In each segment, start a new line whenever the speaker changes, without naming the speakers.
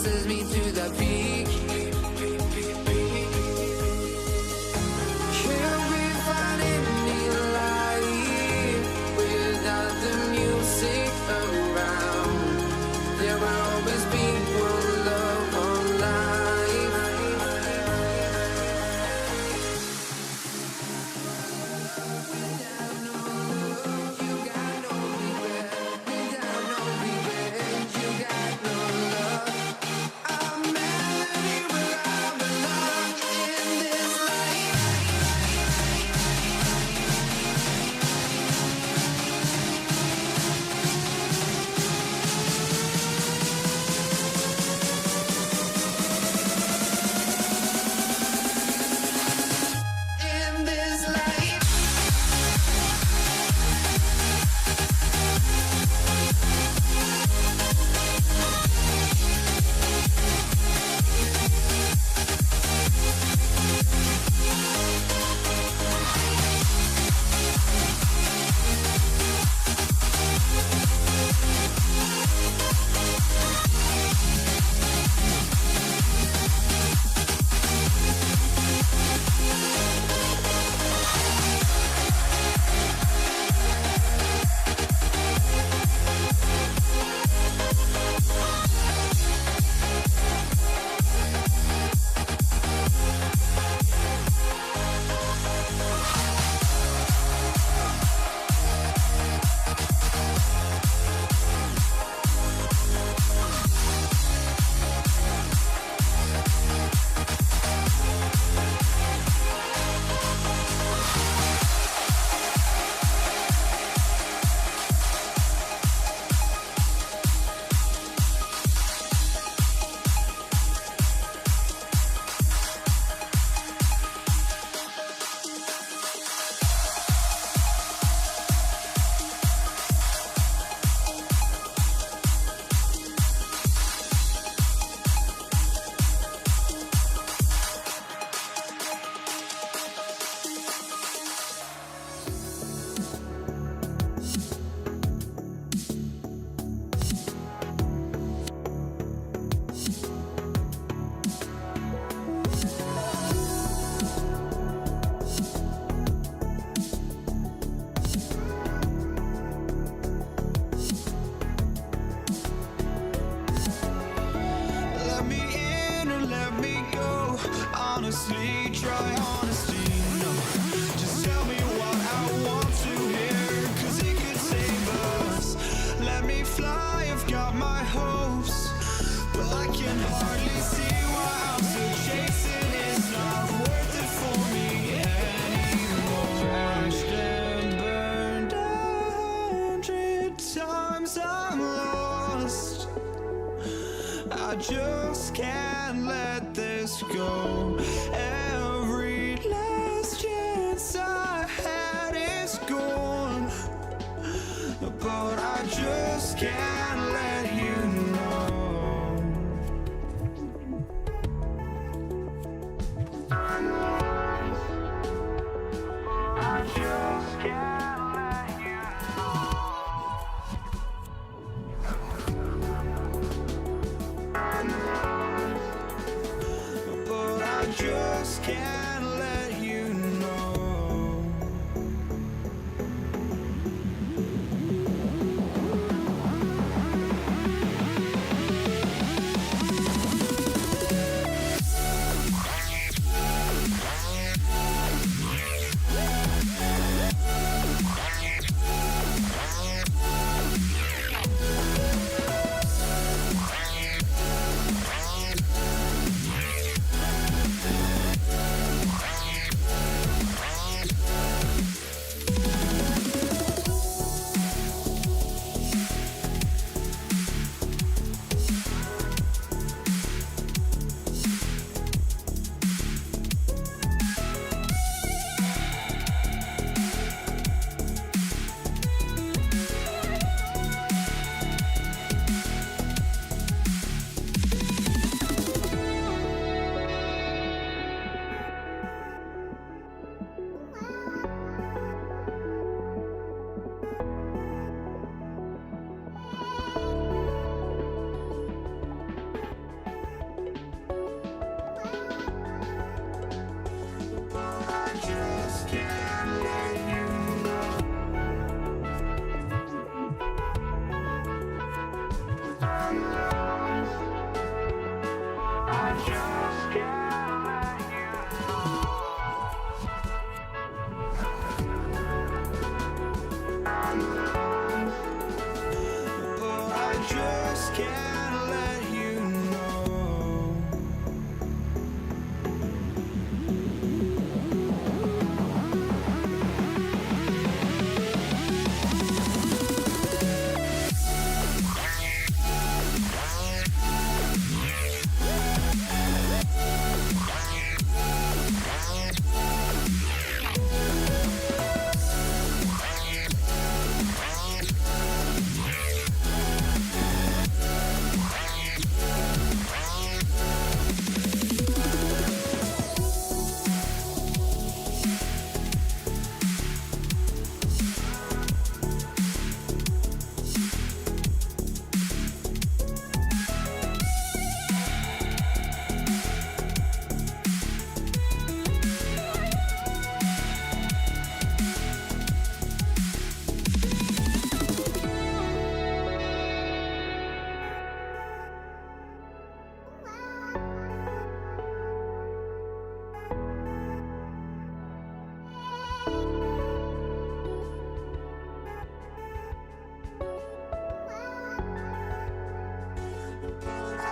sends me to the peak. Can we find any light without the music around? There will always be one love on life. Without no love, you got no regret. Without no regret, you got no love. A melody where I belong in this life. In this life. Let me in or let me go. Honestly, try honesty. No, just tell me what I want to hear, 'cause it could save us. Let me fly, I've got my hopes, but I can hardly see why I'm still chasing. It's not worth it for me anymore. Crashed and burned 100 times, I'm lost. I just can't let this go. Every last chance I had is gone, but I just can't let you know. I just can't let you know. But I just can't let you know.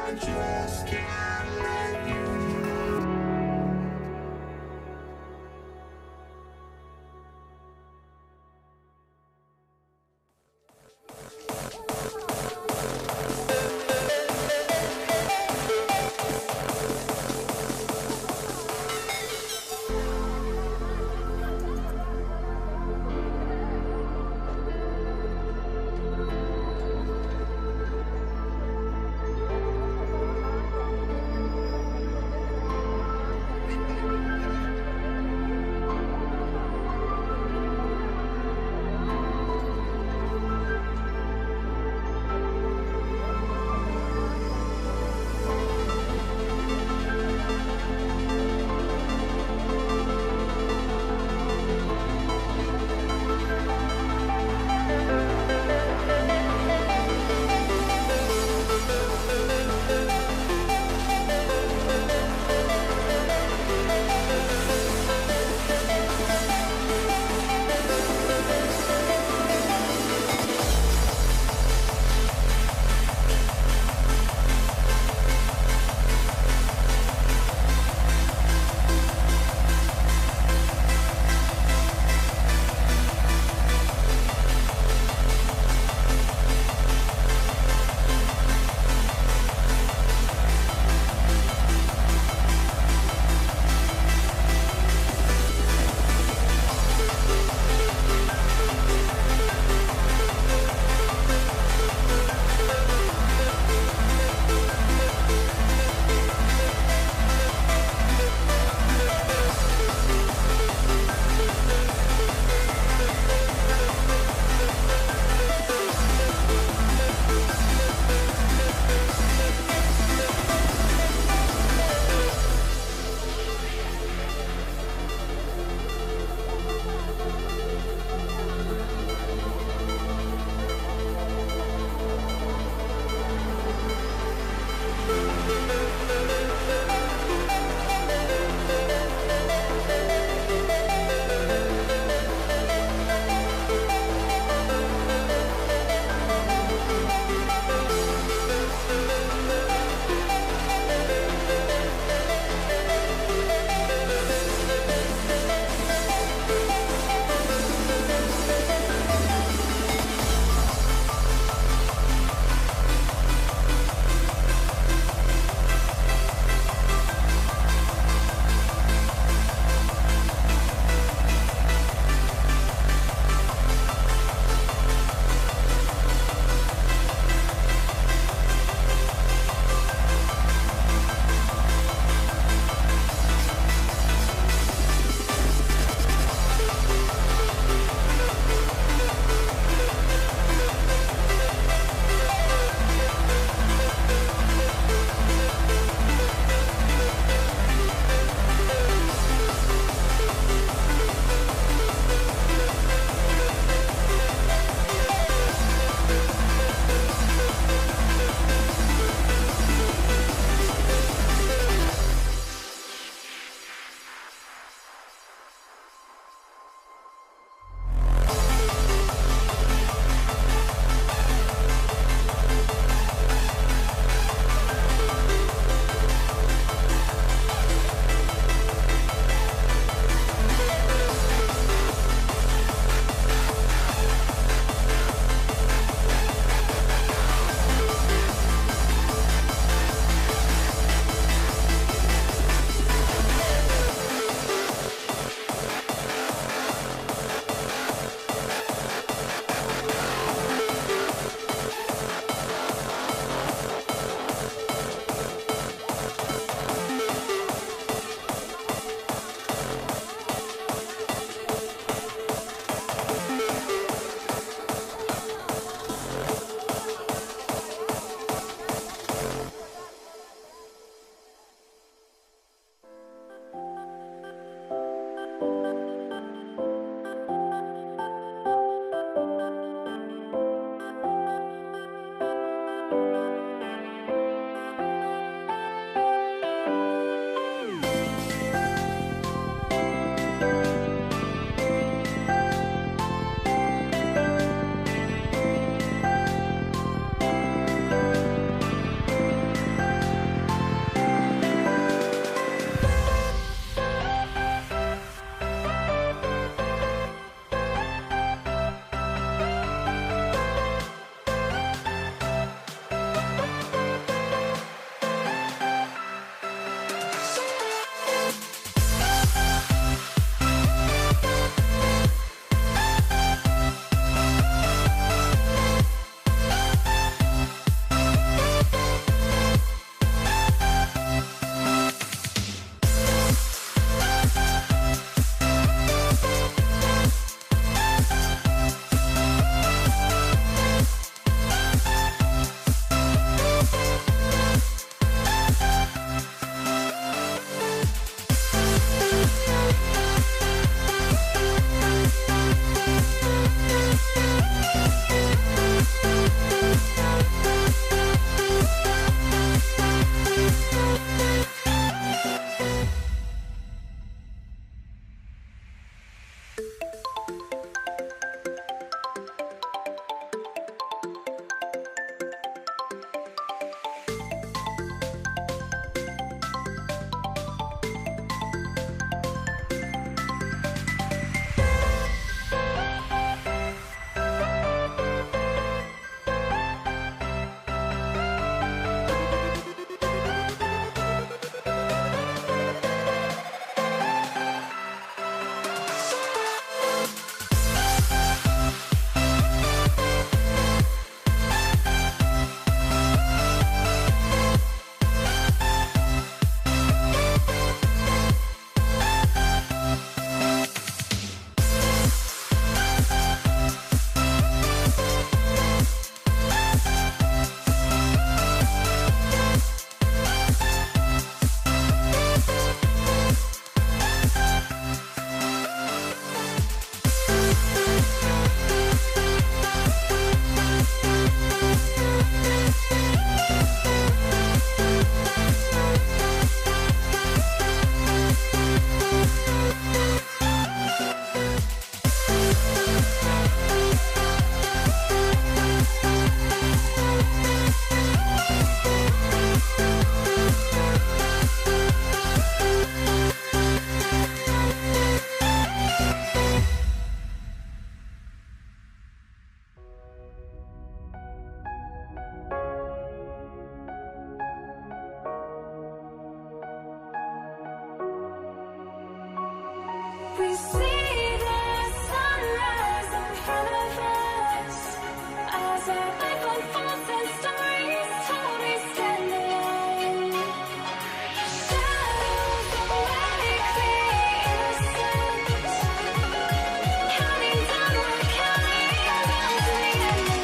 I just can't let you. We see the sunrise in front of us as our life unfolds and stories told. We stand alone. Shadows awake the innocent, counting down, we're counting down to the end.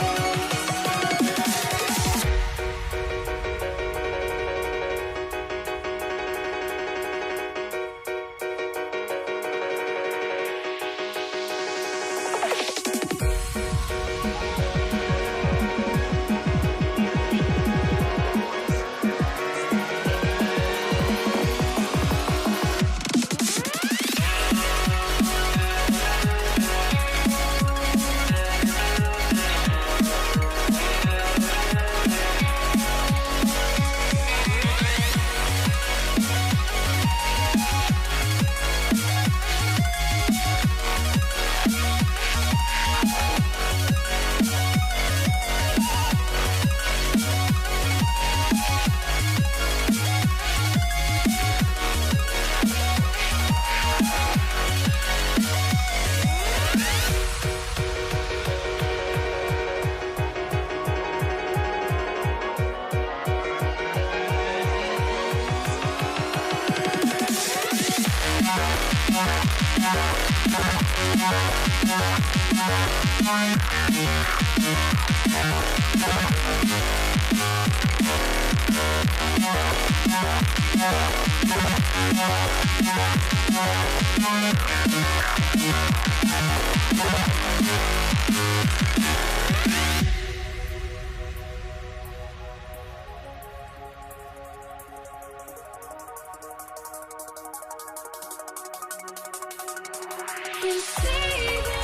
We see the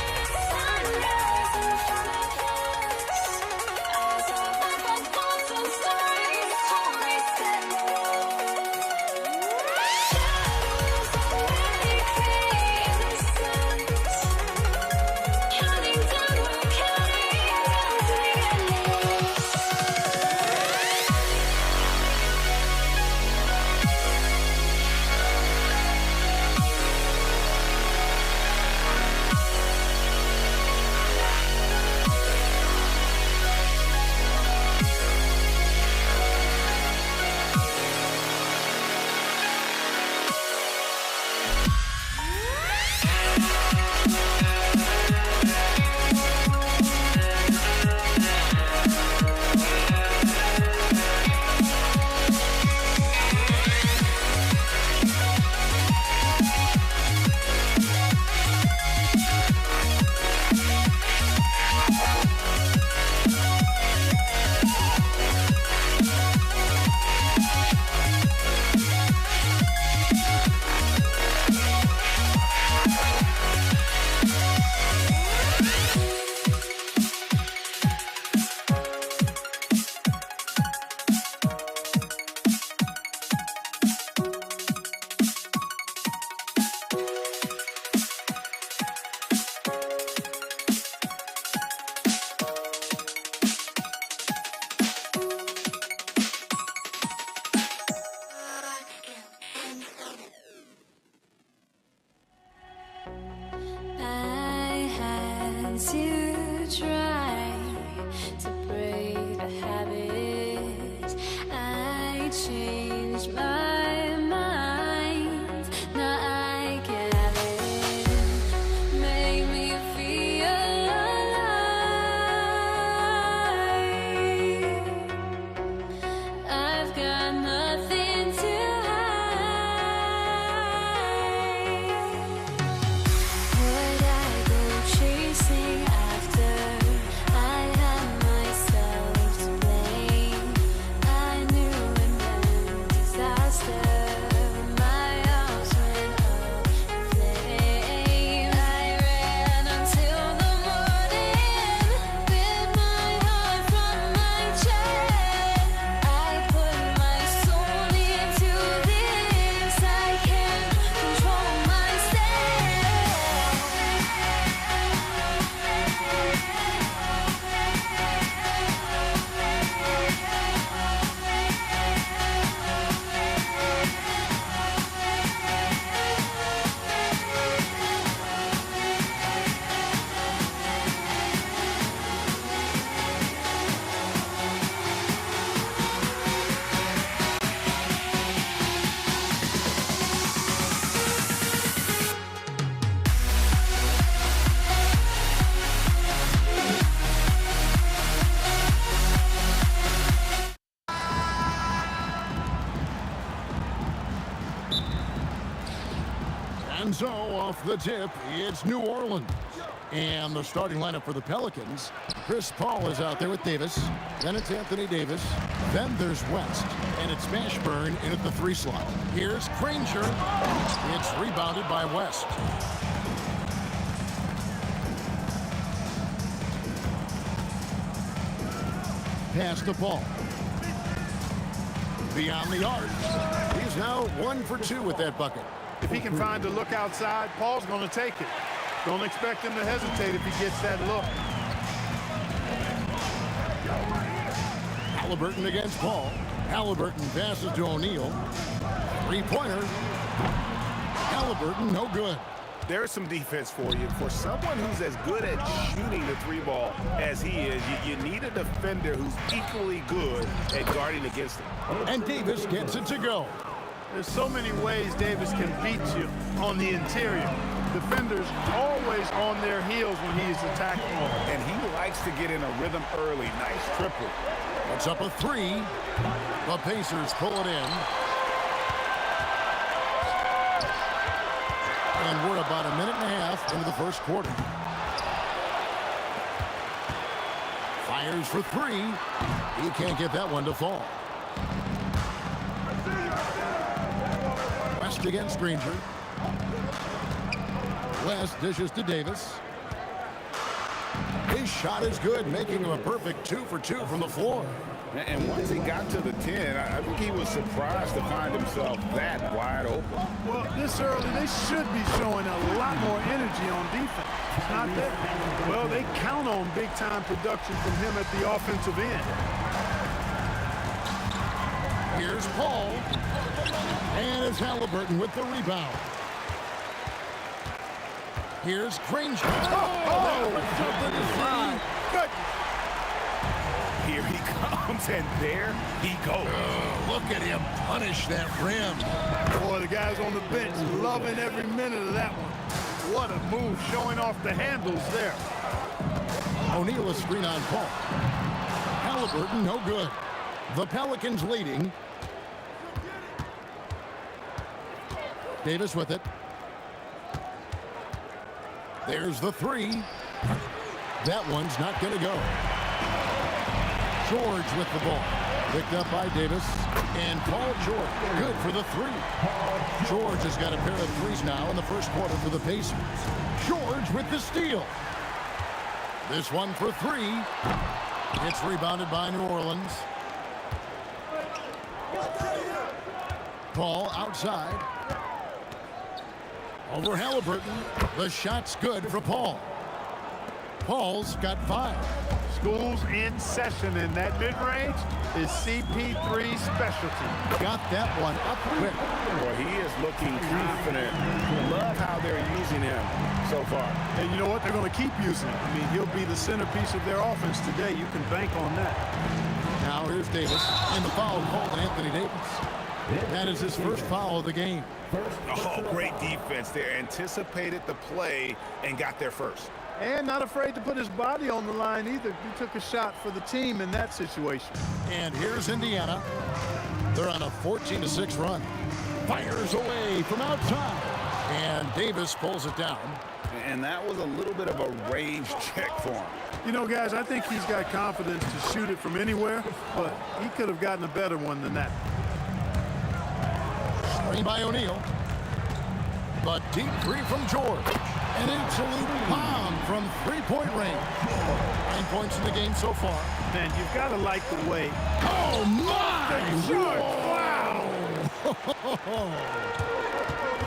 sunrise in front of us as our life unfolds and stories told. We stand alone. Shadows awake the innocent, counting down, we're counting down to the endless.
And so, off the tip, it's New Orleans. And the starting lineup for the Pelicans, Chris Paul is out there with Davis. Then it's Anthony Davis. Then there's West. And it's Mashburn in at the 3 slot. Here's Granger. It's rebounded by West. Pass to Paul. Beyond the arc. He's now 1 for 2 with that bucket.
If he can find a look outside, Paul's going to take it. Don't expect him to hesitate if he gets that look.
Halliburton against Paul. Halliburton passes to O'Neal. 3-pointer. Halliburton, no good.
There's some defense for you. For someone who's as good at shooting the 3-ball as he is, you need a defender who's equally good at guarding against him.
And Davis gets it to go.
There's so many ways Davis can beat you on the interior. Defenders always on their heels when he's attacking.
And he likes to get in a rhythm early. Nice triple.
It's up a 3. The Pacers pull it in. And we're about a minute and a half into the first quarter. Fires for 3. He can't get that one to fall. West against Granger. West dishes to Davis. His shot is good, making him a perfect 2 for 2 from the floor.
And once he got to the 10, I think he was surprised to find himself that wide open.
Well, this early, they should be showing a lot more energy on defense. It's not there. Well, they count on big-time production from him at the offensive end.
Here's Paul. And it's Halliburton with the rebound. Here's Granger.
Good.
Here he comes, and there he goes.
Look at him punish that rim.
Boy, the guys on the bench loving every minute of that one. What a move, showing off the handles there.
O'Neal a screen on Paul. Halliburton, no good. The Pelicans leading. Davis with it. There's the 3. That one's not going to go. George with the ball. Picked up by Davis. And Paul George, good for the 3. George has got a pair of 3s now in the first quarter for the Pacers. George with the steal. This one for 3. It's rebounded by New Orleans. Paul outside. Over Halliburton. The shot's good for Paul. Paul's got 5.
School's in session, and that mid-range is CP3's specialty.
Got that one up quick.
Boy, he is looking confident. Love how they're using him so far.
And you know what? They're going to keep using him. I mean, he'll be the centerpiece of their offense today. You can bank on that.
Now here's Davis, and the foul called on Anthony Davis. That is his first foul of the game.
Oh, great defense there. Anticipated the play and got there first.
And not afraid to put his body on the line either. He took a shot for the team in that situation.
And here's Indiana. They're on a 14-6 run. Fires away from outside. And Davis pulls it down.
And that was a little bit of a range check for him.
You know, guys, I think he's got confidence to shoot it from anywhere, but he could have gotten a better one than that.
Screen by O'Neal. The deep 3 from George. An absolute bomb from 3-point range. 9 points in the game so far.
Man, you've got to like the way.
Oh, my!
Wow!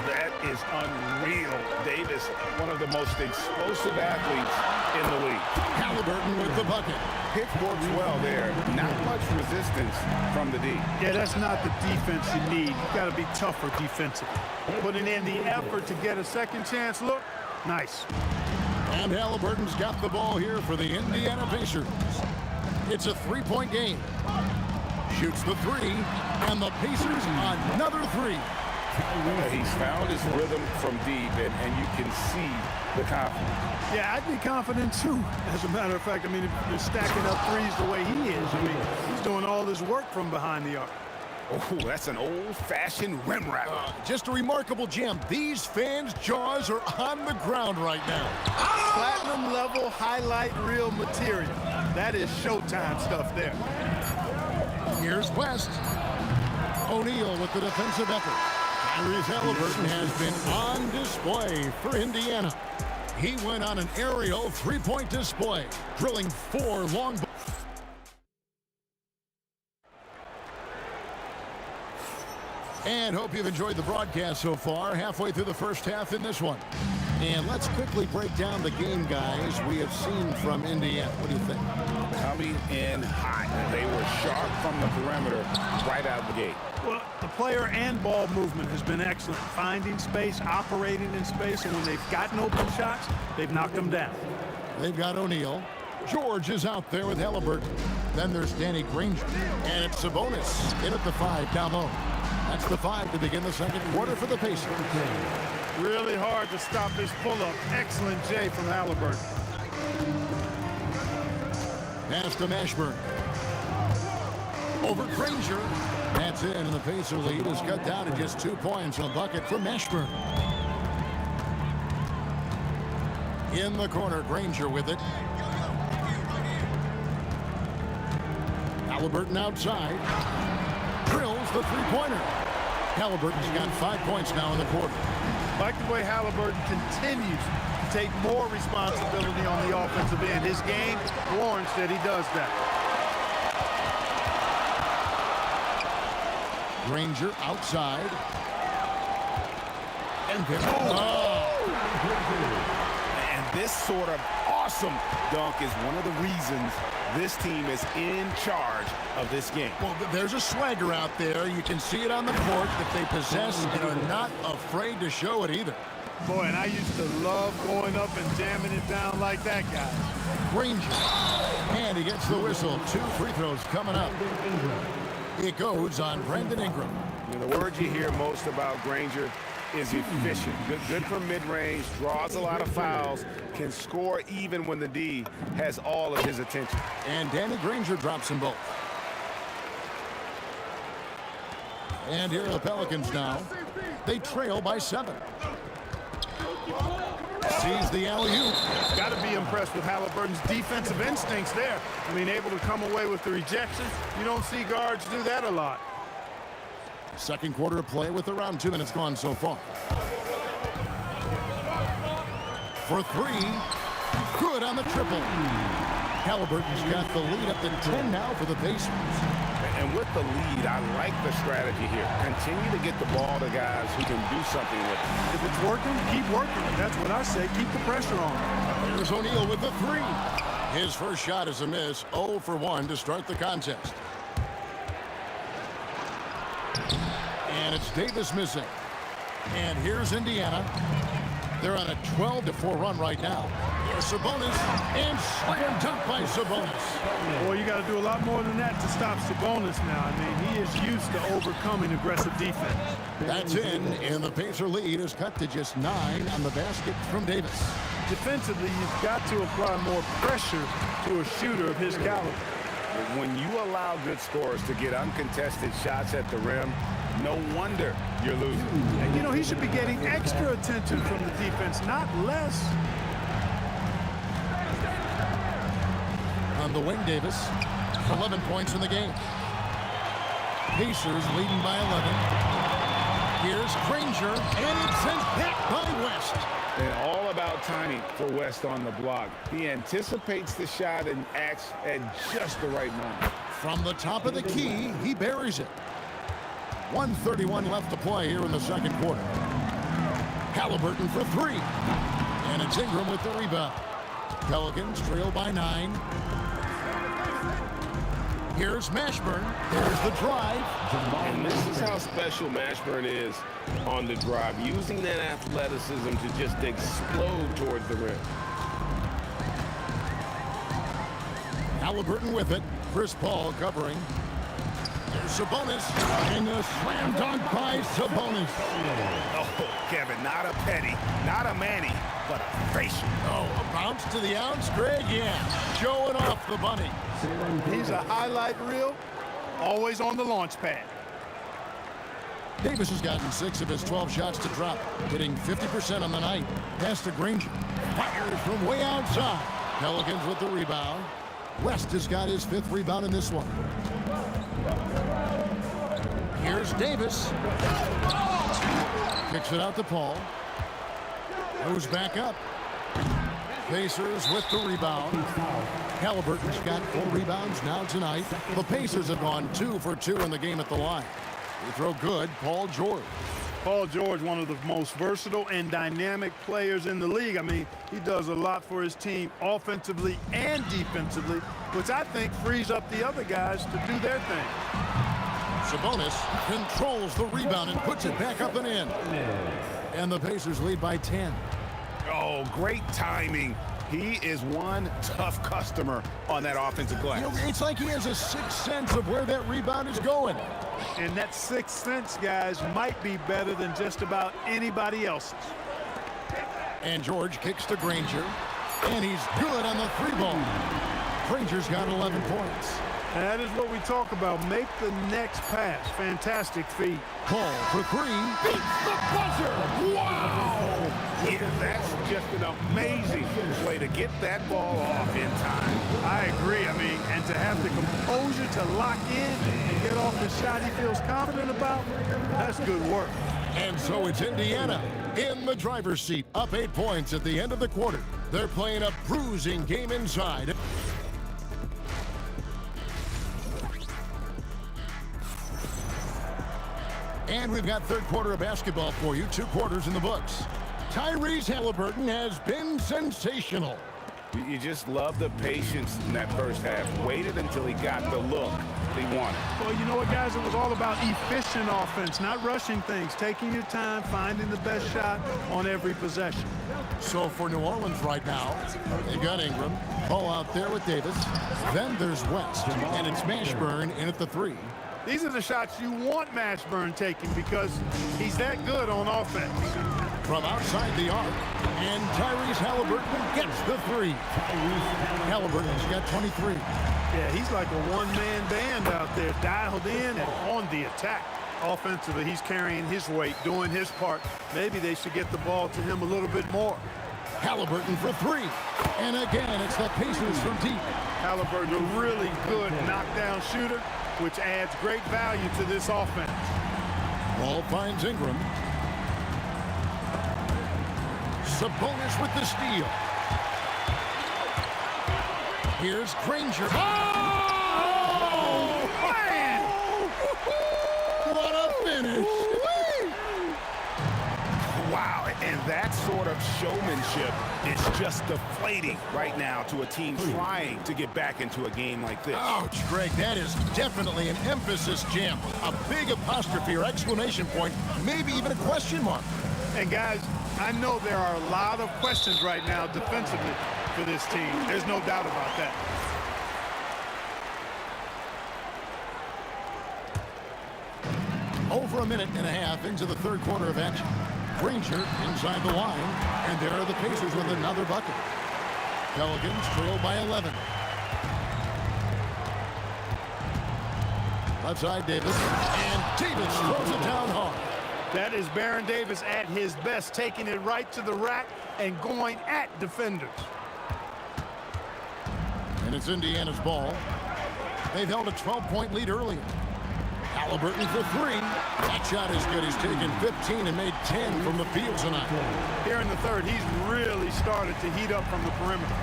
That is unreal. Davis, one of the most explosive athletes in the league.
Halliburton with the bucket.
Pick works well there. Not much resistance from the D.
Yeah, that's not the defense you need. You've got to be tougher defensively. Putting in the effort to get a second chance look, nice.
And Halliburton's got the ball here for the Indiana Pacers. It's a 3-point game. Shoots the 3, and the Pacers another 3.
He's found his rhythm from deep, and you can see the confidence.
Yeah, I'd be confident too. As a matter of fact, I mean, if you're stacking up 3s the way he is, I mean, he's doing all this work from behind the arc.
Oh, that's an old-fashioned rim rattler.
Just a remarkable jam. These fans' jaws are on the ground right now.
Platinum level highlight reel material. That is Showtime stuff there.
Here's West. O'Neal with the defensive effort. Tyrese Halliburton has been on display for Indiana. He went on an aerial three-point display, drilling 4 long balls. And hope you've enjoyed the broadcast so far. Halfway through the first half in this one. And let's quickly break down the game, guys, we have seen from Indiana. What do you think?
Coming in hot. They were sharp from the perimeter right out of the gate.
Well, the player and ball movement has been excellent. Finding space, operating in space, and when they've gotten open shots, they've knocked them down.
They've got O'Neal. George is out there with Halliburton. Then there's Danny Granger. And it's Sabonis in at the 5 down low. That's the 5 to begin the second quarter for the Pacers.
Really hard to stop his pull-up. Excellent J from Halliburton.
Pass to Mashburn. Over Granger. That's in, and the Pacer lead is cut down to just 2 points. A bucket for Mashburn. In the corner, Granger with it. Halliburton outside. Drills the three-pointer. Halliburton's got 5 points now in the quarter.
Like the way Halliburton continues to take more responsibility on the offensive end. His game warrants that he does that.
Granger outside. And
And this sort of awesome dunk is one of the reasons this team is in charge of this game.
well, there's a swagger out there. You can see it on the court that they possess and are not afraid to show it either.
Boy, and I used to love going up and jamming it down like that guy.
Granger. And he gets the whistle. 2 free throws coming up. It goes on Brandon Ingram.
The word you hear most about Granger is efficient. Good from mid-range, draws a lot of fouls, can score even when the D has all of his attention.
And Danny Granger drops them both. And here are the Pelicans now. They trail by 7. Sees the alley-oop.
Got to be impressed with Halliburton's defensive instincts there. I mean, able to come away with the rejection. You don't see guards do that a lot.
Second quarter of play with around 2 minutes gone so far. For 3. Good on the triple. Halliburton's got the lead up to 10 now for the Pacers.
And with the lead, I like the strategy here. Continue to get the ball to guys who can do something with it.
If it's working, keep working. That's what I say. Keep the pressure on.
Here's O'Neal with the 3. His first shot is a miss. 0 for 1 to start the contest. And it's Davis missing. And here's Indiana. They're on a 12-4 run right now. Here's Sabonis, and slam dunk by Sabonis.
Boy, you got to do a lot more than that to stop Sabonis now. I mean, he is used to overcoming aggressive defense.
That's in, and the Pacer lead is cut to just 9 on the basket from Davis.
Defensively, you've got to apply more pressure to a shooter of his caliber.
When you allow good scorers to get uncontested shots at the rim, no wonder you're losing.
And, you know, he should be getting extra attention from the defense, not less.
On the wing, Davis, 11 points in the game. Pacers leading by 11. Here's Granger, and it's sent back by West.
And all about timing for West on the block. He anticipates the shot and acts at just the right moment.
From the top of the key, he buries it. 1:31 left to play here in the second quarter. Halliburton for 3. And it's Ingram with the rebound. Pelicans trail by 9. Here's Mashburn. There's the drive.
And this is how special Mashburn is on the drive, using that athleticism to just explode towards the rim.
Halliburton with it. Chris Paul covering. There's Sabonis. And a slam dunk by Sabonis.
Oh, Kevin, not a Petty, not a Manny, but a facial.
Oh, a bounce to the ounce, Greg? Yeah, showing off the bunny.
He's a highlight reel, always on the launch pad.
Davis has gotten 6 of his 12 shots to drop, hitting 50% on the night. Pass to Granger. Fires from way outside. Pelicans with the rebound. West has got his 5th rebound in this one. Here's Davis. Kicks it out to Paul. Moves back up. Pacers with the rebound. Halliburton's got 4 rebounds now tonight. The Pacers have gone 2 for 2 in the game at the line. They throw good, Paul George.
Paul George, one of the most versatile and dynamic players in the league. I mean, he does a lot for his team offensively and defensively, which I think frees up the other guys to do their thing.
Sabonis controls the rebound and puts it back up and in. And the Pacers lead by 10.
Oh, great timing. He is one tough customer on that offensive glass.
You know, it's like he has a sixth sense of where that rebound is going.
And that sixth sense, guys, might be better than just about anybody else's.
And George kicks to Granger. And he's good on the 3-ball. Granger's got 11 points.
And that is what we talk about. Make the next pass. Fantastic feed.
Paul for 3. Beats the buzzer. Wow!
Yeah, that's just an amazing way to get that ball off in time.
I agree. I mean, and to have the composure to lock in and get off the shot he feels confident about, that's good work.
And so it's Indiana in the driver's seat, up 8 points at the end of the quarter. They're playing a bruising game inside. And we've got third quarter of basketball for you, 2 quarters in the books. Tyrese Halliburton has been sensational.
You just love the patience in that first half. Waited until he got the look he wanted.
Well, you know what, guys? It was all about efficient offense, not rushing things, taking your time, finding the best shot on every possession.
So for New Orleans right now, they've got Ingram. Ball out there with Davis. Then there's West, and it's Mashburn in at the 3.
These are the shots you want Mashburn taking because he's that good on offense.
From outside the arc, and Tyrese Halliburton gets the 3. Halliburton's got 23.
Yeah, he's like a one-man band out there, dialed in and on the attack. Offensively, he's carrying his weight, doing his part. Maybe they should get the ball to him a little bit more.
Halliburton for 3. And again, it's the Pacers from deep.
Halliburton, a really good knockdown shooter, which adds great value to this offense.
Ball finds Ingram. Sabonis with the steal. Here's Granger. Oh!
Man!
What a finish!
Wow, and that sort of showmanship is just deflating right now to a team trying to get back into a game like this.
Ouch, Greg, that is definitely an emphasis jam. A big apostrophe or exclamation point, maybe even a question mark.
And guys, I know there are a lot of questions right now defensively for this team. There's no doubt about that.
Over a minute and a half into the third quarter of action. Granger inside the line, and there are the Pacers with another bucket. Pelicans trail by 11. Left side, Davis, and Davis throws it down hard.
That is Baron Davis at his best, taking it right to the rack and going at defenders.
And it's Indiana's ball. They've held a 12-point lead earlier. Halliburton for 3. That shot is good. He's taken 15 and made 10 from the field tonight.
Here in the third, he's really started to heat up from the perimeter.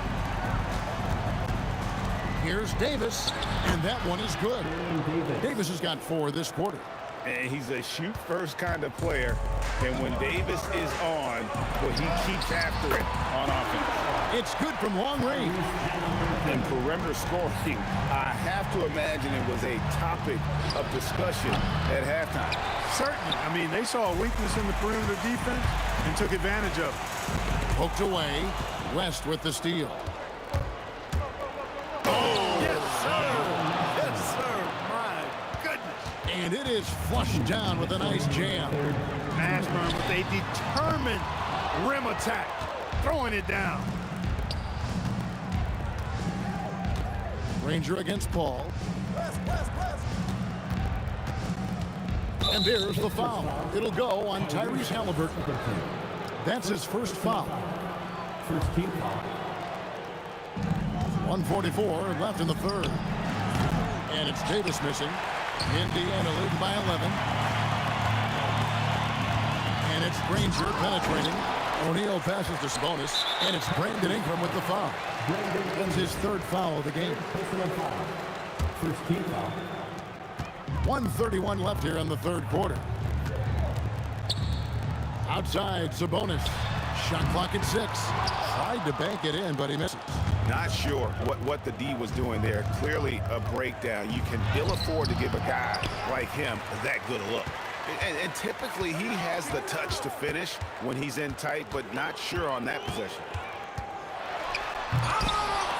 Here's Davis, and that one is good. Davis has got 4 this quarter.
And he's a shoot-first kind of player. And when Davis is on, well, he keeps after it on offense.
It's good from long range.
And perimeter scoring, I have to imagine it was a topic of discussion at halftime.
Certainly. I mean, they saw a weakness in the perimeter defense and took advantage of it.
Poked away. West with the steal.
Yes, sir. Yes, sir. My goodness.
And it is flushed down with a nice jam.
Mashburn with a determined rim attack, throwing it down.
Granger against Paul. And there's the foul. It'll go on Tyrese Halliburton. That's his first foul.
First team foul.
1:44 left in the third. And it's Davis missing. Indiana leading by 11. And it's Granger penetrating. O'Neal passes to Sabonis. And it's Brandon Ingram with the foul. That's his third foul of the game.
First team foul.
1:31 left here in the third quarter. Outside, Sabonis. Shot clock at 6. Tried to bank it in, but he misses.
Not sure what the D was doing there. Clearly a breakdown. You can ill afford to give a guy like him that good a look. And typically he has the touch to finish when he's in tight, but not sure on that possession.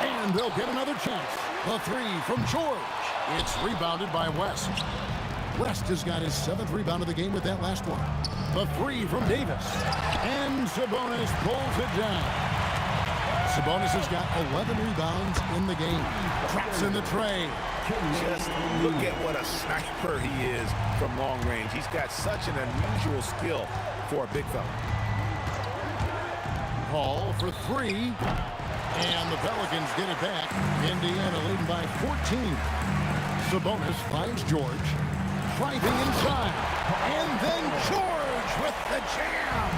And they'll get another chance. The three from George. It's rebounded by West. West has got his 7th rebound of the game with that last one. The three from Davis. And Sabonis pulls it down. Sabonis has got 11 rebounds in the game. Traps in the tray.
Just look at what a sniper he is from long range. He's got such an unusual skill for a big fella.
Paul for 3. And the Pelicans get it back. Indiana leading by 14. Sabonis finds George. Driving inside. And then George with the jam.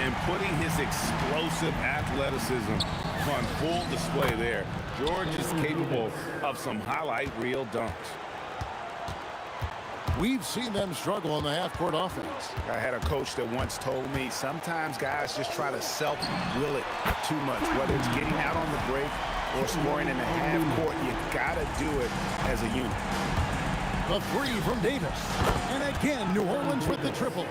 And putting his explosive athleticism on full display there. George is capable of some highlight reel dunks.
We've seen them struggle on the half-court offense.
I had a coach that once told me sometimes guys just try to self-will it too much. Whether it's getting out on the break or scoring in the half-court, you got to do it as a unit.
The three from Davis. And again, New Orleans with the triple.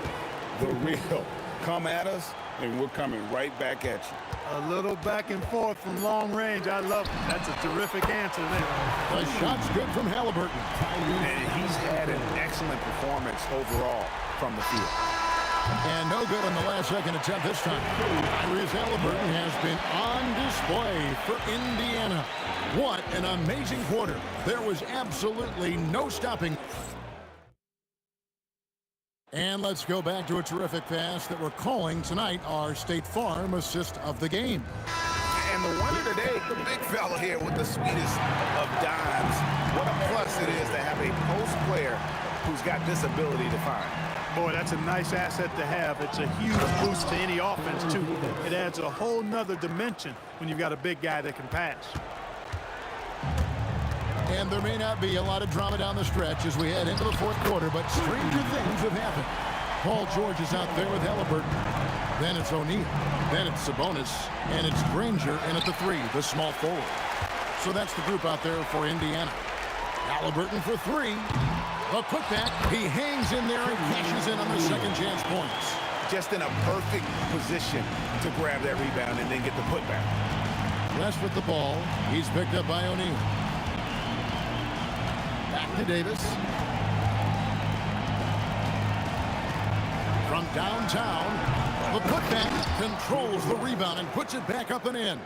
The real. Come at us, and we're coming right back at you.
A little back and forth from long range. I love it. That's a terrific answer there.
The shot's good from Halliburton.
And he's had an excellent performance overall from the field.
And no good on the last second attempt this time. Tyrese Halliburton has been on display for Indiana. What an amazing quarter. There was absolutely no stopping. And let's go back to a terrific pass that we're calling tonight our State Farm assist of the game.
And the wonder today, the big fella here with the sweetest of dimes. What a plus it is to have a post player who's got this ability to find.
Boy, that's a nice asset to have. It's a huge boost to any offense, too. It adds a whole nother dimension when you've got a big guy that can pass.
And there may not be a lot of drama down the stretch as we head into the fourth quarter, but stranger things have happened. Paul George is out there with Halliburton. Then it's O'Neal. Then it's Sabonis. And it's Granger in at the three, the small forward. So that's the group out there for Indiana. Halliburton for 3. The putback. He hangs in there and cashes in on the second chance points.
Just in a perfect position to grab that rebound and then get the putback.
West with the ball. He's picked up by O'Neal. Back to Davis. From downtown, the putback controls the rebound and puts it back up and in.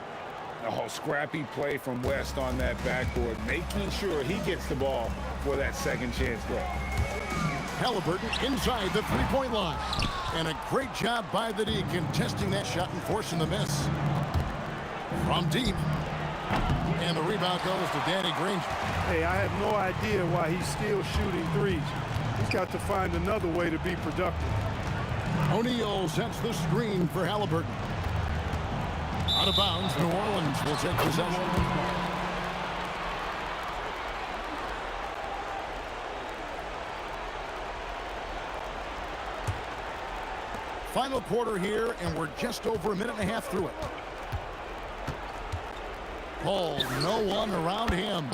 Oh, scrappy play from West on that backboard, making sure he gets the ball for that second chance throw.
Halliburton inside the three-point line. And a great job by the D contesting that shot and forcing the miss. From deep. And the rebound goes to Danny Granger.
Hey, I have no idea why he's still shooting threes. He's got to find another way to be productive.
O'Neal sets the screen for Halliburton. Out of bounds, New Orleans will take possession. Final quarter here, and we're just over a minute and a half through it. Paul, no one around him.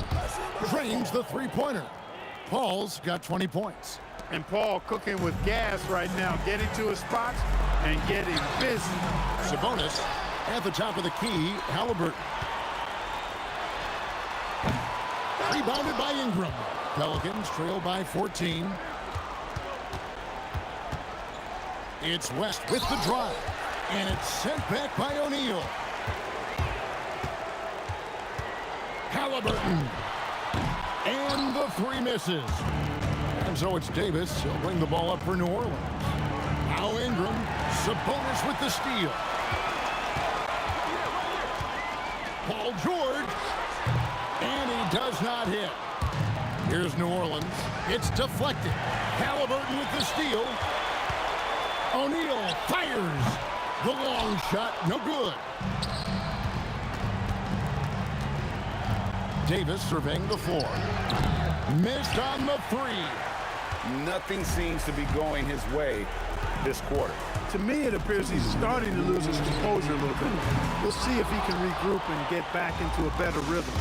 Drains the three-pointer. Paul's got 20 points.
And Paul cooking with gas right now, getting to his spots and getting busy.
Sabonis at the top of the key, Halliburton. Rebounded by Ingram. Pelicans trail by 14. It's West with the drive. And it's sent back by O'Neal. Halliburton. And the three misses. And so it's Davis. He'll bring the ball up for New Orleans. Now Ingram. Sabonis with the steal. Paul George. And he does not hit. Here's New Orleans. It's deflected. Halliburton with the steal. O'Neal fires. The long shot, no good. Davis surveying the floor. Missed on the three.
Nothing seems to be going his way this quarter.
To me, it appears he's starting to lose his composure a little bit. We'll see if he can regroup and get back into a better rhythm.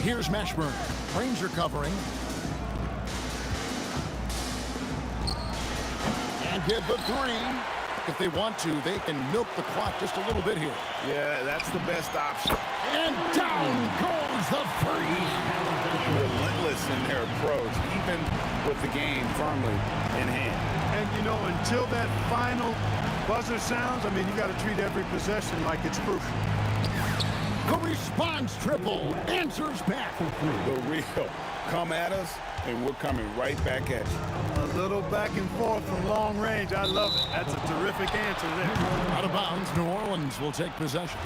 Here's Mashburn. Ranger covering. And get the three. If they want to, they can milk the clock just a little bit here.
Yeah, that's the best option.
And down goes the three.
Relentless in their approach, even with the game firmly in hand.
And, you know, until that final buzzer sounds, I mean, you got to treat every possession like it's crucial.
The response triple answers back.
The real. Come at us, and we're coming right back at you.
A little back and forth from long range. I love it. That's a terrific answer there.
Out of bounds, New Orleans will take possession.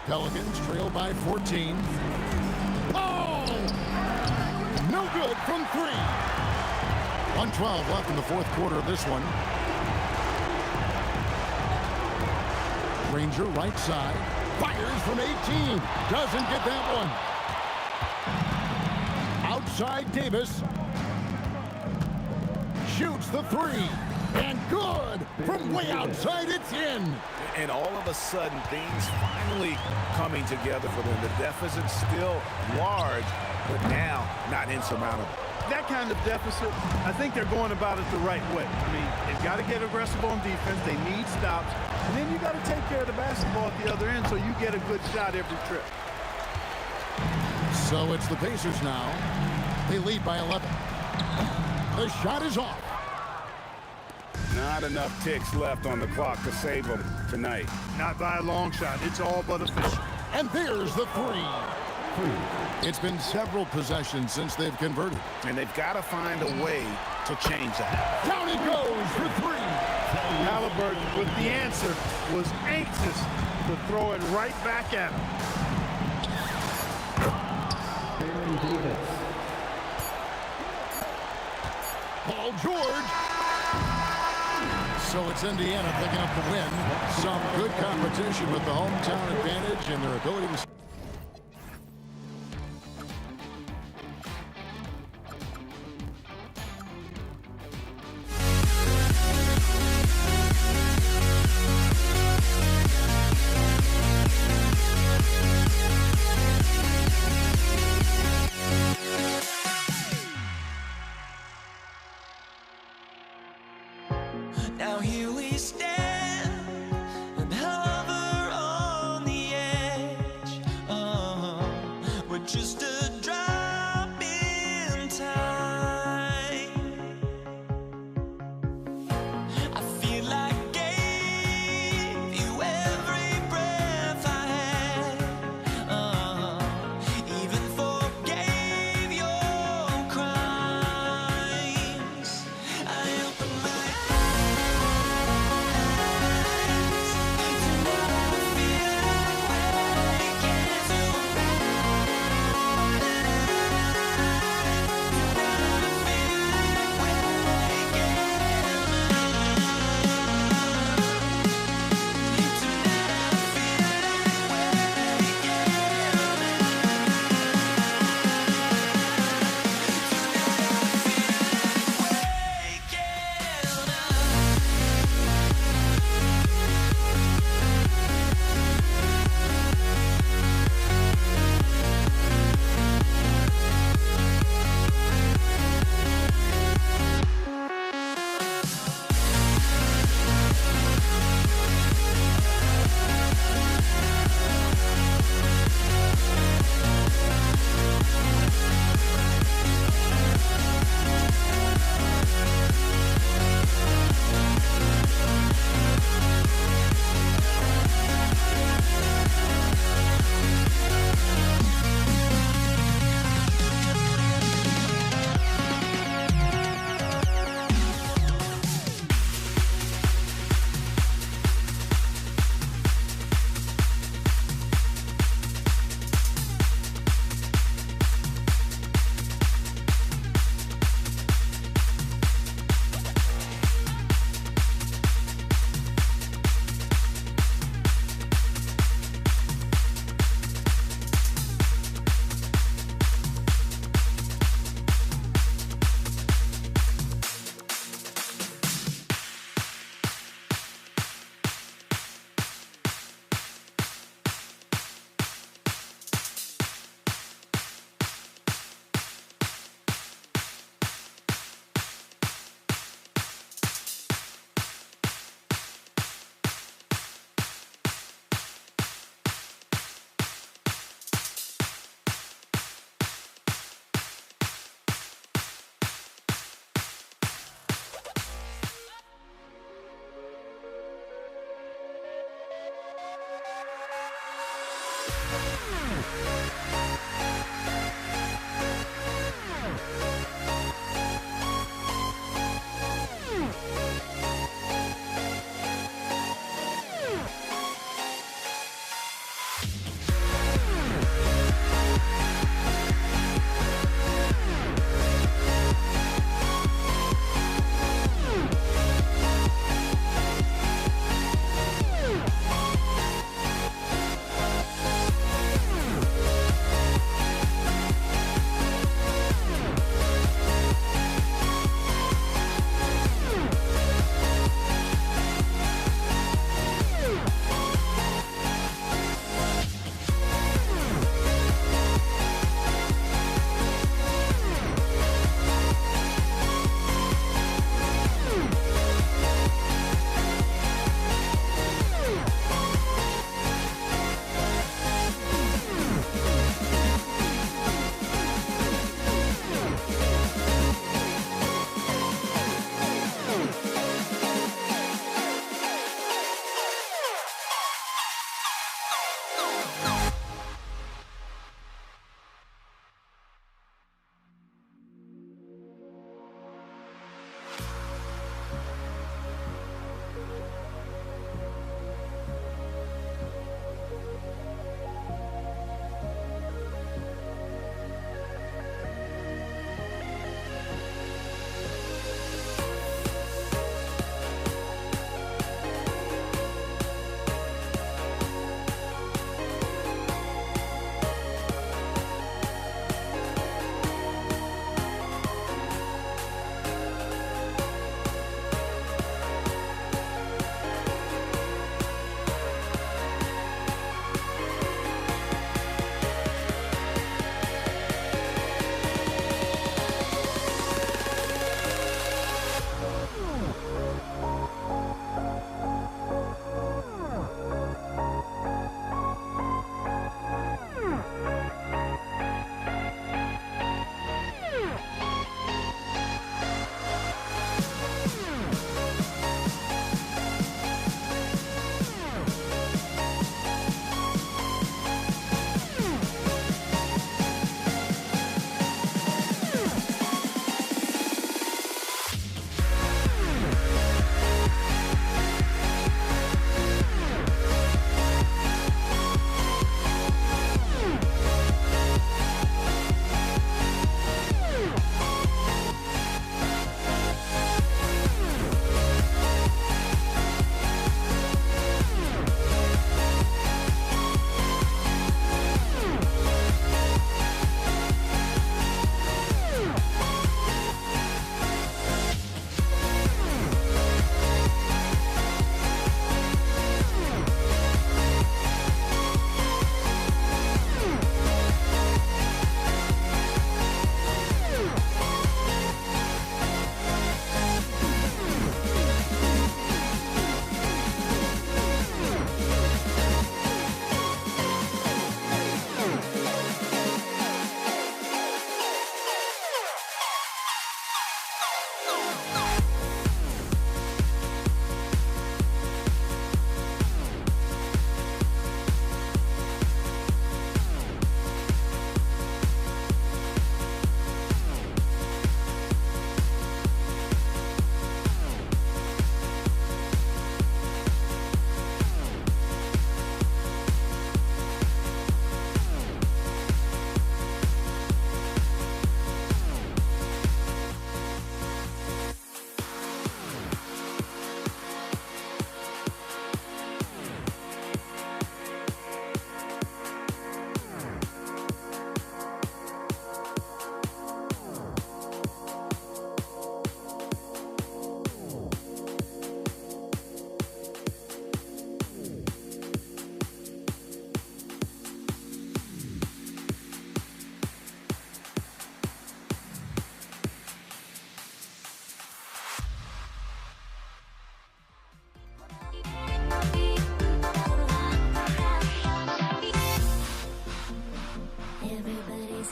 Pelicans trail by 14. Oh! No good from three. 1:12 left in the fourth quarter of this one. Ranger right side. Fires from 18. Doesn't get that one. Outside Davis. Shoots the three. And good. From way outside, it's in.
And all of a sudden, things finally coming together for them. The deficit's still large, but now not insurmountable.
That kind of deficit, I think they're going about it the right way. I mean, they've got to get aggressive on defense. They need stops. And then you got to take care of the basketball at the other end so you get a good shot every trip.
So it's the Pacers now. They lead by 11. The shot is off.
Not enough ticks left on the clock to save them tonight.
Not by a long shot. It's all but official.
And there's the three. It's been several possessions since they've converted.
And they've got to find a way to change that.
Down he goes for three.
Halliburton, with the answer, was anxious to throw it right back at him.
Aaron Davis.
Paul George. So it's Indiana picking up the win. Some good competition with the hometown advantage and their ability to...
Now here we stand and hover on the edge. We're just a drop in time. I feel like I gave you every breath I had. Even forgave your crimes. I open my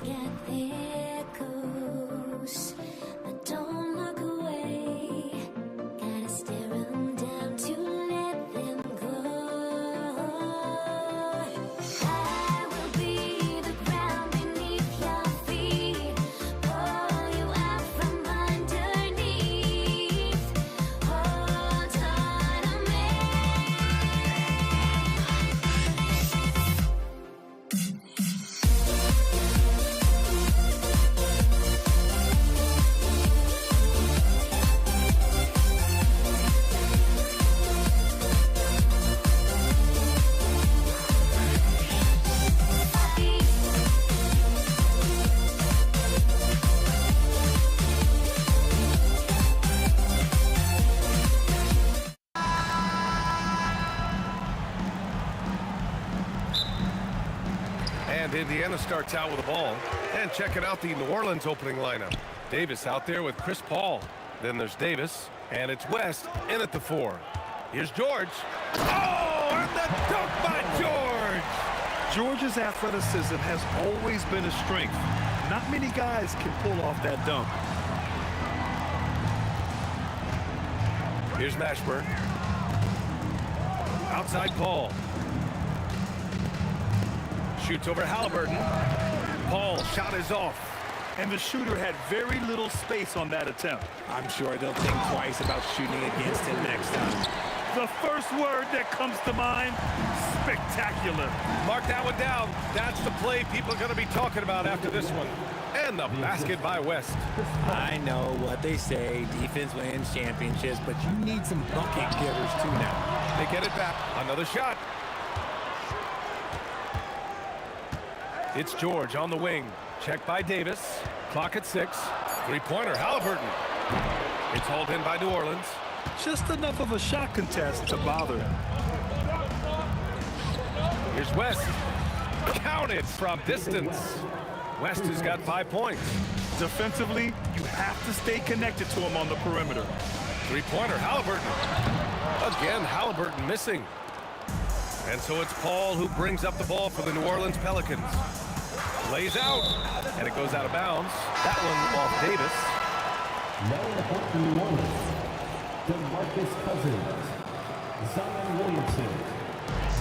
Let's get there goes, but don't look away. Gotta stare 'em down to let them go. I will be the ground beneath your feet, pull you out from underneath. Hold on to me.
And Indiana starts out with the ball. And checking out the New Orleans opening lineup. Davis out there with Chris Paul. Then there's Davis, and it's West in at the 4. Here's George. Oh, and the dunk by George!
George's athleticism has always been a strength. Not many guys can pull off that dunk.
Here's Mashburn. Outside Paul. Shoots over Halliburton. Paul, shot is off.
And the shooter had very little space on that attempt.
I'm sure they'll think twice about shooting against him next time.
The first word that comes to mind, spectacular.
Mark that one down. That's the play people are going to be talking about after this one. And the basket by West.
I know what they say, defense wins championships, but you need some bucket getters too now.
They get it back. Another shot. It's George on the wing. Check by Davis. Clock at 6. Three-pointer, Halliburton. It's hauled in by New Orleans.
Just enough of a shot contest to bother him.
Here's West. Counted from distance. West has got 5 points.
Defensively, you have to stay connected to him on the perimeter.
Three-pointer, Halliburton. Again, Halliburton missing. And so it's Paul who brings up the ball for the New Orleans Pelicans. Lays out, and it goes out of bounds. That one off Davis.
Now in the court for New Orleans, DeMarcus Cousins, Zion Williamson,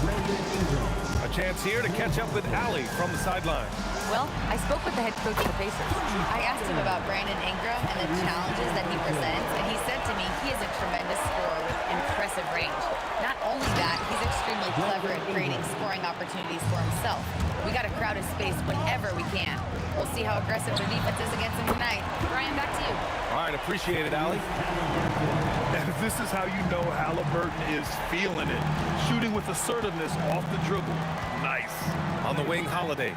Brandon Ingram.
A chance here to catch up with Allie from the sideline.
Well, I spoke with the head coach of the Pacers. I asked him about Brandon Ingram and the challenges that he presents, and he said to me he is a tremendous scorer with impressive range. Not only that, he's extremely clever at creating scoring opportunities for himself. We got to crowd his space whenever we can. We'll see how aggressive their defense is against him tonight. Brian, back to you.
All right, appreciate it, Allie.
And this is how you know Halliburton is feeling it. Shooting with assertiveness off the dribble. Nice.
On the wing, Holiday.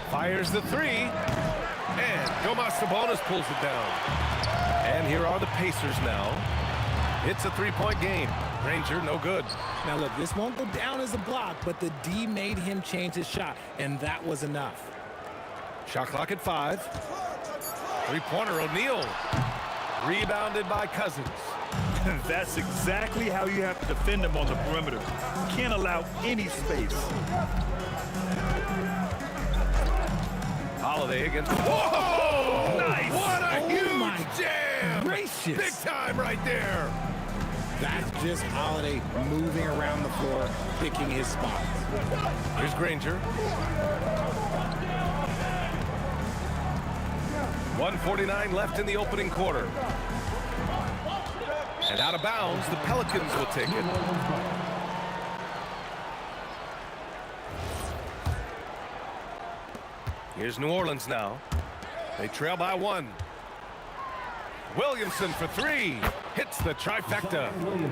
Fires the 3. And Domas Sabonis pulls it down. And here are the Pacers now. It's a 3-point game. Granger, no good.
Now look, this won't go down as a block, but the D made him change his shot, and that was enough.
Shot clock at 5. Three-pointer, O'Neal. Rebounded by Cousins.
That's exactly how you have to defend him on the perimeter. You can't allow any space.
Holiday against... Whoa!
Nice!
What a
my
huge jam!
gracious.
Big time right there!
That's just Holiday moving around the floor, picking his spots.
Here's Granger. 1:49 left in the opening quarter. And out of bounds, the Pelicans will take it. Here's New Orleans now. They trail by 1. Williamson for 3. Hits the trifecta.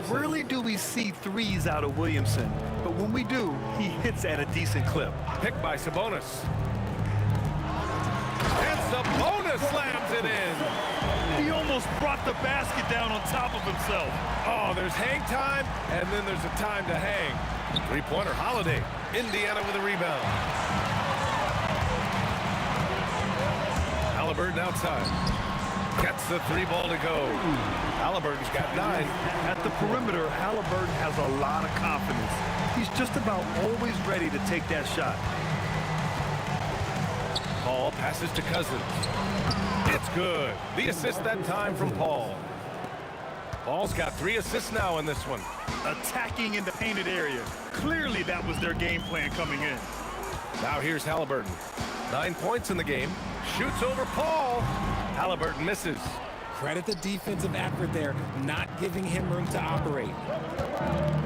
Rarely do we see threes out of Williamson, but when we do, he hits at a decent clip.
Picked by Sabonis. And Sabonis slams it in.
He almost brought the basket down on top of himself.
Oh, there's hang time, and then there's a time to hang. Three-pointer, Holiday. Indiana with a rebound. Halliburton outside. Gets the 3 ball to go. Halliburton's got 9.
At the perimeter, Halliburton has a lot of confidence. He's just about always ready to take that shot.
Paul passes to Cousins. It's good. The assist that time from Paul. Paul's got 3 assists now in this one.
Attacking in the painted area. Clearly that was their game plan coming in.
Now here's Halliburton. 9 points in the game. Shoots over Paul. Halliburton misses.
Credit the defensive effort there, not giving him room to operate.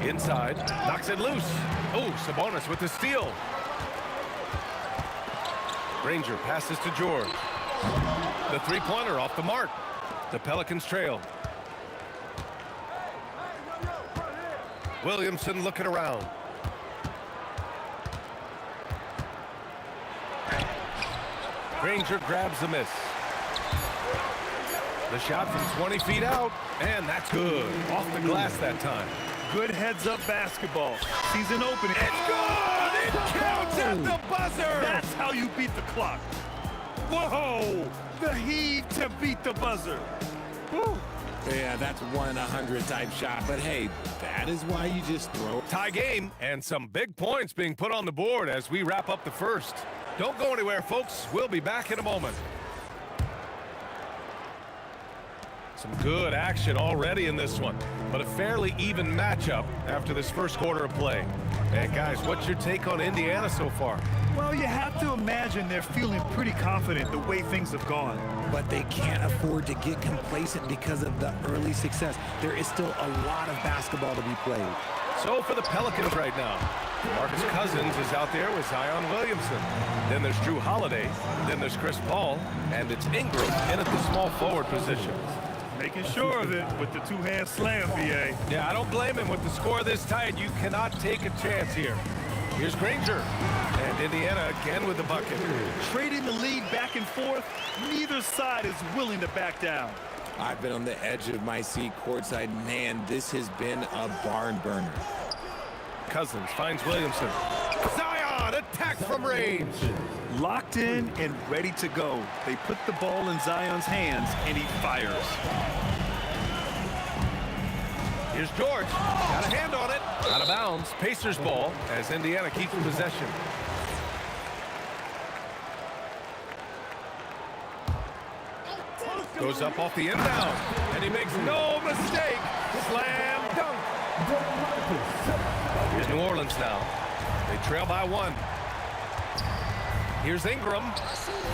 Inside, knocks it loose. Oh, Sabonis with the steal. Granger passes to George. The three-pointer off the mark. The Pelicans trail. Williamson looking around. Granger grabs the miss. The shot from 20 feet out, and that's good. Off the glass that time.
Good heads-up basketball. Sees an opening.
It's good! It counts at the buzzer!
That's how you beat the clock. Whoa! The heave to beat the buzzer. Woo.
Yeah, that's 1 in 100 type shot, but hey, that is why you just throw.
Tie game, and some big points being put on the board as we wrap up the first. Don't go anywhere, folks. We'll be back in a moment. Some good action already in this one, but a fairly even matchup after this first quarter of play. And guys, what's your take on Indiana so far?
Well, you have to imagine they're feeling pretty confident the way things have gone.
But they can't afford to get complacent because of the early success. There is still a lot of basketball to be played.
So for the Pelicans right now, Marcus Cousins is out there with Zion Williamson. Then there's Drew Holiday. Then there's Chris Paul. And it's Ingram in at the small forward position.
Making sure of it with the two-hand slam, VA.
Yeah, I don't blame him. With the score this tight, you cannot take a chance here. Here's Granger. And Indiana again with the bucket.
Trading the lead back and forth, neither side is willing to back down.
I've been on the edge of my seat courtside. Man, this has been a barn burner.
Cousins finds Williamson. Zion attacks from range.
Locked in and ready to go. They put the ball in Zion's hands, and he fires.
Here's George. Got a hand on it. Out of bounds. Pacers ball as Indiana keeps possession. Goes up off the inbound. And he makes no mistake. Slam dunk. Here's New Orleans now. They trail by 1. Here's Ingram.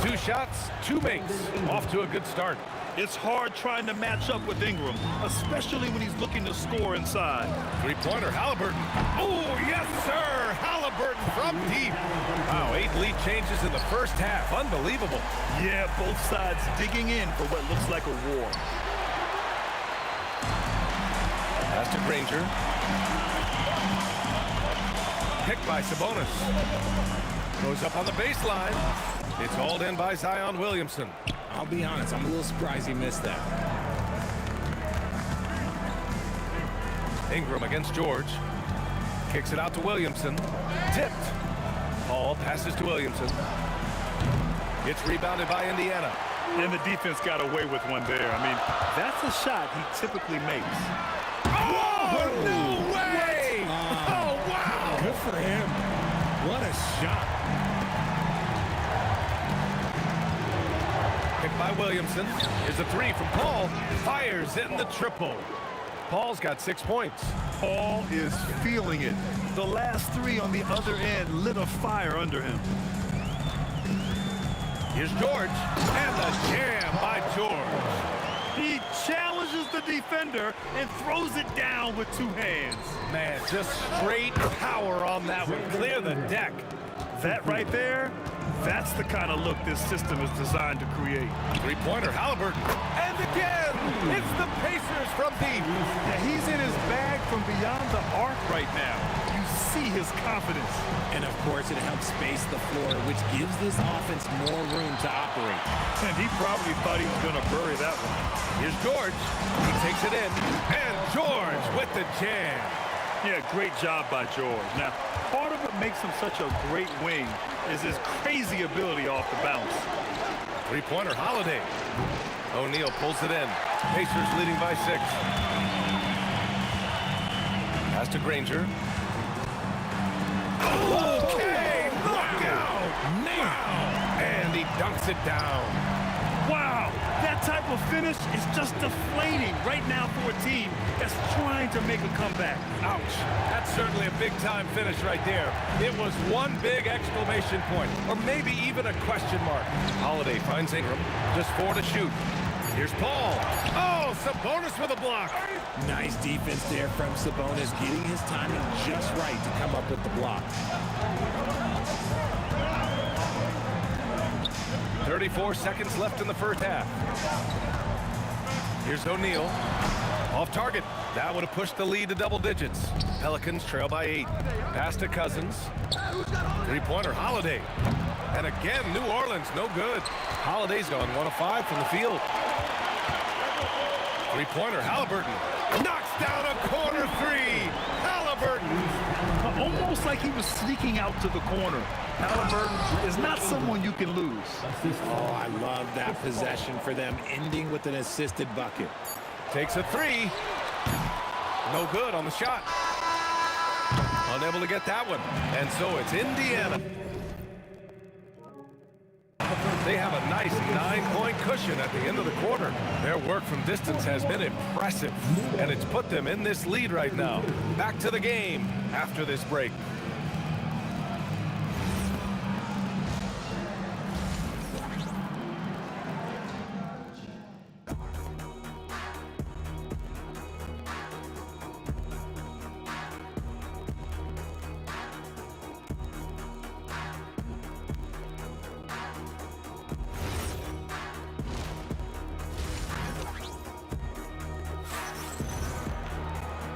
2 shots, 2 makes. Off to a good start.
It's hard trying to match up with Ingram, especially when he's looking to score inside.
Three-pointer, Halliburton. Oh, yes, sir. Halliburton from deep. Wow, 8 lead changes in the first half. Unbelievable.
Yeah, both sides digging in for what looks like a war.
Pass to Granger. Picked by Sabonis. Goes up on the baseline. It's hauled in by Zion Williamson.
I'll be honest, I'm a little surprised he missed that.
Ingram against George. Kicks it out to Williamson. Tipped. Paul passes to Williamson. It's rebounded by Indiana.
And the defense got away with one there. I mean, that's a shot he typically makes.
Oh, no way! Oh, wow!
Good for him. What a shot.
Picked by Williamson. Here's a 3 from Paul. Fires in the triple. Paul's got 6 points.
Paul is feeling it. The last 3 on the other end lit a fire under him.
Here's George. And the jam by George.
He challenges the defender and throws it down with 2 hands.
Man, just straight power on that one. Clear the deck.
That right there, that's the kind of look this system is designed to create.
Three-pointer, Halliburton. And again, it's the Pacers from deep.
Yeah, he's in his bag from beyond the arc right now. You see his confidence.
And of course, it helps space the floor, which gives this offense more room to operate.
And he probably thought he was going to bury that one.
Here's George. He takes it in. And George with the jam.
Yeah, great job by George. Now, part of what makes him such a great wing is his crazy ability off the bounce.
Three-pointer, Holiday. O'Neal pulls it in. Pacers leading by 6. Pass to Granger. Okay, look out! Wow! And he dunks knocks it down.
Wow, that type of finish is just deflating right now for a team that's trying to make a comeback.
Ouch. That's certainly a big-time finish right there. It was one big exclamation point, or maybe even a question mark. Holiday finds Ingram, just 4 to shoot. Here's Paul. Oh, Sabonis with a block.
Nice defense there from Sabonis, getting his timing just right to come up with the block.
34 seconds left in the first half. Here's O'Neal. Off target. That would have pushed the lead to double digits. Pelicans trail by 8. Pass to Cousins. Three-pointer, Holiday. And again, New Orleans, no good. Holiday's gone 1 of 5 from the field. Three-pointer, Halliburton. Knocks down a corner 3. Halliburton.
Almost like he was sneaking out to the corner. Halliburton is not someone you can lose.
Oh, I love that possession for them, ending with an assisted bucket.
Takes a 3. No good on the shot. Unable to get that one. And so it's Indiana. They have a nice 9-point cushion at the end of the quarter. Their work from distance has been impressive, and it's put them in this lead right now. Back to the game after this break.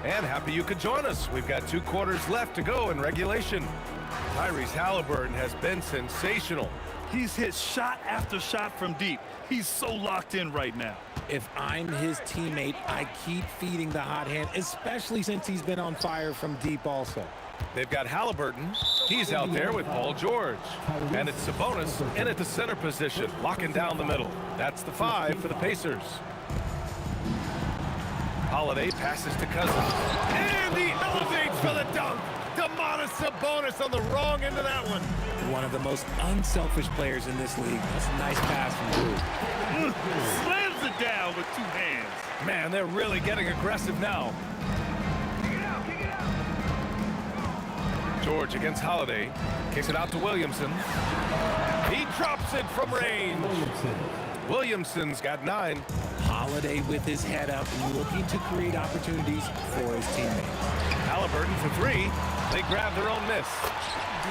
And happy you could join us. We've got 2 quarters left to go in regulation. Tyrese Halliburton has been sensational.
He's hit shot after shot from deep. He's so locked in right now.
If I'm his teammate, I keep feeding the hot hand, especially since he's been on fire from deep also.
They've got Halliburton. He's out there with Paul George. And it's Sabonis in at the center position, locking down the middle. That's the 5 for the Pacers. Holiday passes to Cousins. And he elevates for the dunk. Domantas Sabonis on the wrong end of that one.
One of the most unselfish players in this league. That's a nice pass from Drew.
Slams it down with 2 hands.
Man, they're really getting aggressive now. George against Holiday. Kicks it out to Williamson. He drops it from range. Williamson's got 9.
Holiday with his head up, looking to create opportunities for his teammates.
Halliburton for 3. They grab their own miss.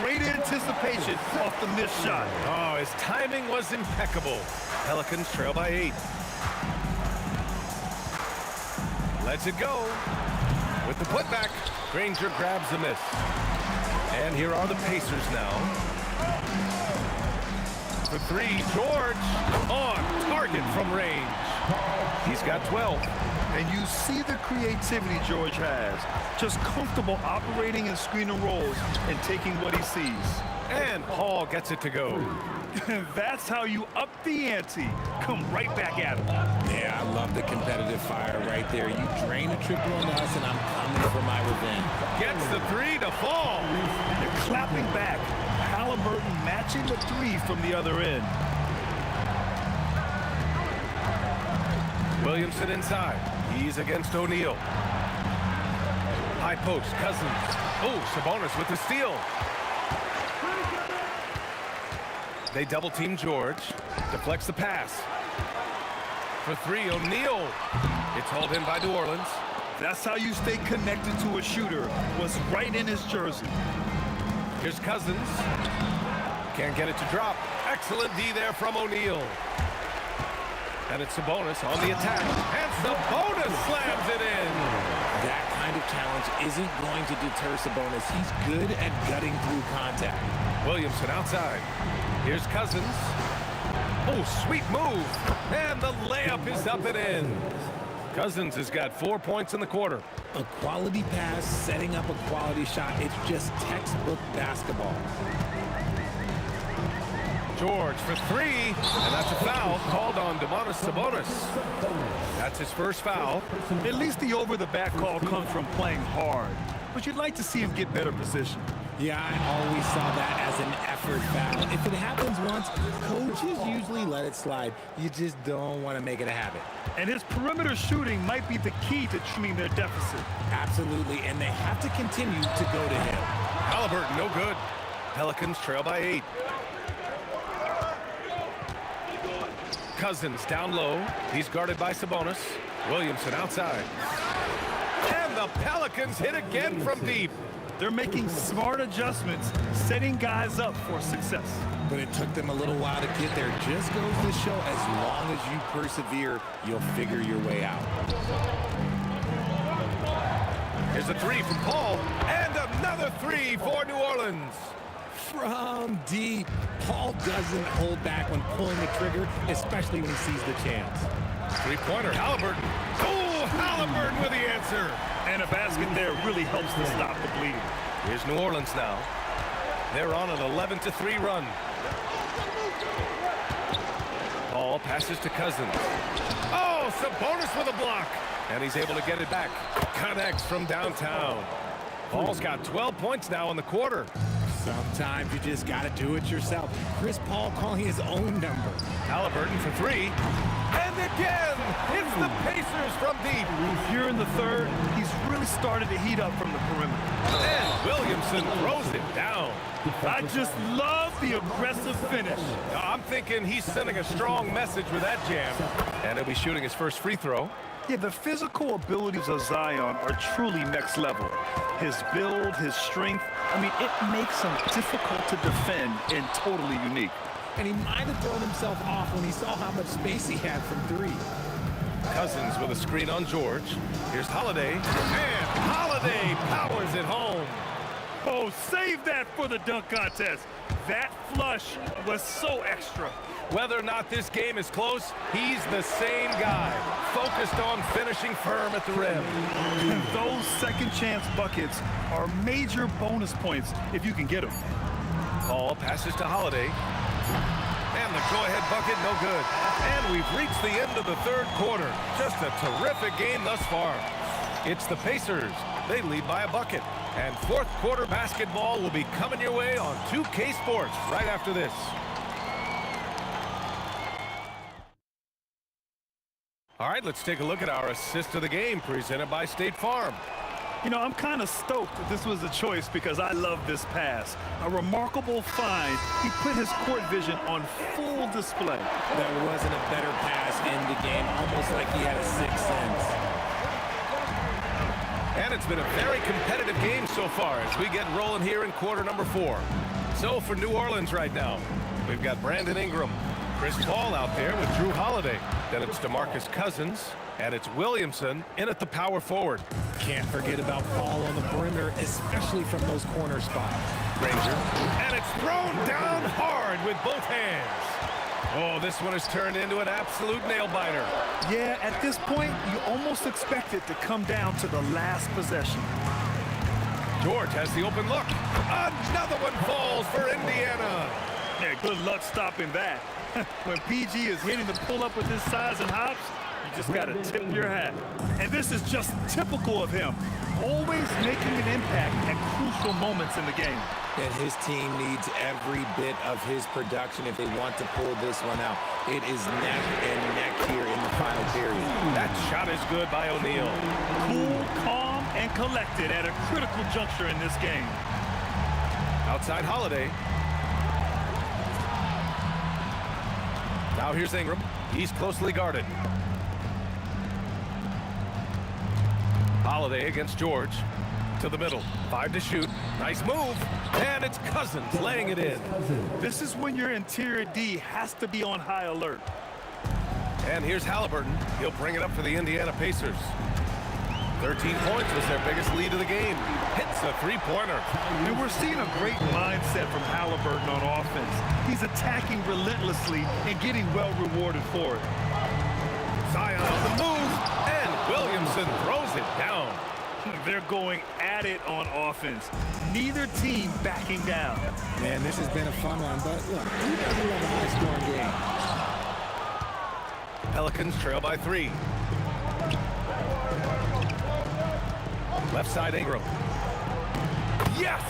Great anticipation off the missed shot.
Oh, his timing was impeccable. Pelicans trail by 8. Lets it go. With the putback, Granger grabs the miss. And here are the Pacers now. For 3, George on target from range. He's got 12.
And you see the creativity George has. Just comfortable operating in screen and rolls and taking what he sees.
And Paul gets it to go.
That's how you up the ante. Come right back at him.
Yeah, I love the competitive fire right there. You drain a triple on us, and I'm coming for my revenge.
Gets the 3 to fall.
They're clapping back. Halliburton matching the 3 from the other end.
Williamson inside. He's against O'Neal. High post, Cousins. Oh, Sabonis with the steal. They double-team George. Deflects the pass. For 3, O'Neal. It's hauled in by New Orleans.
That's how you stay connected to a shooter. Was right in his jersey.
Here's Cousins. Can't get it to drop. Excellent D there from O'Neal. And it's Sabonis on the attack. And Sabonis slams it in.
That kind of challenge isn't going to deter Sabonis. He's good at gutting through contact.
Williamson outside. Here's Cousins. Oh, sweet move. And the layup is up and in. Cousins has got 4 points in the quarter.
A quality pass, setting up a quality shot. It's just textbook basketball.
George for 3, and that's a foul called on Domantas Sabonis. That's his first foul.
At least the over-the-back call comes from playing hard. But you'd like to see him get better position.
Yeah, I always saw that as an effort effort foul. If it happens once, coaches usually let it slide. You just don't want to make it a habit.
And his perimeter shooting might be the key to trimming their deficit.
Absolutely, and they have to continue to go to him.
Halliburton, no good. Pelicans trail by 8. Cousins down low. He's guarded by Sabonis. Williamson outside. And the Pelicans hit again from deep.
They're making smart adjustments, setting guys up for success.
But it took them a little while to get there. Just goes to show, as long as you persevere, you'll figure your way out.
Here's a 3 from Paul. And another 3 for New Orleans.
From deep, Paul doesn't hold back when pulling the trigger, especially when he sees the chance.
Three-pointer, Halliburton. Oh, Halliburton with the answer.
And a basket there really helps to stop the bleeding.
Here's New Orleans now. They're on an 11-3 run. Paul passes to Cousins. Oh, Sabonis with a block. And he's able to get it back. Connects from downtown. Paul's got 12 points now in the quarter.
Sometimes you just got to do it yourself. Chris Paul calling his own number.
Halliburton for 3. And again, it's the Pacers from deep.
Here in the third, he's really started to heat up from the perimeter.
And Williamson throws it down.
I just love the aggressive finish.
I'm thinking he's sending a strong message with that jam. And he'll be shooting his first free throw.
Yeah, the physical abilities of Zion are truly next level. His build, his strength, I mean, it makes him difficult to defend and totally unique.
And he might have thrown himself off when he saw how much space he had from 3.
Cousins with a screen on George. Here's Holiday. And Holiday powers it home.
Oh, save that for the dunk contest. That flush was so extra.
Whether or not this game is close, he's the same guy, focused on finishing firm at the rim.
Those second chance buckets are major bonus points if you can get them.
Paul passes to Holiday. And the go-ahead bucket, no good. And we've reached the end of the third quarter. Just a terrific game thus far. It's the Pacers. They lead by a bucket. And fourth quarter basketball will be coming your way on 2K Sports right after this. All right, let's take a look at our assist of the game presented by State Farm.
You know, I'm kind of stoked that this was a choice because I love this pass. A remarkable find. He put his court vision on full display.
There wasn't a better pass in the game, almost like he had a sixth sense.
And it's been a very competitive game so far as we get rolling here in quarter number 4. So for New Orleans right now, we've got Brandon Ingram, Chris Paul out there with Drew Holiday. Then it's DeMarcus Cousins, and it's Williamson in at the power forward.
Can't forget about Paul on the perimeter, especially from those corner spots.
Granger, and it's thrown down hard with both hands. Oh, this one has turned into an absolute nail-biter.
Yeah, at this point, you almost expect it to come down to the last possession.
George has the open look. Another one falls for Indiana.
Yeah, good luck stopping that. When PG is hitting the pull-up with his size and hops, you just got to tip your hat. And this is just typical of him. Always making an impact at crucial moments in the game.
And his team needs every bit of his production if they want to pull this one out. It is neck and neck here in the final period.
That shot is good by O'Neal.
Cool, calm, and collected at a critical juncture in this game.
Outside Holiday. Now here's Ingram. He's closely guarded. Holiday against George. To the middle. 5 to shoot. Nice move. And it's Cousins laying it in.
This is when your interior D has to be on high alert.
And here's Halliburton. He'll bring it up for the Indiana Pacers. 13 points was their biggest lead of the game. Hits a three-pointer.
And we're seeing a great mindset from Halliburton on offense. He's attacking relentlessly and getting well rewarded for it.
Zion on the move. And Williamson throws it down.
They're going at it on offense. Neither team backing down.
Man, this has been a fun one, but look, who doesn't love a high-scoring game?
Pelicans trail by 3. Left side Ingram. Yes!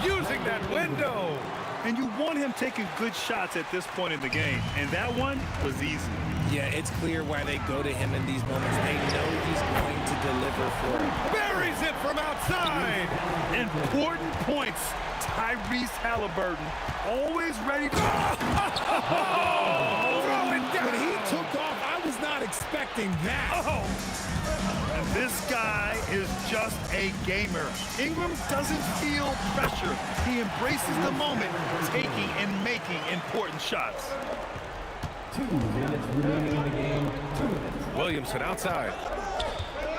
Using that window!
And you want him taking good shots at this point in the game. And that one was easy.
Yeah, it's clear why they go to him in these moments. They know he's going to deliver for them.
Buries it from outside.
Important points. Tyrese Halliburton, always ready to...
Throw it down.
When he took off, I was not expecting that.
Oh! And this guy is just a gamer. Ingram doesn't feel pressure. He embraces the moment, taking and making important shots.
2 minutes remaining in the game. 2 minutes.
Williamson outside.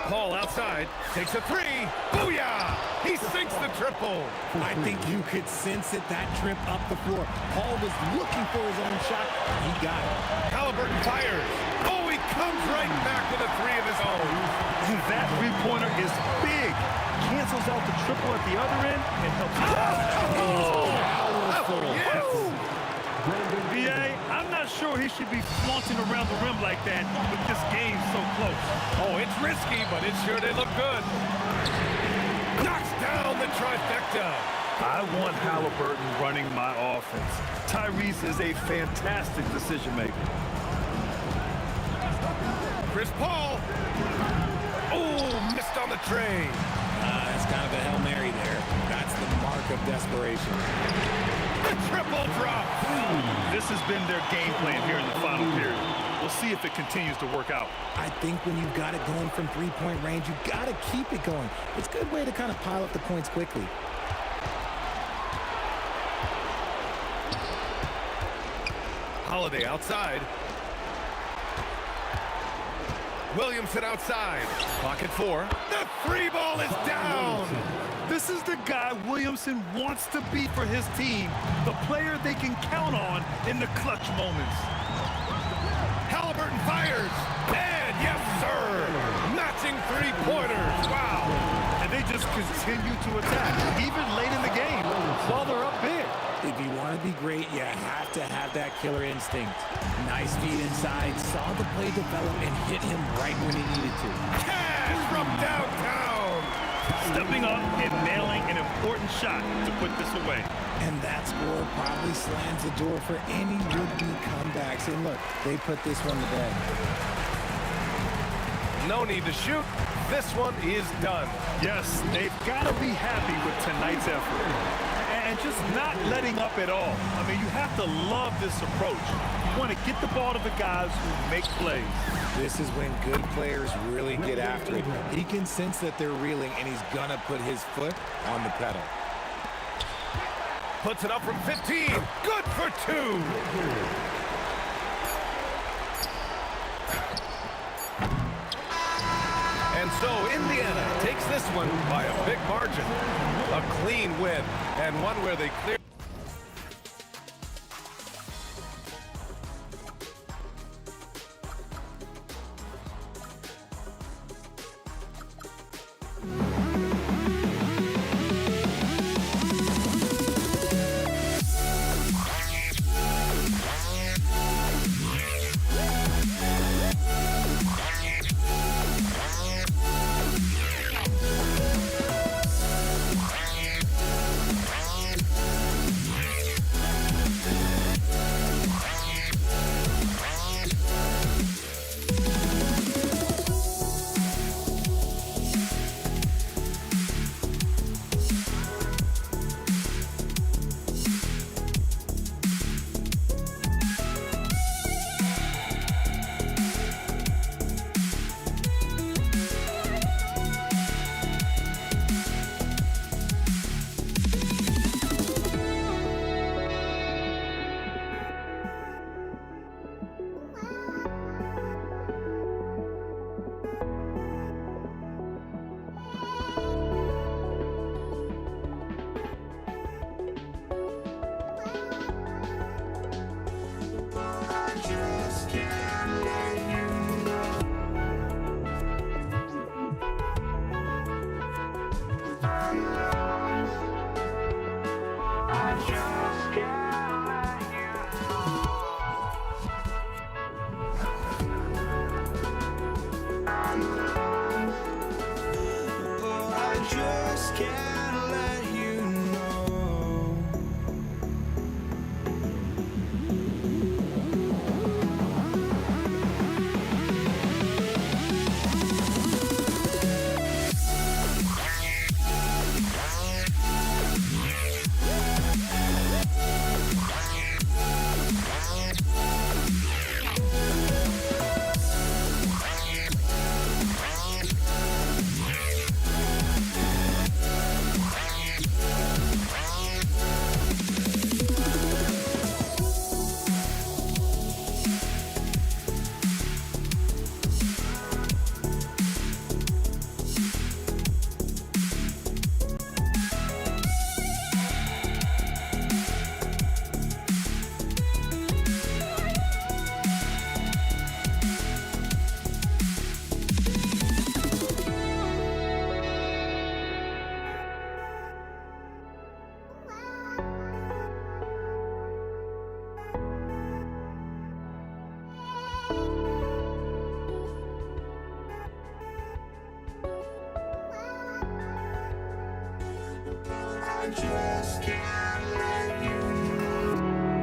Paul outside, takes a three. Booyah! He sinks the triple.
I think you could sense it, that trip up the floor. Paul was looking for his own shot. He got it.
Halliburton fires. Oh, he comes right back with a three of his own.
And that three-pointer is big. Cancels out the triple at the other end and helps.
Oh, yes.
BA, I'm not sure he should be flaunting around the rim like that with this game so close.
Oh, it's risky, but it sure did look good. Knocks down the trifecta.
I want Halliburton running my offense. Tyrese is a fantastic decision maker.
Chris Paul. Oh, missed on the tray.
That's kind of a Hail Mary there. That's the mark of desperation.
The triple drop.
This has been their game plan here in the final period. We'll see if it continues to work out.
I think when you've got it going from three-point range, you've got to keep it going. It's a good way to kind of pile up the points quickly.
Holiday outside. Williamson outside. Pocket four. The three ball is down.
This is the guy Williamson wants to be for his team, the player they can count on in the clutch moments.
Halliburton fires. And yes, sir. Matching three-pointers. Wow.
And they just continue to attack, even late in the game, while they're up big.
If you want to be great, you have to have that killer instinct. Nice feed inside, saw the play develop, and hit him right when he needed to.
Cash from downtown.
Stepping up and nailing an important shot to put this away.
And that score probably slams the door for any would-be comebacks. And look, they put this one to bed.
No need to shoot. This one is done.
Yes, they've got to be happy with tonight's effort. And just not letting up at all. I mean, you have to love this approach. You want to get the ball to the guys who make plays.
This is when good players really get after it. He can sense that they're reeling, and he's going to put his foot on the pedal.
Puts it up from 15. Good for two. And so Indiana takes this one by a big margin. A clean win, and one where they clear.
just can't let you go.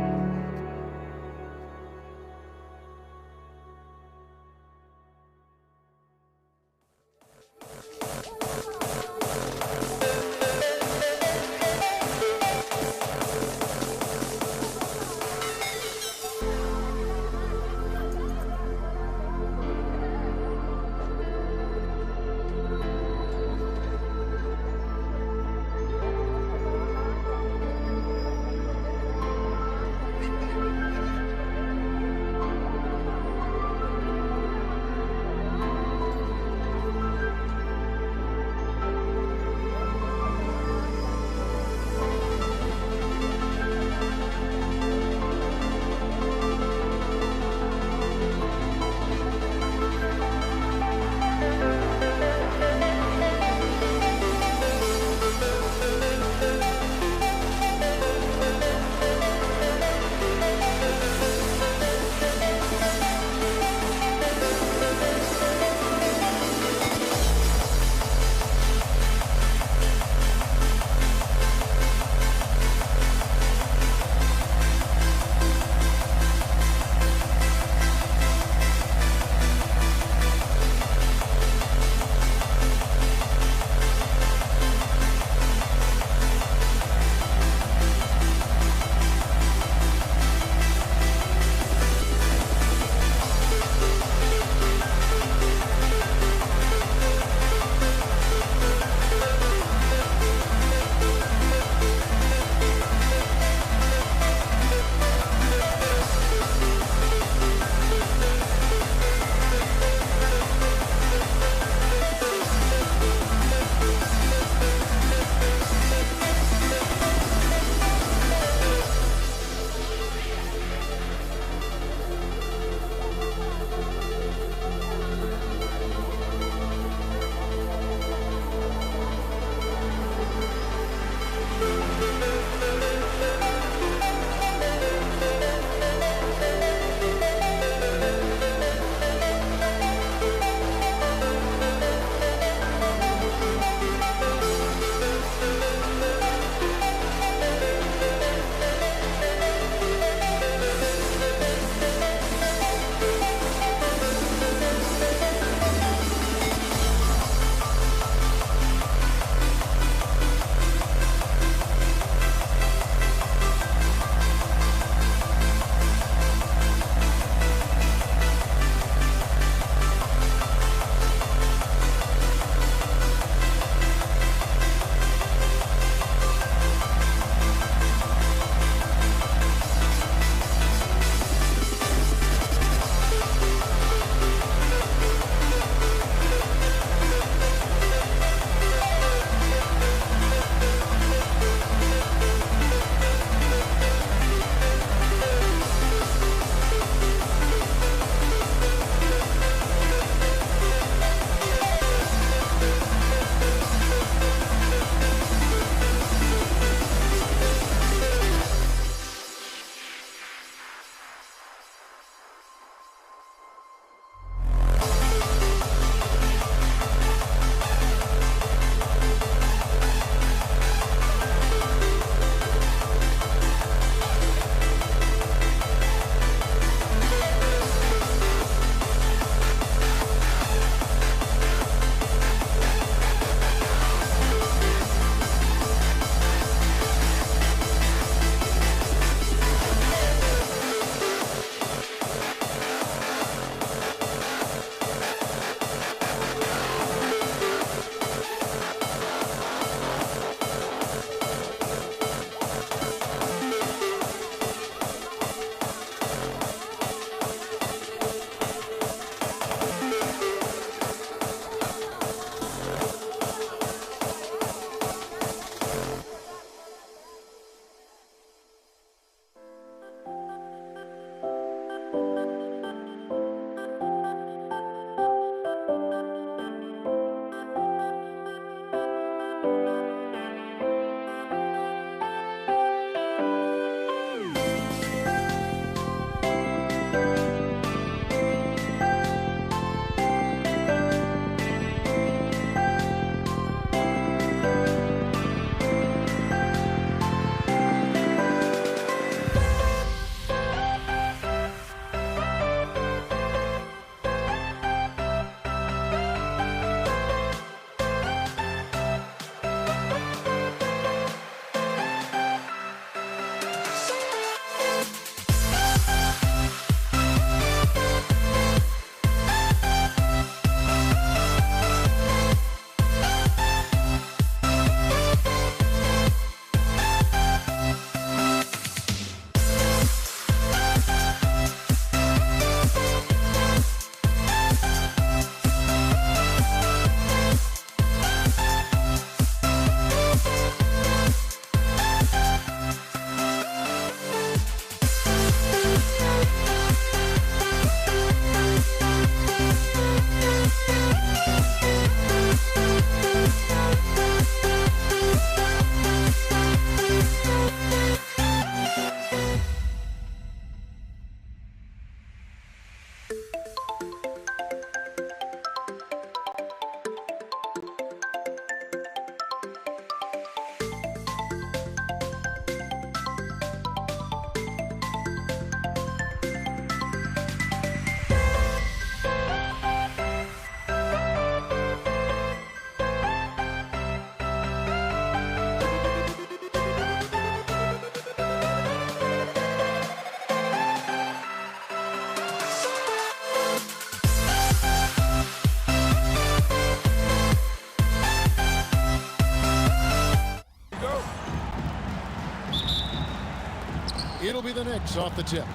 be the Knicks off the tip.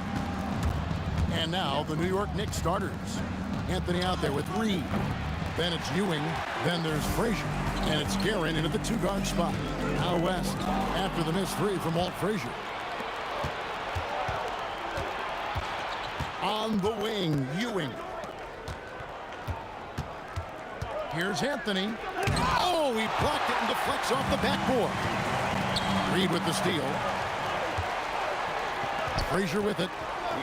And now the New York Knicks starters. Anthony out there with Reed. Then it's Ewing. Then there's Frazier. And it's Guerin into the 2-guard spot. Now West after the missed three from Walt Frazier. On the wing, Ewing. Here's Anthony. Oh, he blocked it and deflects off the backboard. Reed with the steal. Frazier with it.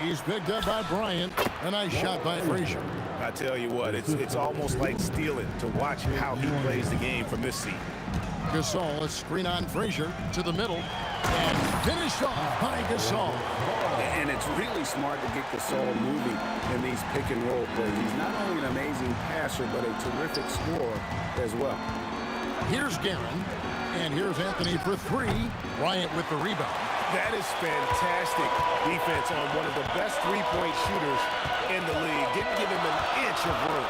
He's picked up by Bryant. A nice shot by Frazier.
I tell you what, it's almost like stealing to watch how he plays the game from this seat.
Gasol, a screen on Frazier to the middle. And finished off by Gasol.
And it's really smart to get Gasol moving in these pick-and-roll plays. He's not only an amazing passer, but a terrific scorer as well.
Here's Guerin. And here's Anthony for three. Bryant with the rebound.
That is fantastic defense on one of the best three-point shooters in the league. Didn't give him an inch of room.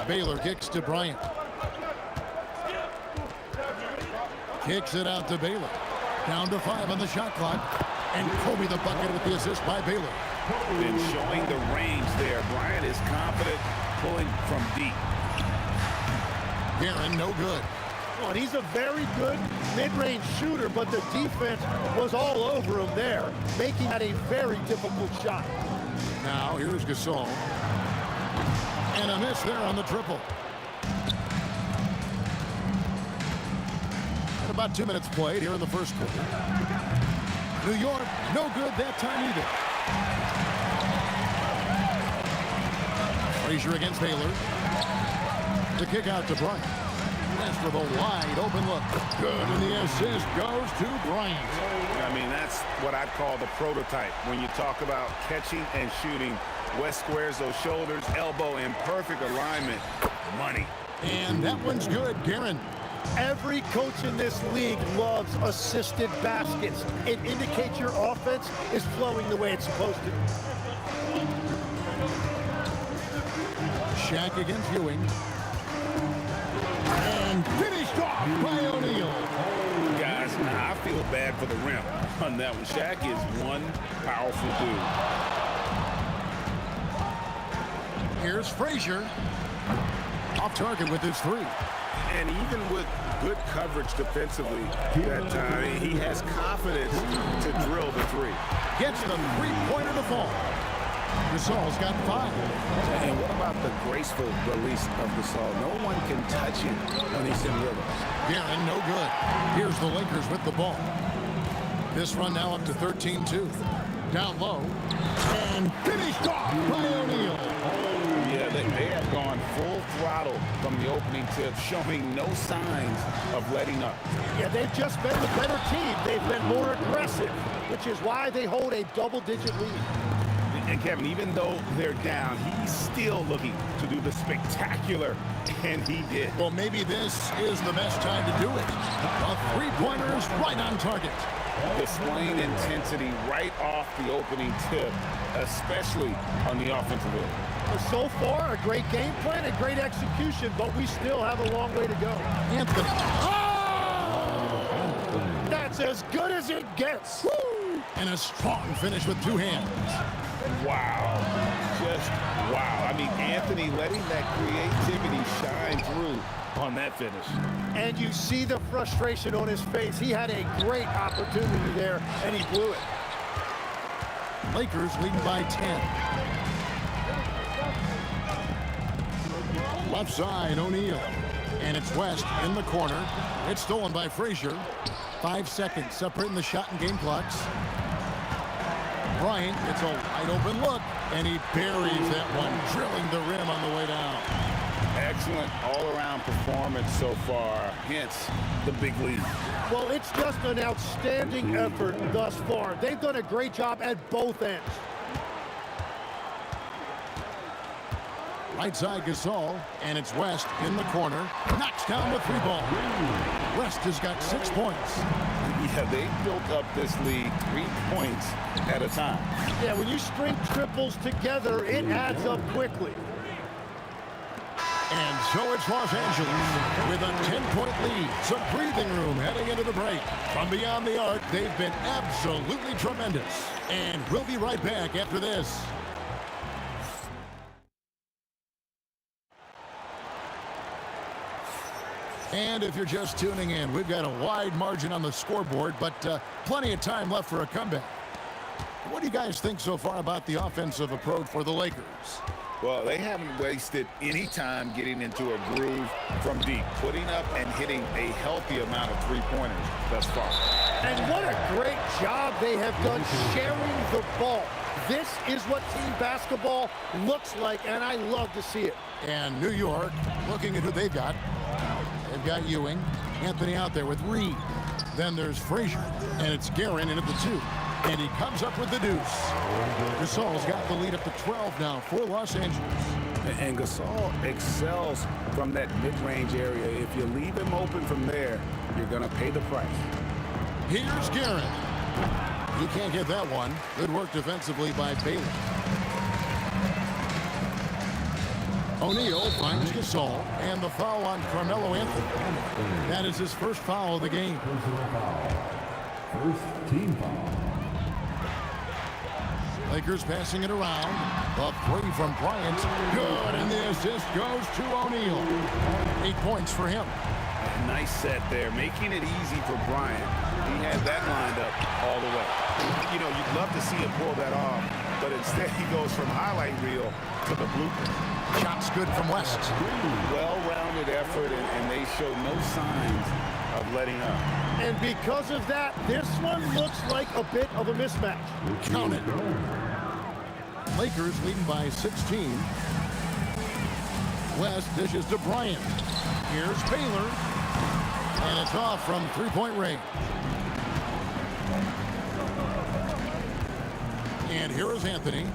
Baylor kicks to Bryant. Kicks it out to Baylor. Down to 5 on the shot clock. And Kobe the bucket with the assist by Baylor.
And showing the range there. Bryant is confident pulling from deep.
Guerin, no good.
Well, he's a very good mid-range shooter, but the defense was all over him there, making that a very difficult shot.
Now here's Gasol. And a miss there on the triple. And about 2 minutes played here in the first quarter. New York, no good that time either. Frazier against Baylor. The kick out to Bryant. West with a wide open look. Good, and the assist goes to Bryant.
I mean, that's what I'd call the prototype. When you talk about catching and shooting, West squares those shoulders, elbow in perfect alignment. Money.
And that one's good, Guerin.
Every coach in this league loves assisted baskets. It indicates your offense is flowing the way it's supposed to.
Shaq against Ewing. And finished off by O'Neal.
Guys, I feel bad for the rim on that one. Shaq is one powerful dude.
Here's Frazier. Off target with his three.
And even with good coverage defensively that time, he has confidence to drill the three.
Gets the three-pointer to fall. Gasol's got 5.
And what about the graceful release of Gasol? No one can touch him when he's in rhythm.
Guerin, no good. Here's the Lakers with the ball. This run now up to 13-2. Down low. And finished off by O'Neal.
Yeah, they have gone full throttle from the opening tip, showing no signs of letting up.
Yeah, they've just been the better team. They've been more aggressive, which is why they hold a double-digit lead.
And Kevin, even though they're down, he's still looking to do the spectacular, and he did.
Well, maybe this is the best time to do it. A three-pointer is right on target.
Displaying intensity right off the opening tip, especially on the offensive end.
So far, a great game plan and great execution, but we still have a long way to go.
Anthony.
Oh! That's as good as it gets.
Woo! And a strong finish with 2 hands.
Wow. Just wow. I mean, Anthony letting that creativity shine through on that finish.
And you see the frustration on his face. He had a great opportunity there, and he blew it.
Lakers leading by 10. Left side, O'Neal. And it's West in the corner. It's stolen by Frazier. 5 seconds separating the shot and game clocks. Bryant gets a wide open look, and he buries that one, drilling the rim on the way down.
Excellent all-around performance so far, hence the big lead.
Well, it's just an outstanding effort thus far. They've done a great job at both ends.
Right side Gasol, and it's West in the corner. Knocks down the 3-ball. West has got 6 points.
Yeah, they built up this lead 3 points at a time.
Yeah, when you string triples together, it adds up quickly.
And so it's Los Angeles with a 10-point lead. Some breathing room heading into the break. From beyond the arc, they've been absolutely tremendous. And we'll be right back after this. And if you're just tuning in, we've got a wide margin on the scoreboard, but plenty of time left for a comeback. What do you guys think so far about the offensive approach for the Lakers?
Well, they haven't wasted any time getting into a groove from deep, putting up and hitting a healthy amount of three-pointers thus far.
And what a great job they have done sharing the ball. This is what team basketball looks like, and I love to see it.
And New York, looking at who they've got. They've got Ewing, Anthony out there with Reed. Then there's Frazier, and it's Guerin in at the 2. And he comes up with the deuce. Gasol's got the lead up to 12 now for Los Angeles.
And Gasol excels from that mid-range area. If you leave him open from there, you're going to pay the price.
Here's Guerin. He can't get that one. Good work defensively by Bailey. O'Neal finds Gasol, and the foul on Carmelo Anthony. That is his first foul of the game.
First team foul.
Lakers passing it around. The 3 from Bryant. Good, and the assist goes to O'Neal. 8 points for him.
Nice set there, making it easy for Bryant. He had that lined up all the way.
You know, you'd love to see him pull that off, but instead he goes from highlight reel to the blueprint.
Shot's good from West.
Well-rounded effort, and they show no signs of letting up.
And because of that, this one looks like a bit of a mismatch.
Count it. Lakers leading by 16. West dishes to Bryant. Here's Baylor. And it's off from three-point range. And here is Anthony.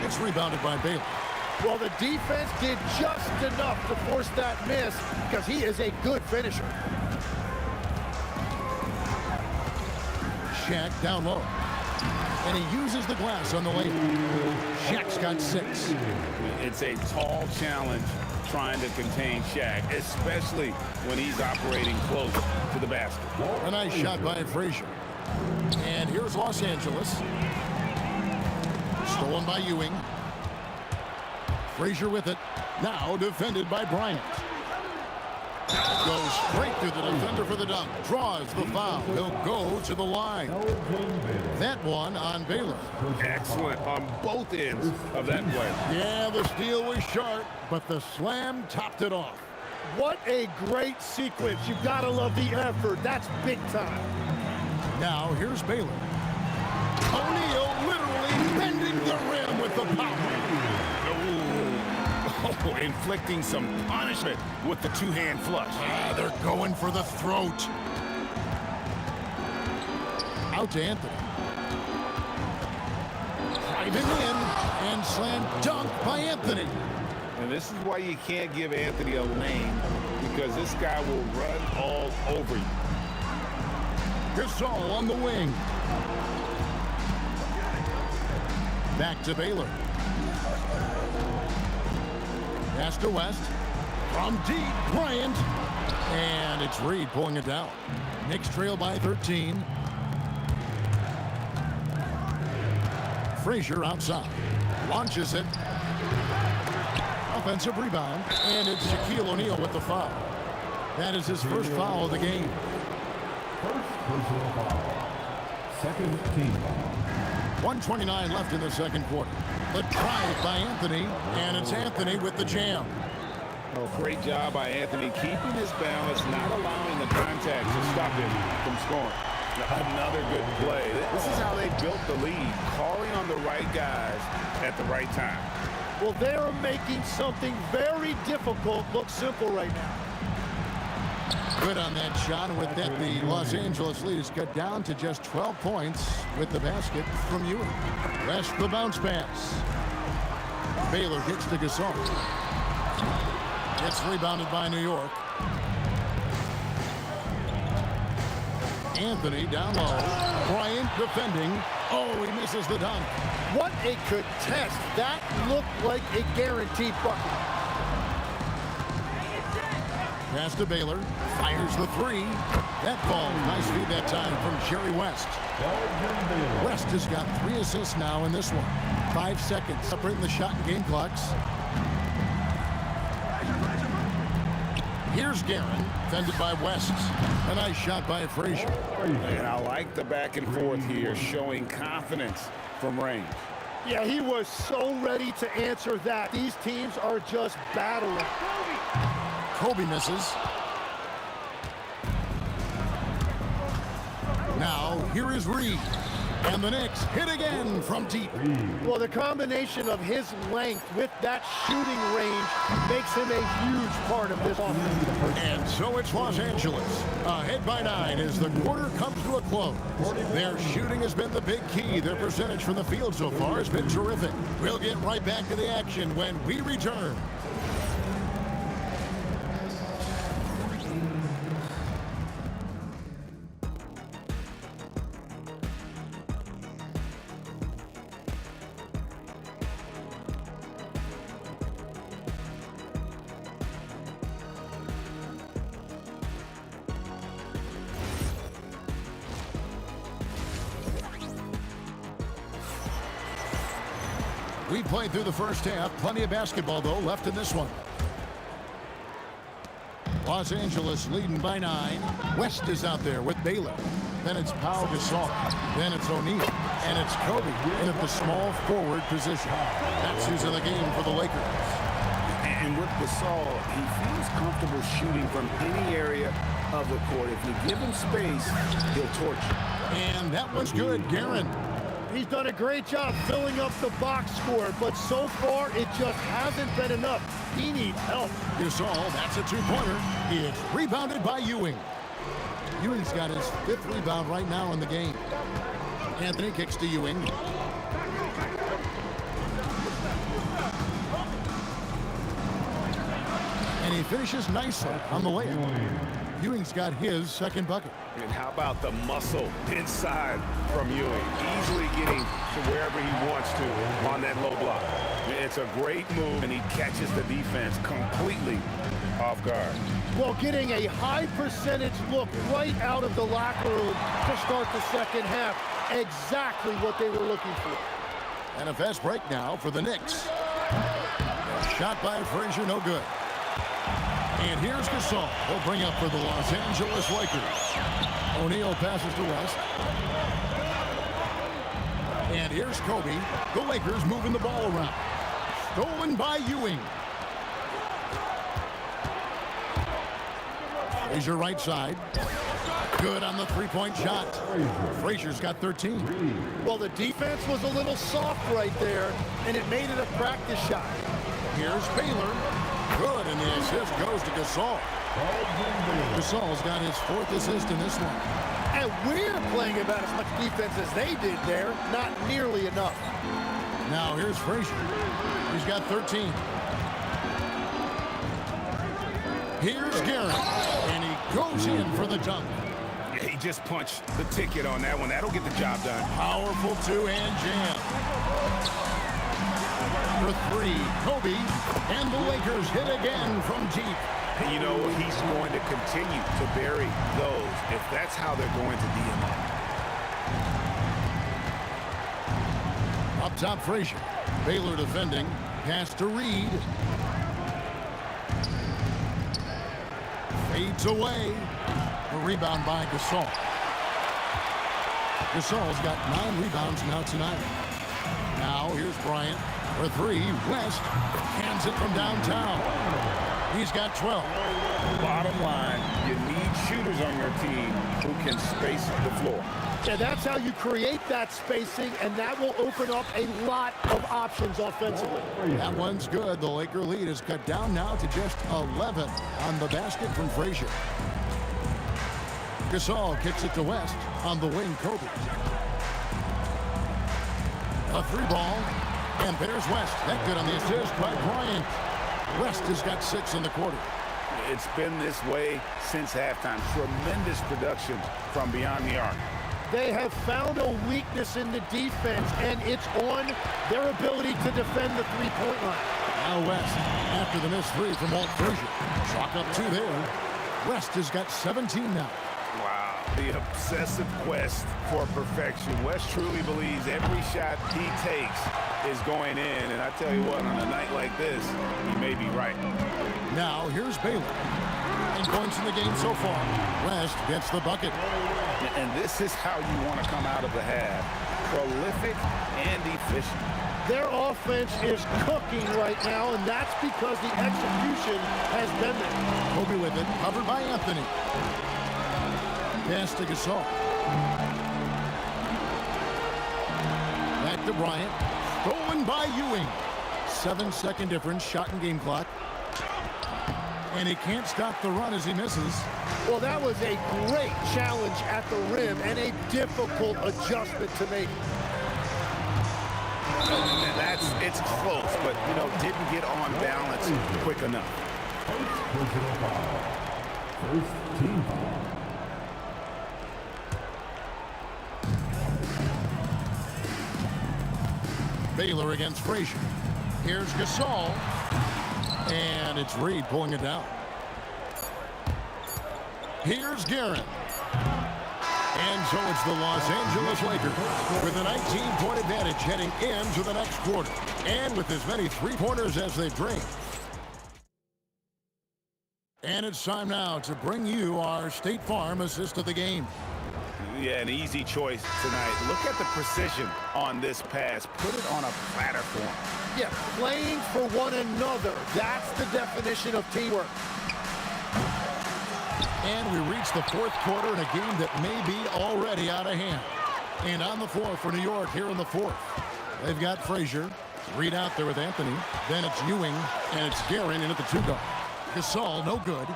It's rebounded by Baylor.
Well, the defense did just enough to force that miss because he is a good finisher.
Shaq down low. And he uses the glass on the layup. Shaq's got 6.
It's a tall challenge trying to contain Shaq, especially when he's operating close to the basket.
A nice shot by Frazier. And here's Los Angeles. Stolen by Ewing. Frazier with it. Now defended by Bryant. Goes straight through the defender for the dunk. Draws the foul. He'll go to the line. That one on Baylor.
Excellent on both ends of that play.
Yeah, the steal was sharp, but the slam topped it off.
What a great sequence. You've got to love the effort. That's big time.
Now here's Baylor. O'Neal literally bending the rim with the power.
Oh, inflicting some punishment with the two-hand flush.
They're going for the throat. Out to Anthony. Driving in and slam dunk by Anthony.
And this is why you can't give Anthony a lane, because this guy will run all over you.
Gasol on the wing. Back to Baylor. Pass to West. From deep, Bryant. And it's Reed pulling it down. Knicks trail by 13. Frazier outside. Launches it. Offensive rebound. And it's Shaquille O'Neal with the foul. That is his first foul of the game.
First personal foul. Second team foul.
1:29 left in the second quarter. The drive by Anthony, and it's Anthony with the jam.
Oh, great job by Anthony, keeping his balance, not allowing the contact to stop him from scoring. Another good play. This is how they built the lead, calling on the right guys at the right time.
Well, they are making something very difficult look simple right now.
Good on that shot. With that, the Los Angeles lead is cut down to just 12 points with the basket from Ewing. West the bounce pass. Baylor gets to Gasol. It's rebounded by New York. Anthony down low. Bryant defending. Oh, he misses the dunk.
What a contest. That looked like a guaranteed bucket.
Pass to Baylor. Fires the three. That ball. Nice feed that time from Jerry West. West has got 3 assists now in this one. 5 seconds separating the shot and game clocks. Here's Guerin, defended by West. A nice shot by Frazier.
And I like the back and forth here, showing confidence from range.
Yeah, he was so ready to answer that. These teams are just battling.
Kobe misses. Now, here is Reed. And the Knicks hit again from deep.
Well, the combination of his length with that shooting range makes him a huge part of this offense.
And so it's Los Angeles, ahead by 9 as the quarter comes to a close. Their shooting has been the big key. Their percentage from the field so far has been terrific. We'll get right back to the action when we return. We played through the first half. Plenty of basketball, though, left in this one. Los Angeles leading by 9. West is out there with Baylor. Then it's Pau Gasol. Then it's O'Neal. And it's Kobe in at the small forward position. That's who's in the game for the Lakers.
And with Gasol, he feels comfortable shooting from any area of the court. If you give him space, he'll torch you.
And that one's good. Guerin.
He's done a great job filling up the box score, but so far it just hasn't been enough. He needs help.
Gasol, that's a two-pointer. It's rebounded by Ewing. Ewing's got his 5th rebound right now in the game. Anthony kicks to Ewing. And he finishes nicely on the layup. Ewing's got his 2nd bucket.
And how about the muscle inside from Ewing? Easily getting to wherever he wants to on that low block. It's a great move, and he catches the defense completely off guard.
Well, getting a high percentage look right out of the locker room to start the second half. Exactly what they were looking for.
And a fast break now for the Knicks. A shot by Frazier, no good. And here's Gasol. He'll bring up for the Los Angeles Lakers. O'Neal passes to West. And here's Kobe. The Lakers moving the ball around. Stolen by Ewing. Frazier right side. Good on the three-point shot. Frazier's got 13.
Well, the defense was a little soft right there, and it made it a practice shot.
Here's Baylor. Good, and the assist goes to Gasol. Gasol's got his 4th assist in this one.
And we're playing about as much defense as they did there. Not nearly enough.
Now here's Frazier. He's got 13. Here's Guerin. And he goes in for the dunk.
Yeah, he just punched the ticket on that one. That'll get the job done.
Powerful two-hand jam. For 3, Kobe, and the Lakers hit again from deep.
And you know, he's going to continue to bury those if that's how they're going to D him up.
Up top, Frazier. Baylor defending. Pass to Reed. Fades away. A rebound by Gasol. Gasol's got 9 rebounds now tonight. Now here's Bryant. For 3, West hands it from downtown. He's got 12.
Bottom line, you need shooters on your team who can space the floor.
And that's how you create that spacing, and that will open up a lot of options offensively.
That one's good. The Laker lead is cut down now to just 11 on the basket from Frazier. Gasol kicks it to West on the wing. Kobe. A 3-ball. And there's West. That good on the assist by Bryant. West has got 6 in the quarter.
It's been this way since halftime. Tremendous production from beyond the arc.
They have found a weakness in the defense, and it's on their ability to defend the three-point line.
Now West, after the missed three from Walt Frazier. Chalk up 2 there. West has got 17 now.
Wow, the obsessive quest for perfection. West truly believes every shot he takes is going in, and I tell you what, on a night like this, he may be right.
Now here's Baylor. 9 points in the game so far. West gets the bucket.
And this is how you want to come out of the half. Prolific and efficient.
Their offense is cooking right now, and that's because the execution has been there.
Kobe with it, covered by Anthony. Pass to Gasol. Back to Bryant. Stolen by Ewing. 7-second difference, shot and game clock. And he can't stop the run as he misses.
Well, that was a great challenge at the rim and a difficult adjustment to make.
And it's close, but, didn't get on balance quick enough.
First team foul.
Baylor against Frazier. Here's Gasol. And it's Reed pulling it down. Here's Guerin. And so it's the Los Angeles Lakers with a 19-point advantage heading into the next quarter. And with as many three-pointers as they've drained. And it's time now to bring you our State Farm assist of the game.
Yeah, an easy choice tonight. Look at the precision on this pass. Put it on a platter form.
Yeah, playing for one another. That's the definition of teamwork.
And we reach the fourth quarter in a game that may be already out of hand. And on the floor for New York here in the fourth. They've got Frazier. Reed out there with Anthony. Then it's Ewing, and it's Guerin in at the 2-guard. Gasol, no good.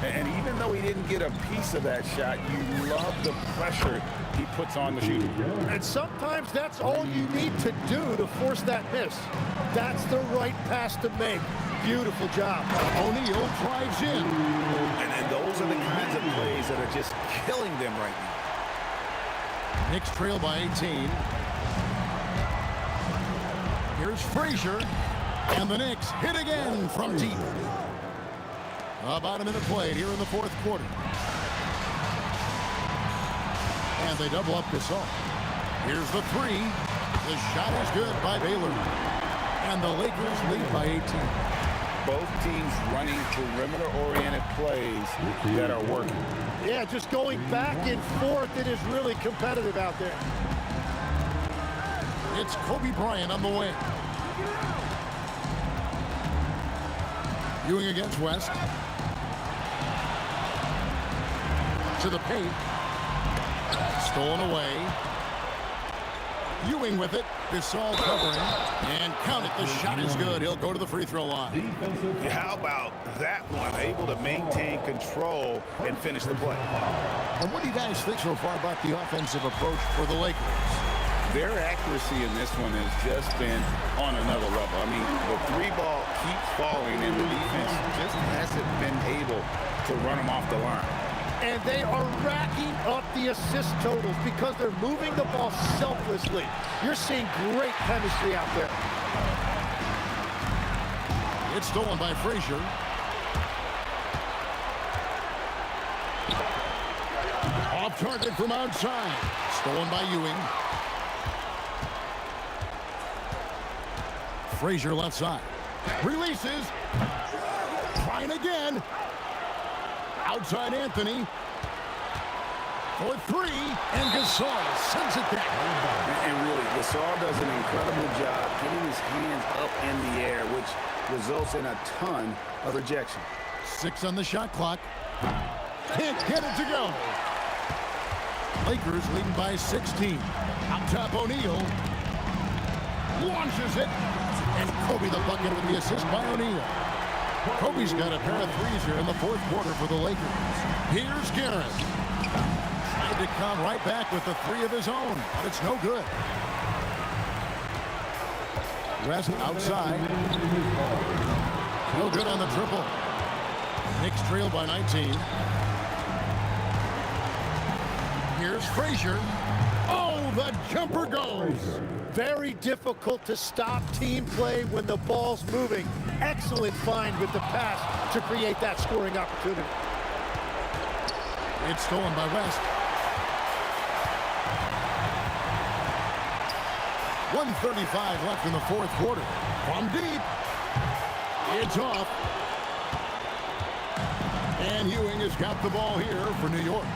And even though he didn't get a piece of that shot, you love the pressure he puts on the shooter.
And sometimes that's all you need to do to force that miss. That's the right pass to make. Beautiful job.
O'Neal drives in.
And those are the kinds of plays that are just killing them right now.
Knicks trail by 18. Here's Frazier. And the Knicks hit again from deep. About a minute played here in the fourth quarter. And they double up Gasol. Here's the 3. The shot is good by Baylor. And the Lakers lead by 18.
Both teams running perimeter-oriented plays that are working.
Yeah, just going back and forth. It is really competitive out there.
It's Kobe Bryant on the wing. Ewing against West. To the paint. Stolen away. Ewing with it. Gasol covering. And count it. The shot is good. He'll go to the free throw line.
How about that one? Able to maintain control and finish the play.
And what do you guys think so far about the offensive approach for the Lakers?
Their accuracy in this one has just been on another level. I mean, the 3-ball keeps falling, and the defense just hasn't been able to run them off the line.
And they are racking up the assist totals because they're moving the ball selflessly. You're seeing great chemistry out there.
It's stolen by Frazier. Off target from outside. Stolen by Ewing. Frazier left side. Releases. Trying again. Outside Anthony. For 3. And Gasol sends it back.
And really, Gasol does an incredible job getting his hands up in the air, which results in a ton of rejection.
6 on the shot clock. Can't get it to go. Lakers leading by 16. Up top, O'Neal. Launches it. And Kobe the bucket with the assist by O'Neal. Kobe's got a pair of threes here in the fourth quarter for the Lakers. Here's Guerin. Tried to come right back with the 3 of his own, but it's no good. West outside. No good on the triple. Knicks trail by 19. Here's Frazier. Oh, the jumper goes.
Very difficult to stop team play when the ball's moving. Excellent find with the pass to create that scoring opportunity.
It's stolen by West. 1:35 left in the fourth quarter. From deep. It's off. And Ewing has got the ball here for New York.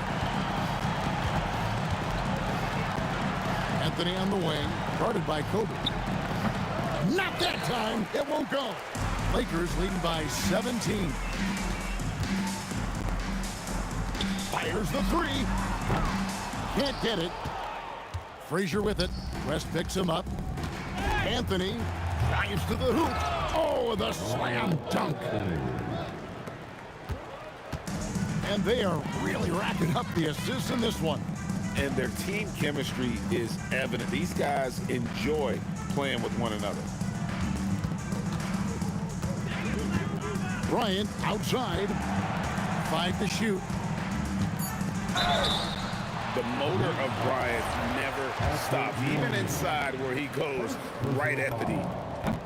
Anthony on the wing, guarded by Kobe. Not that time. It won't go. Lakers leading by 17. Fires the three. Can't get it. Frazier with it. West picks him up. Anthony drives to the hoop. Oh, the slam dunk. And they are really racking up the assists in this one.
And their team chemistry is evident. These guys enjoy playing with one another.
Bryant outside. 5 to shoot.
The motor of Bryant never stops, even inside where he goes right at the D.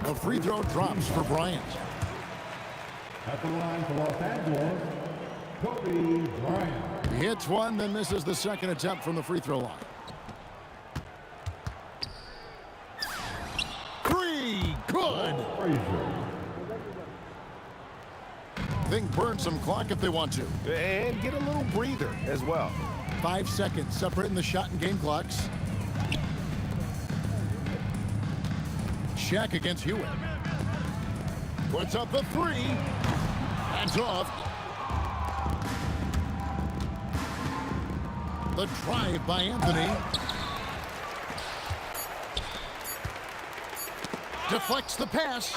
The free throw drops for Bryant.
At the line for Los Angeles, Kobe Bryant.
He hits one, then misses the second attempt from the free throw line. 3, good. Think burn some clock if they want to.
And get a little breather as well.
5 seconds separating the shot and game clocks. Shaq against Hewitt. Puts up the 3. That's off. The drive by Anthony. Deflects the pass.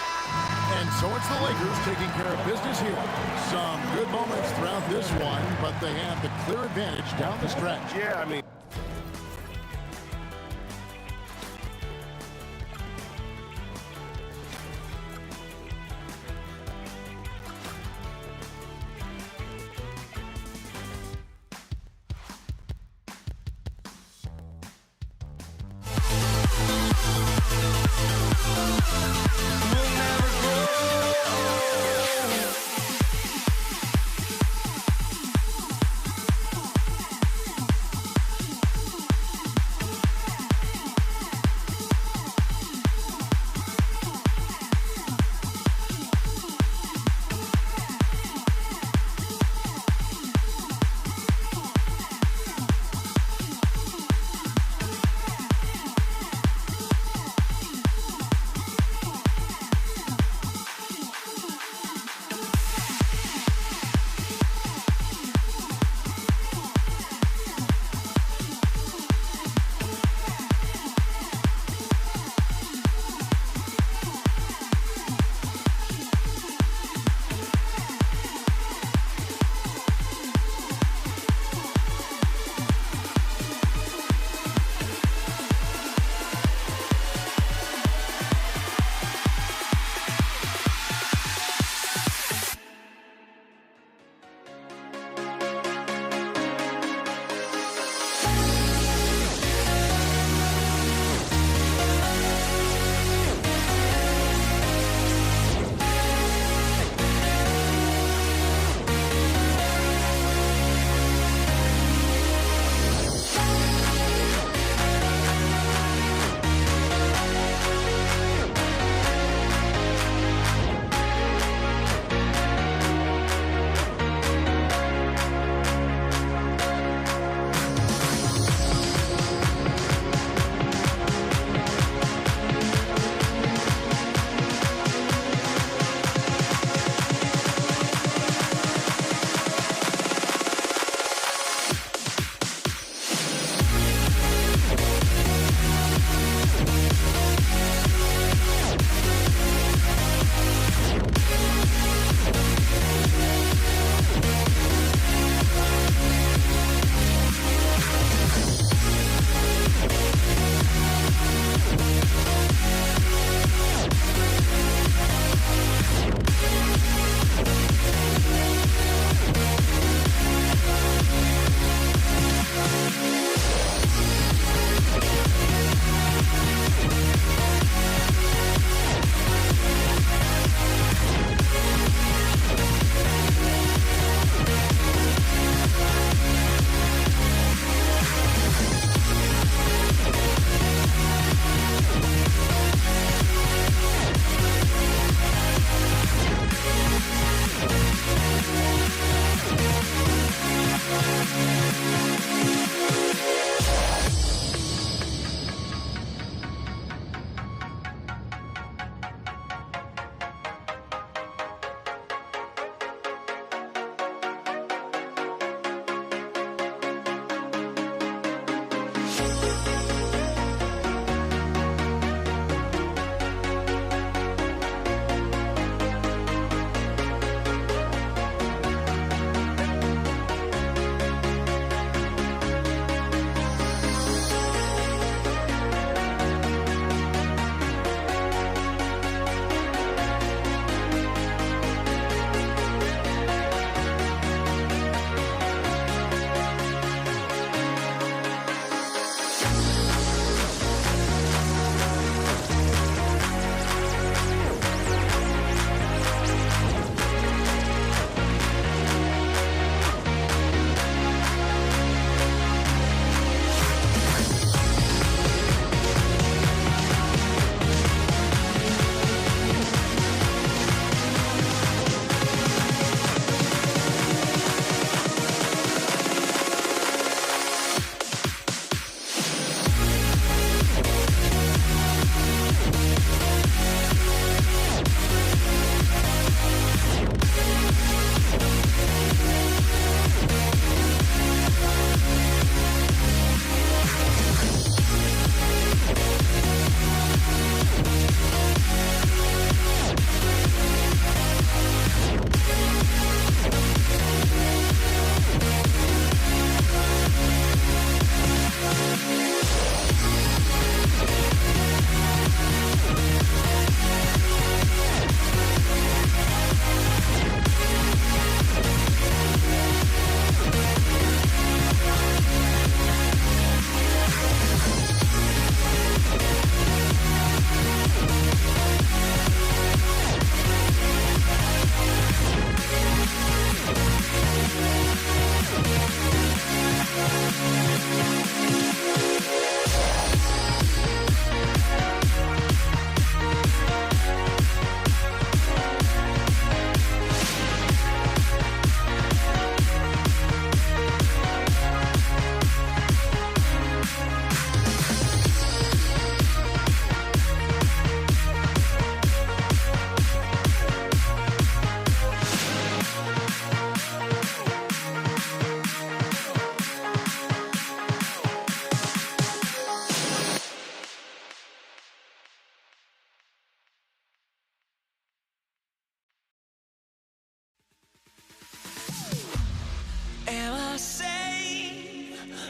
And so it's the Lakers taking care of business here. Some good moments throughout this one, but they have the clear advantage down the stretch.
Yeah, I mean,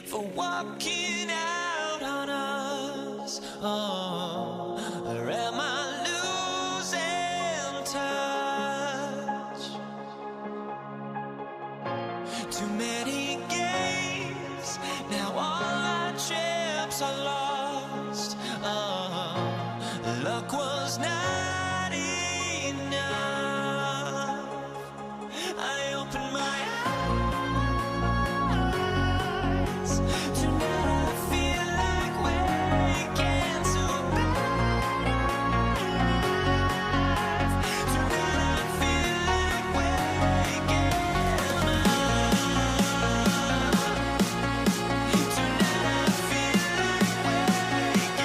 for walking out on us? Oh, or am I losing touch? Too many games, now all our chips are lost. Oh, luck was not enough. I opened my eyes. Tonight I feel like waking to life. Tonight I feel like waking up. Tonight I feel like waking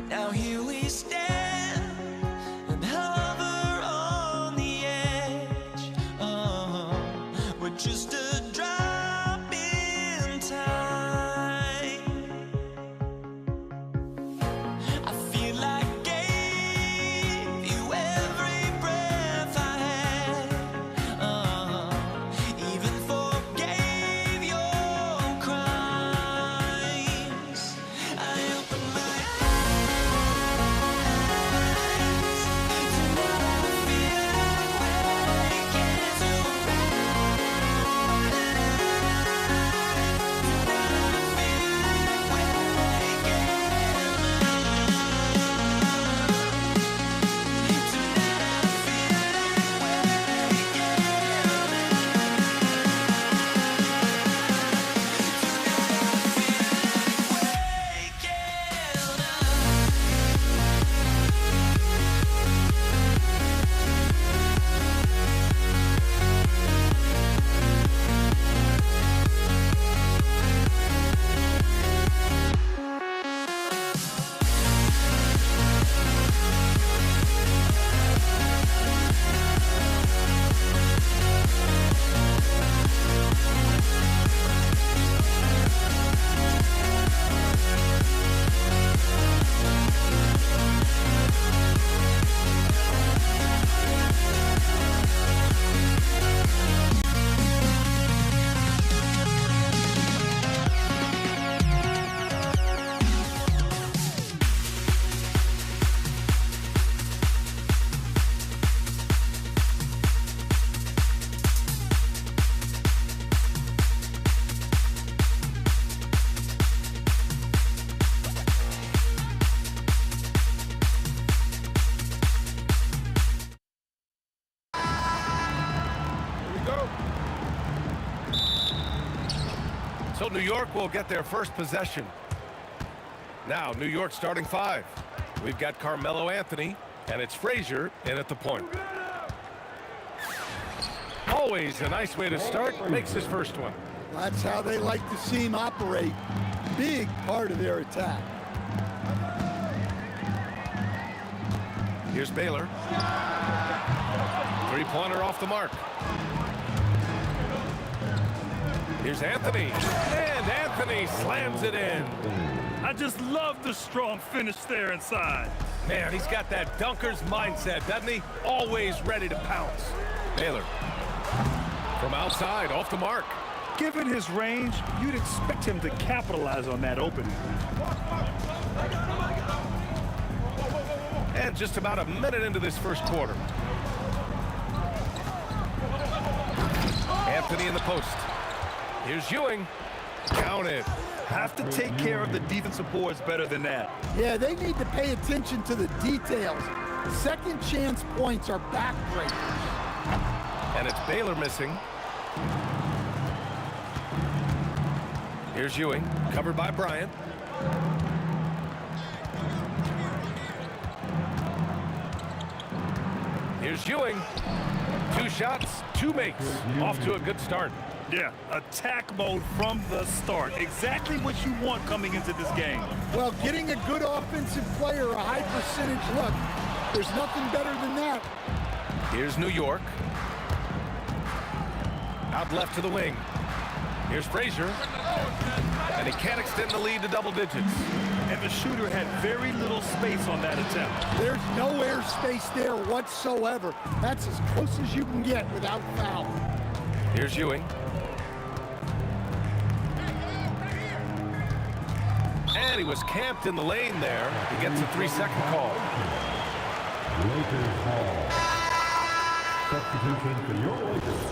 Now here we stand and hover on the edge. Oh, we're just a drop in time. I feel like I gave you every breath I had. Even forgave your crimes. I opened my eyes.
York will get their first possession. Now, New York starting 5. We've got Carmelo Anthony, and it's Frazier in at the point. Always a nice way to start. Makes his first one.
That's how they like to see him operate. Big part of their attack.
Here's Baylor. Three-pointer off the mark. Here's Anthony. And Anthony slams it in.
I just love the strong finish there inside.
Man, he's got that dunker's mindset, doesn't he? Always ready to pounce. Baylor. From outside, off the mark.
Given his range, you'd expect him to capitalize on that opening.
And just about a minute into this first quarter. Anthony in the post. Here's Ewing. Count it.
Have to take care of the defensive boards better than that.
Yeah, they need to pay attention to the details. Second chance points are backbreakers.
And it's Baylor missing. Here's Ewing, covered by Bryant. Here's Ewing. 2 shots, 2 makes. Off to a good start.
Yeah, attack mode from the start. Exactly what you want coming into this game.
Well, getting a good offensive player a high percentage look, there's nothing better than that.
Here's New York. Out left to the wing. Here's Frazier. And he can't extend the lead to double digits.
And the shooter had very little space on that attempt.
There's no airspace there whatsoever. That's as close as you can get without foul.
Here's Ewing. And he was camped in the lane there. He gets a 3-second call.
Lakers ball. Substitution for your Lakers.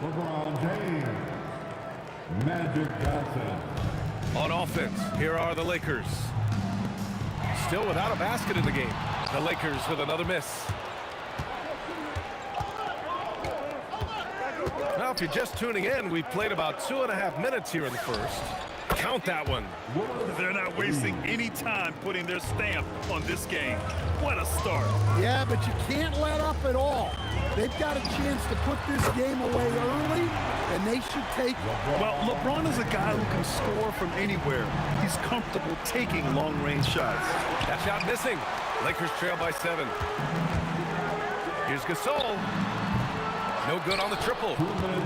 LeBron James. Magic Johnson.
On offense, here are the Lakers. Still without a basket in the game. The Lakers with another miss. Now, if you're just tuning in, we've played about 2.5 minutes here in the first. Count that one.
They're not wasting any time putting their stamp on this game. What a start.
Yeah, but you can't let up at all. They've got a chance to put this game away early, and they should take it.
Well, LeBron is a guy who can score from anywhere. He's comfortable taking long-range shots.
That shot missing. Lakers trail by 7. Here's Gasol. No good on the triple.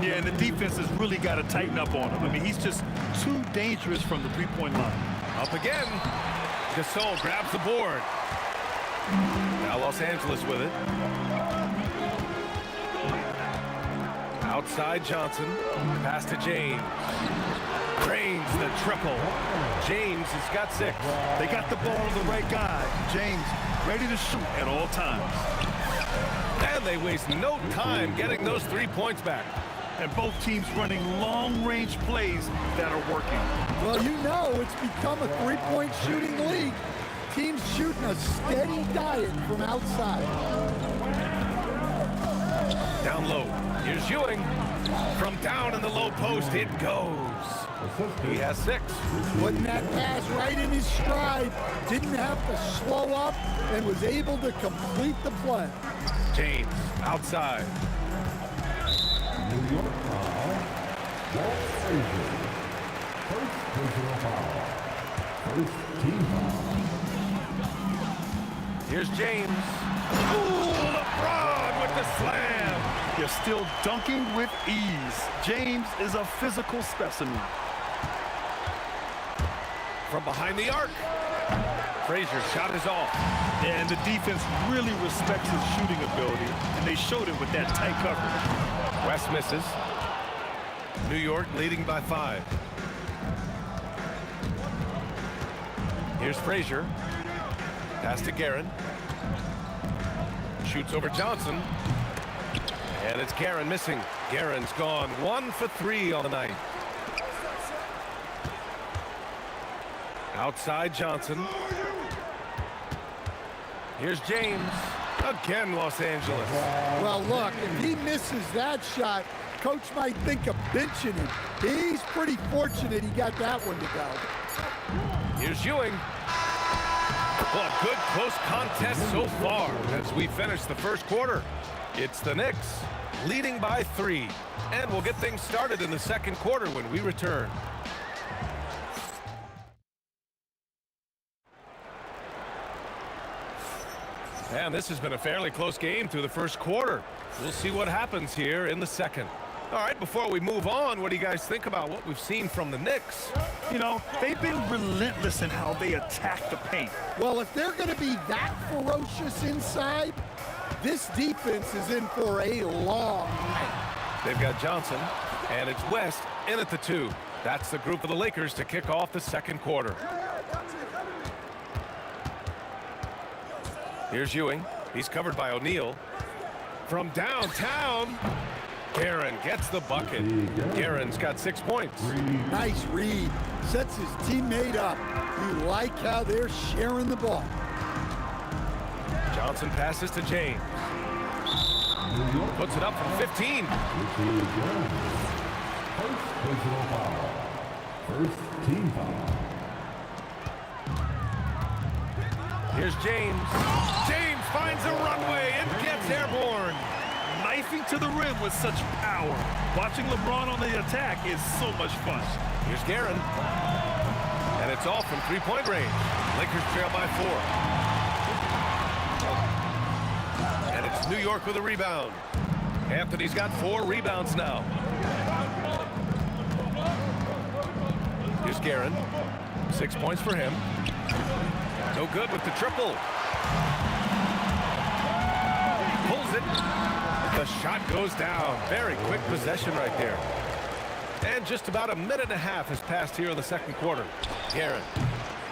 Yeah, and the defense has really got to tighten up on him. I mean, he's just too dangerous from the three-point line.
Up again. Gasol grabs the board. Now Los Angeles with it. Outside Johnson. Pass to James. Drains the triple. James has got 6.
They got the ball to the right guy. James ready to shoot at all times.
And they waste no time getting those 3 points back.
And both teams running long-range plays that are working.
Well, you know it's become a three-point shooting league. Teams shooting a steady diet from outside.
Down low. Here's Ewing. From down in the low post, it goes. He has 6.
Putting that pass right in his stride. Didn't have to slow up and was able to complete the play.
James outside.
New York foul. Walt Frazier. First personal foul. First team foul.
Here's James. Ooh, LeBron with the slam.
They're still dunking with ease. James is a physical specimen.
From behind the arc. Frazier's shot is off.
And the defense really respects his shooting ability, and they showed it with that tight coverage.
West misses. New York leading by 5. Here's Frazier. Pass to Guerin. Shoots over Johnson. And it's Guerin missing. Guerin's gone 1 for 3 on the night. Outside Johnson. Here's James. Again, Los Angeles.
Well, look, if he misses that shot, coach might think of benching him. He's pretty fortunate he got that one to go.
Here's Ewing. Well, good close contest so far as we finish the first quarter. It's the Knicks leading by 3. And we'll get things started in the second quarter when we return. And this has been a fairly close game through the first quarter. We'll see what happens here in the second. All right, before we move on, what do you guys think about what we've seen from the Knicks?
You know, they've been relentless in how they attack the paint.
Well, if they're going to be that ferocious inside, this defense is in for a long night.
They've got Johnson, and it's West in at the 2. That's the group of the Lakers to kick off the second quarter. Here's Ewing. He's covered by O'Neal. From downtown, Guerin gets the bucket. Guerin's got 6 points.
Nice read. Sets his teammate up. You like how they're sharing the ball.
Johnson passes to James. Puts it up from 15.
First personal foul. First team foul.
Here's James. James finds a runway and gets airborne.
Knifing to the rim with such power. Watching LeBron on the attack is so much fun.
Here's Guerin. And it's all from 3-point range. Lakers trail by 4. And it's New York with a rebound. Anthony's got 4 rebounds now. Here's Guerin. 6 points for him. No good with the triple. Pulls it. The shot goes down. Very quick possession right there. And just about a minute and a half has passed here in the second quarter. Guerin.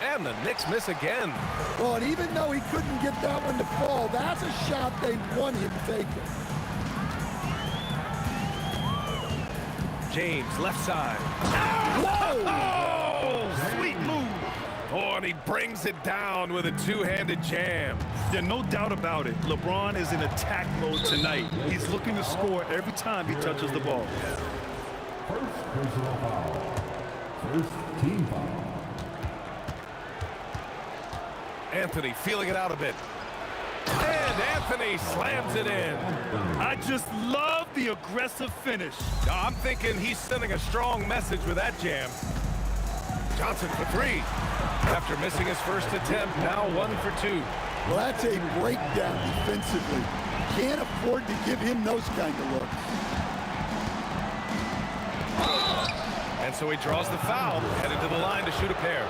And the Knicks miss again.
Well, and even though he couldn't get that one to fall, that's a shot they want him taking.
James, left side.
Whoa!
Oh, sweet move. Oh, and he brings it down with a two-handed jam.
There's no doubt about it. LeBron is in attack mode tonight. He's looking to score every time he touches the ball.
First personal foul. First team foul.
Anthony feeling it out a bit. And Anthony slams it in.
I just love the aggressive finish.
I'm thinking he's sending a strong message with that jam. Johnson for 3. After missing his first attempt, now 1 for 2.
Well, that's a breakdown defensively. Can't afford to give him those kind of looks.
And so he draws the foul, headed to the line to shoot a pair.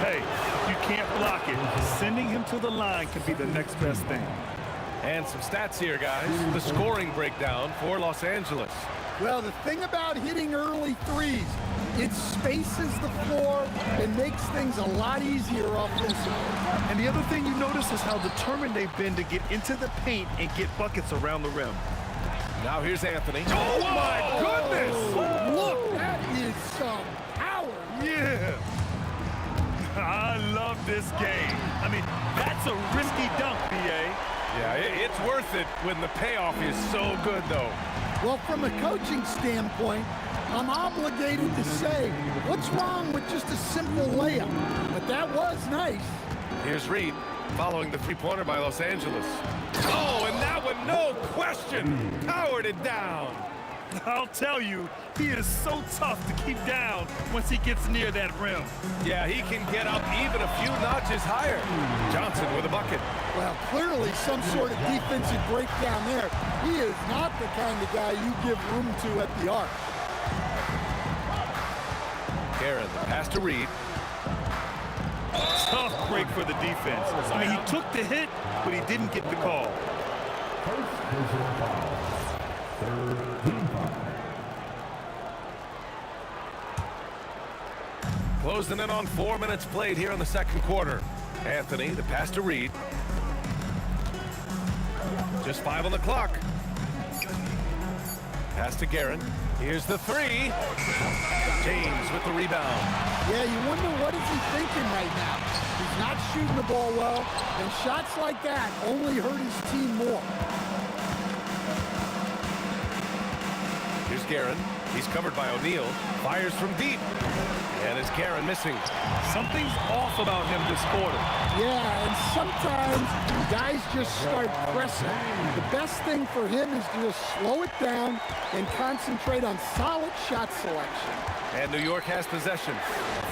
Hey, you can't block it. Sending him to the line can be the next best thing.
And some stats here, guys. The scoring breakdown for Los Angeles.
Well, the thing about hitting early threes, it spaces the floor and makes things a lot easier offensively.
And the other thing you notice is how determined they've been to get into the paint and get buckets around the rim.
Now here's Anthony.
Oh, my goodness!
Look, that is some power.
Yeah! I love this game. I mean, that's a risky dunk, B.A.
Yeah, it's worth it when the payoff is so good, though.
Well, from a coaching standpoint, I'm obligated to say, what's wrong with just a simple layup? But that was nice.
Here's Reed, following the three-pointer by Los Angeles. Oh, and that one, no question, powered it down.
I'll tell you, he is so tough to keep down once he gets near that rim.
Yeah, he can get up even a few notches higher. Johnson with a bucket.
Well, clearly some sort of defensive breakdown there. He is not the kind of guy you give room to at the arc.
Guerin, the pass to Reed.
Tough break for the defense. I mean, he took the hit, but he didn't get the call.
First personal foul. Third team foul.
Closing in on 4 minutes played here in the second quarter. Anthony, the pass to Reed. Just 5 on the clock. Pass to Guerin. Here's the 3. James with the rebound.
Yeah, you wonder what is he thinking right now. He's not shooting the ball well, and shots like that only hurt his team more.
Guerin. He's covered by O'Neal. Fires from deep. And is Guerin missing?
Something's off about him this quarter.
Yeah, and sometimes guys just start pressing. The best thing for him is to just slow it down and concentrate on solid shot selection.
And New York has possession.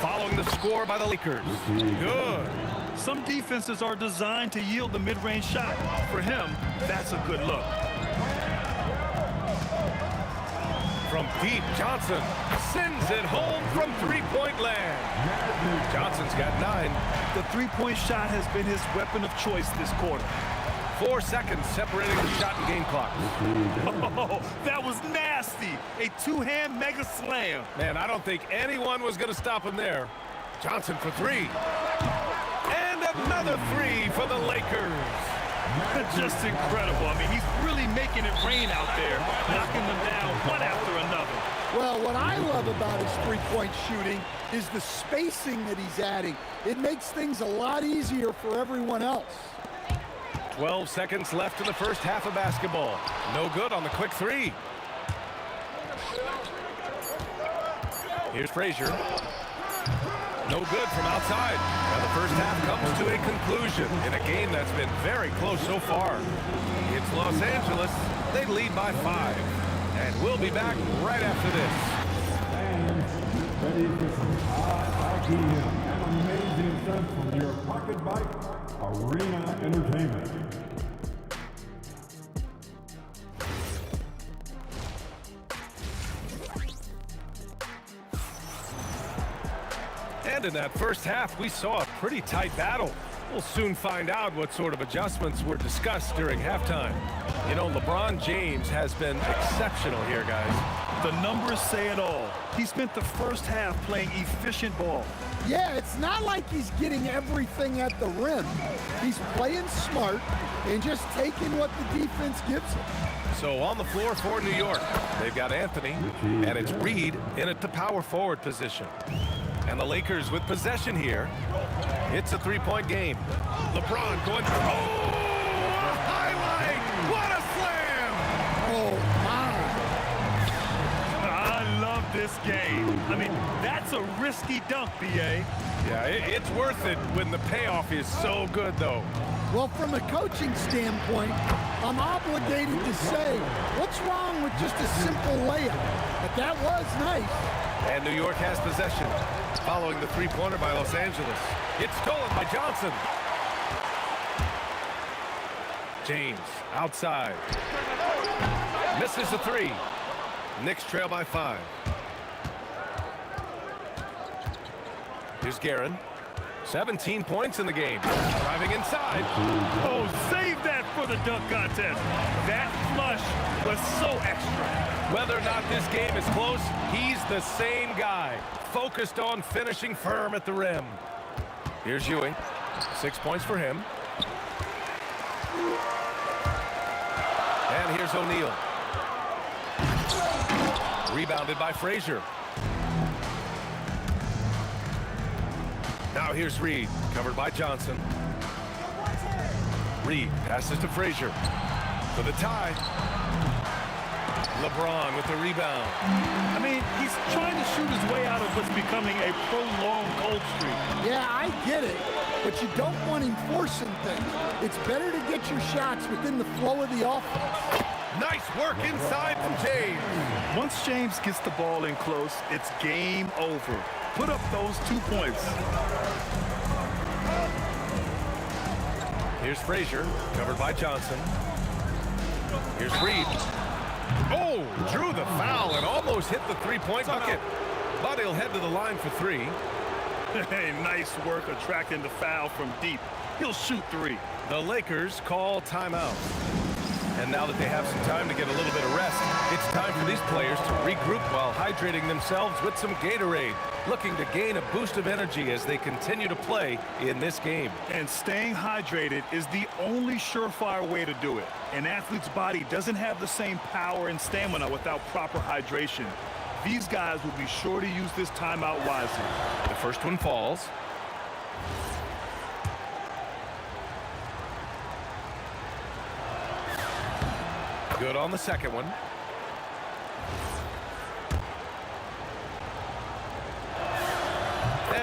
Following the score by the Lakers. Good.
Some defenses are designed to yield the mid-range shot. For him, that's a good look.
From deep, Johnson sends it home from three-point land. Johnson's got 9.
The three-point shot has been his weapon of choice this quarter.
4 seconds separating the shot and game clock.
Oh, that was nasty. A two-hand mega slam.
Man, I don't think anyone was going to stop him there. Johnson for 3. And another 3 for the Lakers.
Just incredible. I mean, he's really making it rain out there, knocking them down one after another.
Well, what I love about his three-point shooting is the spacing that he's adding. It makes things a lot easier for everyone else.
12 seconds left in the first half of basketball. No good on the quick 3. Here's Frazier. No good from outside. Now the first half comes to a conclusion in a game that's been very close so far. It's Los Angeles. They lead by 5. And we'll be back right after this.
And ready for some iGame, an amazing stuff from your Pocket Bike Arena Entertainment.
And in that first half, we saw a pretty tight battle. We'll soon find out what sort of adjustments were discussed during halftime. You know, LeBron James has been exceptional here, guys.
The numbers say it all. He spent the first half playing efficient ball.
Yeah, it's not like he's getting everything at the rim. He's playing smart and just taking what the defense gives him.
So on the floor for New York, they've got Anthony, and it's Reed in at the power forward position. And the Lakers with possession here. It's a three-point game. LeBron going, oh, a highlight! What a slam!
Oh, my.
I love this game. I mean, that's a risky dunk, B.A.
Yeah, it's worth it when the payoff is so good, though.
Well, from a coaching standpoint, I'm obligated to say, what's wrong with just a simple layup? But that was nice.
And New York has possession, following the three-pointer by Los Angeles. It's stolen by Johnson. James, outside. Misses the 3. Knicks trail by 5. Here's Guerin. 17 points in the game. Driving inside.
Oh, save that for the dunk contest. That flush was so extra.
Whether or not this game is close, he's the same guy. Focused on finishing firm at the rim. Here's Ewing. 6 points for him. And here's O'Neal. Rebounded by Frazier. Now here's Reed, covered by Johnson. Reed passes to Frazier for the tie. LeBron with the rebound.
I mean, he's trying to shoot his way out of what's becoming a prolonged cold streak.
Yeah, I get it, but you don't want him forcing things. It's better to get your shots within the flow of the offense.
Nice work inside from James.
Once James gets the ball in close, it's game over. Put up those 2 points.
Here's Frazier, covered by Johnson. Here's Reed. Oh, drew the foul and almost hit the three-point bucket. But he'll head to the line for 3.
Hey, nice work attracting the foul from deep. He'll shoot 3.
The Lakers call timeout. And now that they have some time to get a little bit of rest, it's time for these players to regroup while hydrating themselves with some Gatorade, looking to gain a boost of energy as they continue to play in this game.
And staying hydrated is the only surefire way to do it. An athlete's body doesn't have the same power and stamina without proper hydration. These guys will be sure to use this timeout wisely.
The first one falls. Good on the second one.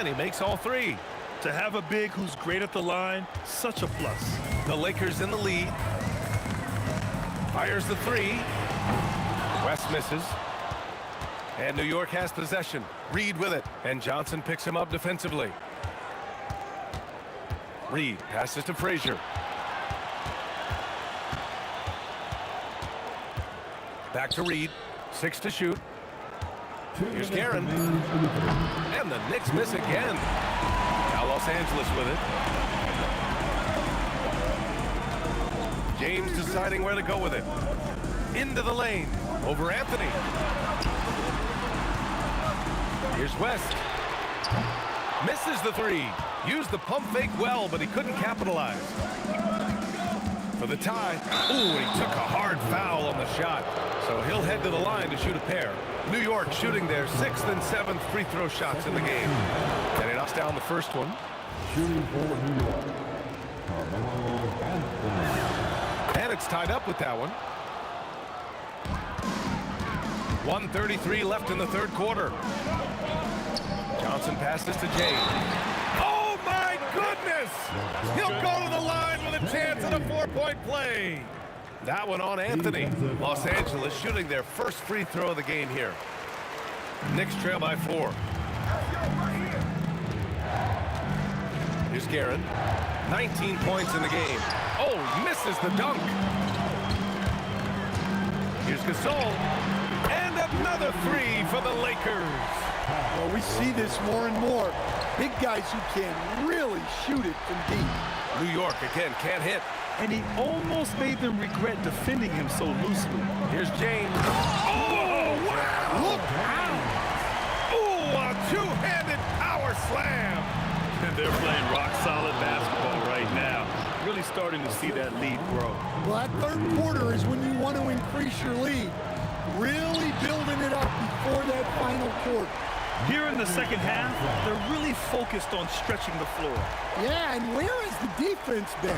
And he makes all three.
To have a big who's great at the line, such a plus.
The Lakers in the lead. Fires the three. West misses. And New York has possession. Reed with it. And Johnson picks him up defensively. Reed passes to Frazier. Back to Reed. 6 to shoot. Here's Guerin. And the Knicks miss again. Now Los Angeles with it. James deciding where to go with it. Into the lane. Over Anthony. Here's West. Misses the three. Used the pump fake well, but he couldn't capitalize. For the tie. Ooh, he took a hard foul on the shot. So he'll head to the line to shoot a pair. New York shooting their 6th and 7th free throw shots in the game. And he knocks down the first one.
Shooting for New York, Carmelo Anthony.
And it's tied up with that one. 1:33 left in the third quarter. Johnson passes to James. Oh my goodness! He'll go to the line with a chance at a 4-point play. That one on Anthony. Los Angeles shooting their first free throw of the game here. Knicks trail by 4. Here's Guerin. 19 points in the game. Oh, misses the dunk. Here's Gasol. And another three for the Lakers.
Well, we see this more and more. Big guys who can really shoot it from deep.
New York again can't hit.
And he almost made them regret defending him so loosely.
Here's James. Oh, wow!
Look out!
Ooh, a two-handed power slam.
And they're playing rock-solid basketball right now. Really starting to see that lead grow.
Well, that third quarter is when you want to increase your lead. Really building it up before that final quarter.
Here in the second half, they're really focused on stretching the floor.
Yeah, and where has the defense been?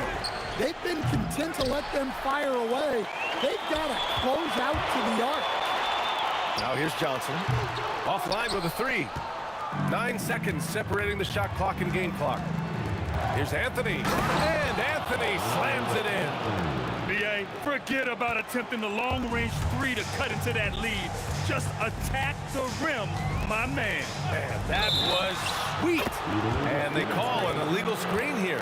They've been content to let them fire away. They've got to close out to the arc.
Now here's Johnson. Offline with a three. 9 seconds separating the shot clock and game clock. Here's Anthony. And Anthony slams it in.
B.A., forget about attempting the long-range three to cut into that lead. Just attack the rim, my man.
And that was sweet. And they call an illegal screen here.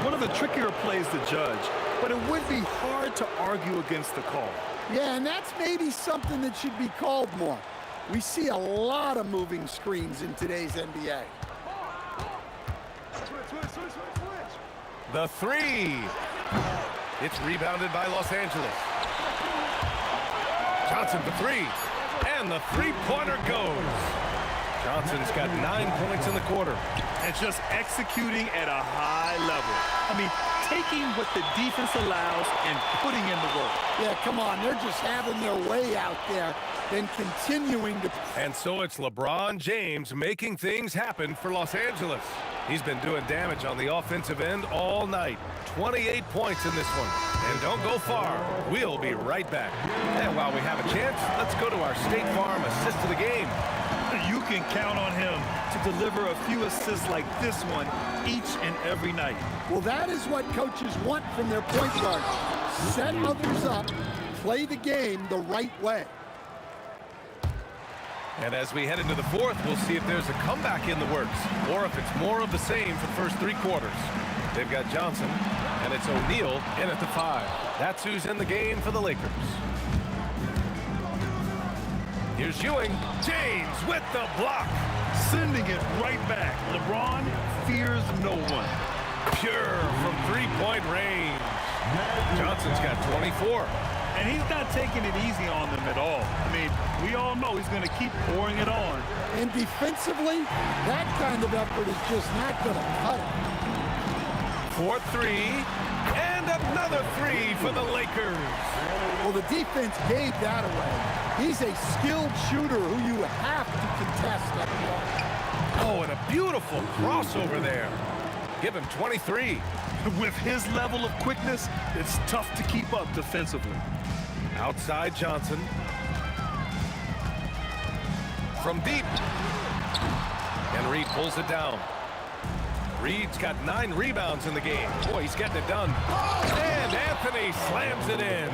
One of the trickier plays to judge, but it would be hard to argue against the call.
Yeah, and that's maybe something that should be called more. We see a lot of moving screens in today's NBA.
The three. It's rebounded by Los Angeles. Johnson for three. And the three-pointer goes. Johnson's got 9 points in the quarter.
And just executing at a high level. I mean, taking what the defense allows and putting in the work.
Yeah, come on. They're just having their way out there and continuing to...
And so it's LeBron James making things happen for Los Angeles. He's been doing damage on the offensive end all night. 28 points in this one. And don't go far. We'll be right back. And while we have a chance, let's go to our State Farm assist of the game.
You can count on him to deliver a few assists like this one each and every night.
Well, that is what coaches want from their point guard. Set others up, play the game the right way.
And as we head into the fourth, we'll see if there's a comeback in the works or if it's more of the same for the first 3 quarters. They've got Johnson, and it's O'Neal in at the 5. That's who's in the game for the Lakers. Here's Ewing. James with the block.
Sending it right back. LeBron fears no one.
Pure from three-point range. Johnson's got 24.
And he's not taking it easy on them at all. I mean, we all know he's going to keep pouring it on.
And defensively, that kind of effort is just not going to cut it.
4-3, and another three for the Lakers.
Well, the defense gave that away. He's a skilled shooter who you have to contest at the arc.
Oh, and a beautiful crossover there. Give him 23.
With his level of quickness, it's tough to keep up defensively.
Outside Johnson. From deep. And Reed pulls it down. Reed's got 9 rebounds in the game. Boy, he's getting it done. And Anthony slams it in.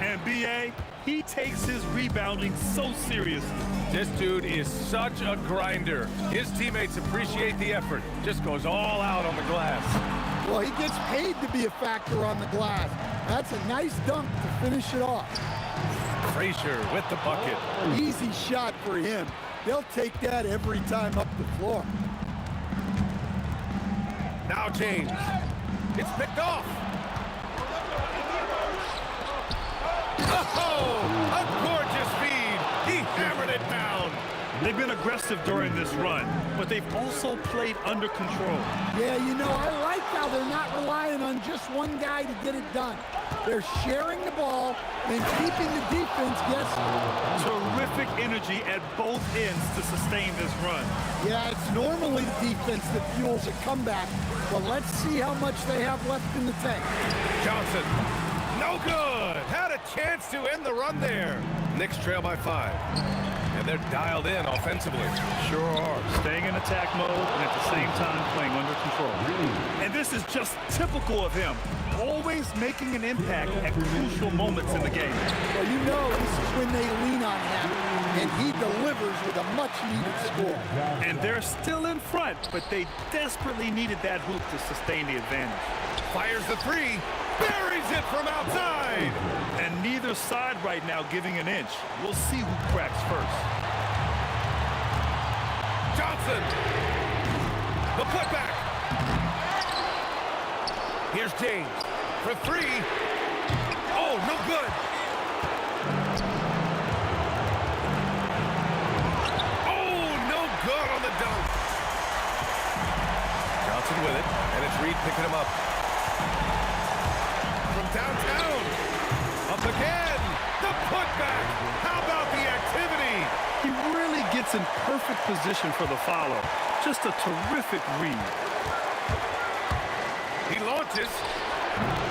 And B.A., he takes his rebounding so seriously.
This dude is such a grinder. His teammates appreciate the effort. Just goes all out on the glass.
Well, he gets paid to be a factor on the glass. That's a nice dunk to finish it off.
Frazier with the bucket.
Easy shot for him. They'll take that every time up the floor.
Now James. It's picked off. Oh, a gorgeous feed. He hammered it down.
They've been aggressive during this run, but they've also played under control.
Yeah, you know, I like how they're not relying on just one guy to get it done. They're sharing the ball and keeping the defense guessing.
Terrific energy at both ends to sustain this run.
Yeah, it's normally the defense that fuels a comeback, but let's see how much they have left in the tank.
Johnson, no good. Had a chance to end the run there. Knicks trail by 5. And they're dialed in offensively.
Sure are. Staying in attack mode and at the same time playing under control. And this is just typical of him. Always making an impact at crucial moments in the game.
Well, you know this is when they lean on him, and he delivers with a much-needed score.
And they're still in front, but they desperately needed that hoop to sustain the advantage.
Fires the 3. Buries it from outside.
And neither side right now giving an inch. We'll see who cracks first.
Johnson. The putback. Here's James for 3. Oh, no good. Oh, no good on the dunk. Johnson with it, and it's Reed picking him up. From downtown. Up again. The putback. How about the activity?
He really gets in perfect position for the follow. Just a terrific read.
He launches.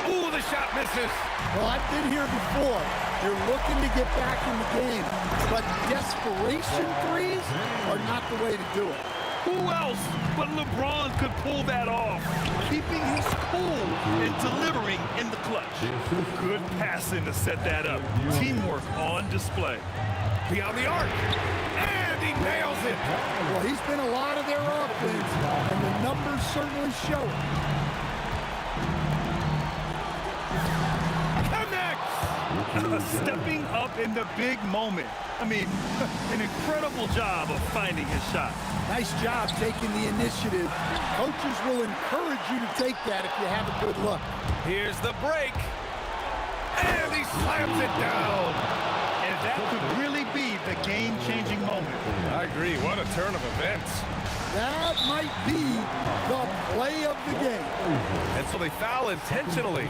Ooh, the shot misses.
Well, I've been here before. They're looking to get back in the game, but desperation threes are not the way to do it.
Who else but LeBron could pull that off? Keeping his cool and delivering in the clutch. Good passing to set that up. Teamwork on display.
Beyond the arc. And he nails it.
Well, he's been a lot of their offense, and the numbers certainly show it.
Stepping up in the big moment. I mean, an incredible job of finding his shot.
Nice job taking the initiative. Coaches will encourage you to take that if you have a good look.
Here's the break. And he slams it down.
And that could really be the game-changing moment.
I agree. What a turn of events.
That might be the play of the game.
And so they foul intentionally.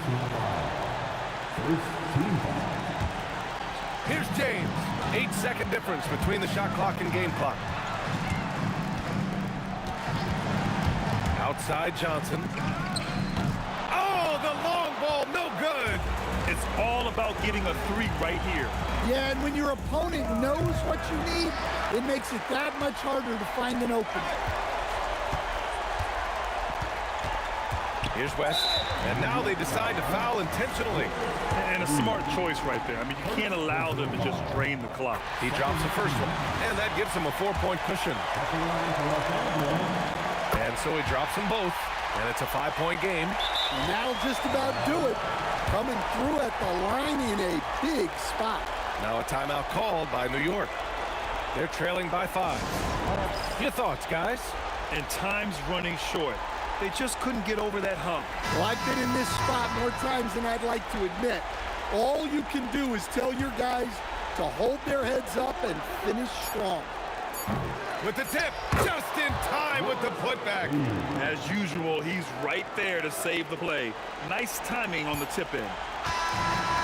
Here's James. 8-second difference between the shot clock and game clock. Outside Johnson. Oh, the long ball, no good.
It's all about getting a 3 right here.
Yeah, and when your opponent knows what you need, it makes it that much harder to find an opening.
Here's West, and now they decide to foul intentionally.
And a smart choice right there. I mean, you can't allow them to just drain the clock.
He drops the first one, and that gives him a 4-point cushion. And so he drops them both, and it's a 5-point game.
And that'll just about do it. Coming through at the line in a big spot.
Now a timeout called by New York. They're trailing by 5. Your thoughts, guys?
And time's running short. They just couldn't get over that hump.
Well, I've been in this spot more times than I'd like to admit. All you can do is tell your guys to hold their heads up and finish strong.
With the tip, just in time with the putback.
As usual, he's right there to save the play. Nice timing on the tip in.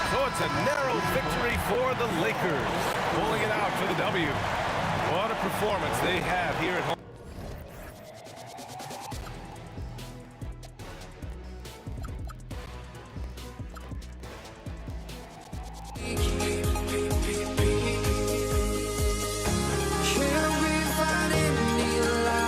So it's a narrow victory for the Lakers, pulling it out for the W. What a performance they have here at home.
Can we find any light?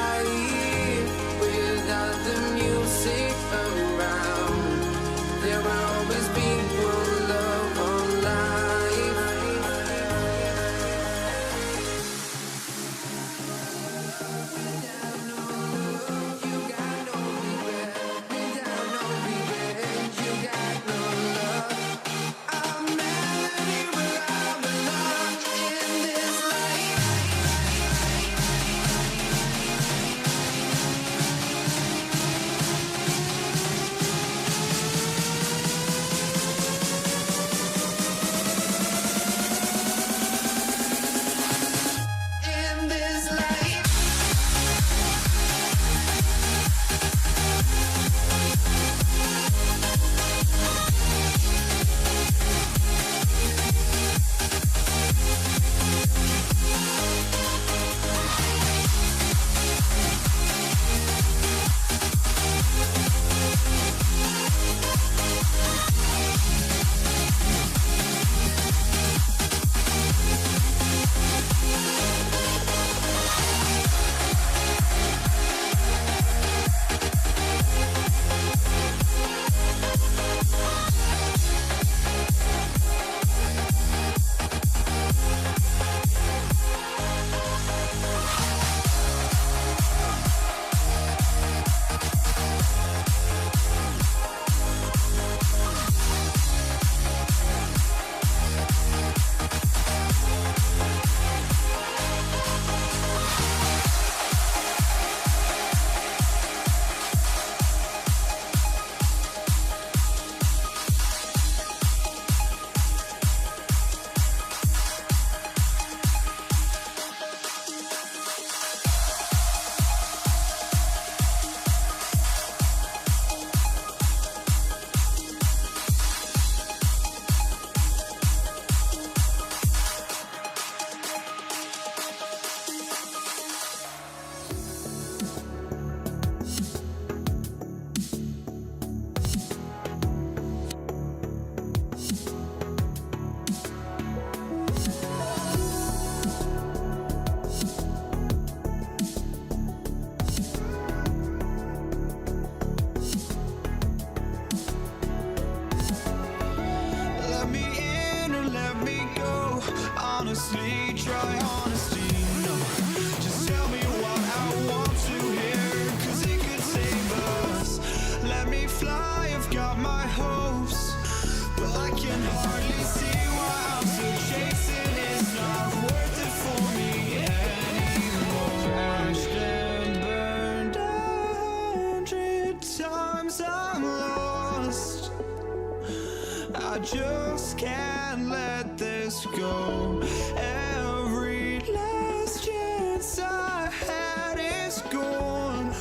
honestly, try honesty. No, just tell me what I want to hear, 'cause it could save us. Let me fly, I've got my hopes, but I can hardly see why I'm still chasing. It's not worth it for me anymore. Crashed and burned 100 times, I'm lost. I just can't let this go. Every last chance I had is gone,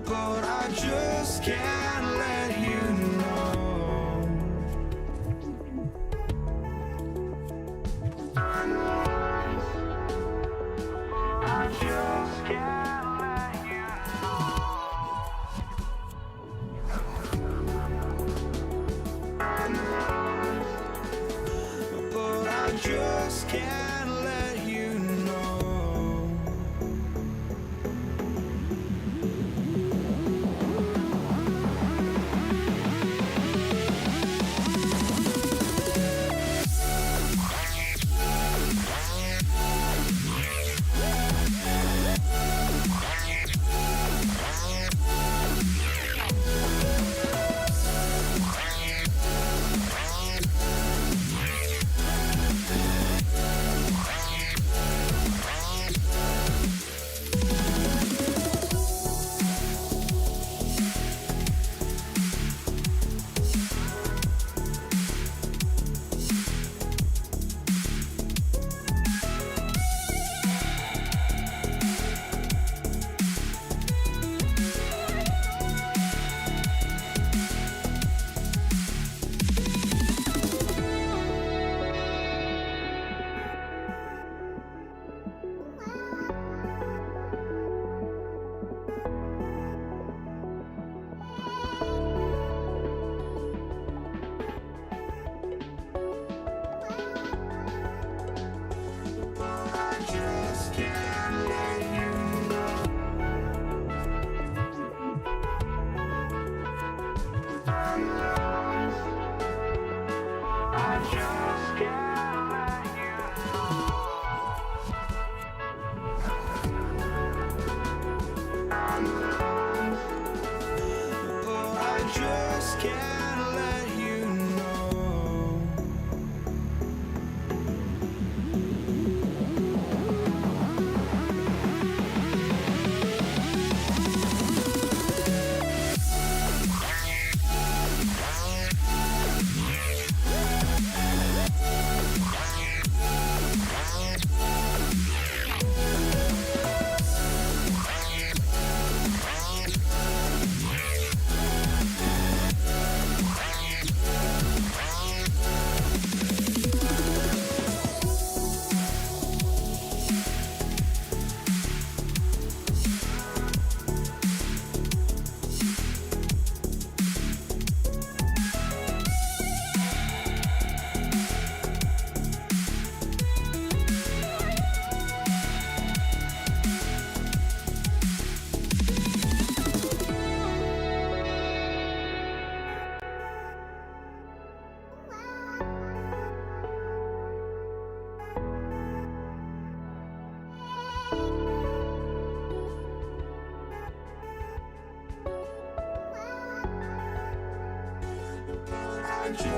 but I just can't let you know. I just can't let you know. But I just can't let you know.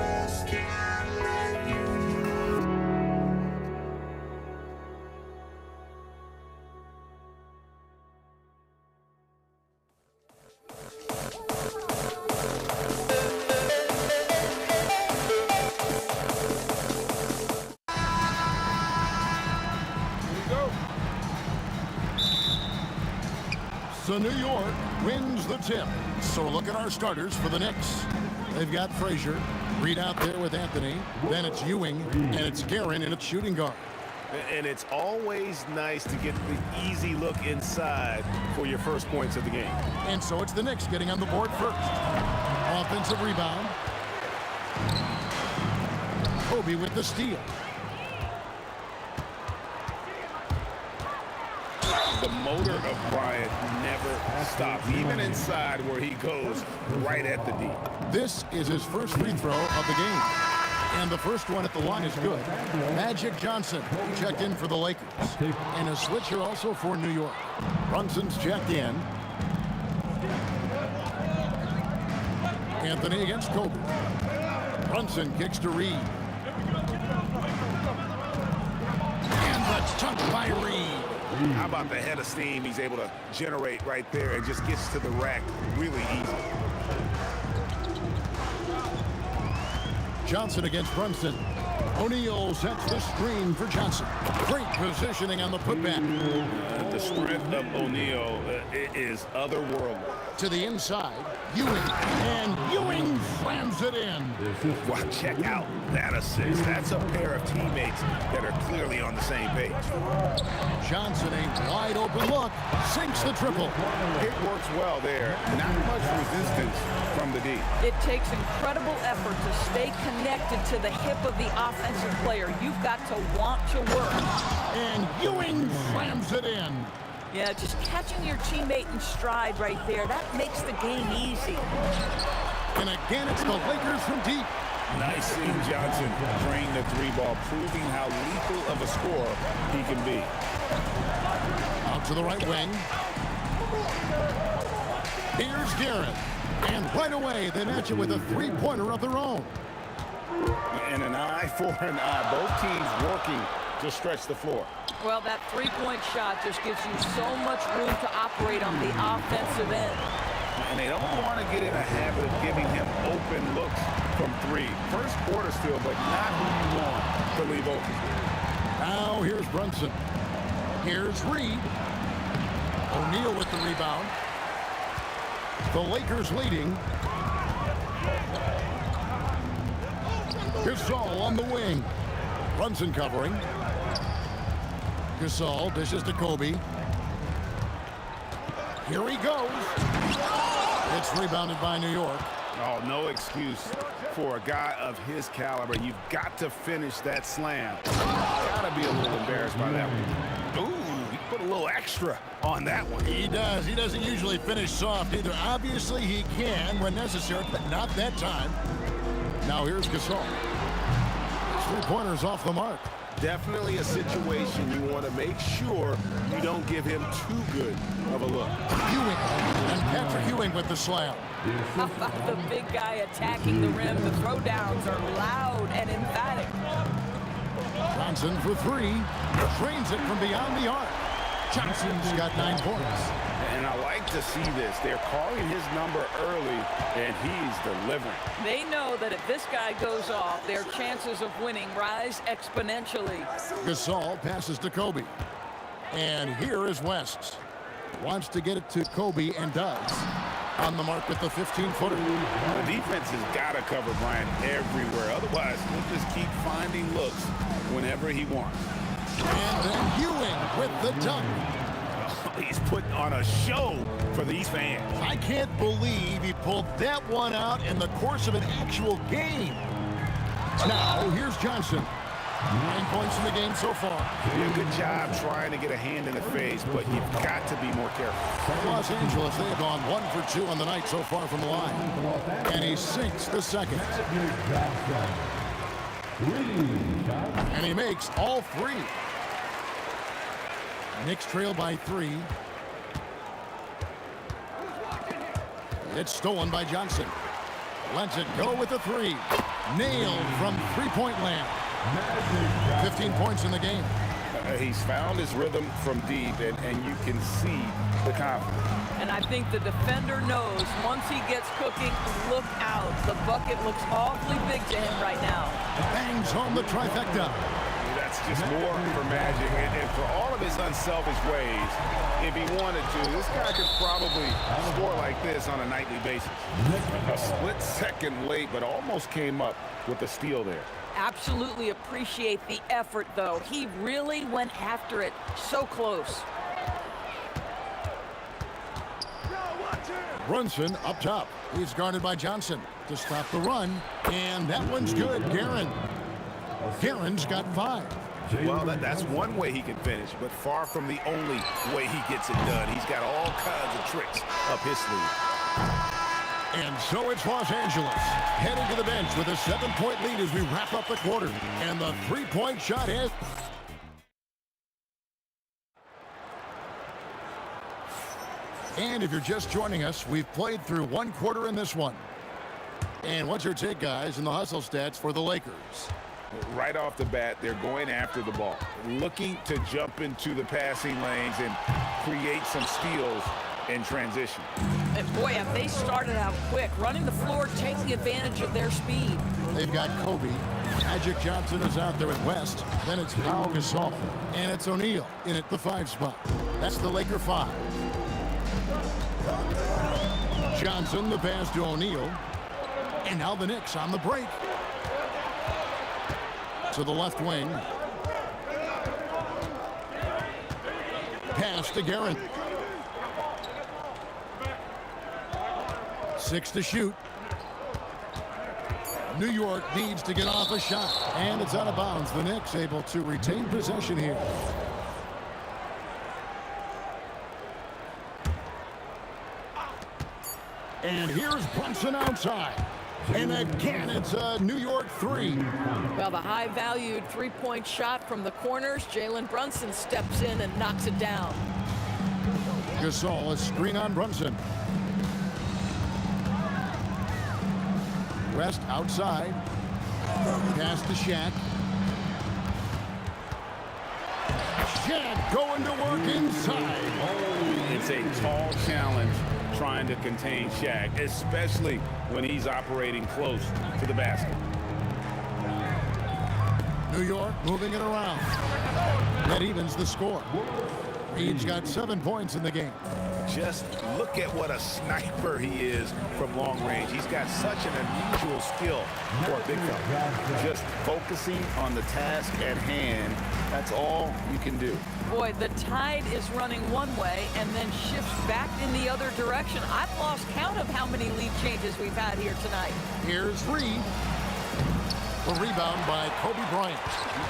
just can't let you know.
So New York wins the tip. So look at our starters for the Knicks. They've got Frazier, Reed out there with Anthony. Then it's Ewing, and it's Guerin in its shooting guard.
And it's always nice to get the easy look inside for your first points of the game.
And so it's the Knicks getting on the board first. Offensive rebound. Kobe with the steal.
The motor of Bryant never stops, even inside where he goes right at the D.
This is his first free throw of the game. And the first one at the line is good. Magic Johnson checked in for the Lakers. And a switcher also for New York. Brunson's checked in. Anthony against Kobe. Brunson kicks to Reed. And the chunk by Reed.
How about the head of steam he's able to generate right there and just gets to the rack really easy.
Johnson against Brunson. O'Neal sets the screen for Johnson. Great positioning on the putback.
The strength of O'Neal is otherworldly.
To the inside, Ewing. And Ewing slams it in.
Wow, check out that assist. That's a pair of teammates that are clearly on the same page.
Johnson, a wide open look, sinks the triple.
It works well there. Not much resistance from the D.
It takes incredible effort to stay connected to the hip of the offensive player. You've got to want to work.
And Ewing slams it in.
Yeah, just catching your teammate in stride right there, that makes the game easy.
And again, it's the Lakers from deep.
Nice seeing Johnson drain the three ball, proving how lethal of a scorer he can be.
Out to the right wing. Here's Garrett. And right away, they match it with a three-pointer of their own.
And an eye for an eye. Both teams working to stretch the floor.
Well, that three-point shot just gives you so much room to operate on the offensive end.
And they don't want to get in a habit of giving him open looks from three. First quarter still, but not who you want to leave open.
Now here's Brunson. Here's Reed. O'Neal with the rebound. The Lakers leading. Gasol on the wing. Brunson covering. Gasol dishes to Kobe. Here he goes. It's rebounded by New York.
Oh, no excuse for a guy of his caliber. You've got to finish that slam. Gotta be a little embarrassed by that one.
Ooh, he put a little extra on that one.
He does. He doesn't usually finish soft either. Obviously, he can when necessary, but not that time. Now here's Gasol. Three-pointers off the mark.
Definitely a situation you want to make sure you don't give him too good of a look.
Ewing. And Patrick Ewing with the slam.
How about the big guy attacking the rim? The throwdowns are loud and emphatic.
Johnson for three. Drains it from beyond the arc. Johnson's got 9 points.
And I like to see this. They're calling his number early, and he's delivering.
They know that if this guy goes off, their chances of winning rise exponentially.
Gasol passes to Kobe. And here is West. Wants to get it to Kobe and does. On the mark with the 15-footer.
The defense has got to cover Bryant everywhere. Otherwise, he'll just keep finding looks whenever he wants.
And then Ewing with the dunk.
He's putting on a show for these fans.
I can't believe he pulled that one out in the course of an actual game. Now, here's Johnson. 9 points in the game so far.
Yeah, good job trying to get a hand in the face, but you've got to be more careful.
Los Angeles, they have gone 1 for 2 on the night so far from the line. And he sinks the second. And he makes all 3. Knicks trail by 3. It's stolen by Johnson. Lets it go with the 3. Nailed from three-point land. 15 points in the game.
He's found his rhythm from deep, and you can see the confidence.
And I think the defender knows once he gets cooking, look out. The bucket looks awfully big to him right now.
Bangs home the trifecta.
That's just more for Magic. And for all of his unselfish ways, if he wanted to, this guy could probably score like this on a nightly basis. A split second late, but almost came up with a steal there.
Absolutely appreciate the effort, though. He really went after it so close.
Brunson up top. He's guarded by Johnson to stop the run. And that one's good. Guerin's got 5.
Well, that's one way he can finish, but far from the only way he gets it done. He's got all kinds of tricks up his sleeve.
And so it's Los Angeles heading to the bench with a 7-point lead as we wrap up the quarter. And the three-point shot is... And if you're just joining us, we've played through one quarter in this one. And what's your take, guys, in the hustle stats for the Lakers?
Right off the bat, they're going after the ball, looking to jump into the passing lanes and create some steals in transition.
And boy, have they started out quick, running the floor, taking advantage of their speed.
They've got Kobe. Magic Johnson is out there at West. Then it's Pau Gasol. And it's O'Neal in at the 5 spot. That's the Laker 5. Johnson, the pass to O'Neal. And now the Knicks on the break. To the left wing. Pass to Guerin. 6 to shoot. New York needs to get off a shot. And it's out of bounds. The Knicks able to retain possession here. And here's Brunson outside. And again, it's a New York 3.
Well, the high-valued three-point shot from the corners, Jalen Brunson steps in and knocks it down.
Gasol, a screen on Brunson. West outside. Pass to Shaq. Shaq going to work inside.
It's a tall challenge trying to contain Shaq, especially when he's operating close to the basket.
New York moving it around. That evens the score. Reed's got 7 points in the game.
Just look at what a sniper he is from long range. He's got such an unusual skill for a big fella. Just focusing on the task at hand, that's all you can do.
Boy, the tide is running one way and then shifts back in the other direction. I've lost count of how many lead changes we've had here tonight.
Here's Reed. A rebound by Kobe Bryant.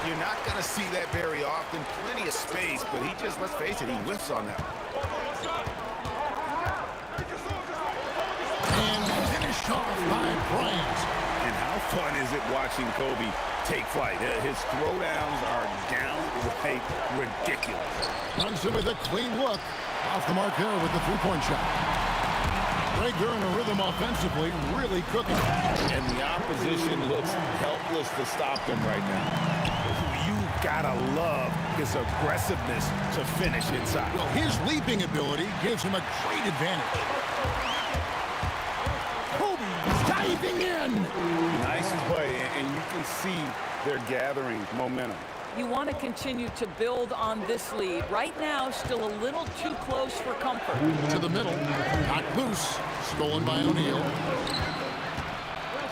You're not going to see that very often. Plenty of space, but he just, let's face it, he whiffs on that.
And finished off by Bryant.
And how fun is it watching Kobe take flight? His throwdowns are downright ridiculous.
Brunson with a clean look. Off the mark there with the three-point shot. They're in a rhythm offensively, really cooking.
And the opposition looks helpless to stop them right now.
You gotta love his aggressiveness to finish inside.
Well, his leaping ability gives him a great advantage. Kobe diving in.
Nice play, and you can see they're gathering momentum.
You want to continue to build on this lead. Right now, still a little too close for comfort.
To the middle, knocked loose, stolen by O'Neal.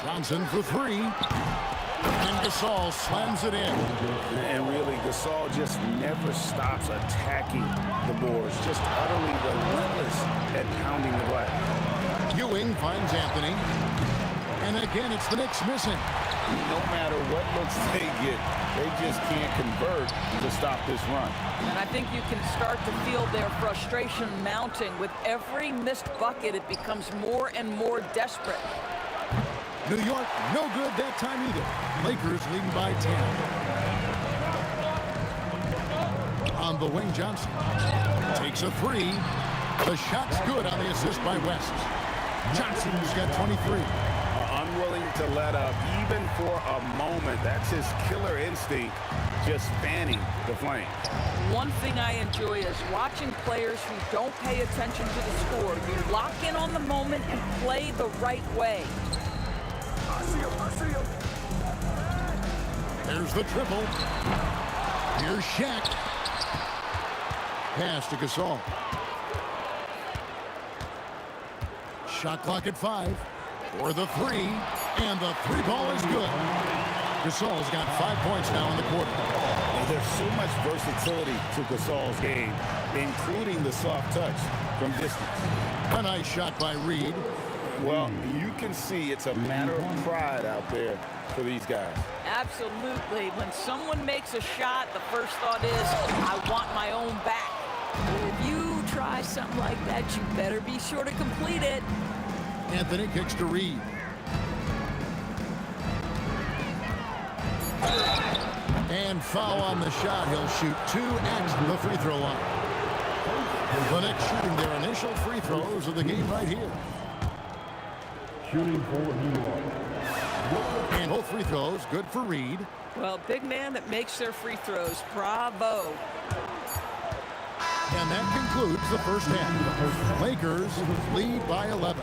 Johnson for 3. And Gasol slams it in.
And really, Gasol just never stops attacking the boards, just utterly relentless at pounding the glass.
Ewing finds Anthony. And again, it's the Knicks missing.
No matter what looks they get, they just can't convert to stop this run.
And I think you can start to feel their frustration mounting. With every missed bucket, it becomes more and more desperate.
New York, no good that time either. Lakers leading by 10. On the wing, Johnson takes a 3. The shot's good on the assist by West. Johnson's got 23.
Unwilling to let up even for a moment. That's his killer instinct, just fanning the flames.
One thing I enjoy is watching players who don't pay attention to the score. You lock in on the moment and play the right way.
There's the triple. Here's Shaq. Pass to Gasol. Shot clock at 5. For the 3. And the 3 ball is good. Gasol's got 5 points now in the quarter.
And there's so much versatility to Gasol's game, including the soft touch from distance.
A nice shot by Reed.
Well, you can see it's a matter of pride out there for these guys.
Absolutely. When someone makes a shot, the first thought is, I want my own back. If you try something like that, you better be sure to complete it.
Anthony kicks to Reed. And foul on the shot. He'll shoot 2 at the free throw line. The Knicks shooting their initial free throws of the game right here.
Shooting for New York.
And both free throws good for Reed.
Well, big man that makes their free throws. Bravo.
And that concludes the first half. Lakers lead by 11.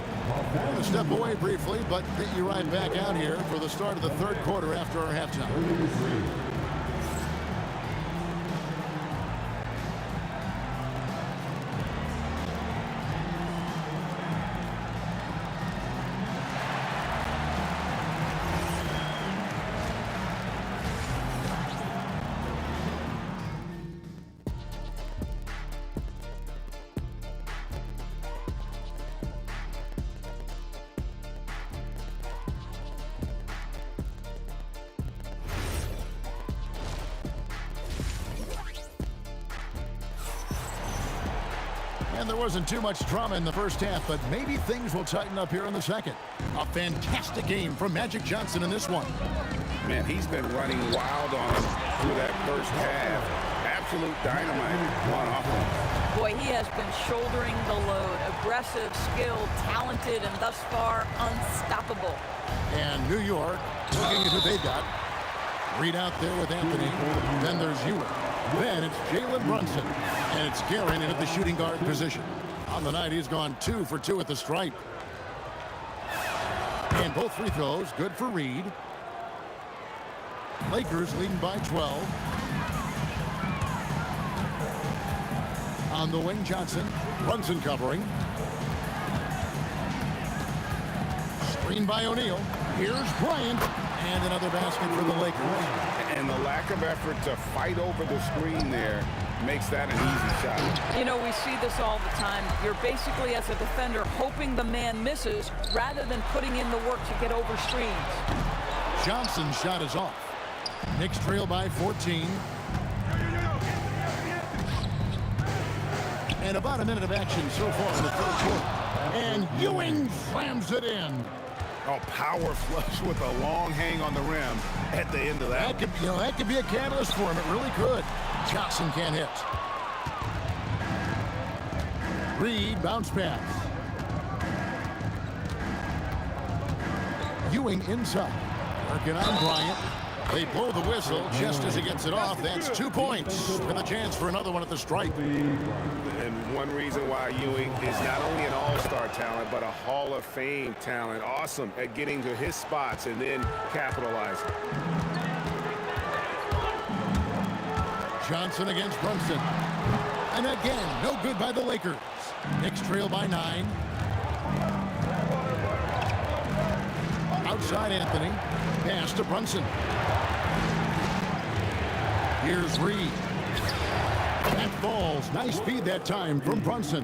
We're going to step away briefly, but get you right back out here for the start of the third quarter after our halftime. And there wasn't too much drama in the first half, but maybe things will tighten up here in the second. A fantastic game from Magic Johnson in this one.
Man, he's been running wild on us through that first half. Absolute dynamite on offense.
Boy, he has been shouldering the load. Aggressive, skilled, talented, and thus far unstoppable.
And New York, looking at who they got. Reed out there with Anthony. Then there's Ewing. Then it's Jalen Brunson. And it's Guerin in at the shooting guard position. On the night, he's gone 2 for 2 at the stripe. And both free throws good for Reed. Lakers leading by 12. On the wing, Johnson. Brunson covering. Screen by O'Neal. Here's Bryant. And another basket for the Lakers.
And the lack of effort to fight over the screen there makes that an easy shot.
You know, we see this all the time. You're basically, as a defender, hoping the man misses rather than putting in the work to get over screens.
Johnson's shot is off. Knicks trail by 14. And about a minute of action so far in the third quarter. And Ewing slams it in.
Oh, power flush with a long hang on the rim at the end of that.
That could be a catalyst for him. It really could. Johnson can't hit. Reed bounce pass. Ewing inside. Working on Bryant. They blow the whistle just as he gets it off. That's 2 points with a chance for another one at the stripe.
And one reason why Ewing is not only an all-star talent, but a Hall of Fame talent. Awesome at getting to his spots and then capitalizing.
Johnson against Brunson. And again, no good by the Lakers. Knicks trail by 9. Outside Anthony. Pass to Brunson. Here's Reed. That falls. Nice feed that time from Brunson.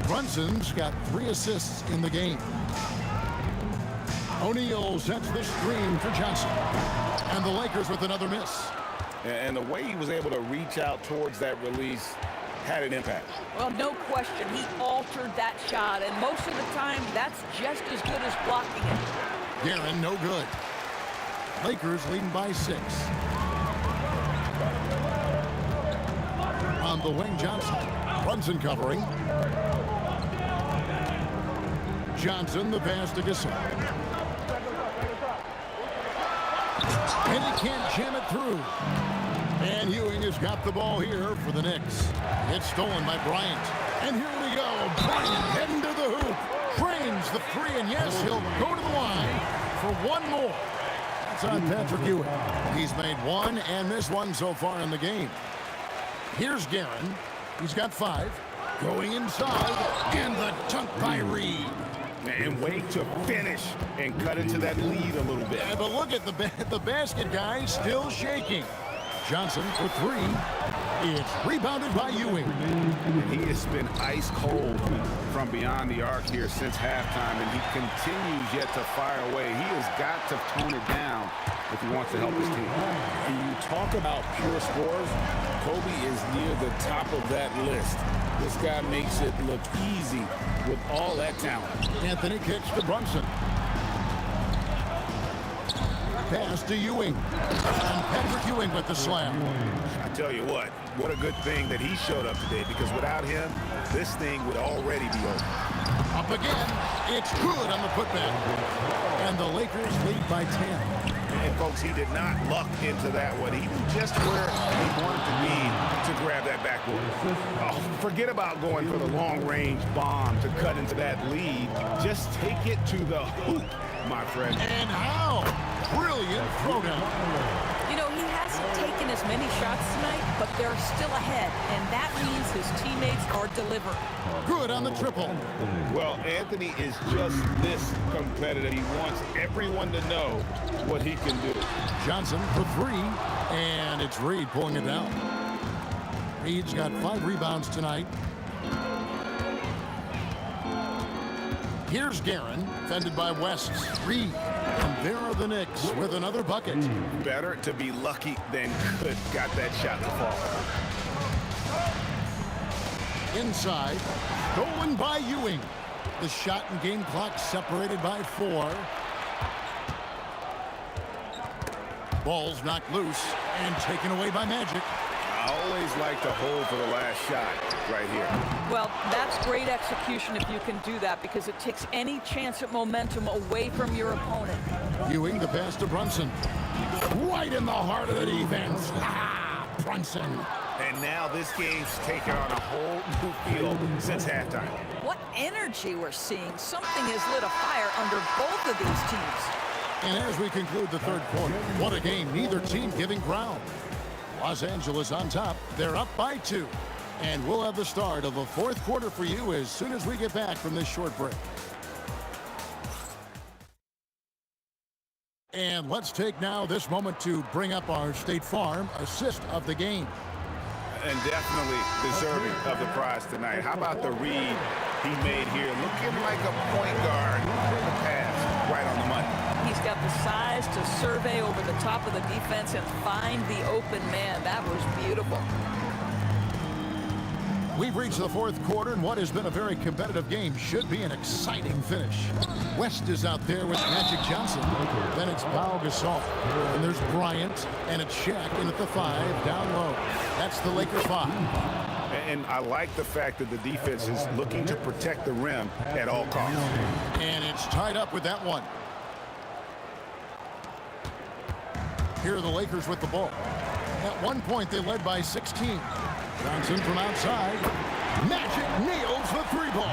Brunson's got 3 assists in the game. O'Neal sets the screen for Johnson. And the Lakers with another miss.
And the way he was able to reach out towards that release had an impact.
Well, no question. He altered that shot, and most of the time, that's just as good as blocking it.
Guerin, no good. Lakers leading by 6. On the wing, Johnson. Brunson covering. Johnson, the pass to Gasol. And he can't jam it through. And Ewing has got the ball here for the Knicks. It's stolen by Bryant. And here we go. Bryant heading to the hoop. Drains the 3, and yes, he'll go to the line for one more. That's on Patrick Ewing. He's made 1 and missed 1 so far in the game. Here's Guerin. He's got 5. Going inside. And the dunk by Reed.
And wait to finish and cut into that lead a little bit.
Yeah, but look at the basket, guys, still shaking. Johnson for 3. It's rebounded by Ewing.
He has been ice cold from beyond the arc here since halftime, and he continues yet to fire away. He has got to tone it down if he wants to help his team.
And you talk about pure scores, Kobe is near the top of that list.
This guy makes it look easy with all that talent.
Anthony kicks to Brunson. Pass to Ewing. And Patrick Ewing with the slam.
I tell you what a good thing that he showed up today, because without him, this thing would already be over.
Up again. It's good on the putback. And the Lakers lead by 10.
And folks, he did not luck into that one. He knew just where he wanted to be to grab that backboard. Oh, forget about going for the long-range bomb to cut into that lead. Just take it to the hoop, my friend.
And how? Brilliant throwdown.
You know, he hasn't taken as many shots tonight, but they're still ahead, and that means his teammates are delivering.
Good on the triple.
Well, Anthony is just this competitive. He wants everyone to know what he can do.
Johnson for three, and it's Reed pulling it down. Reed's got 5 rebounds tonight. Here's Guerin, fended by West. Reed, and there are the Knicks with another bucket.
Better to be lucky than good. Got that shot to fall.
Inside, stolen by Ewing. The shot and game clock separated by 4. Ball's knocked loose and taken away by Magic.
I always like to hold for the last shot right here.
Well, that's great execution if you can do that, because it takes any chance at momentum away from your opponent.
Ewing the pass to Brunson. Right in the heart of the defense. Brunson.
And now this game's taken on a whole new feel since halftime.
What energy we're seeing. Something has lit a fire under both of these teams.
And as we conclude the third quarter, what a game, neither team giving ground. Los Angeles on top. They're up by 2. And we'll have the start of the fourth quarter for you as soon as we get back from this short break. And let's take now this moment to bring up our State Farm assist of the game.
And definitely deserving of the prize tonight. How about the read he made here? Looking like a point guard with the pass right on the money.
He's got the size to survey over the top of the defense and find the open man. That was beautiful.
We've reached the fourth quarter, and what has been a very competitive game should be an exciting finish. West is out there with Magic Johnson. Then it's Pau Gasol. And there's Bryant, and it's Shaq in at the 5, down low. That's the Lakers 5.
And I like the fact that the defense is looking to protect the rim at all costs.
And it's tied up with that one. Here are the Lakers with the ball. At one point, they led by 16. Johnson from outside. Magic nails the 3-ball.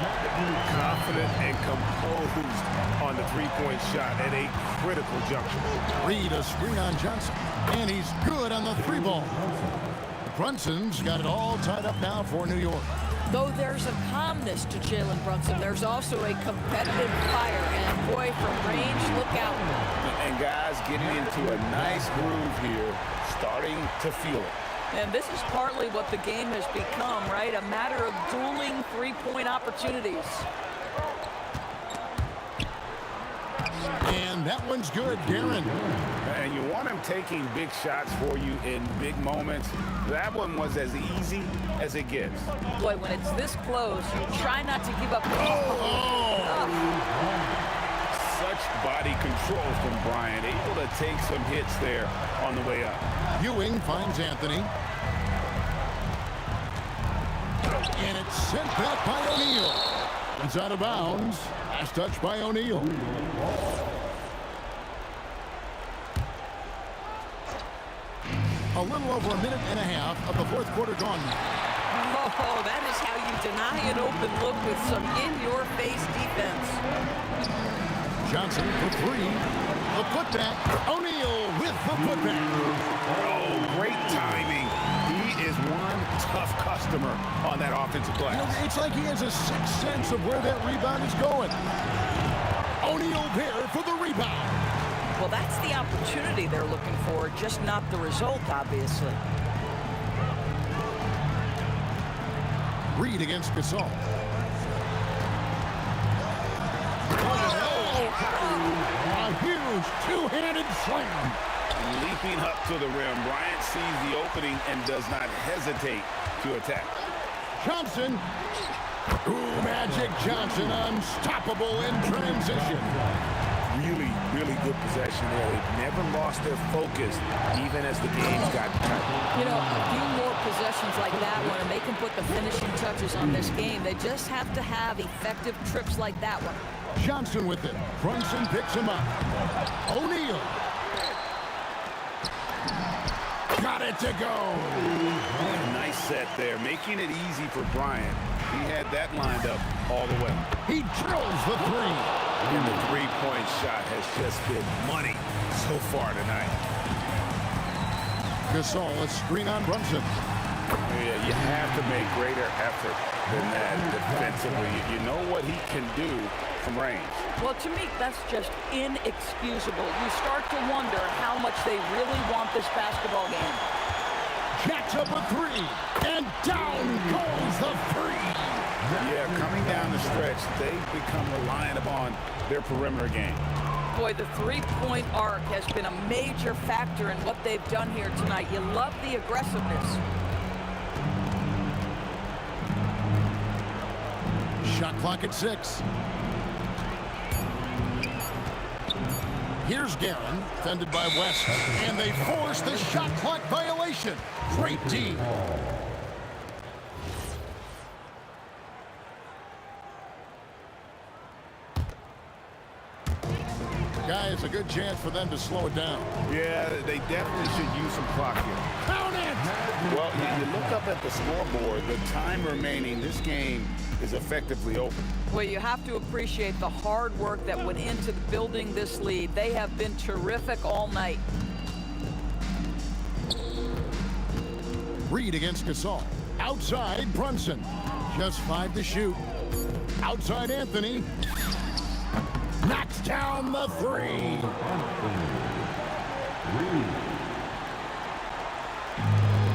Confident and composed on the 3-point shot at a critical juncture.
Reed a screen on Johnson. And he's good on the 3-ball. Brunson's got it all tied up now for New York.
Though there's a calmness to Jalen Brunson, there's also a competitive fire. And boy, from range, look out.
And guys getting into a nice groove here, starting to feel it.
And this is partly what the game has become, right? A matter of dueling 3-point opportunities.
And that one's good, Guerin.
And you want him taking big shots for you in big moments. That one was as easy as it gets.
Boy, when it's this close, you try not to give up.
Such body control from Bryant, able to take some hits there on the way up.
Ewing finds Anthony. And it's sent back by O'Neal. It's out of bounds. Last touch by O'Neal. A little over a minute and a half of the fourth quarter gone now.
Oh, that is how you deny an open look with some in-your-face defense.
Johnson for 3. The putback. O'Neal with the putback.
Oh, great timing. He is one tough customer on that offensive glass.
You know, it's like he has a sixth sense of where that rebound is going. O'Neal there for the rebound.
Well, that's the opportunity they're looking for, just not the result, obviously.
Reed against Gasol. A huge two-handed slam.
Leaping up to the rim, Bryant sees the opening and does not hesitate to attack.
Johnson. Ooh, Magic Johnson, unstoppable in transition.
Really, really good possession there. They've never lost their focus, even as the game's gotten tight.
You know, a few more possessions like that one, and they can put the finishing touches on this game. They just have to have effective trips like that one.
Johnson with it. Brunson picks him up. O'Neal. Got it to go.
Nice set there, making it easy for Bryant. He had that lined up all the way.
He drills the three.
And the three-point shot has just been money so far tonight.
Gasol, a screen on Brunson.
Yeah, you have to make greater effort than that defensively. You know what he can do from range.
Well, to me, that's just inexcusable. You start to wonder how much they really want this basketball game.
Jacks up a three, and down goes the three.
Yeah, coming down the stretch, they've become reliant upon their perimeter game.
Boy, the three-point arc has been a major factor in what they've done here tonight. You love the aggressiveness.
Shot clock at 6. Here's Guerin, defended by West, and they force the shot clock violation. Great D. Guys, a good chance for them to slow it down.
Yeah, they definitely should use some clock here.
Count it!
Well, you look up at the scoreboard, the time remaining, this game is effectively over.
Well, you have to appreciate the hard work that went into building this lead. They have been terrific all night.
Reed against Gasol. Outside, Brunson. Just 5 to shoot. Outside, Anthony. Knocks down the 3.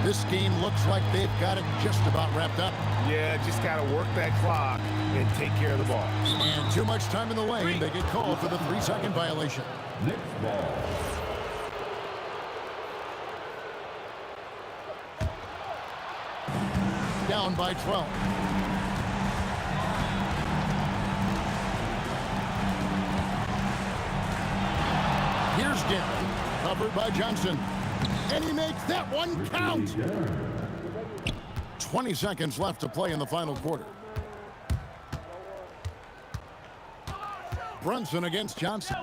This game looks like they've got it just about wrapped up.
Yeah, just got to work that clock and take care of the ball.
And too much time in the lane. They get called for the 3-second violation.
Next ball.
Down by 12. Here's Guerin, covered by Johnson. And he makes that one count. 20 seconds left to play in the final quarter. Brunson against Johnson.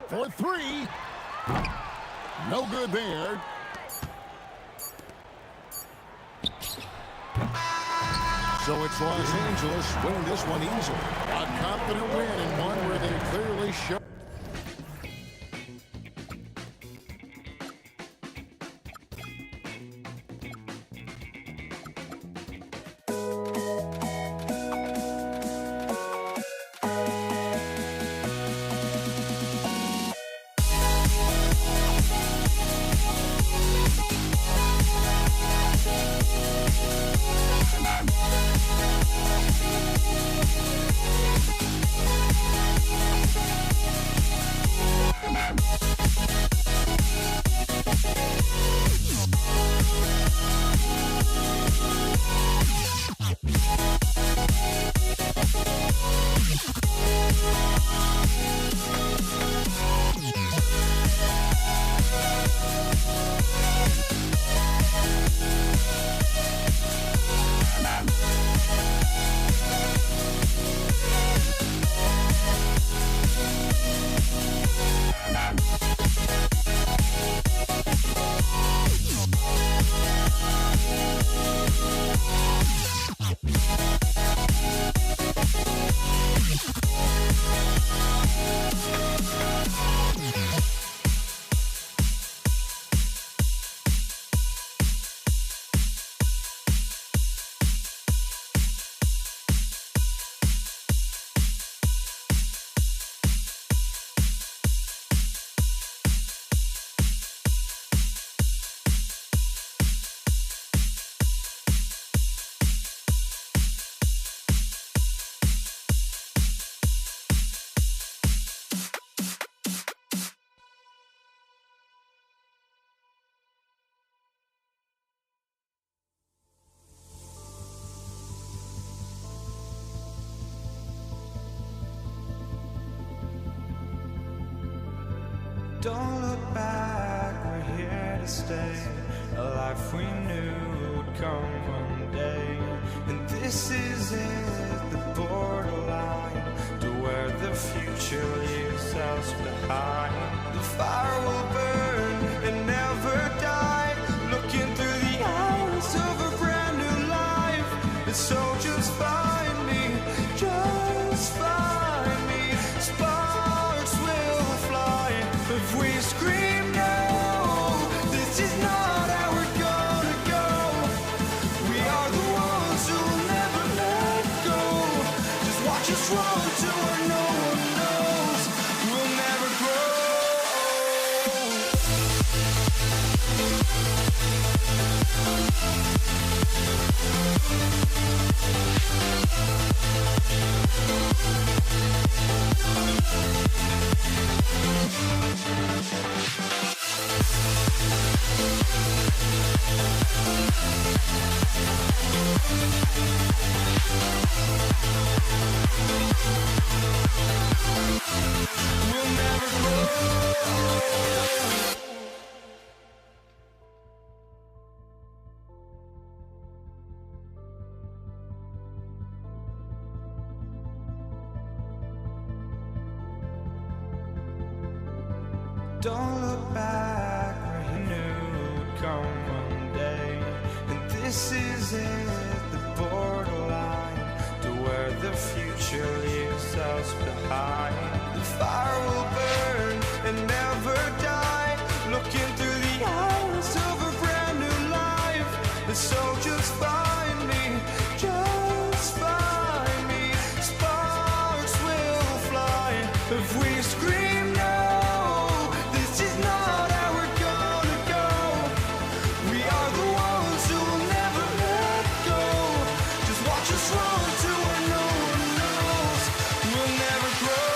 For 3. No good there. So it's Los Angeles winning this one easily. A confident win and one where they clearly show.
Don't look back, we're here to stay. A life we knew would come one day. And this is it, the borderline to where the future leaves us behind. The fire will burn and never die, looking through the eyes of a brand new life. And so just find me, just find me. Sparks will fly if we scream no. This is not how we're gonna go. We are the ones who will never let go. Just watch us run to where no one knows. We'll never grow. We'll never grow. Don't look back, we knew it would come one day. And this is it, the borderline to where the future leaves us behind. The fire will burn and never die, looking through the eyes of a brand new life. And so just find me, just find me. Sparks will fly if we scream no. This is not how we're gonna go. We are the ones who will never let go. Just watch us run to where no one knows. We'll never grow.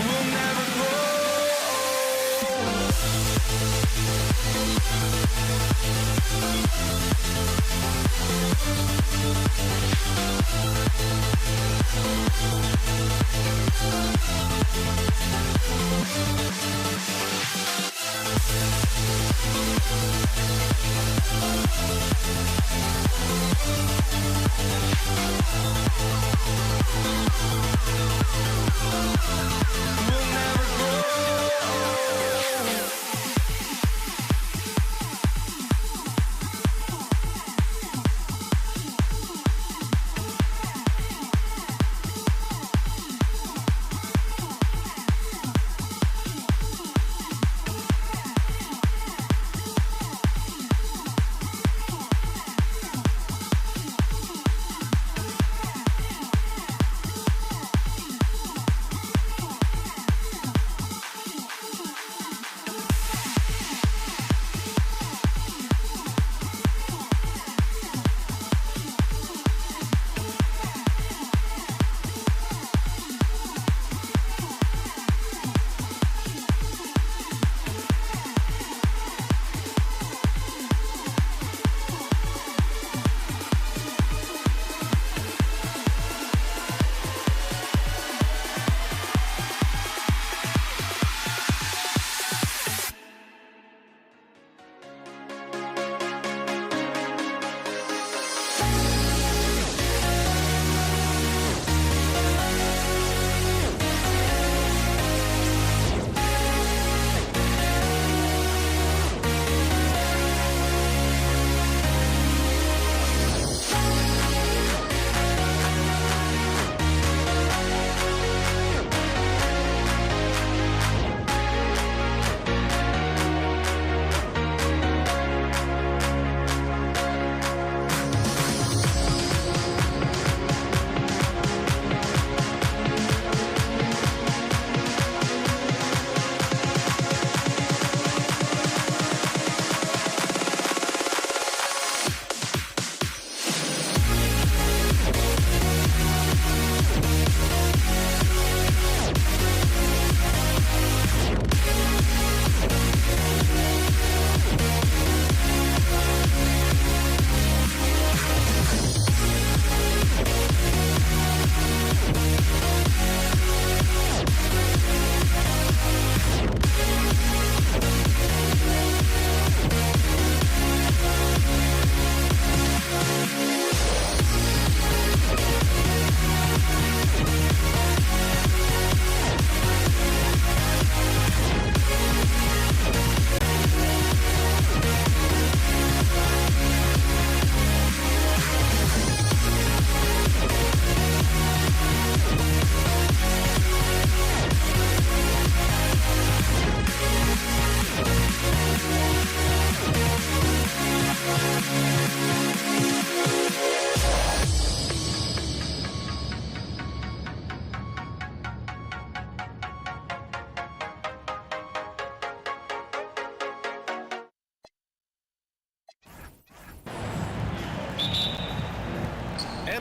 We'll never grow.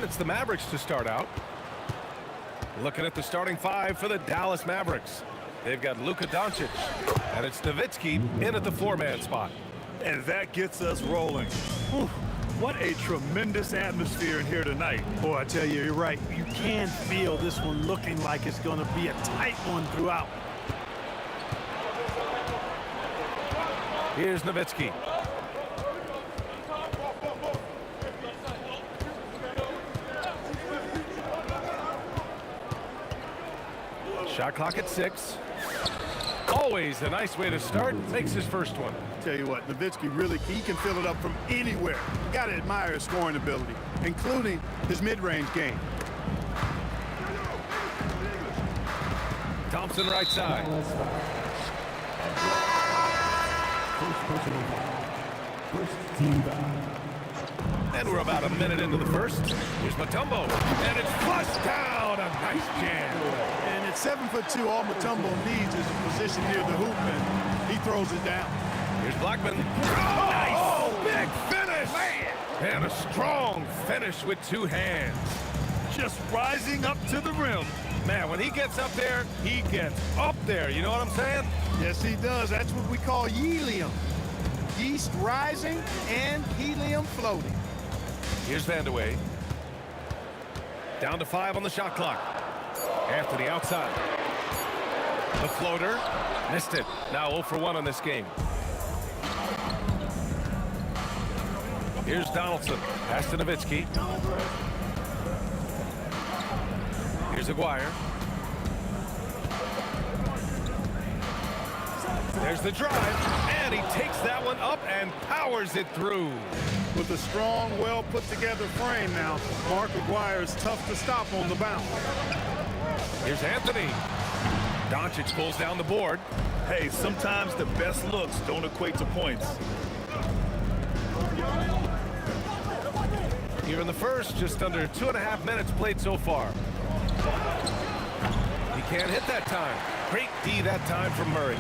And it's the Mavericks to start out. Looking at the starting five for the Dallas Mavericks. They've got Luka Doncic, and it's Nowitzki in at the four-man spot.
And that gets us rolling. Whew. What a tremendous atmosphere in here tonight.
Boy, I tell you, you're right. You can feel this one looking like it's going to be a tight one throughout.
Here's Nowitzki. Shot clock at 6. Always a nice way to start. Makes his first one.
Tell you what, Nowitzki really, he can fill it up from anywhere. Got to admire his scoring ability, including his mid-range game.
Thompson right side.
First team foul.
And we're about a minute into the first. Here's Mutombo. And it's flushed down. A nice jam.
And at 7'2", all Mutombo needs is a position near the hoop, and he throws it down.
Here's Blackman. Oh, nice! Big finish! Man. And a strong finish with two hands.
Just rising up to the rim.
Man, when he gets up there, he gets up there. You know what I'm saying?
Yes, he does. That's what we call helium. Yeast rising and helium floating.
Here's Vandeweghe. Down to 5 on the shot clock. Anthony outside. The floater. Missed it. Now 0 for 1 on this game. Here's Donaldson. Pass to Nowitzki. Here's Aguirre. There's the drive. And he takes that one up and powers it through.
With a strong, well-put-together frame now, Mark Aguirre is tough to stop on the bounce.
Here's Anthony. Doncic pulls down the board.
Hey, sometimes the best looks don't equate to points.
Here in the first, just under 2.5 minutes played so far. He can't hit that time. Great D that time from Murray.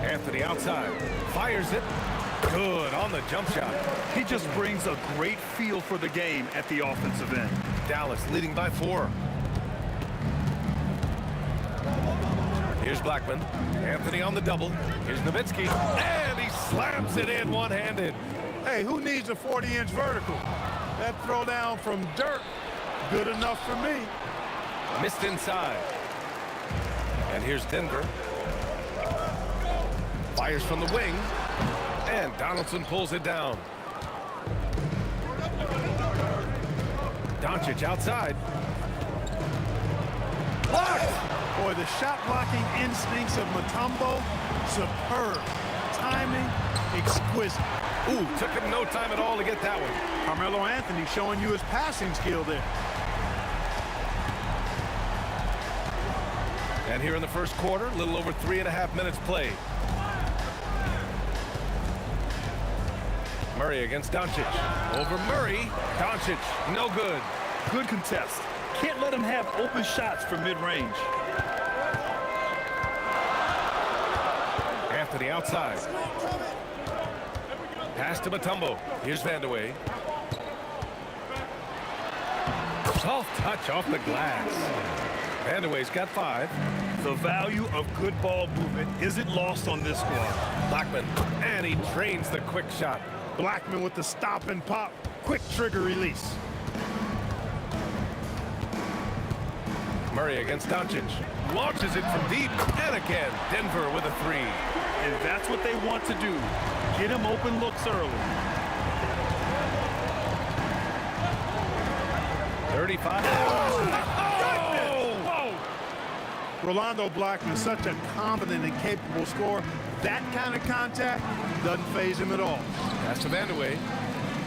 Anthony outside. Fires it. Good on the jump shot.
He just brings a great feel for the game at the offensive end.
Dallas leading by 4. Here's Blackman. Anthony on the double. Here's Nowitzki. And he slams it in one-handed.
Hey, who needs a 40-inch vertical? That throwdown from dirt, good enough for me.
Missed inside. And here's Denver. Fires from the wing. And Donaldson pulls it down. Doncic outside. Blocked!
Boy, the shot-blocking instincts of Mutombo, superb. Timing, exquisite.
Ooh, took him no time at all to get that one.
Carmelo Anthony showing you his passing skill there.
And here in the first quarter, a little over 3.5 minutes played. Murray against Doncic. Over Murray. Doncic, no good.
Good contest. Can't let him have open shots from mid-range.
Anthony outside. Pass to Mutombo. Here's Vandeweghe. Soft touch off the glass. Vandeweghe's got 5.
The value of good ball movement isn't lost on this squad.
Blackman, and he drains the quick shot.
Blackman with the stop and pop, quick trigger release.
Murray against Doncic. Launches it from deep. And again, Denver with a 3.
And that's what they want to do. Get him open looks early.
35.
Rolando Blackman, such a confident and capable scorer. That kind of contact doesn't faze him at all.
Pass to Vandeweghe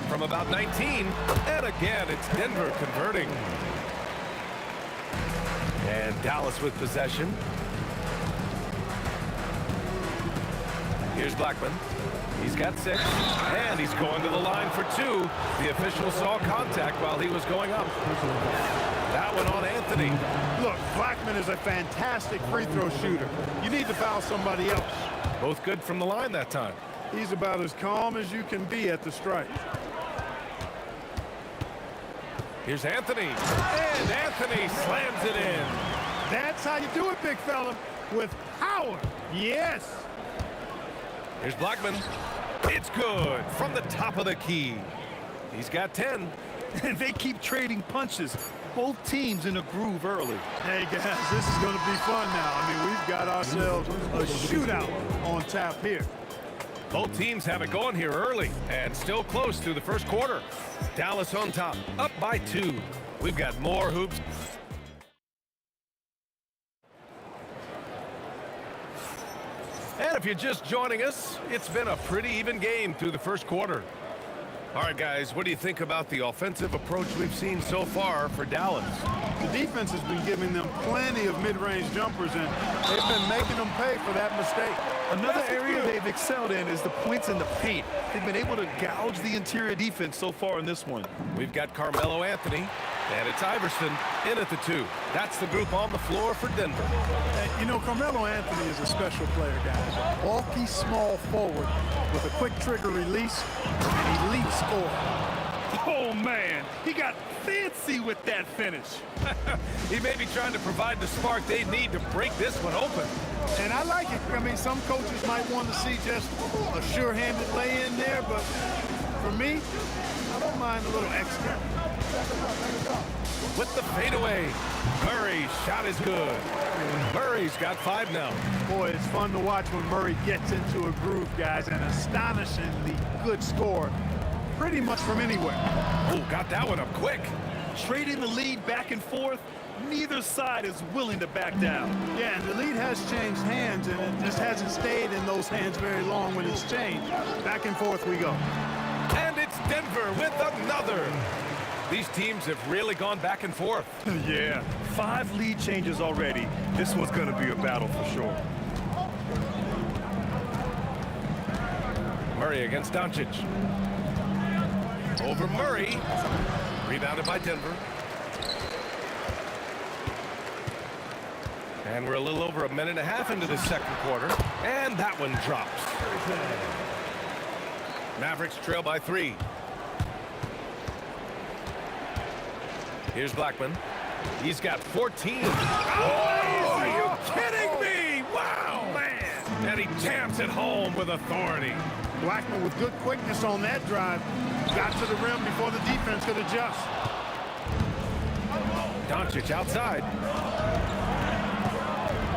from about 19. And again, it's Denver converting. And Dallas with possession. Here's Blackman. He's got 6. And he's going to the line for 2. The official saw contact while he was going up. That one on Anthony.
Look, Blackman is a fantastic free throw shooter. You need to foul somebody else.
Both good from the line that time.
He's about as calm as you can be at the strike.
Here's Anthony. And Anthony slams it in.
That's how you do it, big fella. With power. Yes.
Here's Blackman. It's good from the top of the key. He's got 10.
And they keep trading punches. Both teams in a groove early.
Hey, guys, this is going to be fun now. I mean, we've got ourselves a shootout on tap here.
Both teams have it going here early and still close through the first quarter. Dallas on top, up by 2. We've got more hoops. And if you're just joining us, it's been a pretty even game through the first quarter. All right, guys, what do you think about the offensive approach we've seen so far for Dallas?
The defense has been giving them plenty of mid-range jumpers, and they've been making them pay for that mistake.
Another area they've excelled in is the points in the paint. They've been able to gouge the interior defense so far in this one.
We've got Carmelo Anthony, and it's Iverson in at the 2. That's the group on the floor for Denver.
You know, Carmelo Anthony is a special player, guys. A bulky, small forward with a quick trigger release and elite score.
Oh, man, he got fancy with that finish.
He may be trying to provide the spark they need to break this one open.
And I like it. I mean, some coaches might want to see just a sure-handed lay-in there, but for me, I don't mind a little extra.
With the fadeaway, Murray's shot is good. Murray's got 5 now.
Boy, it's fun to watch when Murray gets into a groove, guys. An astonishingly good score, pretty much from anywhere.
Oh, got that one up quick.
Trading the lead back and forth, neither side is willing to back down.
Yeah, and the lead has changed hands, and it just hasn't stayed in those hands very long when it's changed. Back and forth we go.
And it's Denver with another. These teams have really gone back and forth.
Yeah, 5 lead changes already. This one's going to be a battle for sure.
Murray against Doncic. Over Murray. Rebounded by Denver. And we're a little over a minute and a half into the second quarter. And that one drops. Mavericks trail by 3. Here's Blackman. He's got 14. Oh, are you kidding me? Wow, man. And he jams it home with authority.
Blackman with good quickness on that drive. Got to the rim before the defense could adjust.
Doncic outside.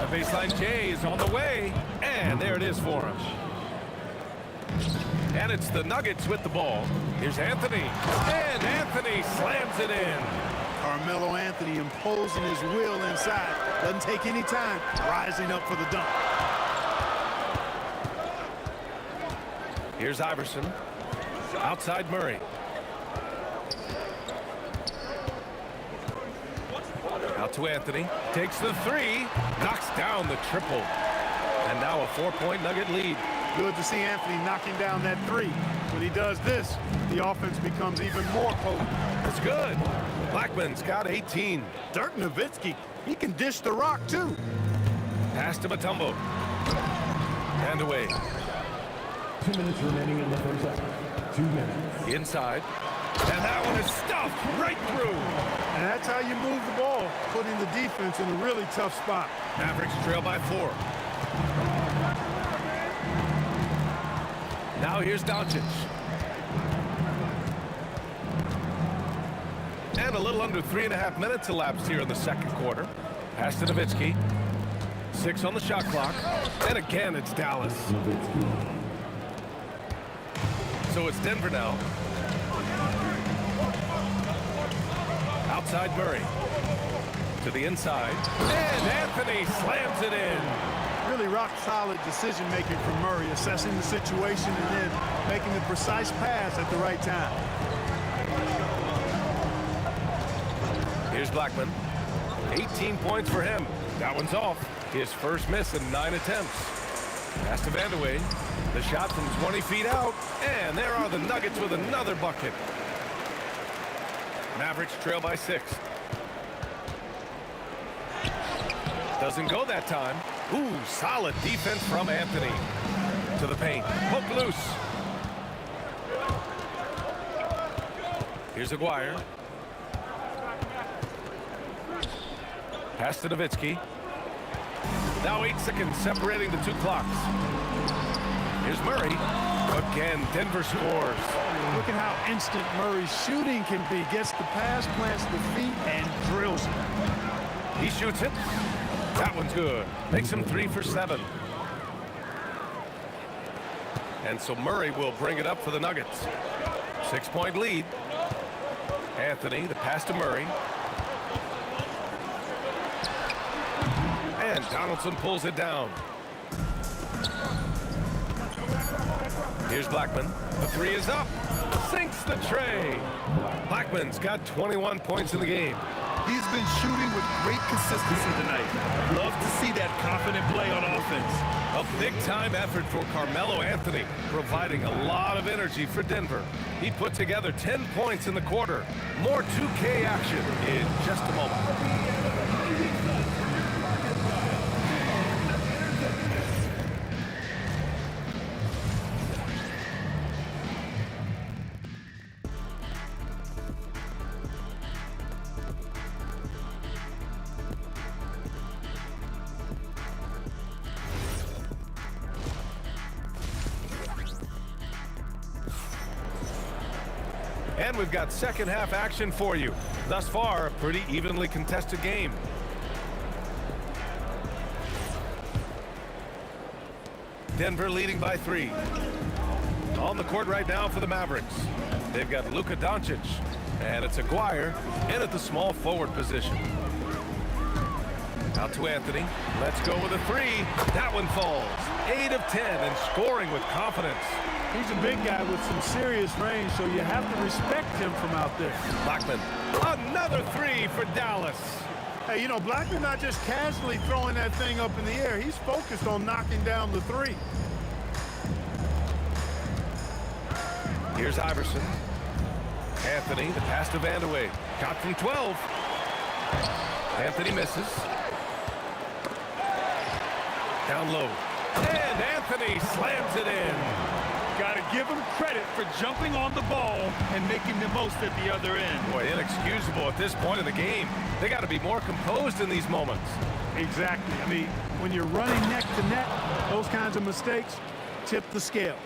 The baseline J is on the way. And there it is for him. And it's the Nuggets with the ball. Here's Anthony. And Anthony slams it in.
Carmelo Anthony imposing his will inside. Doesn't take any time. Rising up for the dunk.
Here's Iverson. Outside Murray. Out to Anthony. Takes the 3. Knocks down the triple. And now a 4-point Nugget lead.
Good to see Anthony knocking down that 3. When he does this, the offense becomes even more potent.
That's good. Blackman's got 18.
Dirk Nowitzki, he can dish the rock too.
Pass to Mutombo. And away.
2 minutes remaining in the first half. 2 minutes.
Inside. And that one is stuffed right through.
And that's how you move the ball, putting the defense in a really tough spot.
Mavericks trail by 4. Now here's Doncic. And a little under 3.5 minutes elapsed here in the second quarter. Pass to Nowitzki. 6 on the shot clock. And again, it's Dallas. So it's Denver now. Outside Murray. To the inside. And Anthony slams it in.
Really rock-solid decision-making from Murray, assessing the situation and then making the precise pass at the right time.
Here's Blackman. 18 points for him. That one's off. His first miss in 9 attempts. Pass to Vandeweghe. The shot from 20 feet out. And there are the Nuggets with another bucket. Mavericks trail by 6. Doesn't go that time. Ooh, solid defense from Anthony. To the paint. Hook loose. Here's Aguirre. Pass to Nowitzki. Now 8 seconds separating the two clocks. Here's Murray. Again, Denver scores.
Look at how instant Murray's shooting can be. Gets the pass, plants the feet, and drills it.
He shoots it. That one's good. Makes him 3 for 7. And so Murray will bring it up for the Nuggets. 6-point lead. Anthony, the pass to Murray. And Donaldson pulls it down. Here's Blackman. The three is up. Sinks the tray. Blackman's got 21 points in the game.
He's been shooting with great consistency tonight. Love to see that confident play on offense.
A big-time effort for Carmelo Anthony, providing a lot of energy for Denver. He put together 10 points in the quarter. More 2K action in just a moment. And we've got second half action for you. Thus far, a pretty evenly contested game. Denver leading by 3. On the court right now for the Mavericks. They've got Luka Doncic, and it's Aguirre in at the small forward position. Out to Anthony. Let's go with a 3. That one falls. 8 of 10 and scoring with confidence.
He's a big guy with some serious range, so you have to respect him from out there.
Blackman, another 3 for Dallas.
Hey, you know, Blackman not just casually throwing that thing up in the air. He's focused on knocking down the 3.
Here's Iverson. Anthony, the pass to Vandeweghe. Got from 12. Anthony misses. Down low. And Anthony slams it in.
Got to give him credit for jumping on the ball and making the most at the other end.
Boy, inexcusable at this point in the game. They got to be more composed in these moments.
Exactly. I mean, when you're running neck to neck, those kinds of mistakes tip the scales.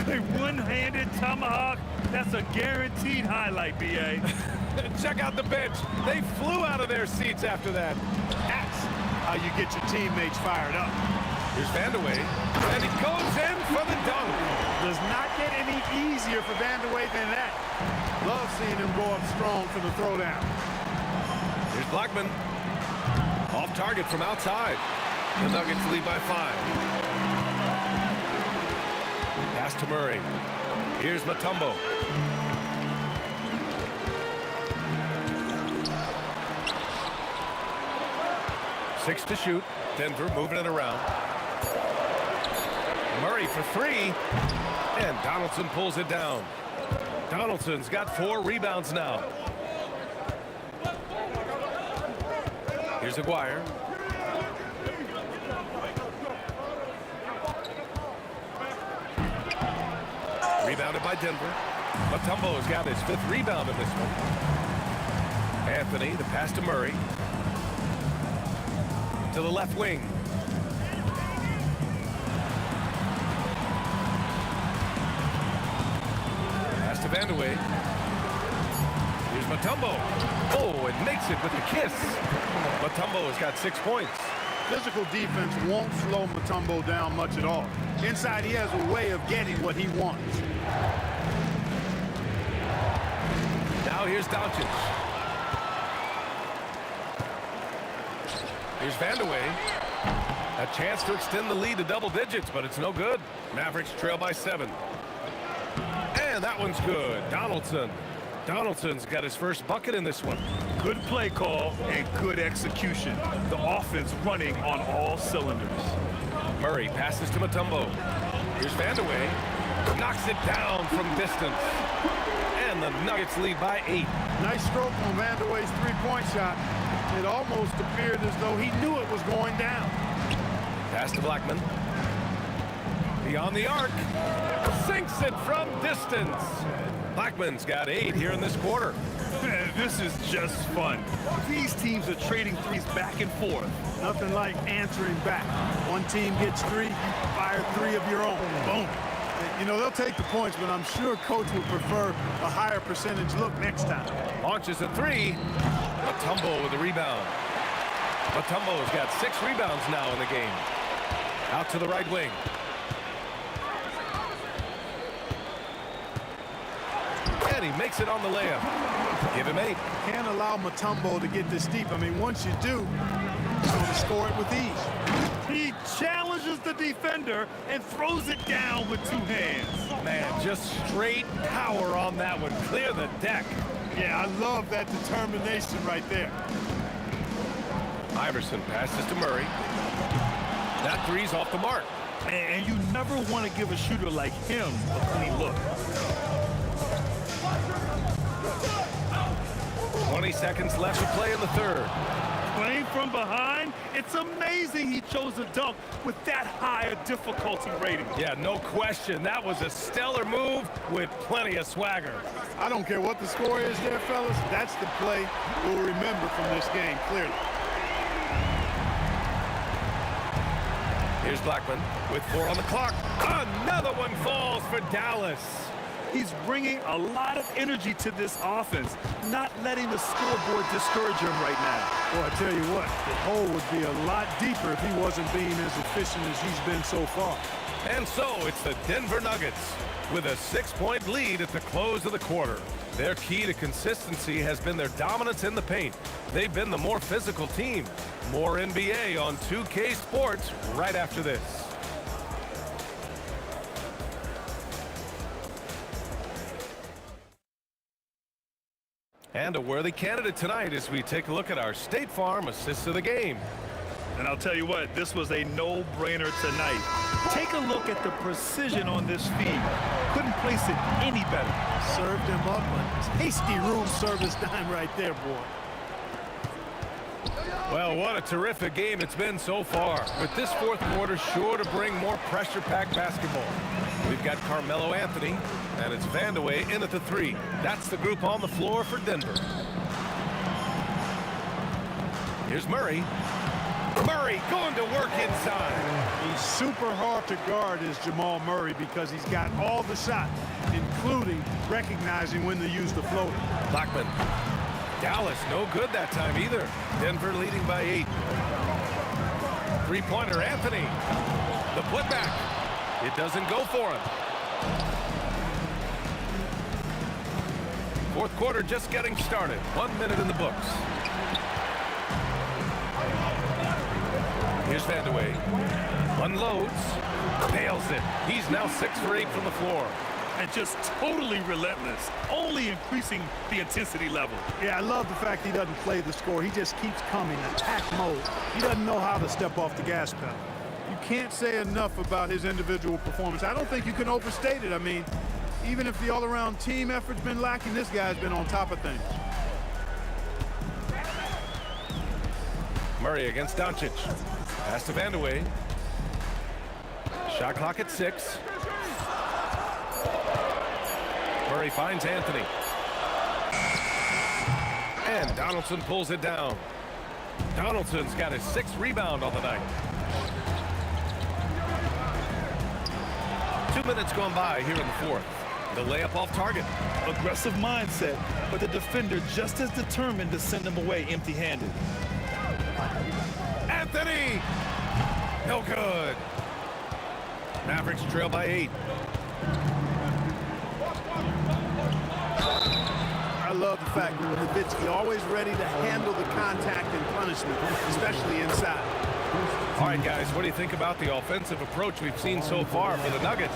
A one-handed tomahawk, that's a guaranteed highlight, B.A.
Check out the bench. They flew out of their seats after that.
That's how you get your teammates fired up.
Here's Vandeweghe, and he goes in for the dunk.
Does not get any easier for Vandeweghe than that. Love seeing him go up strong for the throwdown.
Here's Blackman. Off target from outside. The Nuggets lead by 5. Pass to Murray. Here's Mutombo. Six to shoot. Denver moving it around. Murray for 3. And Donaldson pulls it down. Donaldson's got 4 rebounds now. Here's Aguirre. Rebounded by Denver. Mutombo's got his 5th rebound in this one. Anthony, the pass to Murray. To the left wing. Pass to Vandeweghe. Here's Mutombo. Oh, and makes it with the kiss. Mutombo's got 6 points.
Physical defense won't slow Mutombo down much at all. Inside, he has a way of getting what he wants.
Now here's Doncic. Here's Vandeweghe. A chance to extend the lead to double digits, but it's no good. Mavericks trail by 7. And that one's good. Donaldson's got his first bucket in this one.
Good play call and good execution. The offense running on all cylinders.
Murray passes to Mutombo. Here's Vandeweghe. Knocks it down from distance. And the Nuggets lead by 8.
Nice stroke on Vandeweghe's three-point shot. It almost appeared as though he knew it was going down.
Pass to Blackman. Beyond the arc. Sinks it from distance. Blackman's got 8 here in this quarter.
This is just fun. These teams are trading threes back and forth.
Nothing like answering back. One team gets 3, you fire 3 of your own. Boom. You know, they'll take the points, but I'm sure coach would prefer a higher percentage look next time.
Launches a 3. Mutombo with a rebound. Mutombo's got 6 rebounds now in the game. Out to the right wing. And he makes it on the layup. Give him 8.
Can't allow Mutombo to get this deep. I mean, once you do, he's going to score it with ease.
He challenges the defender and throws it down with 2 hands.
Man, just straight power on that one. Clear the deck.
Yeah, I love that determination right there.
Iverson passes to Murray. That 3's off the mark.
And you never want to give a shooter like him a clean look.
20 seconds left to play in the third.
Playing from behind, it's amazing he chose a dunk with that high a difficulty rating.
Yeah, no question. That was a stellar move with plenty of swagger.
I don't care what the score is there, fellas. That's the play we'll remember from this game, clearly.
Here's Blackman with 4 on the clock. Another one falls for Dallas.
He's bringing a lot of energy to this offense, not letting the scoreboard discourage him right now.
Well, I tell you what, the hole would be a lot deeper if he wasn't being as efficient as he's been so far.
And so it's the Denver Nuggets with a 6-point lead at the close of the quarter. Their key to consistency has been their dominance in the paint. They've been the more physical team. More NBA on 2K Sports right after this. And a worthy candidate tonight as we take a look at our State Farm assists of the game.
And I'll tell you what, this was a no-brainer tonight. Take a look at the precision on this feed. Couldn't place it any better.
Served him up a tasty room service dime right there, boy.
Well, what a terrific game it's been so far. With this fourth quarter sure to bring more pressure-packed basketball. We've got Carmelo Anthony, and it's Vandeweghe in at the 3. That's the group on the floor for Denver. Here's Murray. Murray going to work inside.
He's super hard to guard is Jamal Murray because he's got all the shots, including recognizing when to use the floater.
Blackman. Dallas no good that time either. Denver leading by 8. Three-pointer Anthony. The putback. It doesn't go for him. Fourth quarter just getting started. 1 minute in the books. Here's Vandeweghe. Unloads. Nails it. He's now 6 for 8 from the floor.
And just totally relentless, only increasing the intensity level.
Yeah, I love the fact he doesn't play the score. He just keeps coming, attack mode. He doesn't know how to step off the gas pedal. You can't say enough about his individual performance. I don't think you can overstate it. I mean, even if the all-around team effort's been lacking, this guy's been on top of things.
Murray against Doncic. Pass to Vandeweghe. Shot clock at 6. Murray finds Anthony. And Donaldson pulls it down. Donaldson's got his 6th rebound on the night. 2 minutes gone by here in the fourth. The layup off target.
Aggressive mindset, but the defender just as determined to send him away empty-handed.
Anthony! No good. Mavericks trail by 8.
I love the fact that Nowitzki always ready to handle the contact and punishment, especially inside.
All right, guys, what do you think about the offensive approach we've seen so far for the Nuggets?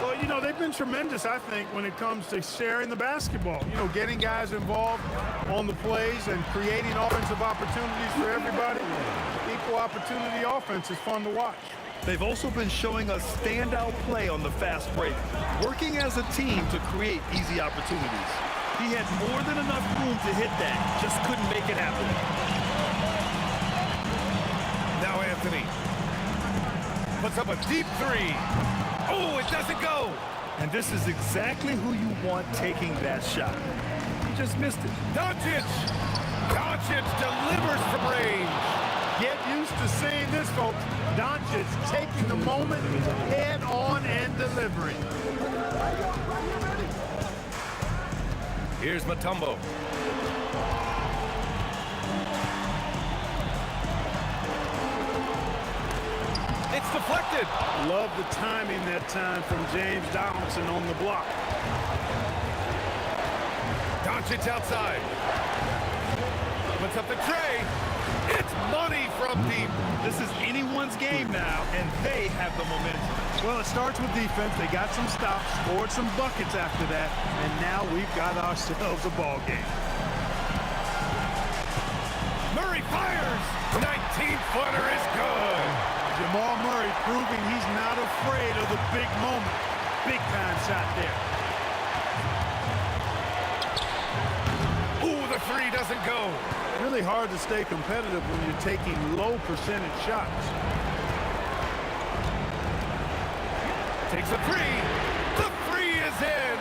Well, you know, they've been tremendous, I think, when it comes to sharing the basketball. You know, getting guys involved on the plays and creating offensive opportunities for everybody. Equal opportunity offense is fun to watch.
They've also been showing a standout play on the fast break, working as a team to create easy opportunities. He had more than enough room to hit that, just couldn't make it happen.
Now Anthony puts up a deep 3. Oh, it doesn't go.
And this is exactly who you want taking that shot. just missed it.
Doncic! Doncic delivers from range.
Get used to seeing this, folks. Doncic taking the moment head on and delivering.
Here's Mutombo. It's deflected.
Love the timing that time from James Donaldson on the block.
Doncic outside. Puts up the tray. It's money from deep.
This is anyone's game now, and they have the momentum.
Well, it starts with defense. They got some stops, scored some buckets after that, and now we've got ourselves a ball game.
Murray fires. 19-footer is good.
Jamal Murray proving he's not afraid of the big moment. Big time shot there.
Ooh, the three doesn't go.
Really hard to stay competitive when you're taking low percentage shots.
Takes a three. The three is in.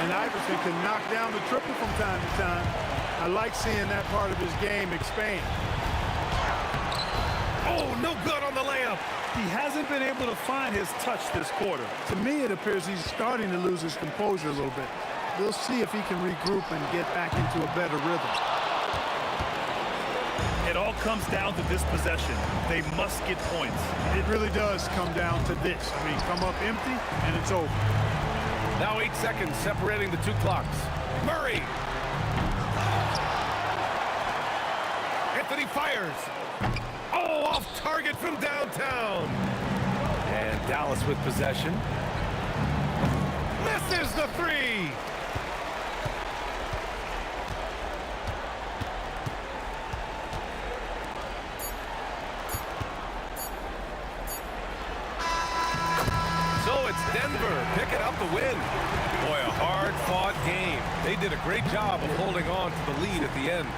And Iverson can knock down the triple from time to time. I like seeing that part of his game expand.
Oh, no good on the layup.
He hasn't been able to find his touch this quarter.
To me, it appears he's starting to lose his composure a little bit. We'll see if he can regroup and get back into a better rhythm.
It all comes down to this possession. They must get points.
It really does come down to this. I mean, come up empty, and it's over.
Now 8 seconds separating the two clocks. Murray. Anthony fires. Oh, off target from downtown. And Dallas with possession. Misses the three. So it's Denver picking up the win. Boy, a hard-fought game. They did a great job of holding on to the lead at the end.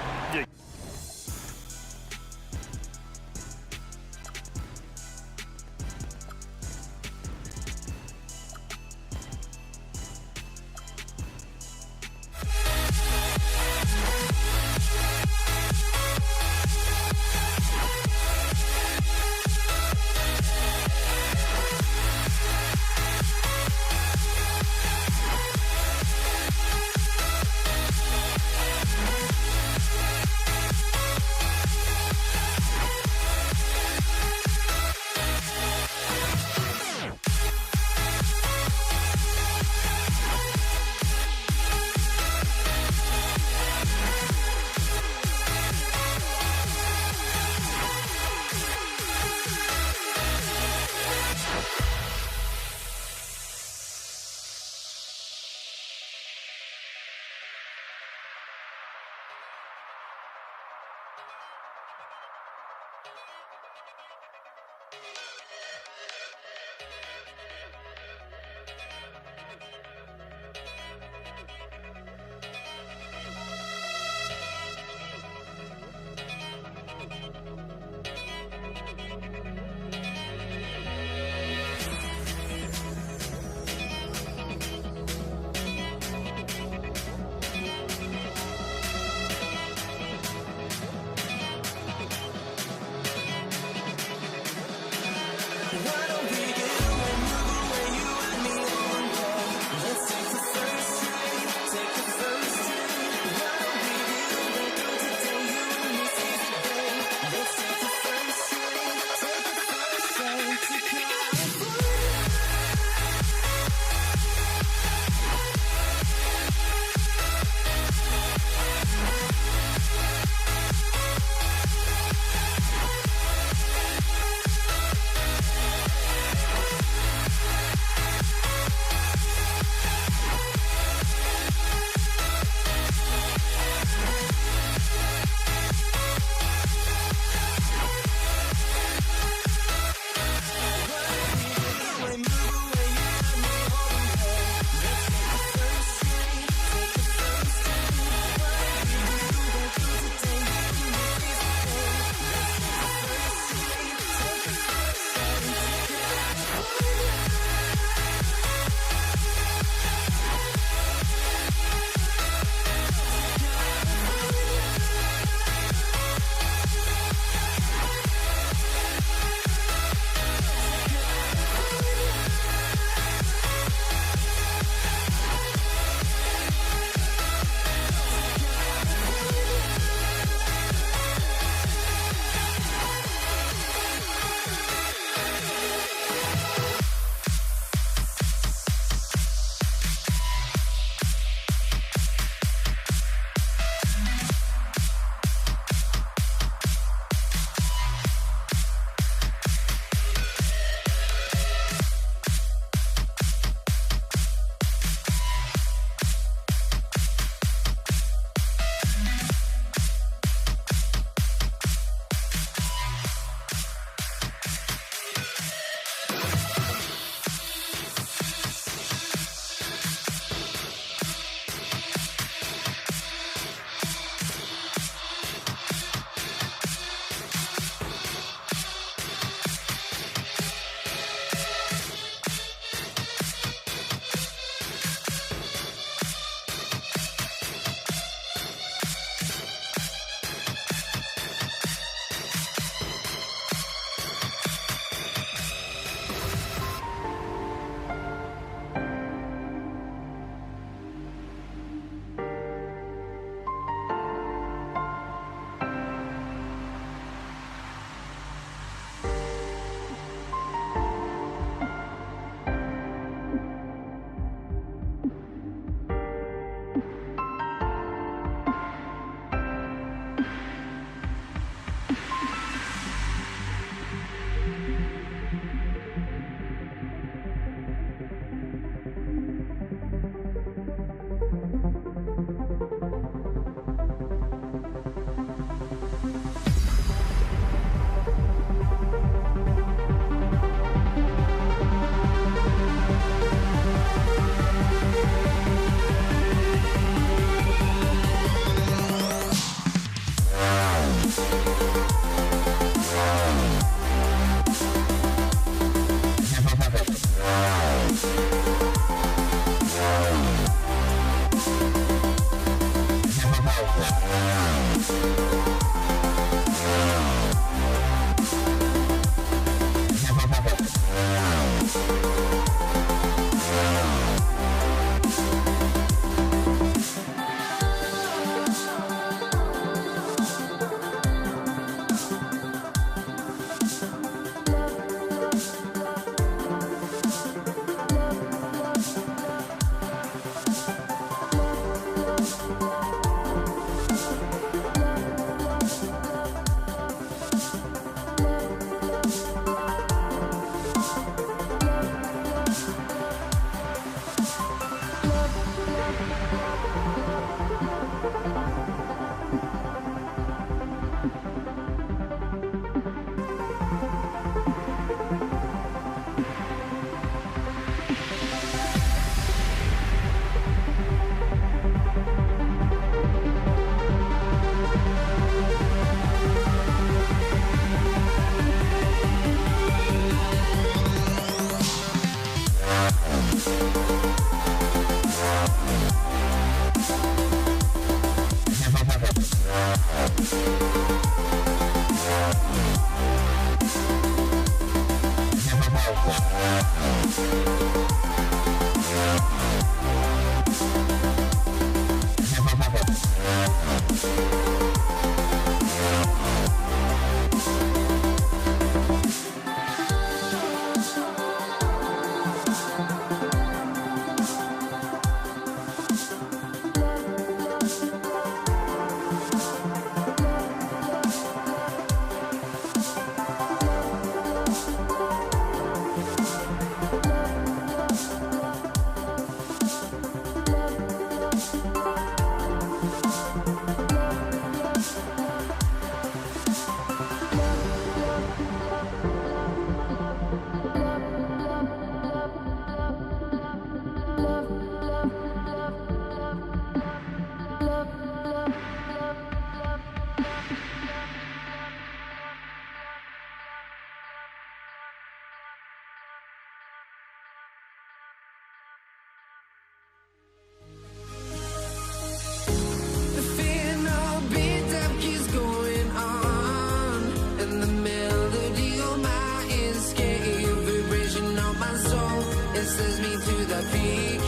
The final beat up keeps going on, and the melody on my escape, vibration on my soul, it sends me to the peak.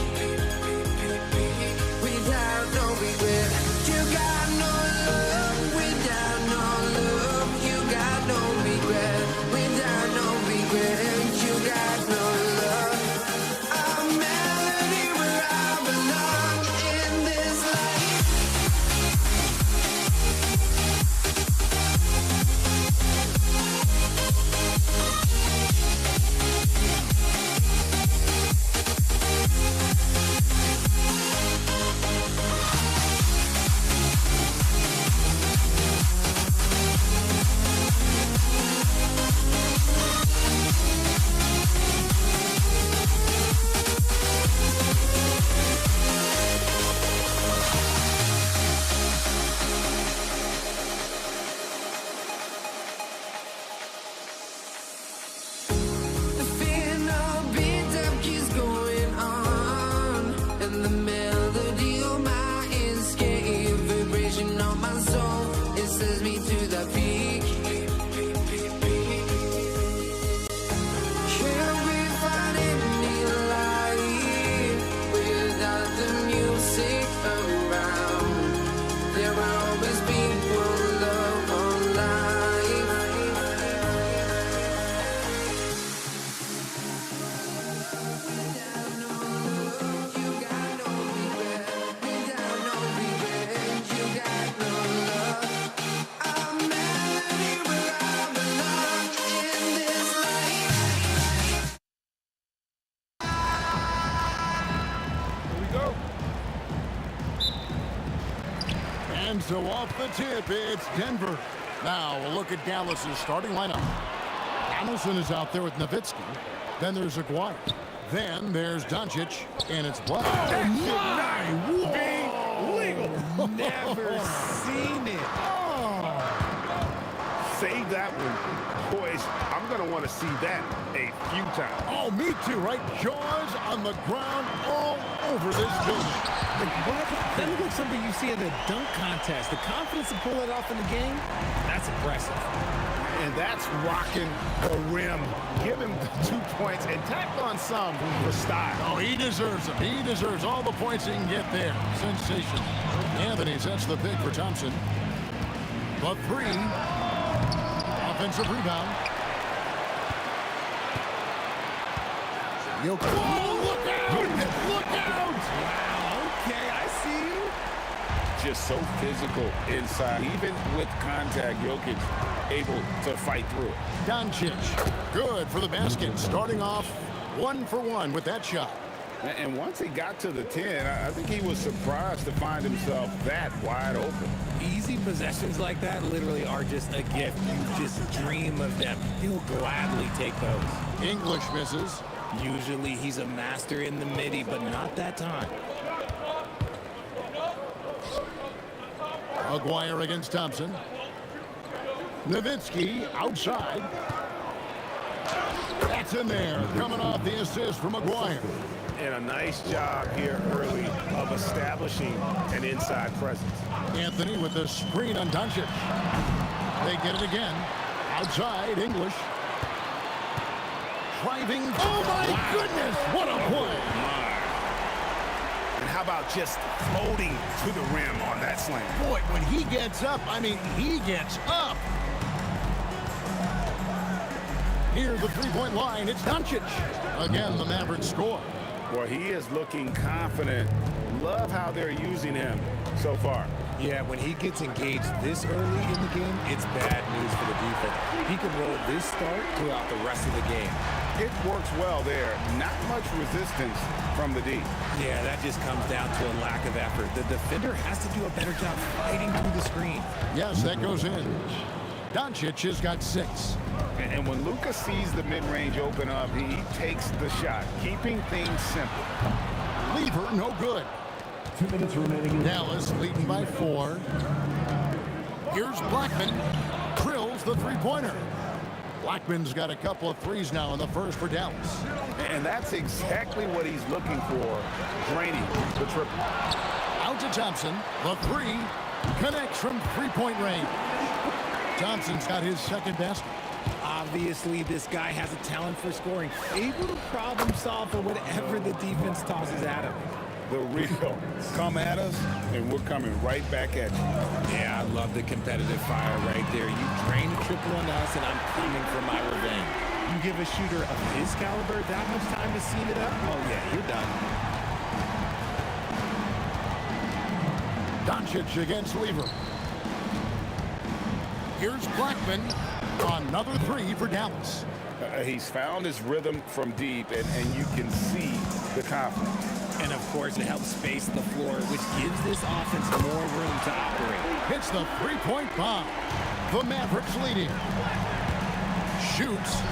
Without no regret, you got no love. Without no love, you got no regret. Without no regret, you got no love. A melody where I belong in this life. The final beat up keeps going on, and the melody on my escape, vibration on my soul, it sends me to the peak. Can't we find any light without the music around? There will always be one love on life.
And so off the tip, it's Denver. Now we'll look at Dallas's starting lineup. Allison is out there with Nowitzki. Then there's Aguirre. Then there's Doncic, and it's Black.
Never seen it.
Save that one. Boys, I'm going to want to see that a few times.
Oh, me too, right? Jaws on the ground all over this building.
That looks like something you see in a dunk contest. The confidence to pull it off in the game, that's impressive.
And that's rocking the rim. Give him the 2 points and tack on some for style.
Oh, he deserves them. He deserves all the points he can get there. Sensational. Anthony sets the pick for Thompson. The three. Offensive rebound. Jokic. Oh, look out! Look out!
Wow, okay, I see you.
Just so physical inside. Even with contact, Jokic able to fight through it.
Doncic. Good for the basket. Starting off 1 for 1 with that shot.
And once he got to the 10, I think he was surprised to find himself that wide open.
Easy possessions like that literally are just a gift. You just dream of them. He'll gladly take those.
English misses.
Usually he's a master in the midi, but not that time.
Aguirre against Thompson. Nowitzki outside. That's in there. Coming off the assist from Aguirre.
And a nice job here early of establishing an inside presence.
Anthony with the screen on Doncic. They get it again. Outside, English. Driving. Oh, my goodness. What a play.
And how about just floating to the rim on that slam?
Boy, when he gets up, I mean, he gets up. Near the three-point line, it's Doncic. Again, the Mavericks score.
Well, he is looking confident. Love how they're using him so far.
Yeah, when he gets engaged this early in the game, it's bad news for the defense. He can roll this start throughout the rest of the game.
It works well there. Not much resistance from the D.
Yeah, that just comes down to a lack of effort. The defender has to do a better job fighting through the screen.
Yes, that goes in. Doncic has got 6.
And when Luka sees the mid-range open up, he takes the shot, keeping things simple.
Lever, no good.
2 minutes remaining.
Dallas leading by 4. Here's Blackman. Drills the three-pointer. Blackman's got a couple of threes now in the first for Dallas.
And that's exactly what he's looking for, draining the triple.
Out to Thompson. The 3 connects from three-point range. Thompson's got his second basket.
Obviously, this guy has a talent for scoring. Able to problem solve for whatever the defense tosses at him.
The real come at us, and we're coming right back at you.
Yeah, I love the competitive fire right there. You drain a triple on us, and I'm coming for my revenge. You give a shooter of his caliber that much time to seam it up? Oh, yeah, you're done.
Doncic against Lever. Here's Blackman. Another 3 for Dallas.
He's found his rhythm from deep, and you can see the confidence.
And, of course, it helps space the floor, which gives this offense more room to operate.
Hits the three-point bomb. The Mavericks leading. Shoots.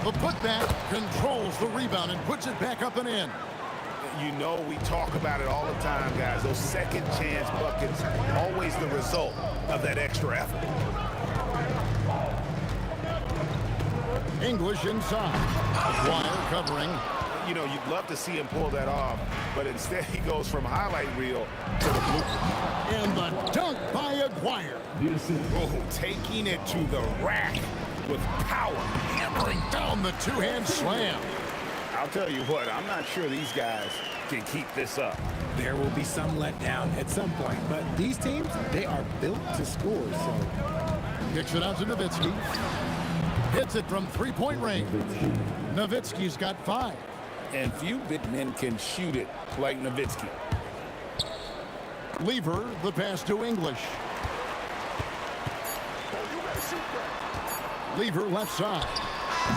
The putback controls the rebound and puts it back up and in.
You know, we talk about it all the time, guys. Those second chance buckets, always the result of that extra effort.
English inside. Wire covering.
You know, you'd love to see him pull that off, but instead he goes from highlight reel to the blooper.
And the dunk by Aguirre.
Oh, taking it to the rack with power.
Hammering down the two-hand slam.
I'll tell you what, I'm not sure these guys can keep this up.
There will be some letdown at some point, but these teams, they are built to score, so.
Kicks it out to Nowitzki. Hits it from three-point range. Nowitzki's got 5.
And few big men can shoot it like Nowitzki.
Lever, the pass to English. Lever left side.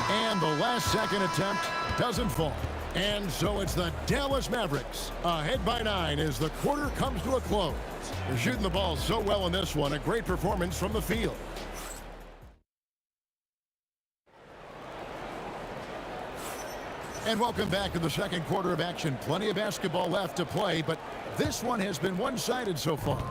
And the last second attempt doesn't fall. And so it's the Dallas Mavericks ahead by 9 as the quarter comes to a close. They're shooting the ball so well in this one. A great performance from the field. And welcome back to the second quarter of action. Plenty of basketball left to play, but this one has been one-sided so far.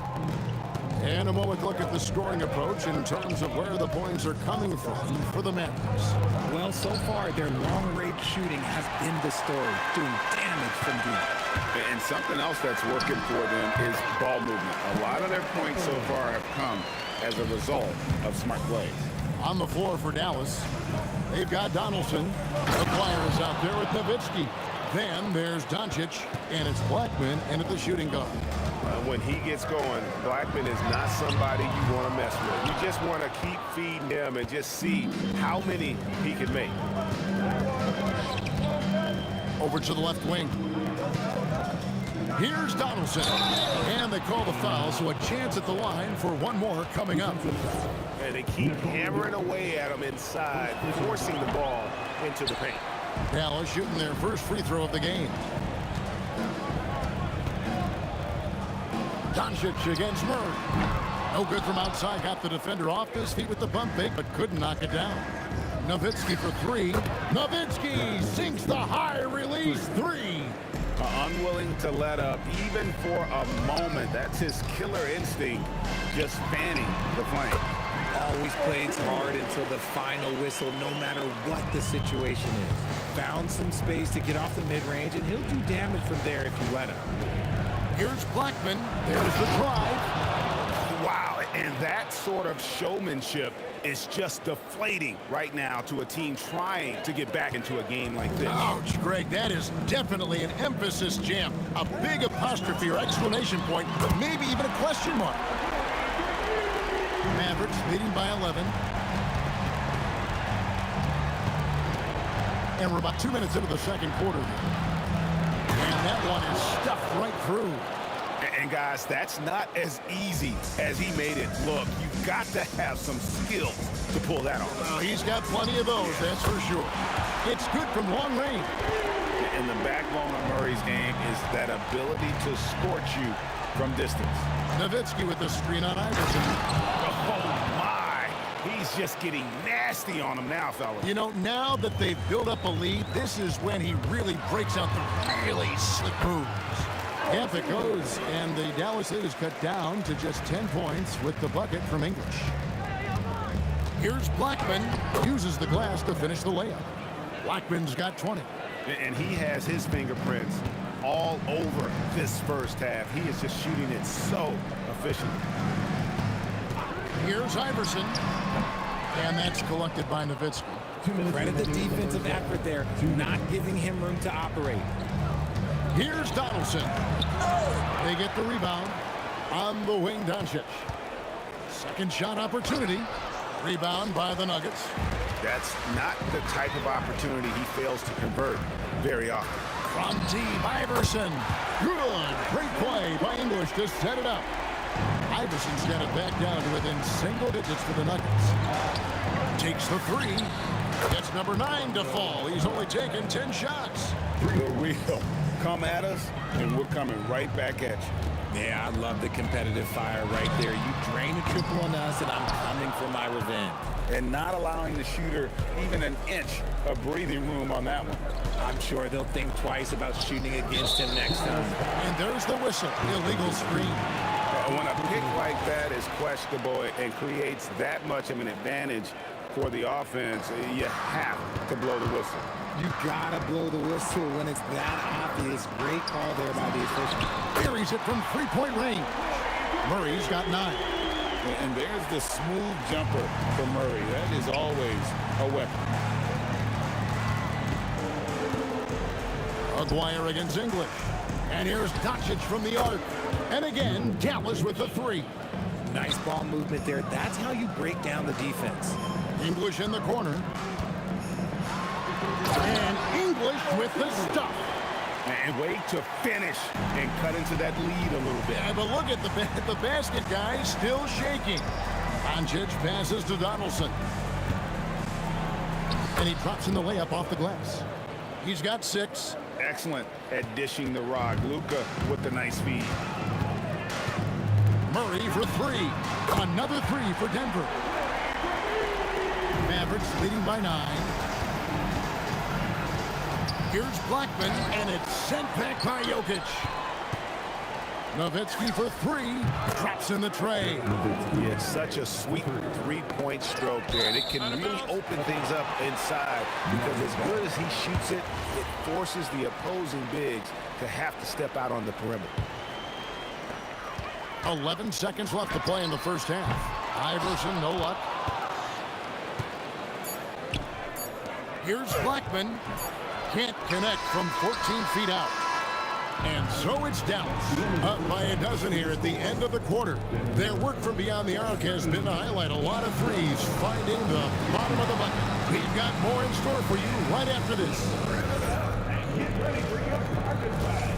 And a moment look at the scoring approach in terms of where the points are coming from for the Mavericks.
Well, so far, their long-range shooting has been the story, doing damage from deep.
And something else that's working for them is ball movement. A lot of their points so far have come as a result of smart plays.
On the floor for Dallas, they've got Donaldson. Aguirre is out there with Nowitzki. Then there's Doncic, and it's Blackman in at the shooting guard.
When he gets going, Blackman is not somebody you want to mess with. You just want to keep feeding him and just see how many he can make.
Over to the left wing. Here's Donaldson. And they call the foul, so a chance at the line for one more coming up.
And they keep hammering away at him inside, forcing the ball into the paint.
Dallas shooting their first free throw of the game. Doncic against Murray. No good from outside. Got the defender off his feet with the bump fake, but couldn't knock it down. Nowitzki for 3. Nowitzki sinks the high release 3.
Unwilling to let up even for a moment. That's his killer instinct, just fanning the flame.
All we
always plays hard until the final whistle, no matter what the situation is. Found some space to get off the mid-range, and he'll do damage from there if you let him.
Here's Blackman. There's the drive.
Wow, and that sort of showmanship is just deflating right now to a team trying to get back into a game like this.
Ouch, Greg, that is definitely an emphasis jam. A big apostrophe or exclamation point, maybe even a question mark. Mavericks leading by 11. And we're about 2 minutes into the second quarter. And that one is stuffed right through.
And guys, that's not as easy as he made it look. You've got to have some skills to pull that off.
Well, he's got plenty of those, that's for sure. It's good from long range.
And the backbone of Murray's game is that ability to scorch you from distance.
Nowitzki with the screen on Iverson.
Oh, my. He's just getting nasty on him now, fellas.
You know, now that they've built up a lead, this is when he really breaks out the really slick moves. Yep, it goes, and the Dallas Lead is cut down to just 10 points with the bucket from English. Here's Blackman, uses the glass to finish the layup. Blackman's got 20.
And he has his fingerprints all over this first half. He is just shooting it so efficiently.
Here's Iverson, and that's collected by Nowitzki.
Credit the defensive effort there, not giving him room to operate.
Here's Donaldson. They get the rebound on the wing, Doncic. Second shot opportunity. Rebound by the Nuggets.
That's not the type of opportunity he fails to convert very often.
From deep, Iverson. Good. Great play by English to set it up. Iverson's got it back down to within single digits for the Nuggets. Takes the three. Gets number 9 to fall. He's only taken 10 shots.
The wheel. Come at us, and we're coming right back at you.
Yeah, I love the competitive fire right there. You drain a triple on us, and I'm coming for my revenge.
And not allowing the shooter even an inch of breathing room on that one.
I'm sure they'll think twice about shooting against him next time.
And there's the whistle. Illegal screen.
When a pick like that is questionable and creates that much of an advantage for the offense, you have to blow the whistle.
You gotta blow the whistle when it's that obvious. Great call there by the official.
Carries it from three-point range. Murray's got 9.
And there's the smooth jumper for Murray. That is always a weapon.
Aguirre against English. And here's Doncic from the arc. And again, Dallas with the 3.
Nice ball movement there. That's how you break down the defense.
English in the corner. And English with the stuff.
And wait to finish and cut into that lead a little bit.
Yeah, but look at the basket, guys, still shaking. Doncic passes to Donaldson. And he drops in the layup off the glass. He's got 6.
Excellent at dishing the rock. Luka with the nice feed.
Murray for 3. Another 3 for Denver. Mavericks leading by 9. Here's Blackman, and it's sent back by Jokic. Nowitzki for 3. Drops in the tray.
Yeah, such a sweet three-point stroke there. And it can really open things up inside because as good as he shoots it, it forces the opposing bigs to have to step out on the perimeter.
11 seconds left to play in the first half. Iverson, no luck. Here's Blackman. Can't connect from 14 feet out. And so it's Dallas, up by a dozen here at the end of the quarter. Their work from beyond the arc has been to highlight a lot of threes, finding the bottom of the bucket. We've got more in store for you right after this.
Get ready for your target pass.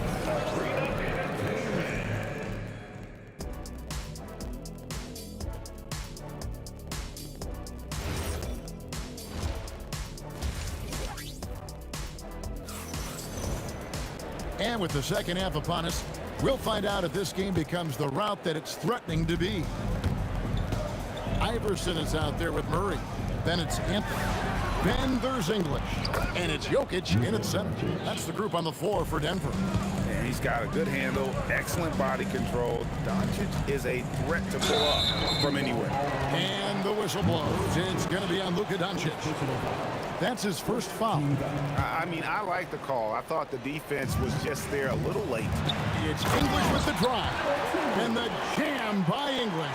And with the second half upon us, we'll find out if this game becomes the route that it's threatening to be. Iverson is out there with Murray. Then it's Anthony. Then there's English. And it's Jokic in at center. That's the group on the floor for Denver.
And
He's got a good handle, excellent body control. Doncic is a threat to pull up from anywhere.
And the whistle blows. It's going to be on Luka Doncic. That's his first foul.
I mean, I like the call. I thought the defense was just there a little late.
It's English with the drive. And the jam by English.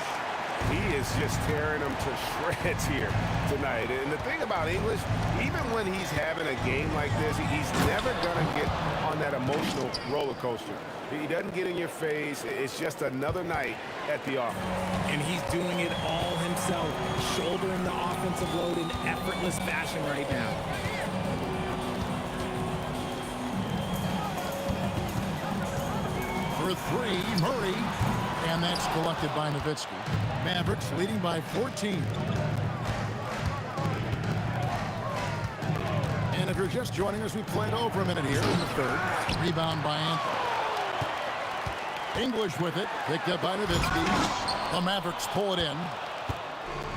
He is just tearing them to shreds here tonight. And the thing about English, even when he's having a game like this, he's never going to get on that emotional roller coaster. He doesn't get in your face. It's just another night at the office.
And he's doing it all himself, shouldering the offensive load in effortless fashion right now.
For three, Murray. And that's collected by Nowitzki. Mavericks leading by 14. And if you're just joining us, we played over a minute here in the third. Rebound by Anthony. English with it, picked up by Nowitzki. The Mavericks pull it in.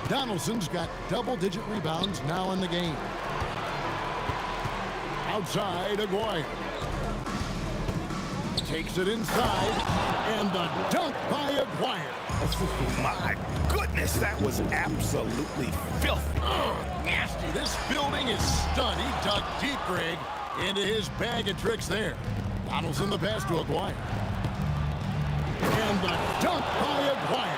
Donaldson's got double-digit rebounds now in the game. Outside, Aguirre. Takes it inside, and the dunk by Aguirre.
My goodness, that was absolutely filthy.
Oh, nasty. This building is stunned. He dug deep, Greg, into his bag of tricks there. Donaldson the pass to Aguirre. And the dunk by Aguirre.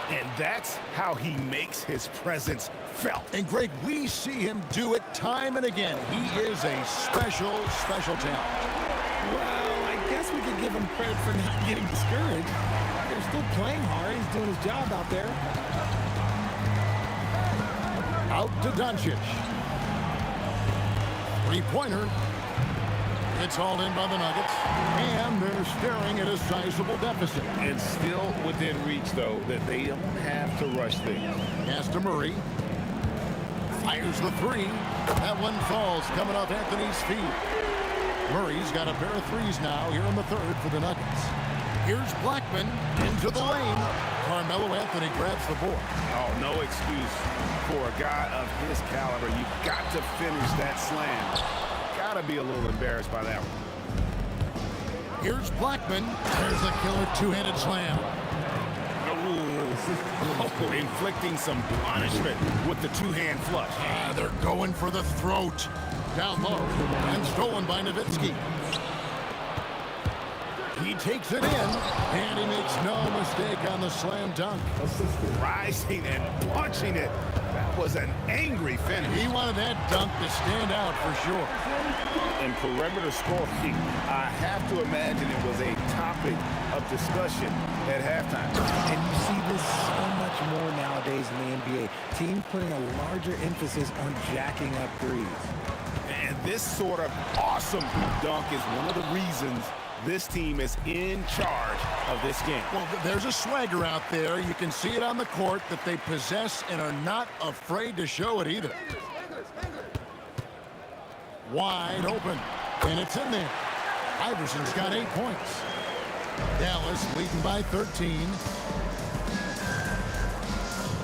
And that's how he makes his presence felt.
And, Greg, we see him do it time and again. He is a special, special talent.
Well, I guess we could give him credit for not getting discouraged. They're still playing hard. He's doing his job out there.
Out to Doncic. Three-pointer. It's hauled in by the Nuggets. And they're staring at a sizable deficit.
And still within reach, though, that they don't have to rush things.
Pass to Murray. Fires the three. That one falls coming off Anthony's feet. Murray's got a pair of threes now here in the third for the Nuggets. Here's Blackman into the lane. Carmelo Anthony grabs the board.
Oh, no excuse for a guy of his caliber. You've got to finish that slam. Got to be a little embarrassed by that one.
Here's Blackman. There's a killer two-handed slam.
Oh, inflicting some punishment with the two-hand flush.
They're going for the throat. Down low and stolen by Nowitzki. He takes it in, and he makes no mistake on the slam dunk.
Rising and punching it. That was an angry finish.
He wanted that dunk to stand out for sure.
In perimeter scoring, I have to imagine it was a topic of discussion at halftime.
And you see this so much more nowadays in the NBA. Teams putting a larger emphasis on jacking up threes.
And this sort of awesome dunk is one of the reasons this team is in charge of this game.
Well, there's a swagger out there. You can see it on the court that they possess and are not afraid to show it either. Wide open, and it's in there. Iverson's got 8 points. Dallas leading by 13.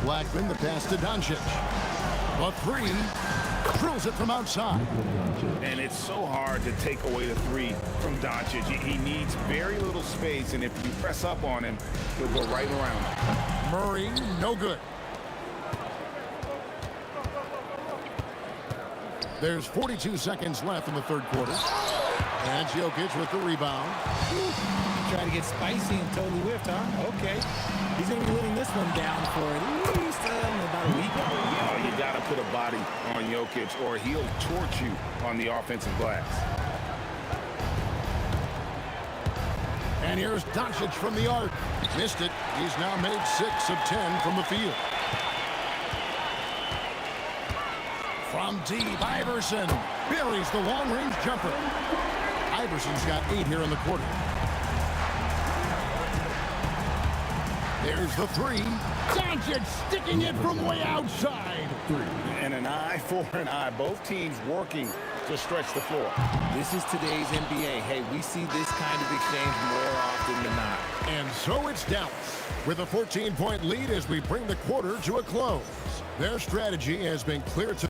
Blackman, the pass to Doncic. A three. Drills it from outside.
And it's so hard to take away the three from Doncic. He needs very little space, and if you press up on him, he'll go right around.
Murray, no good. There's 42 seconds left in the third quarter. And Jokic with the rebound.
Try to get spicy and totally whiffed, huh? Okay. He's going to be letting this one down for at least about a week.
You got to put a body on Jokic, or he'll torch you on the offensive glass.
And here's Doncic from the arc. Missed it. He's now made 6 of 10 from the field. From deep, Iverson buries the long-range jumper. Iverson's got 8 here in the quarter. There's the three. Doncic sticking it from way outside.
And an eye for an eye. Both teams working to stretch the floor.
This is today's NBA. Hey, we see this kind of exchange more often than not.
And so it's Dallas with a 14-point lead as we bring the quarter to a close. Their strategy has been clear to...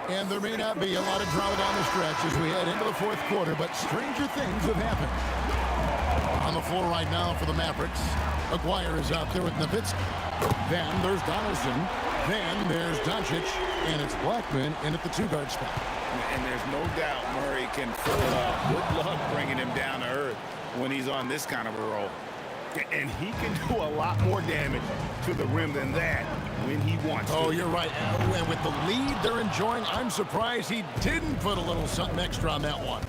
And there may not be a lot of drama down the stretch as we head into the fourth quarter, but stranger things have happened. On the floor right now for the Mavericks, Aguirre is out there with Nowitzki. Then there's Donaldson. Then there's Doncic. And it's Blackman in at the two-guard spot.
And there's no doubt Murray can pull it off. Good luck bringing him down to earth when he's on this kind of a roll. And he can do a lot more damage to the rim than that when he wants to.
Oh, you're right. And with the lead they're enjoying, I'm surprised he didn't put a little something extra on that one.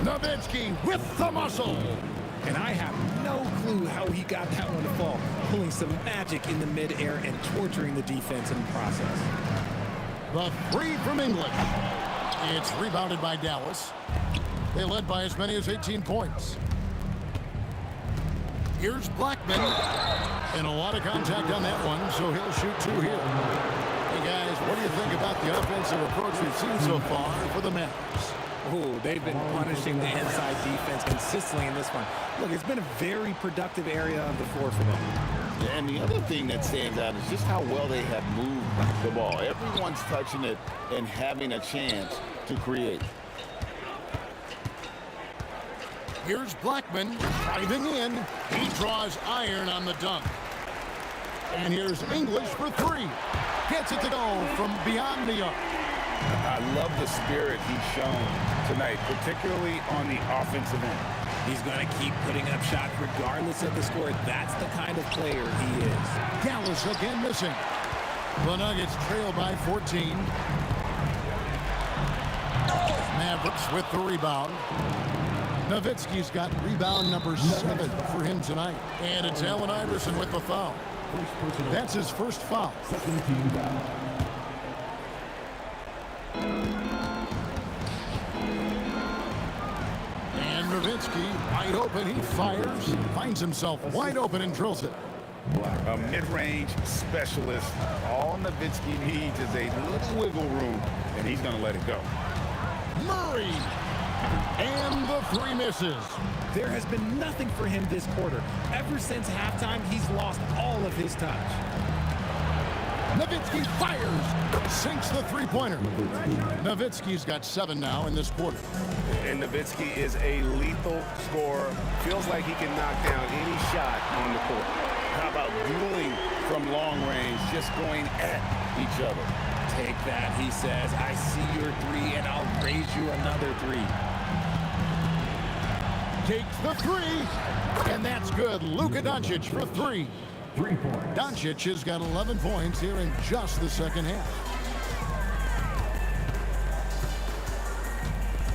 Nowitzki with the muscle.
And I have no clue how he got that one to fall. Pulling some magic in the midair and torturing the defense in the process.
The three from English. It's rebounded by Dallas. They led by as many as 18 points. Here's Blackman. And a lot of contact on that one, so he'll shoot two here. Hey, guys, what do you think about the offensive approach we've seen so far for the Mavericks?
Oh, they've been punishing the inside defense consistently in this one. Look, it's been a very productive area of the floor for them.
And the other thing that stands out is just how well they have moved the ball. Everyone's touching it and having a chance to create.
Here's Blackman driving in. He draws iron on the dunk. And here's English for three. Gets it to go from beyond the arc.
I love the spirit he's shown tonight, particularly on the offensive end.
He's going to keep putting up shots regardless of the score. That's the kind of player he is.
Dallas again missing. The Nuggets trail by 14. Mavericks with the rebound. Nowitzki's got rebound number 7 for him tonight. And it's Allen Iverson with the foul. That's his first foul. And Nowitzki, wide open, he fires, finds himself wide open and drills it.
A mid-range specialist. All Nowitzki needs is a little wiggle room, and he's going to let it go.
Murray! And the three misses.
There has been nothing for him this quarter. Ever since halftime, he's lost all of his touch.
Nowitzki fires, sinks the three-pointer. Nowitzki's got 7 now in this quarter.
And Nowitzki is a lethal scorer. Feels like he can knock down any shot on the court. How about dueling from long range, just going at each other?
Take that, he says. I see your 3, and I'll raise you another 3.
Takes the 3, and that's good. Luka Doncic for 3.
3 points.
Doncic has got 11 points here in just the second half.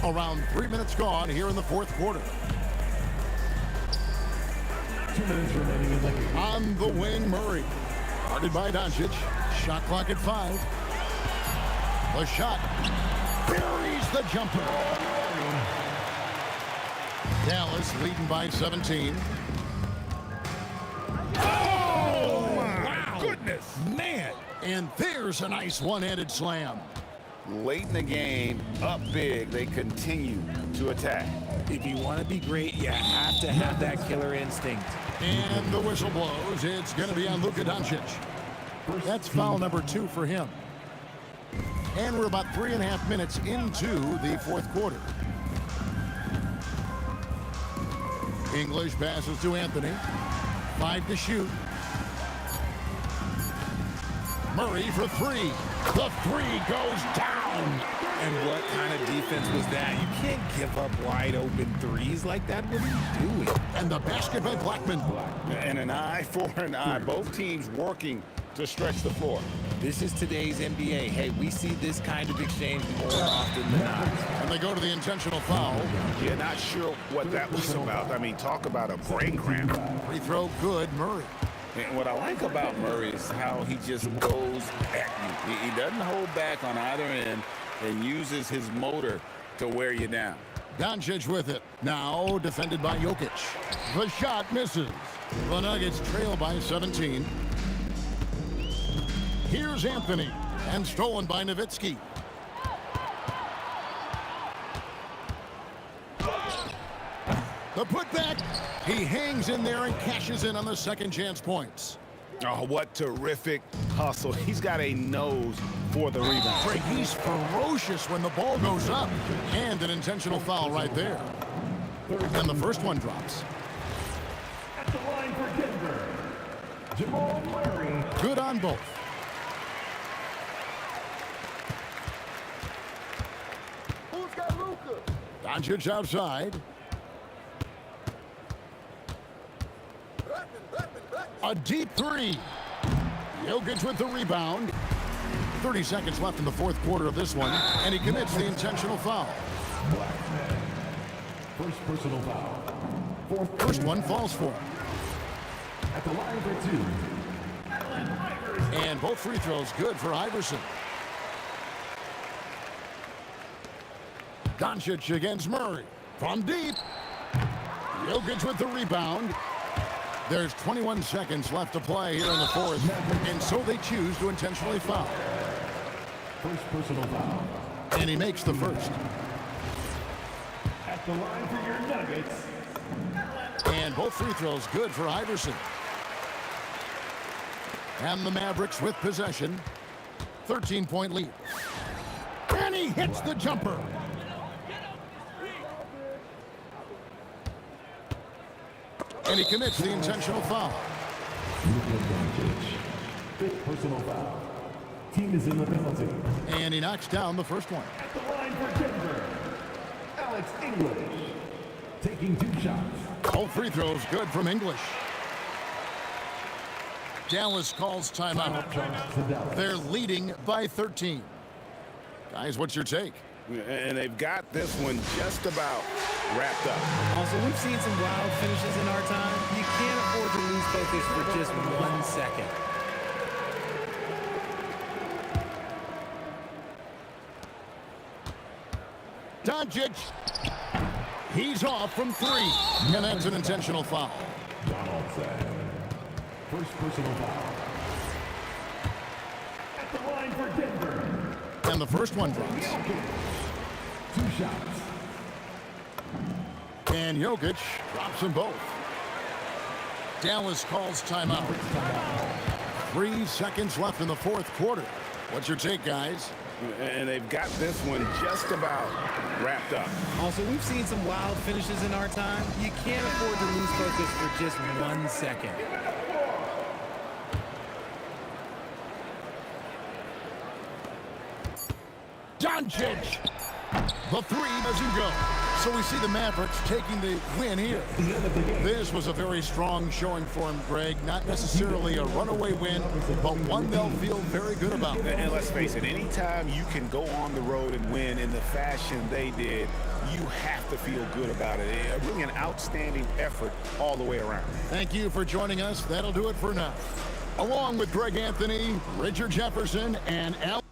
Around 3 minutes gone here in the fourth quarter.
2 minutes remaining in the game.
On the wing, Murray. Guarded by Doncic. Shot clock at 5. The shot buries the jumper. Dallas leading by 17.
Oh, wow. Goodness, man.
And there's a nice one-handed slam.
Late in the game, up big, they continue to attack.
If you want to be great, you have to have that killer instinct.
And the whistle blows. It's going to be on Luka Doncic. That's foul number 2 for him. And we're about 3.5 minutes into the fourth quarter. English passes to Anthony. 5 to shoot. Murray for 3. The 3 goes down.
And what kind of defense was that? You can't give up wide open threes like that. What are you doing?
And the basket by Blackman.
And an eye for an eye. Both teams working to stretch the floor.
This is today's NBA. Hey, we see this kind of exchange more often than not.
And they go to the intentional foul.
Yeah, not sure what that was about. I mean, talk about a brain cramp.
Free throw good, Murray.
And what I like about Murray is how he just goes at you. He doesn't hold back on either end and uses his motor to wear you down.
Doncic with it. Now defended by Jokic. The shot misses. The Nuggets trail by 17. Here's Anthony. And stolen by Nowitzki. The putback. He hangs in there and cashes in on the second chance points.
Oh, what terrific
hustle. He's got a nose for the rebound.
Greg, he's ferocious when the ball goes up. And an intentional foul right there. And the first one drops.
At the line for Denver, Jamal Murray.
Good on both.
Who's got Luka?
Doncic outside. A deep three. Jokic with the rebound. 30 seconds left in the fourth quarter of this one, and he commits the intentional foul.
First personal foul.
First one falls for him.
At the line for two.
And both free throws good for Iverson. Doncic against Murray. From deep. Jokic with the rebound. There's 21 seconds left to play here in the fourth, and so they choose to intentionally foul.
First personal foul.
And he makes the first.
At the line for your Nuggets.
And both free throws good for Iverson. And the Mavericks with possession. 13-point lead. And he hits the jumper. And he commits the intentional foul.
Fifth personal foul. Team is in the penalty.
And he knocks down the first one.
At the line for Denver, Alex English. Taking two shots.
Both free throws good from English. Dallas calls timeout. They're leading by 13. Guys, what's your take?
And they've got this one just about wrapped up.
Also, we've seen some wild finishes in our time. You can't afford to lose focus for just 1 second.
Doncic. He's off from three. And that's an intentional foul.
Donaldson. First personal foul. At the line for Denver.
And the first one drops.
Two shots.
And Jokic drops them both. Dallas calls timeout. 3 seconds left in the fourth quarter. What's your take, guys?
And they've got this one just about wrapped up.
Also, we've seen some wild finishes in our time. You can't afford to lose focus for just 1 second.
Doncic. The three doesn't go. So we see the Mavericks taking the win here. This was a very strong showing for him, Greg. Not necessarily a runaway win, but one they'll feel very good about.
And let's face it, anytime you can go on the road and win in the fashion they did, you have to feel good about it. Really an outstanding effort all the way around.
Thank you for joining us. That'll do it for now. Along with Greg Anthony, Richard Jefferson, and Al.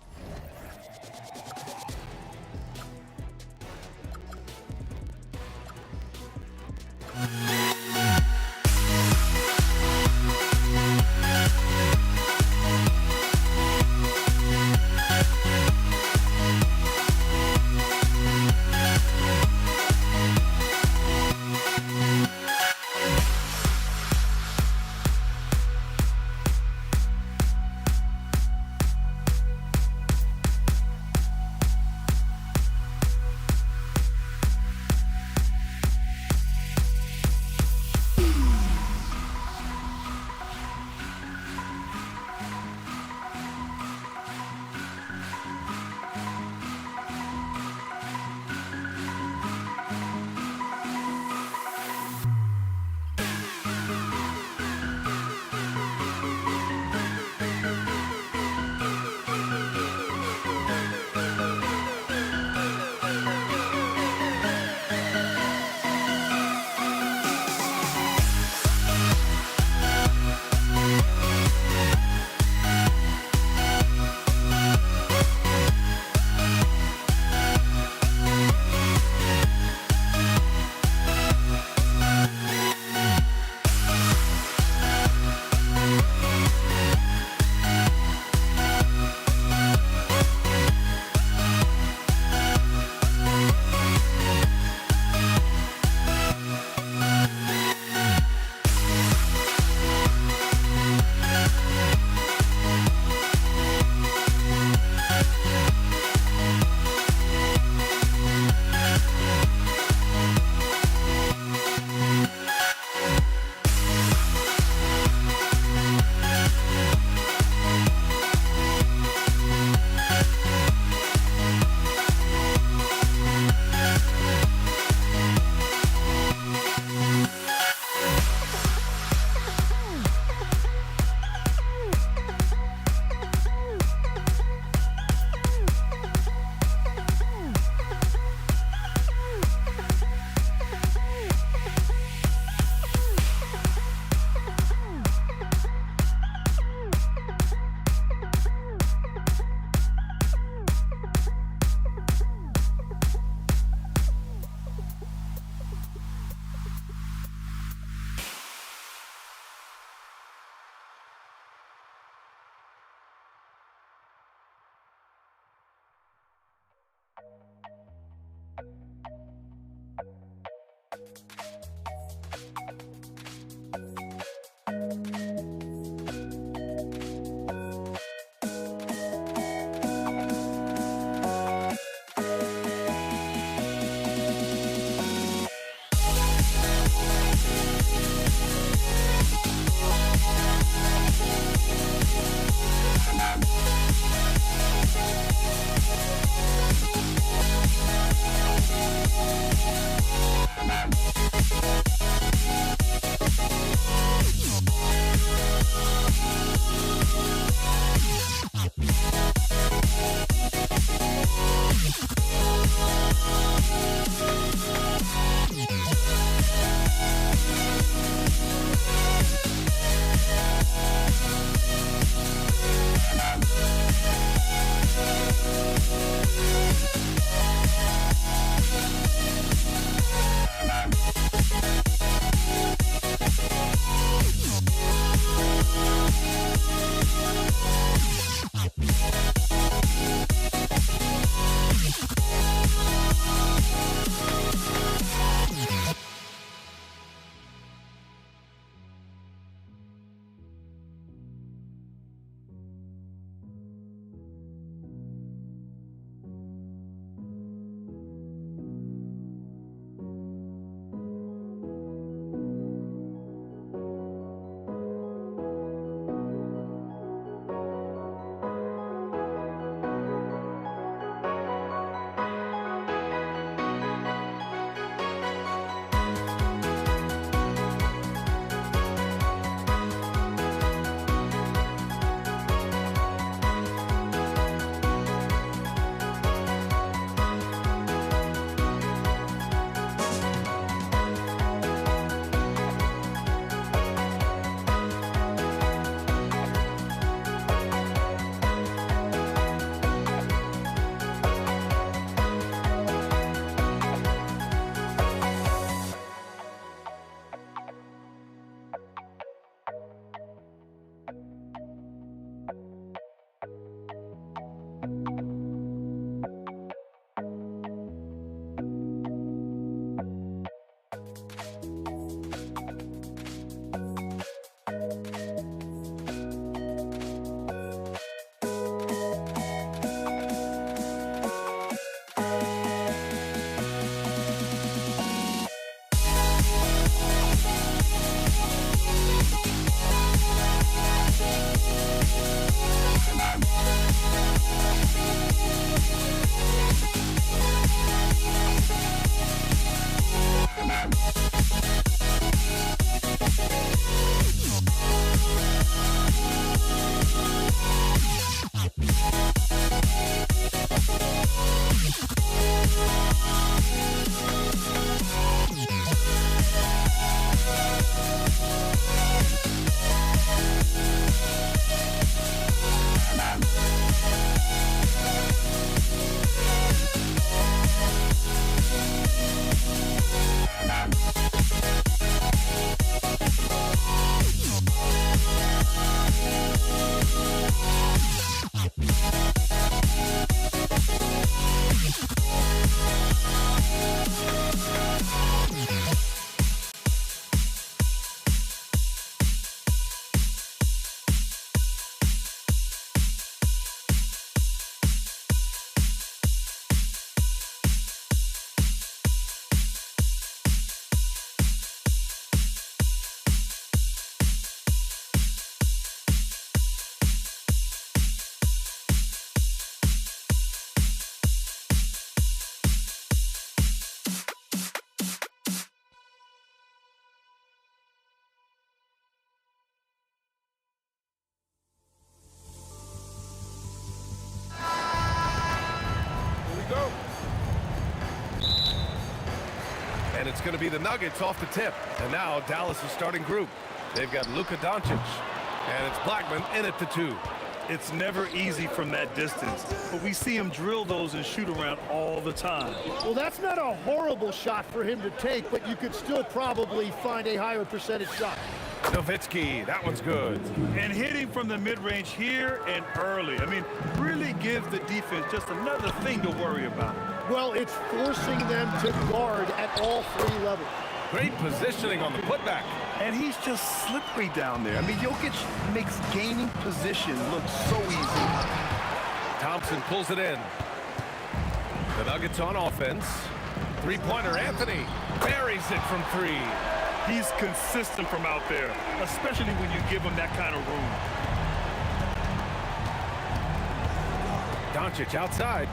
And it's going to be the Nuggets off the tip. And now Dallas' starting group. They've got Luka Doncic. And it's Blackman in at the 2.
It's never easy from that distance, but we see him drill those and shoot around all the time.
Well, that's not a horrible shot for him to take, but you could still probably find a higher percentage shot.
Nowitzki, that one's good.
And hitting from the mid-range here and early. I mean, really gives the defense just another thing to worry about.
Well, it's forcing them to guard at all three levels.
Great positioning on the putback.
And he's just slippery down there. I mean, Jokic makes gaining position look so easy.
Thompson pulls it in. The Nuggets on offense. Three-pointer, Anthony buries it from three.
He's consistent from out there, especially when you give him that kind of room.
Doncic outside.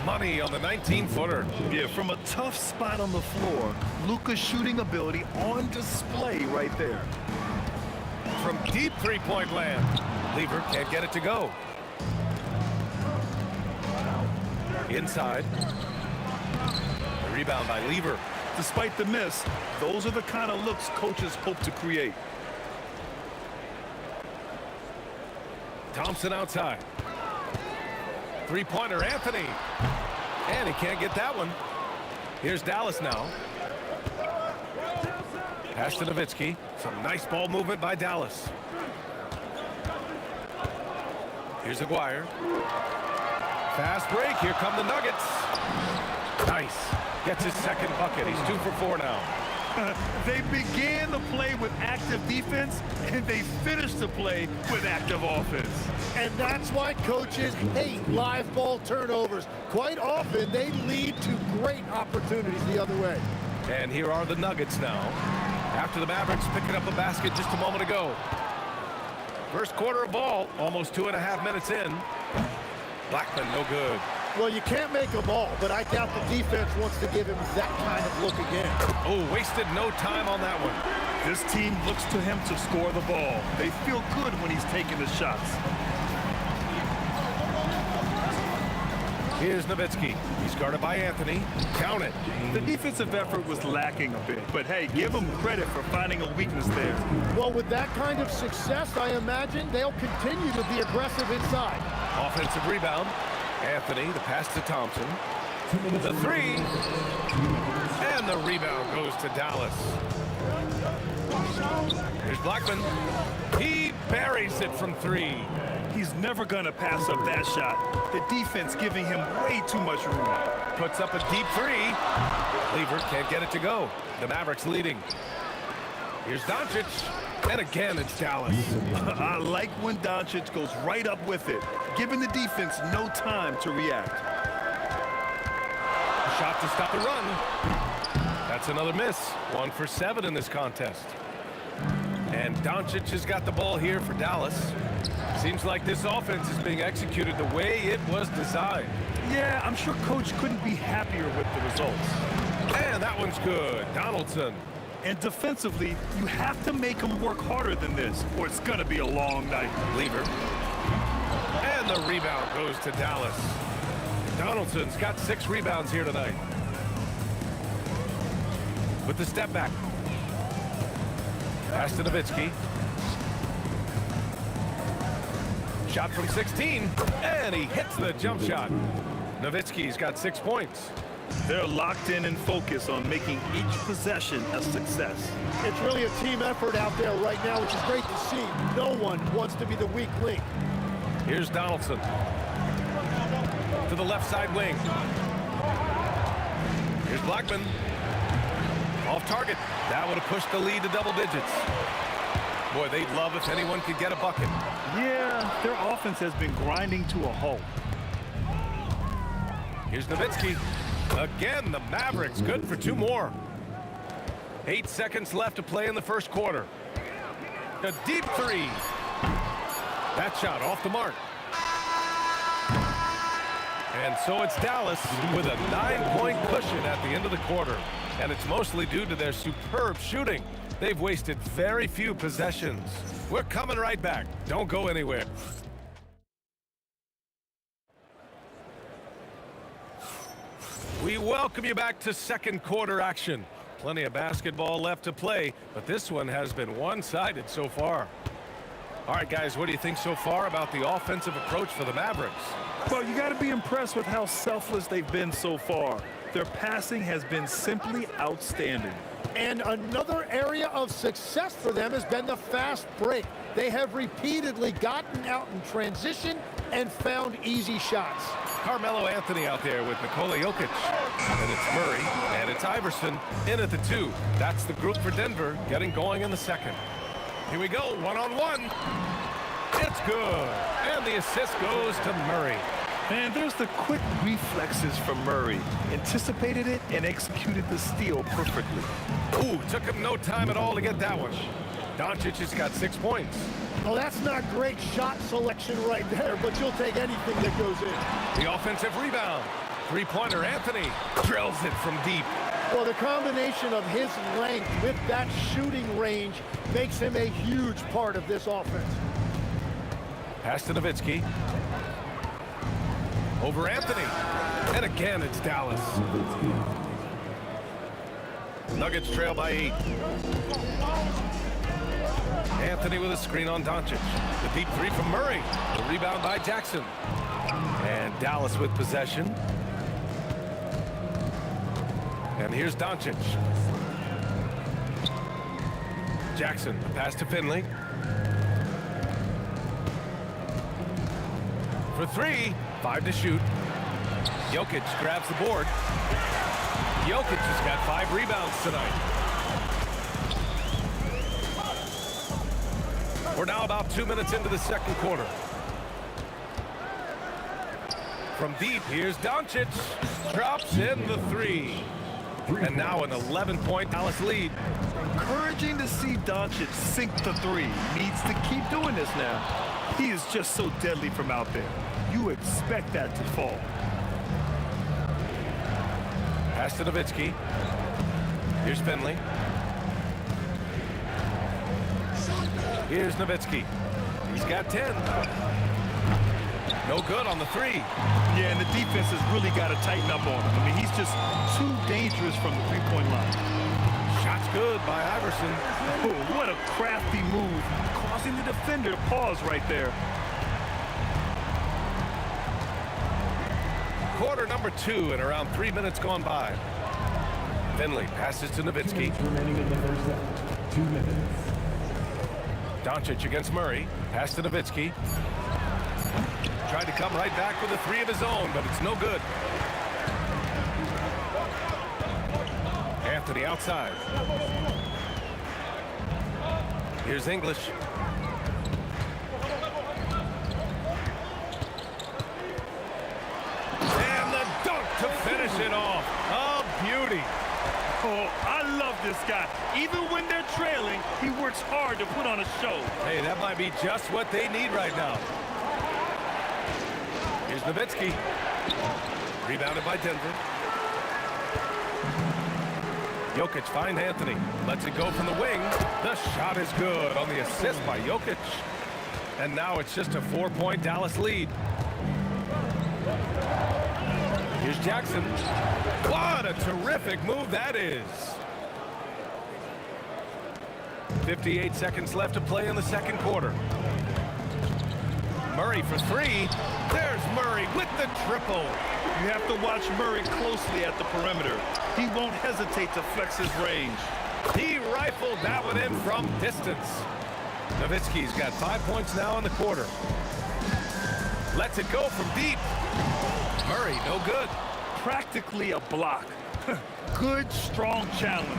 Money on the 19-footer.
Yeah, from a tough spot on the floor, Luka's shooting ability on display right there.
From deep three-point land. Lever can't get it to go. Inside. Rebound by Lever.
Despite the miss, those are the kind of looks coaches hope to create.
Thompson outside. Three-pointer, Anthony. And he can't get that one. Here's Dallas now. Pass to Nowitzki. Some nice ball movement by Dallas. Here's Aguirre. Fast break. Here come the Nuggets. Nice. Gets his second bucket. He's 2 for 4 now.
They began the play with active defense, and they finished the play with active offense.
And that's why coaches hate live ball turnovers. Quite often, they lead to great opportunities the other way.
And here are the Nuggets now. After the Mavericks picking up a basket just a moment ago. First quarter of ball, almost 2.5 minutes in. Blackman, no good.
Well, you can't make them all, but I doubt the defense wants to give him that kind of look again.
Oh, wasted no time on that one.
This team looks to him to score the ball. They feel good when he's taking the shots.
Here's Nowitzki. He's guarded by Anthony. Count it.
The defensive effort was lacking a bit, but hey, give them credit for finding a weakness there.
Well, with that kind of success, I imagine they'll continue to be aggressive inside.
Offensive rebound. Anthony, the pass to Thompson. The three. And the rebound goes to Dallas. Here's Blackman. He buries it from three.
He's never going to pass up that shot. The defense giving him way too much room.
Puts up a deep three. Lever can't get it to go. The Mavericks leading. Here's Doncic. And again, it's Dallas.
I like when Doncic goes right up with it, giving the defense no time to react.
Shot to stop the run. That's another miss. 1 for 7 in this contest. And Doncic has got the ball here for Dallas. Seems like this offense is being executed the way it was designed.
Yeah, I'm sure Coach couldn't be happier with the results.
And that one's good. Donaldson.
And defensively, you have to make them work harder than this, or it's going to be a long night.
Lever. And the rebound goes to Dallas. Donaldson's got 6 rebounds here tonight. With the step back. Pass to Nowitzki. Shot from 16, and he hits the jump shot. Nowitzki's got 6 points.
They're locked in and focused on making each possession a success.
It's really a team effort out there right now, which is great to see. No one wants to be the weak link.
Here's Donaldson. To the left side wing. Here's Blackman. Off target. That would have pushed the lead to double digits. Boy, they'd love if anyone could get a bucket.
Yeah, their offense has been grinding to a halt.
Here's Nowitzki. Again, the Mavericks good for 2 more. 8 seconds left to play in the first quarter. A deep three. That shot off the mark. And so it's Dallas with a 9-point cushion at the end of the quarter. And it's mostly due to their superb shooting. They've wasted very few possessions. We're coming right back. Don't go anywhere. We welcome you back to second quarter action. Plenty of basketball left to play, but this one has been one-sided so far. All right, guys, what do you think so far about the offensive approach for the Mavericks?
Well, you got to be impressed with how selfless they've been so far. Their passing has been simply outstanding.
And another area of success for them has been the fast break. They have repeatedly gotten out in transition and found easy shots.
Carmelo Anthony out there with Nikola Jokic. And it's Murray, and it's Iverson in at the 2. That's the group for Denver getting going in the second. Here we go, one-on-one. It's good. And the assist goes to Murray.
And there's the quick reflexes from Murray. Anticipated it and executed the steal perfectly.
Ooh, took him no time at all to get that one. Doncic has got 6 points.
Well, that's not great shot selection right there, but you'll take anything that goes in.
The offensive rebound. Three-pointer, Anthony drills it from deep.
Well, the combination of his length with that shooting range makes him a huge part of this offense.
Pass to Nowitzki. Over Anthony. And again, it's Dallas. Nuggets trail by 8. Anthony with a screen on Doncic. The deep 3 from Murray. The rebound by Jackson. And Dallas with possession. And here's Doncic. Jackson, pass to Finley. For 3, 5 to shoot. Jokic grabs the board. Jokic has got 5 rebounds tonight. We're now about 2 minutes into the second quarter. From deep, here's Doncic. Drops in the 3. And now an 11-point Dallas lead.
Encouraging to see Doncic sink the 3. Needs to keep doing this now. He is just so deadly from out there. You expect that to fall.
Pass to Nowitzki. Here's Finley. Here's Nowitzki. He's got 10. No good on the 3.
Yeah, and the defense has really got to tighten up on him. I mean, he's just too dangerous from the three-point line.
Shot's good by Iverson.
Oh, what a crafty move, causing the defender to pause right there.
Quarter number 2 and around 3 minutes gone by. Finley passes to Nowitzki.
Remaining in the first half. 2 minutes.
Doncic against Murray. Pass to Nowitzki. Tried to come right back with a 3 of his own, but it's no good. Anthony outside. Here's English. And the dunk to finish it off. A beauty.
Oh, I love this guy. Even when they're trailing, he works hard to put on a show.
Hey, that might be just what they need right now. Here's Nowitzki. Rebounded by Denver. Jokic finds Anthony. Lets it go from the wing. The shot is good on the assist by Jokic. And now it's just a 4-point Dallas lead. Here's Jackson. What a terrific move that is. 58 seconds left to play in the second quarter. Murray for 3. There's Murray with the triple.
You have to watch Murray closely at the perimeter. He won't hesitate to flex his range.
He rifled that one in from distance. Nowitzki's got 5 points now in the quarter. Lets it go from deep. Murray, no good.
Practically a block. Good, strong challenge.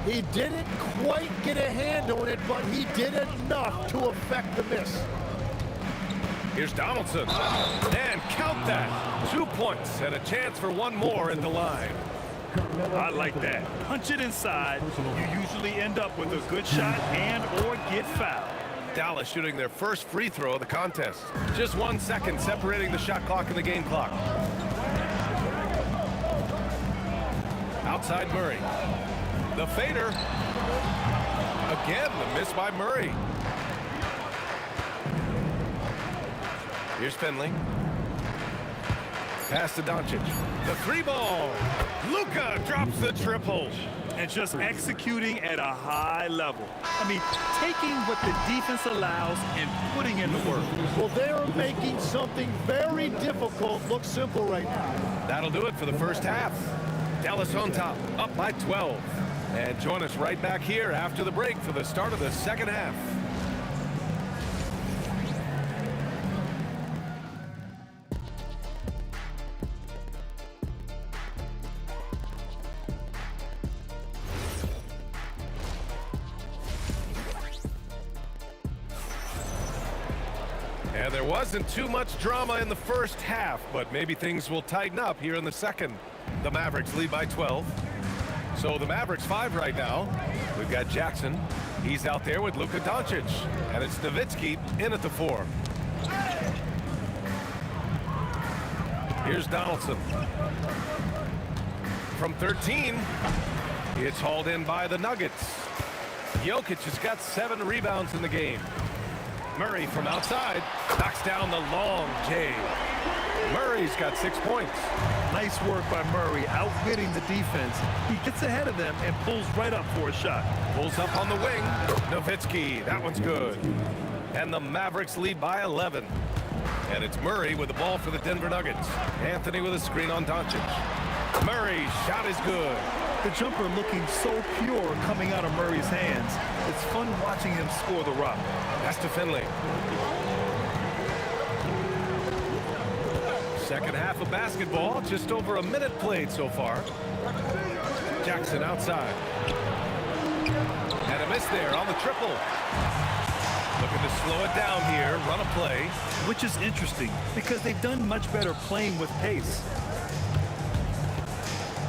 He didn't quite get a hand on it, but he did enough to affect the miss.
Here's Donaldson. And count that. 2 points and a chance for one more at the line.
I like that. Punch it inside. You usually end up with a good shot and or get fouled.
Dallas shooting their first free throw of the contest. Just 1 second separating the shot clock and the game clock. Outside Murray. The fader. Again, the miss by Murray. Here's Finley. Pass to Doncic. The 3 ball. Luka drops the triple.
And just executing at a high level. I mean, taking what the defense allows and putting in the work.
Well, they're making something very difficult look simple right now.
That'll do it for the first half. Dallas on top, up by 12. And join us right back here after the break for the start of the second half. And there wasn't too much drama in the first half, but maybe things will tighten up here in the second. The Mavericks lead by 12. So the Mavericks 5 right now. We've got Jackson. He's out there with Luka Doncic. And it's Nowitzki in at the 4. Here's Donaldson. From 13, it's hauled in by the Nuggets. Jokic has got 7 rebounds in the game. Murray from outside knocks down the long J. Murray's got 6 points.
Nice work by Murray, outwitting the defense. He gets ahead of them and pulls right up for a shot.
Pulls up on the wing. Nowitzki, that one's good. And the Mavericks lead by 11. And it's Murray with the ball for the Denver Nuggets. Anthony with a screen on Doncic. Murray's shot is good.
The jumper looking so pure coming out of Murray's hands. It's fun watching him score the rock.
That's to Finley. Second half of basketball, just over a minute played so far. Jackson outside. And a miss there on the triple. Looking to slow it down here, run a play.
Which is interesting because they've done much better playing with pace.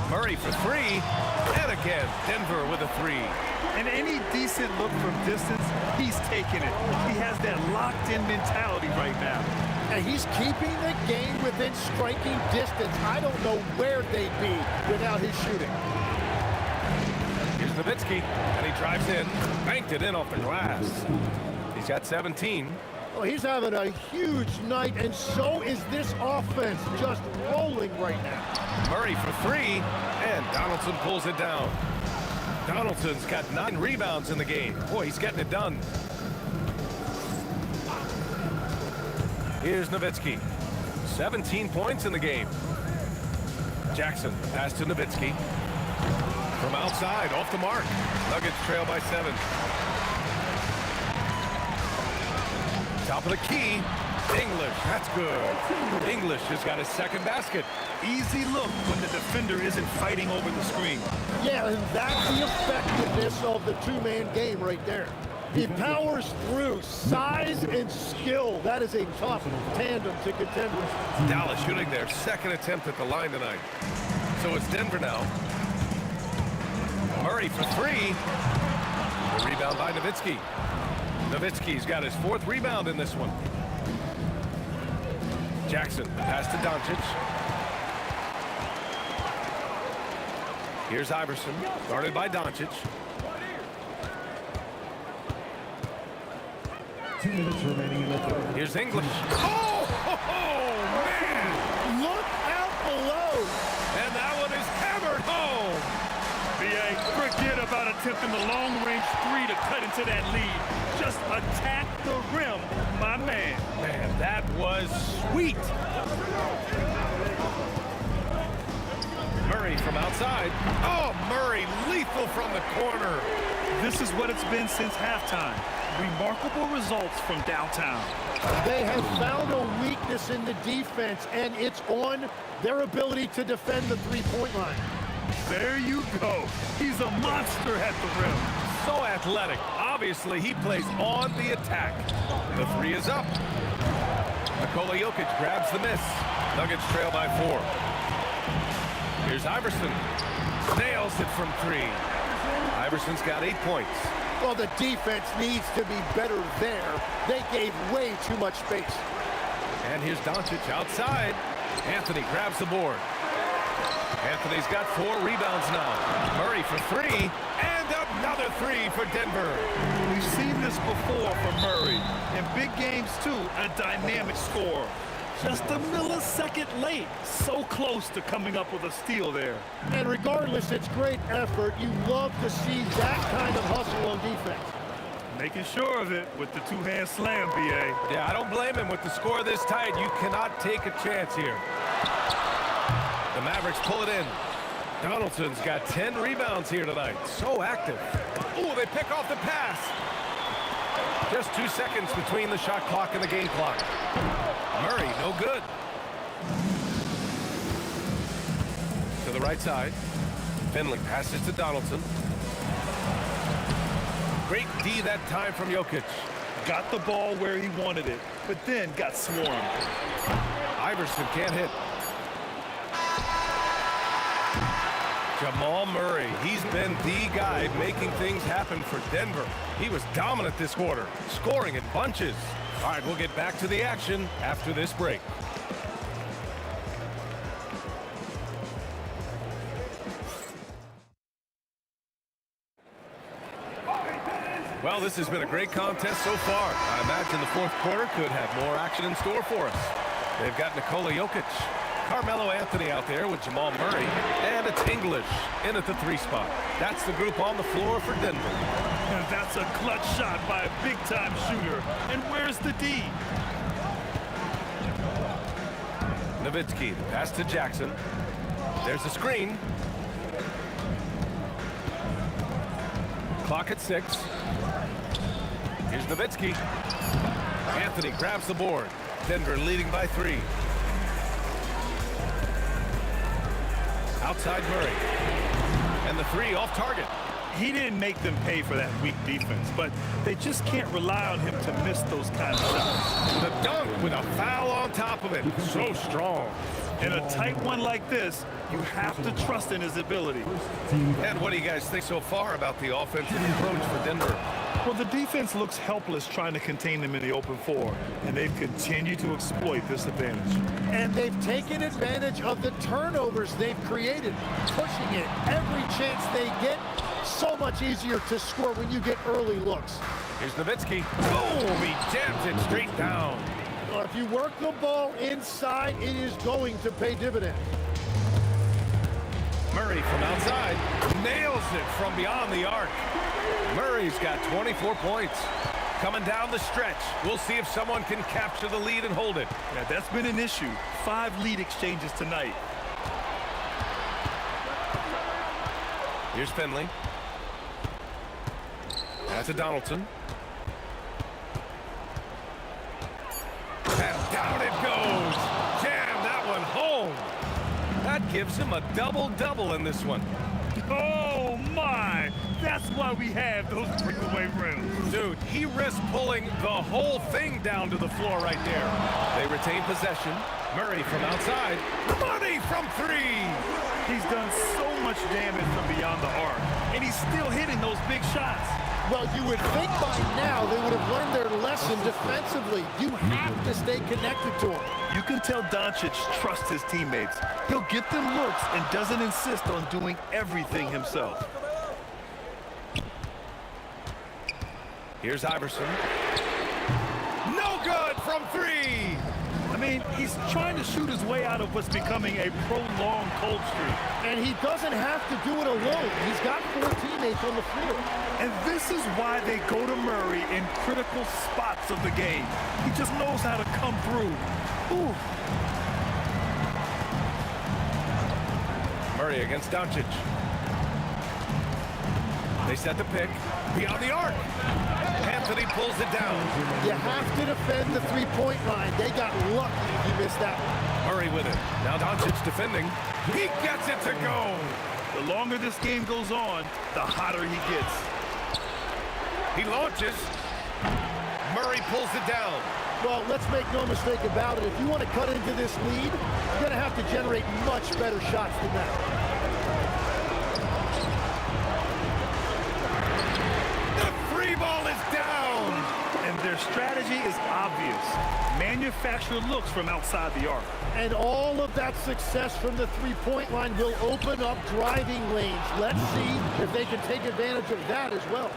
Murray for 3, and again, Denver with a 3.
And any decent look from distance, he's taking it. He has that locked-in mentality right now.
And he's keeping the game within striking distance. I don't know where they'd be without his shooting.
Here's Nowitzki, and he drives in, banked it in off the glass. He's got 17.
Well, he's having a huge night, and so is this offense, just rolling right now.
Murray for 3, and Donaldson pulls it down. Donaldson's got 9 rebounds in the game. Boy, he's getting it done. Here's Nowitzki. 17 points in the game. Jackson, pass to Nowitzki. From outside, off the mark. Nuggets trail by 7. Top of the key. English, that's good. English has got his second basket.
Easy look when the defender isn't fighting over the screen.
Yeah, and that's the effectiveness of the two-man game right there. He powers through size and skill. That is a tough tandem to contend with.
Dallas shooting their second attempt at the line tonight. So it's Denver now. Murray for 3. The rebound by Nowitzki. Nowitzki's got his 4th rebound in this one. Jackson, pass to Doncic. Here's Iverson, guarded by Doncic.
2 minutes remaining in the third.
Here's English. Oh, man!
Look out below!
And that one is hammered home!
B.A., forget about attempting the long-range 3 to cut into that lead. Just attack the rim, my man.
Man, that was sweet. Murray from outside. Oh, Murray, lethal from the corner.
This is what it's been since halftime. Remarkable results from downtown.
They have found a weakness in the defense, and it's on their ability to defend the three-point line.
There you go. He's a monster at the rim.
So athletic. Obviously, he plays on the attack. The 3 is up. Nikola Jokic grabs the miss. Nuggets trail by 4. Here's Iverson. Nails it from 3. Iverson's got 8 points.
Well, the defense needs to be better there. They gave way too much space.
And here's Doncic outside. Anthony grabs the board. Anthony's got 4 rebounds now. Murray for 3, and another 3 for Denver.
We've seen this before from Murray. In big games, too, a dynamic score. Just a millisecond late. So close to coming up with a steal there.
And regardless, it's great effort. You love to see that kind of hustle on defense.
Making sure of it with the two-hand slam, B.A.
Yeah, I don't blame him. With the score this tight, you cannot take a chance here. The Mavericks pull it in. Donaldson's got 10 rebounds here tonight. So active. Ooh, they pick off the pass. Just 2 seconds between the shot clock and the game clock. Murray, no good. To the right side. Finley passes to Donaldson. Great D that time from Jokic.
Got the ball where he wanted it. but then got swarmed.
Iverson can't hit. Jamal Murray, he's been the guy making things happen for Denver. He was dominant this quarter, scoring in bunches. All right, we'll get back to the action after this break. Well, this has been a great contest so far. I imagine the fourth quarter could have more action in store for us. They've got Nikola Jokic, Carmelo Anthony out there with Jamal Murray, and it's English in at the 3 spot. That's the group on the floor for Denver.
And that's a clutch shot by a big-time shooter. And where's the D?
Nowitzki, pass to Jackson. There's a screen. Clock at 6. Here's Nowitzki. Anthony grabs the board. Denver leading by 3. Outside Murray. And the 3 off target.
He didn't make them pay for that weak defense, but they just can't rely on him to miss those kind of shots.
The dunk with a foul on top of it. So strong.
In a tight one like this, you have to trust in his ability.
And what do you guys think so far about the offensive approach for Denver?
Well, the defense looks helpless trying to contain them in the open floor, and they've continued to exploit this advantage.
And they've taken advantage of the turnovers they've created, pushing it every chance they get. So much easier to score when you get early looks.
Here's Nowitzki. Boom! He jams it straight down.
If you work the ball inside, it is going to pay dividends.
Murray from outside nails it from beyond the arc. Murray's got 24 points. Coming down the stretch. We'll see if someone can capture the lead and hold it.
Yeah, that's been an issue. 5 lead exchanges tonight.
Here's Finley. That's a Donaldson. And down it goes. Jam that one home. That gives him a double-double in this one.
Oh, my. That's why we have those breakaway rims.
Dude, he risked pulling the whole thing down to the floor right there. They retain possession. Murray from outside. Money from 3.
He's done so much damage from beyond the arc, and he's still hitting those big shots.
Well, you would think by now they would have learned their lesson defensively. You have to stay connected to him.
You can tell Doncic trusts his teammates. He'll get them looks and doesn't insist on doing everything himself.
Here's Iverson. No good from 3.
I mean, he's trying to shoot his way out of what's becoming a prolonged cold streak.
And he doesn't have to do it alone. He's got 4 teammates on the floor.
And this is why they go to Murray in critical spots of the game. He just knows how to come through. Ooh.
Murray against Doncic. They set the pick. Beyond the arc. Anthony pulls it down.
You have to defend the 3-point line. They got lucky if you missed that one.
Murray with it. Now Doncic defending. He gets it to go.
The longer this game goes on, the hotter he gets.
He launches. Murray pulls it down.
Well, let's make no mistake about it. If you want to cut into this lead, you're going to have to generate much better shots than that.
Ball is down.
And their strategy is obvious. Manufacture looks from outside the arc.
And all of that success from the 3-point line will open up driving lanes. Let's see if they can take advantage of that as well.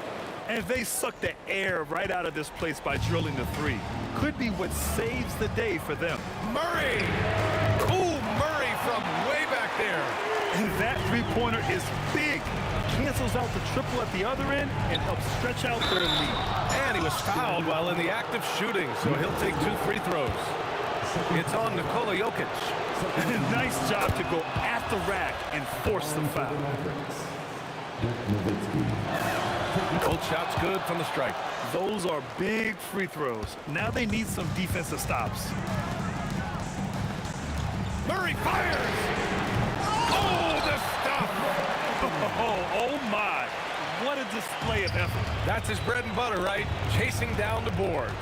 And they suck the air right out of this place by drilling the 3. Could be what saves the day for them.
Murray! Ooh, Murray from way back there.
And that 3-pointer is big. Cancels out the triple at the other end and helps stretch out their lead.
And he was fouled while in the act of shooting, so he'll take 2 free throws. It's on Nikola Jokic.
Nice job to go at the rack and force the foul.
Both shots good from the stripe.
Those are big free throws. Now they need some defensive stops.
Murray fires! Oh, the stop!
Oh my! What a display of effort.
That's his bread and butter, right? Chasing down the boards.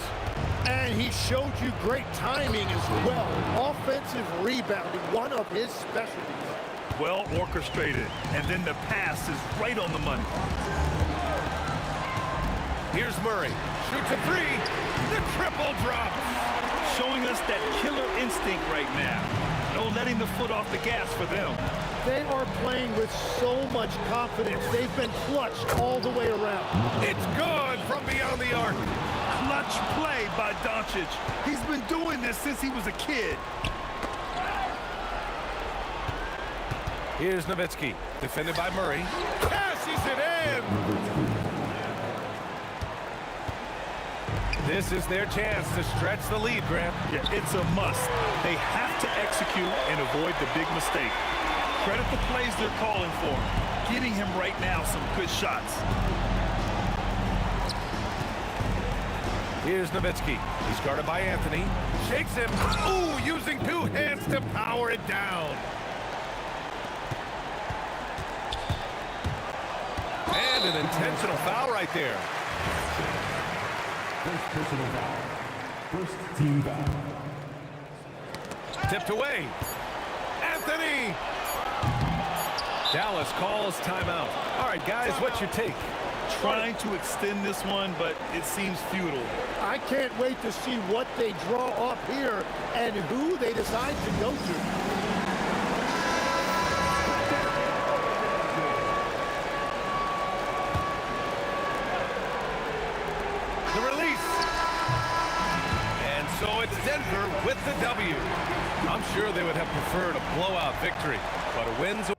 And he showed you great timing as well. Offensive rebounding, one of his specialties.
Well orchestrated, and then the pass is right on the money.
Here's Murray. Shoots a three. The triple drop.
Showing us that killer instinct right now. No letting the foot off the gas for them.
They are playing with so much confidence. They've been clutched all the way around.
It's good from beyond the arc.
Clutch play by Doncic. He's been doing this since he was a kid.
Here's Nowitzki, defended by Murray. Cashes it in! This is their chance to stretch the lead, Grant.
Yeah, it's a must. They have to execute and avoid the big mistake. Credit the plays they're calling for. Getting him right now some good shots.
Here's Nowitzki. He's guarded by Anthony. Shakes him. Ooh, using two hands to power it down. And an intentional foul right there.
First personal foul. First team foul.
Tipped away. Anthony! Dallas calls timeout. All right, guys, what's your take?
Trying to extend this one, but it seems futile.
I can't wait to see what they draw up here and who they decide to go to.
The release. And so it's Denver with the W. I'm sure they would have preferred a blowout victory, but a win's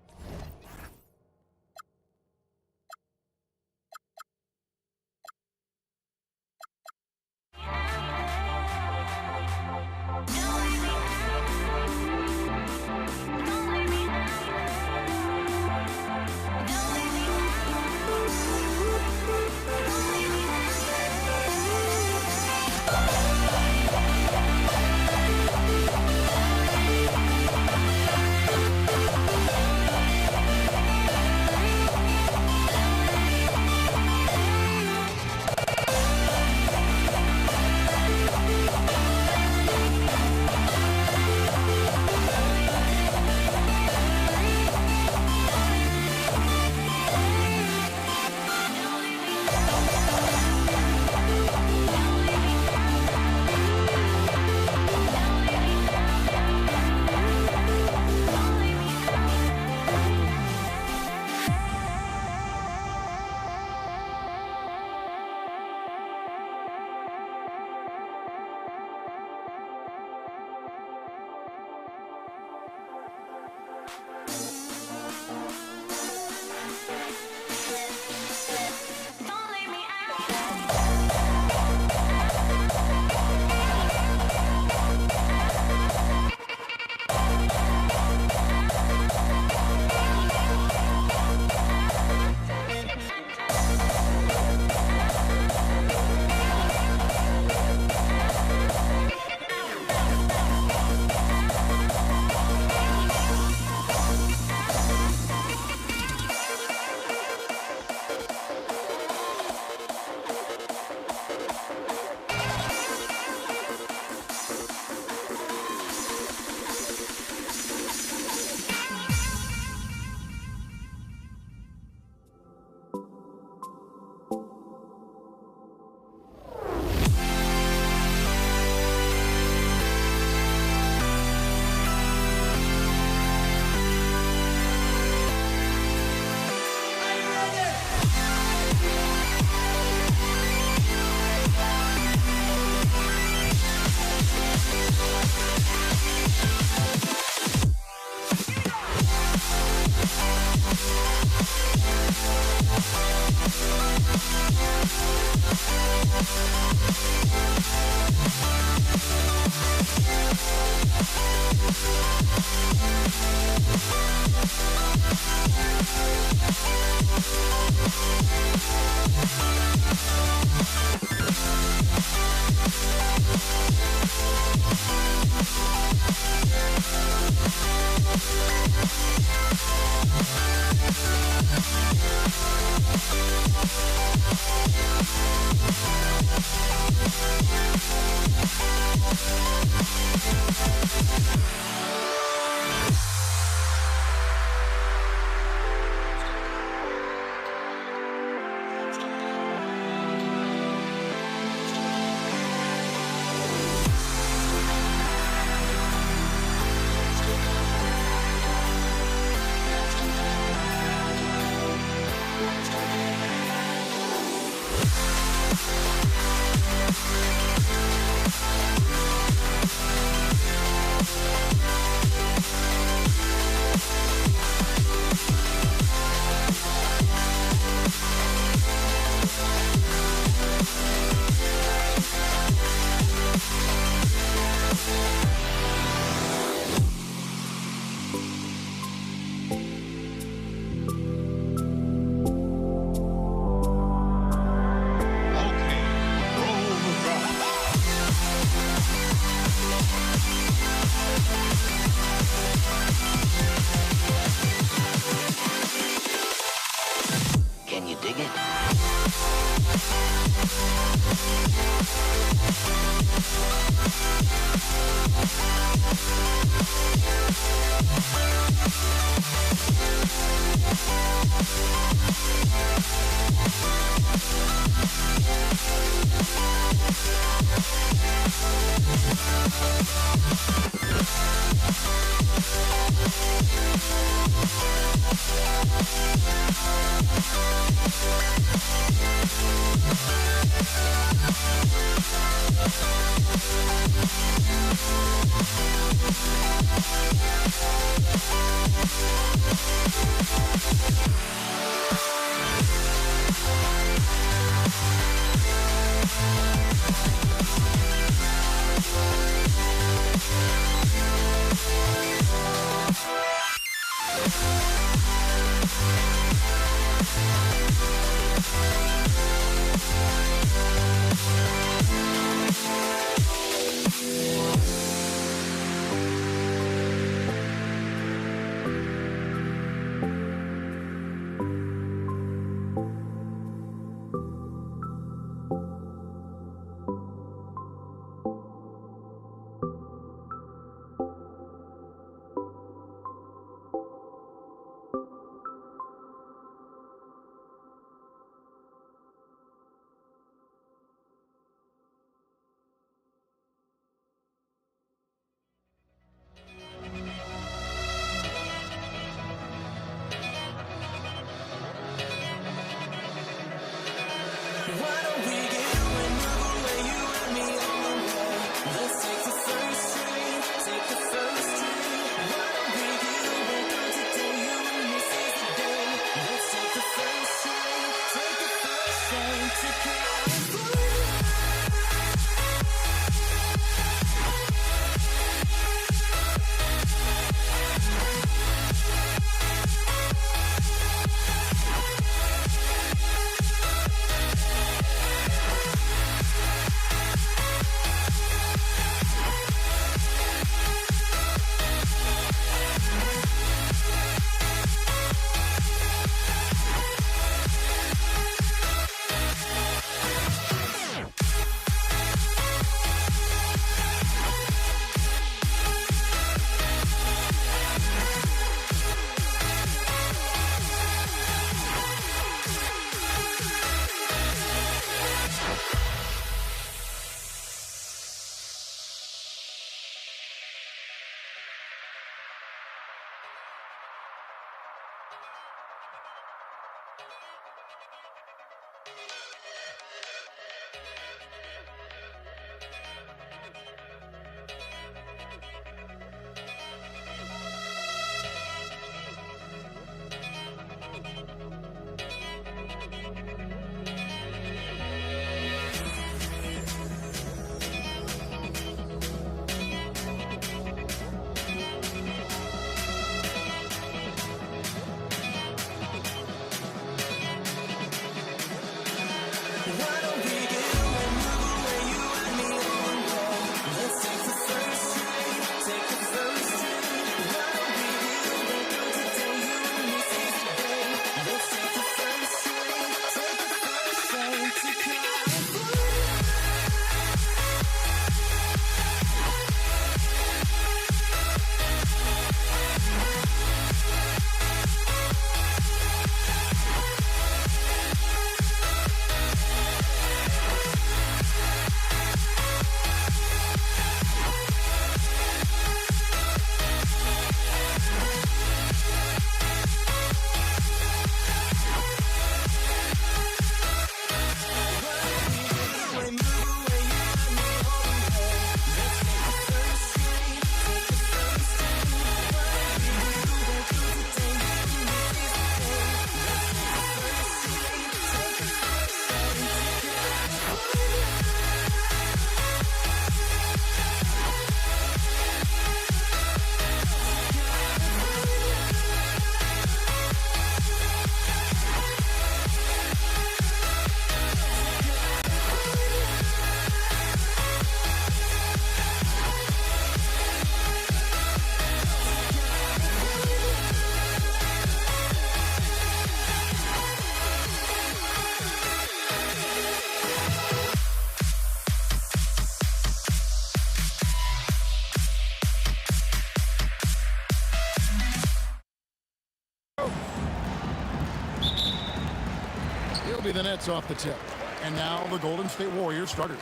nets off the tip. And now the Golden State Warriors starters.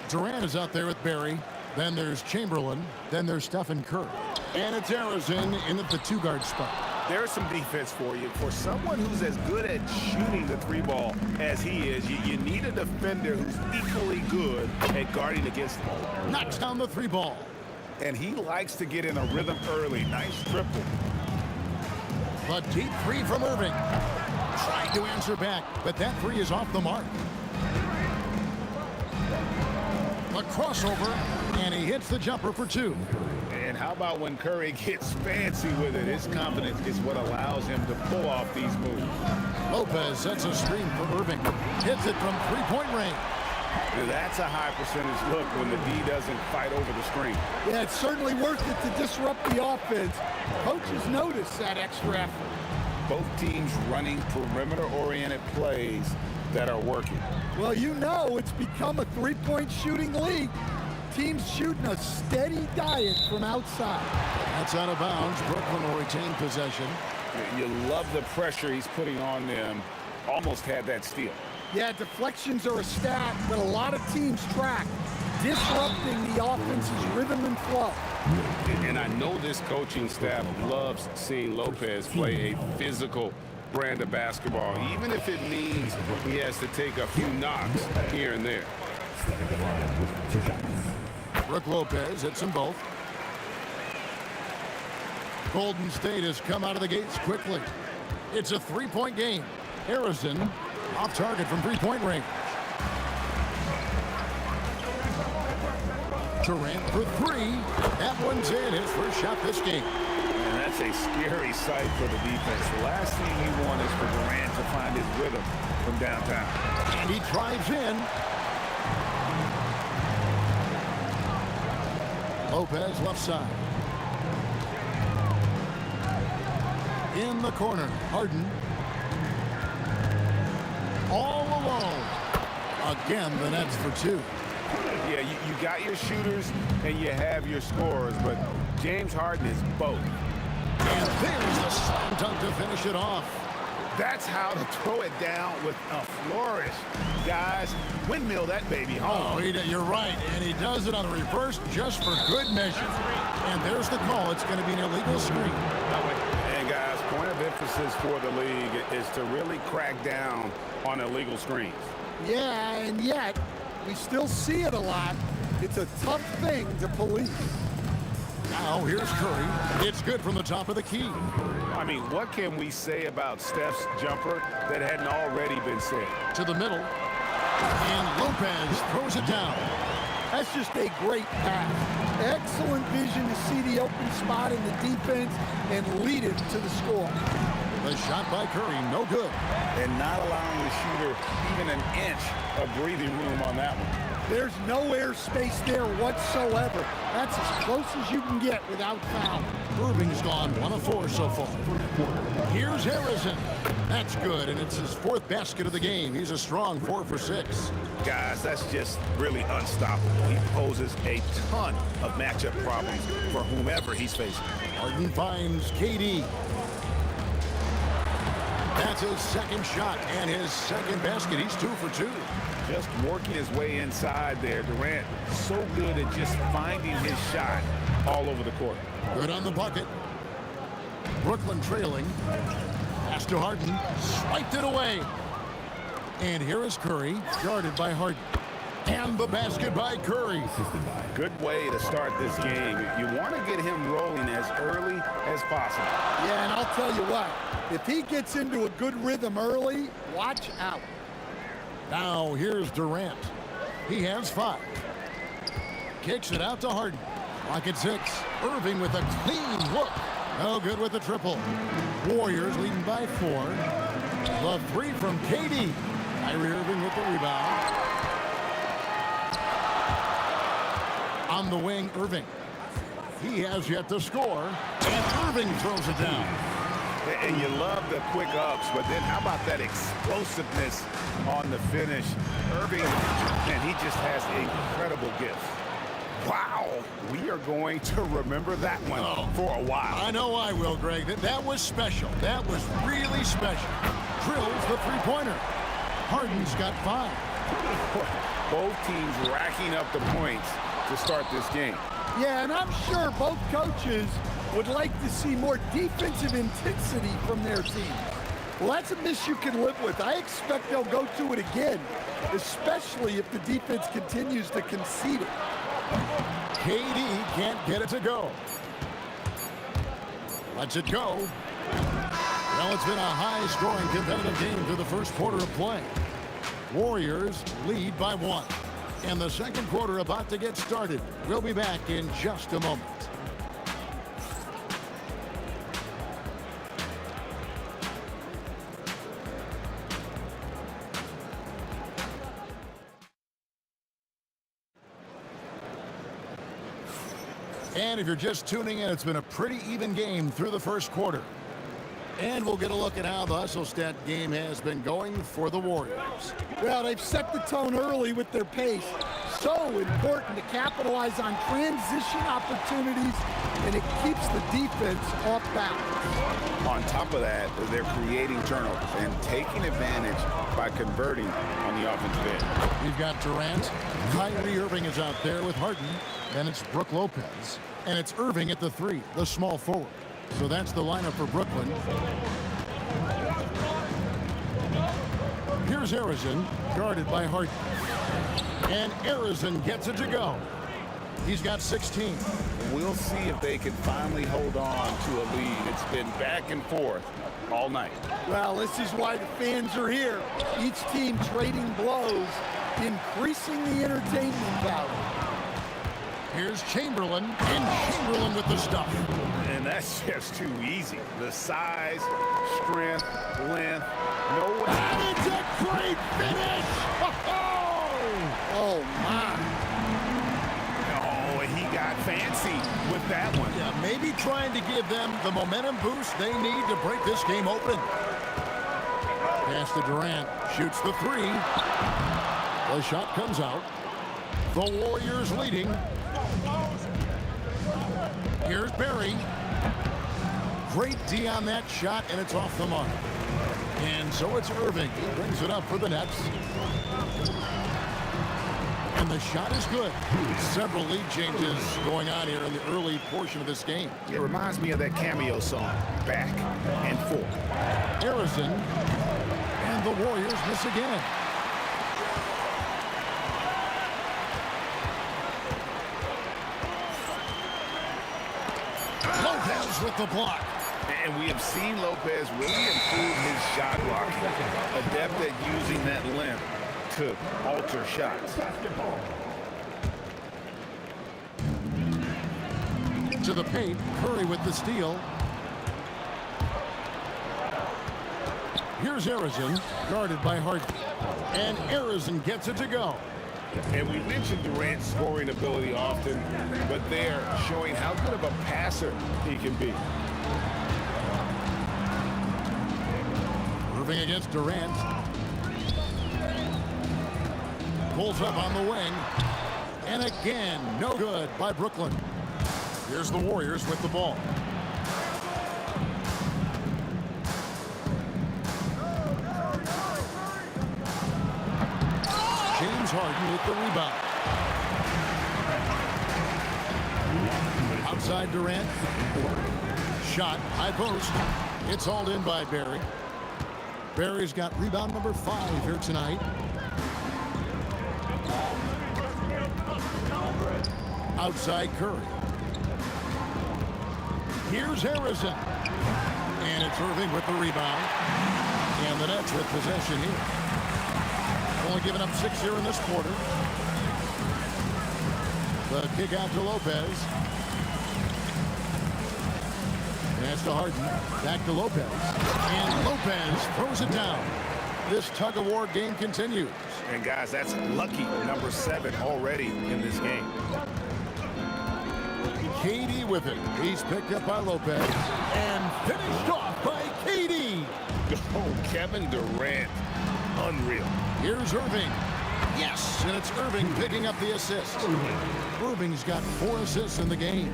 Durant is out there with Barry. Then there's Chamberlain. Then there's Stephen Curry. And it's Harrison in at the two-guard spot.
There's some defense for you. For someone who's as good at shooting the three ball as he is, you need a defender who's equally good at guarding against the ball.
Knocks down the three ball.
And he likes to get in a rhythm early. Nice triple.
A deep three from Irving. Trying to answer back, but that three is off the mark. A crossover, and he hits the jumper for two.
And how about when Curry gets fancy with it? His confidence is what allows him to pull off these moves.
Lopez sets a screen for Irving. Hits it from three-point range.
Now that's a high percentage look when the D doesn't fight over the screen.
Yeah, it's certainly worth it to disrupt the offense. Coaches notice that extra effort.
Both teams running perimeter-oriented plays that are working.
Well, you know it's become a three-point shooting league. Teams shooting a steady diet from outside.
That's out of bounds. Brooklyn will retain possession.
You love the pressure he's putting on them. Almost had that steal.
Yeah, deflections are a stat that a lot of teams track, disrupting the offense's rhythm and flow.
And I know this coaching staff loves seeing Lopez play a physical brand of basketball, even if it means he has to take a few knocks here and there.
Brook Lopez hits them both. Golden State has come out of the gates quickly. It's a three-point game. Harrison off target from three-point range. Durant for three. That one's in. His first shot this game.
And that's a scary sight for the defense. The last thing you want is for Durant to find his rhythm from downtown.
And he drives in. Lopez left side. In the corner, Harden. All alone. Again, the Nets for two.
Yeah, you got your shooters and you have your scorers, but James Harden is both.
And there's the slam dunk to finish it off.
That's how to throw it down with a flourish. Guys, windmill that baby home.
Oh, you're right, and he does it on the reverse just for good measure. And there's the call. It's going to be an illegal screen.
And guys, point of emphasis for the league is to really crack down on illegal screens.
Yeah, and yet we still see it a lot. It's a tough thing to police.
Now here's Curry. It's good from the top of the key.
I mean, what can we say about Steph's jumper that hadn't already been said?
To the middle. And Lopez throws it down.
That's just a great pass. Excellent vision to see the open spot in the defense and lead it to the score.
The shot by Curry, no good.
And not allowing the shooter even an inch of breathing room on that one.
There's no air space there whatsoever. That's as close as you can get without foul.
Irving's gone 1 of 4 so far. Here's Harrison. That's good, and it's his 4th basket of the game. He's a strong 4 for 6.
Guys, that's just really unstoppable. He poses a ton of matchup problems for whomever he's facing.
Harden finds KD. That's his 2nd shot and his 2nd basket. He's 2 for 2.
Just working his way inside there. Durant so good at just finding his shot all over the court.
Good on the bucket. Brooklyn trailing. Pass to Harden. Swiped it away. And here is Curry, guarded by Harden. And the basket by Curry.
Good way to start this game. You want to get him rolling as early as possible.
Yeah, and I'll tell you what. If he gets into a good rhythm early, watch out.
Now here's Durant. He has 5. Kicks it out to Harden. Clock at 6. Irving with a clean look. No good with the triple. Warriors leading by 4. The 3 from KD. Kyrie Irving with the rebound. On the wing, Irving. He has yet to score. And Irving throws it down.
And you love the quick ups, but then how about that explosiveness on the finish? Irving, and he just has incredible gifts. Wow, we are going to remember that one for a while.
I know I will, Greg. That was special. That was really special. Drills the three-pointer. Harden's got 5.
Both teams racking up the points to start this game.
Yeah, and I'm sure both coaches would like to see more defensive intensity from their team. Well, that's a miss you can live with. I expect they'll go to it again, especially if the defense continues to concede it.
KD can't get it to go. Lets it go. Well, it's been a high-scoring competitive game through the first quarter of play. Warriors lead by 1. And the second quarter about to get started. We'll be back in just a moment. And if you're just tuning in, it's been a pretty even game through the first quarter. And we'll get a look at how the hustle stat game has been going for the Warriors.
Well, they've set the tone early with their pace. So important to capitalize on transition opportunities, and it keeps the defense off balance.
On top of that, they're creating turnovers and taking advantage by converting on the offensive end.
We've got Durant. Kyrie Irving is out there with Harden. Then it's Brook Lopez. And it's Irving at the 3, the small forward. So that's the lineup for Brooklyn. Here's Harrison, guarded by Harden. And Harrison gets it to go. He's got 16.
We'll see if they can finally hold on to a lead. It's been back and forth all night.
Well, this is why the fans are here. Each team trading blows, increasing the entertainment value.
Here's Chamberlain, and Chamberlain with the stuff.
And that's just too easy. The size, strength, length, no way.
It's a great finish!
Oh, my.
Oh, he got fancy with that one.
Yeah, maybe trying to give them the momentum boost they need to break this game open. Pass to Durant, shoots the 3. The shot comes out. The Warriors leading. Here's Barry. Great D on that shot, and it's off the mark. And so it's Irving. He brings it up for the Nets. And the shot is good. Several lead changes going on here in the early portion of this game.
It reminds me of that cameo song, Back and Forth.
Harrison, and the Warriors miss again. Lopez with the block.
And we have seen Lopez really improve his shot blocking, adept at using that length to alter shots.
To the paint, Curry with the steal. Here's Harrison, guarded by Harden. And Harrison gets it to go.
And we mentioned Durant's scoring ability often, but they're showing how good of a passer he can be.
Irving against Durant. Pulls up on the wing. And again, no good by Brooklyn. Here's the Warriors with the ball. James Harden with the rebound. Outside Durant. Shot, high post. It's hauled in by Barry. Barry's got rebound number 5 here tonight. Outside Curry. Here's Harrison. And it's Irving with the rebound. And the Nets with possession here. Only giving up 6 here in this quarter. The kick out to Lopez. Pass to Harden. Back to Lopez. And Lopez throws it down. This tug-of-war game continues.
And guys, that's lucky number 7 already in this game.
KD with it. He's picked up by Lopez. And finished off by KD.
Oh, Kevin Durant. Unreal.
Here's Irving. Yes, and it's Irving picking up the assist. Irving's got 4 assists in the game.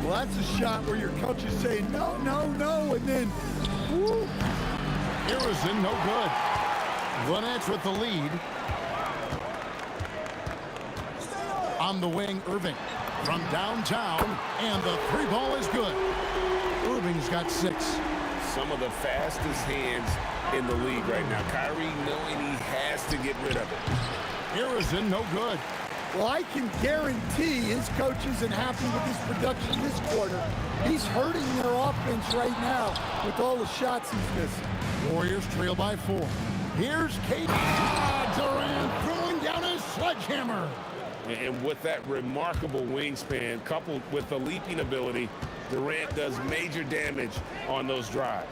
Well, that's a shot where your coach is saying, no, no, no, and then, woo.
Harrison, no good. The Nets with the lead. On the wing, Irving from downtown, and the three ball is good. Irving's got 6.
Some of the fastest hands in the league right now. Kyrie knowing he has to get rid of it.
Harrison, no good.
Well, I can guarantee his coach isn't happy with his production this quarter. He's hurting their offense right now with all the shots he's missing.
Warriors trail by 4. Here's KD. Durant throwing down his sledgehammer.
And with that remarkable wingspan, coupled with the leaping ability, Durant does major damage on those drives.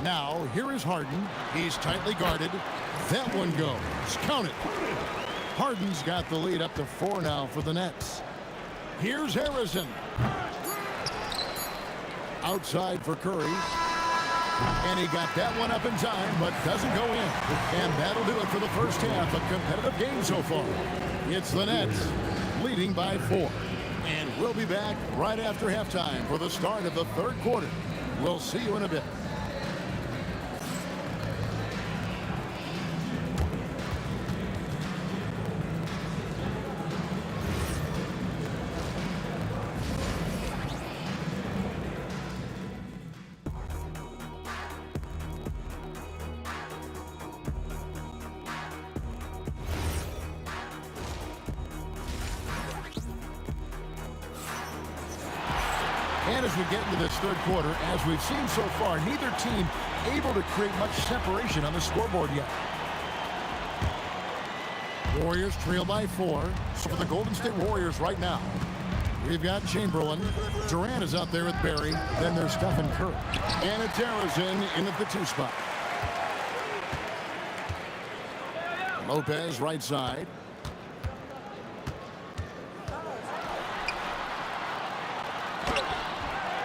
Now, here is Harden. He's tightly guarded. That one goes. Count it. Harden's got the lead up to 4 now for the Nets. Here's Harrison. Outside for Curry. And he got that one up in time, but doesn't go in. And that'll do it for the first half. A competitive game so far. It's the Nets leading by 4. And we'll be back right after halftime for the start of the third quarter. We'll see you in a bit. And as we get into this third quarter, as we've seen so far, neither team able to create much separation on the scoreboard yet. Warriors trail by 4. So for the Golden State Warriors right now, we've got Chamberlain. Durant is out there with Barry. Then there's Stephen Curry. And it's Harrison in at the 2 spot. Lopez right side.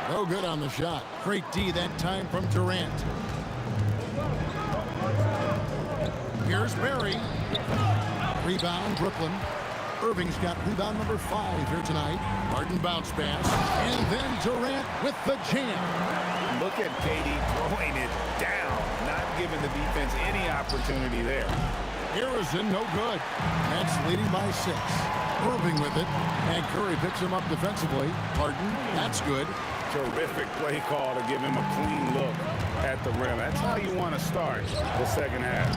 No good on the shot. Great D that time from Durant. Here's Barry. Rebound, Brooklyn. Irving's got rebound number 5 here tonight. Harden bounce pass. And then Durant with the jam.
Look at KD throwing it down, not giving the defense any opportunity there.
Harrison, no good. Nets leading by 6. Irving with it. And Curry picks him up defensively. Harden, that's good.
Terrific play call to give him a clean look at the rim. That's how you want to start the second half.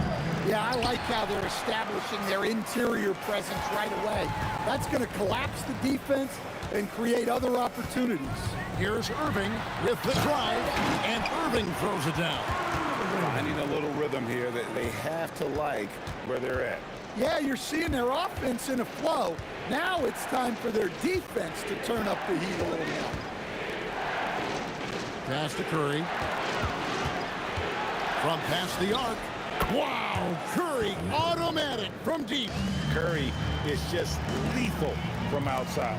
Yeah, I like how they're establishing their interior presence right away. That's going to collapse the defense and create other opportunities.
Here's Irving with the drive, and Irving throws it down.
Finding a little rhythm here that they have to like where they're at.
Yeah, you're seeing their offense in a flow. Now it's time for their defense to turn up the heat a little more.
Pass to Curry. From past the arc. Wow, Curry automatic from deep.
Curry is just lethal from outside.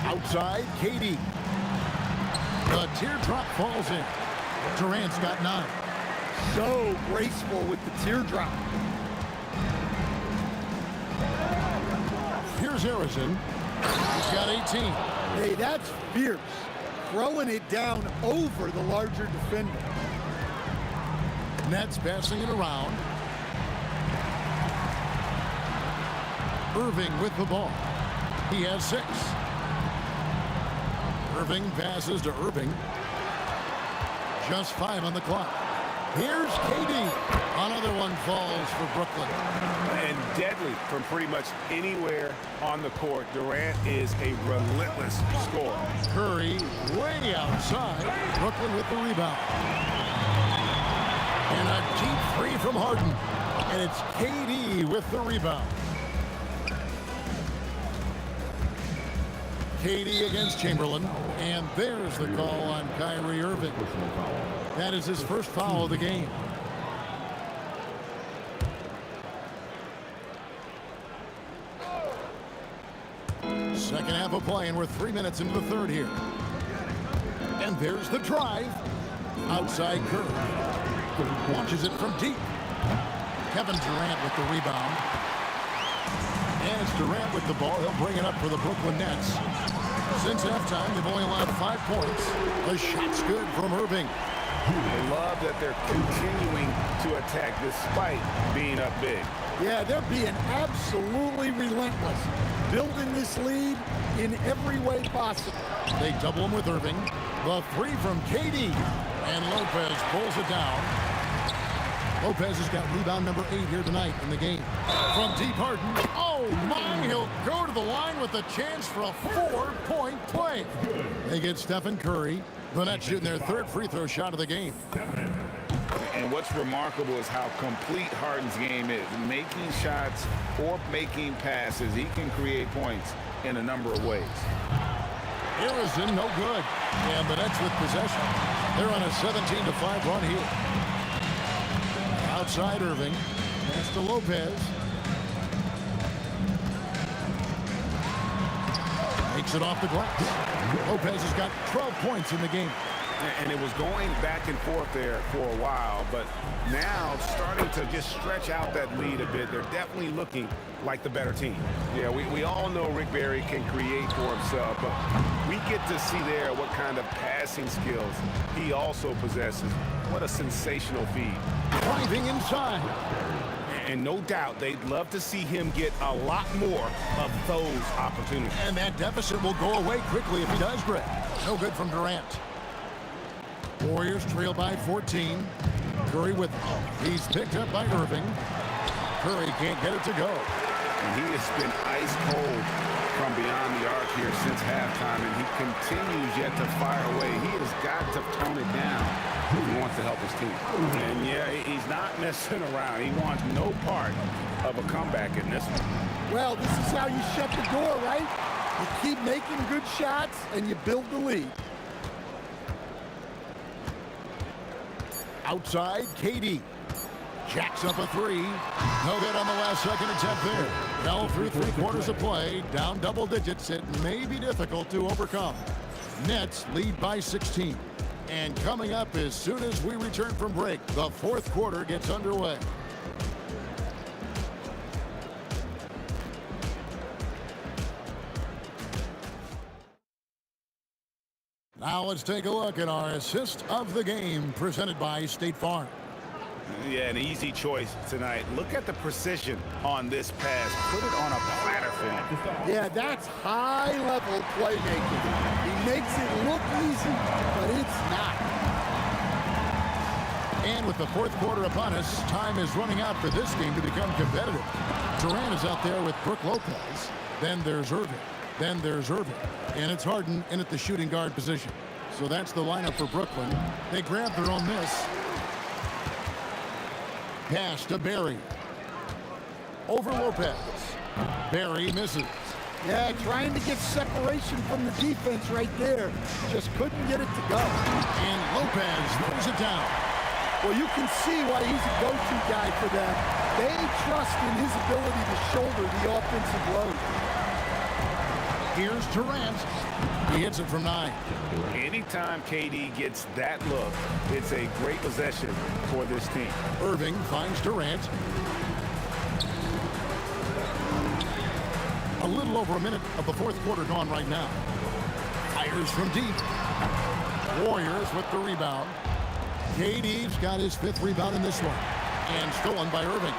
Outside, KD. The teardrop falls in. Durant's got 9.
So graceful with the teardrop.
Here's Harrison. He's got 18.
Hey, that's fierce. Throwing it down over the larger defender.
Nets passing it around. Irving with the ball. He has 6. Irving passes to Irving. Just 5 on the clock. Here's KD. Another one falls for Brooklyn.
And deadly from pretty much anywhere on the court. Durant is a relentless scorer.
Curry way outside. Brooklyn with the rebound. And a deep 3 from Harden. And it's KD with the rebound. KD against Chamberlain. And there's the call on Kyrie Irving. That is his first foul of the game. Second half of play, and we're 3 minutes into the third here. And there's the drive. Outside Curry. Launches it from deep. Kevin Durant with the rebound. And it's Durant with the ball. He'll bring it up for the Brooklyn Nets. Since halftime, they've only allowed 5 points. The shot's good from Irving.
I love that they're continuing to attack despite being up big.
Yeah, they're being absolutely relentless, building this lead in every way possible.
They double him with Irving. The three from KD. And Lopez pulls it down. Lopez has got rebound number 8 here tonight in the game. From deep Harden. Oh, my. He'll go to the line with a chance for a 4-point play. They get Stephen Curry. The Nets shooting their 3rd free throw shot of the game.
And what's remarkable is how complete Harden's game is. Making shots or making passes, he can create points in a number of ways.
Harrison, no good. And the Nets with possession. They're on a 17-5 run here. Outside Irving. Pass to Lopez. Makes it off the glass. Lopez has got 12 points in the game.
And it was going back and forth there for a while, but now starting to just stretch out that lead a bit. They're definitely looking like the better team.
Yeah, we all know Rick Barry can create for himself, but we get to see there what kind of passing skills he also possesses. What a sensational feed.
Driving inside.
And no doubt they'd love to see him get a lot more of those opportunities.
And that deficit will go away quickly if he does, Greg. No good from Durant. Warriors trail by 14. Curry with he's picked up by Irving. Curry can't get it to go.
And he has been ice cold from beyond the arc here since halftime, and he continues yet to fire away. He has got to tone it down if he wants to help his team.
And yeah, he's not messing around. He wants no part of a comeback in this one.
Well, this is how you shut the door, right? You keep making good shots and you build the lead.
Outside, KD. Jacks up a 3. No good on the last second attempt there. Fell through 3 quarters of play. Down double digits. It may be difficult to overcome. Nets lead by 16. And coming up as soon as we return from break, the 4th quarter gets underway. Now let's take a look at our assist of the game presented by State Farm.
Yeah, an easy choice tonight. Look at the precision on this pass. Put it on a platter for him.
Yeah, that's high-level playmaking. He makes it look easy, but it's not.
And with the 4th quarter upon us, time is running out for this game to become competitive. Durant is out there with Brook Lopez. Then there's Irving. Then there's Irving. And it's Harden in at the shooting guard position. So that's the lineup for Brooklyn. They grab their own miss. Pass to Barry. Over Lopez. Barry misses.
Yeah, trying to get separation from the defense right there. Just couldn't get it to go.
And Lopez throws it down.
Well, you can see why he's a go-to guy for them. They trust in his ability to shoulder the offensive load.
Here's Durant. He hits it from 9.
Anytime KD gets that look, it's a great possession for this team.
Irving finds Durant. A little over a minute of the 4th quarter gone right now. Fires from deep. Warriors with the rebound. KD's got his 5th rebound in this one. And stolen by Irving.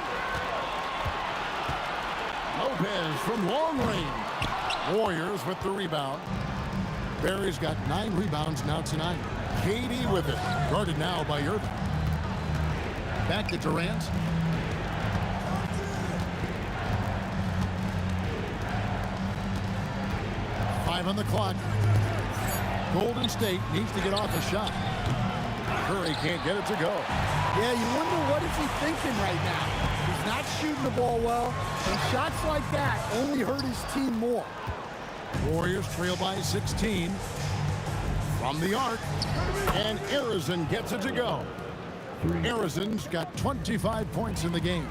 Lopez from long range. Warriors with the rebound. Barry's got 9 rebounds now tonight. KD with it. Guarded now by Irving. Back to Durant. Five on the clock. Golden State needs to get off a shot. Curry can't get it to go.
Yeah, you wonder what is he thinking right now. He's not shooting the ball well, and shots like that only hurt his team more.
Warriors trail by 16 from the arc, and Harrison gets it to go. Harrison's got 25 points in the game.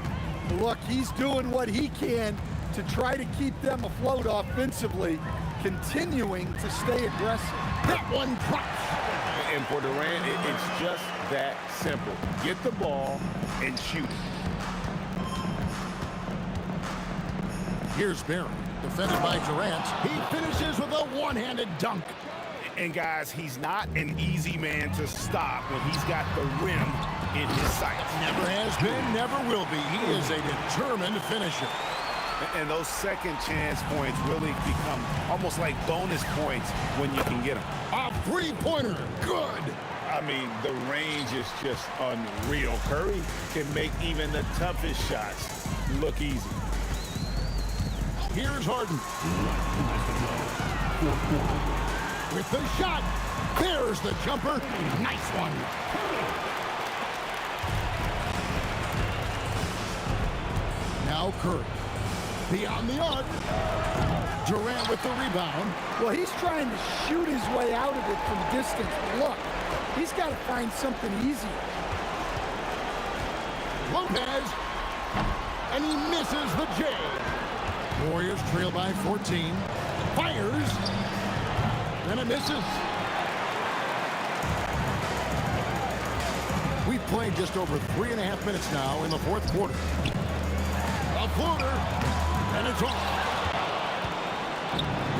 Look, he's doing what he can to try to keep them afloat offensively, continuing to stay aggressive.
That one drops.
And for Durant, it's just that simple. Get the ball and shoot it.
Here's Barry. Defended by Durant. He finishes with a one-handed dunk.
And guys, he's not an easy man to stop when he's got the rim in his sights.
Never has been, never will be. He is a determined finisher.
And those second chance points really become almost like bonus points when you can get them.
A three-pointer, good.
I mean, the range is just unreal. Curry can make even the toughest shots look easy.
Here's Harden. With the shot. There's the jumper. Nice one. Now Curry. Beyond the arc. Durant with the rebound.
Well, he's trying to shoot his way out of it from distance. Look, he's got to find something easy.
Lopez. And he misses the J. Warriors trail by 14. Fires. And it misses. We've played just over 3.5 minutes now in the fourth quarter. A floater. And it's off.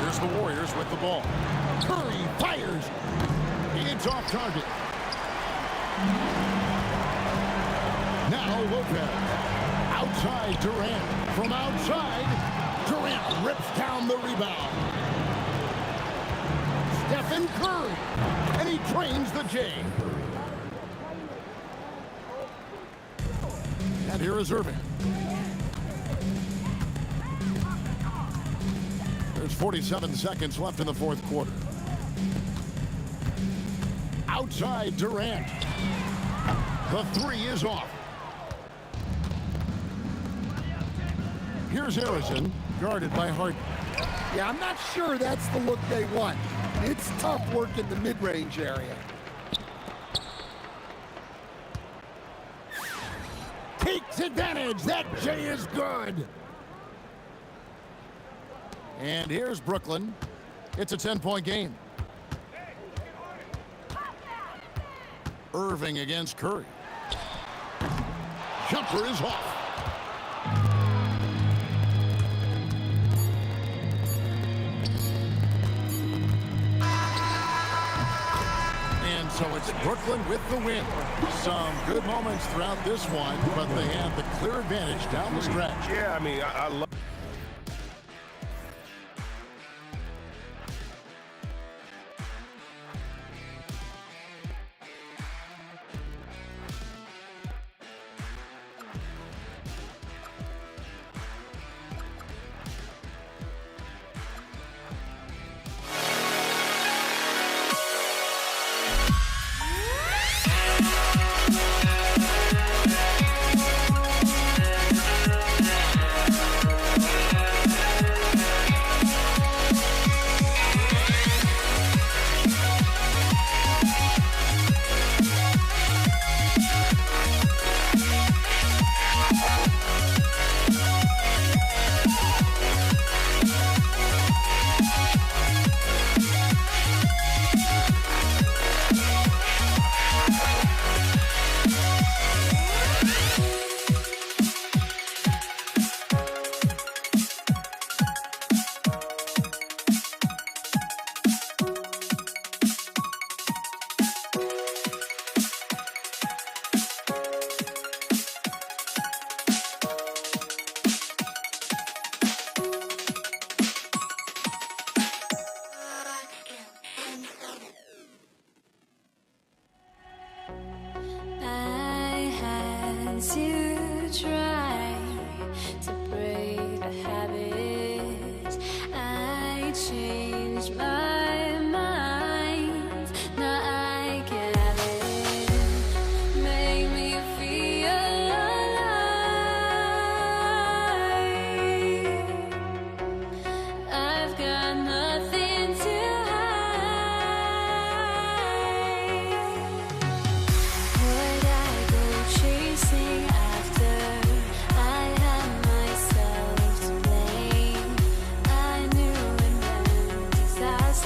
Here's the Warriors with the ball. Curry fires. It's off target. Now Lopez. Outside Durant. From outside, Durant rips down the rebound. Stephen Curry. And he drains the J. And here is Irving. There's 47 seconds left in the fourth quarter. Outside Durant. The three is off. Here's Harrison, guarded by Harden.
Yeah, I'm not sure that's the look they want. It's tough work in the mid-range area.
Takes advantage. That J is good. And here's Brooklyn. It's a 10-point game. Irving against Curry. Jumper is off. And so it's Brooklyn with the win. Some good moments throughout this one, but they have the clear advantage down the stretch.
Yeah, I mean, I love.
To try to break the habit, I changed my mind. Now I can have it. Make me feel alive. I've got nothing to hide. Would I go chasing after? I had myself to blame. I knew it meant disaster.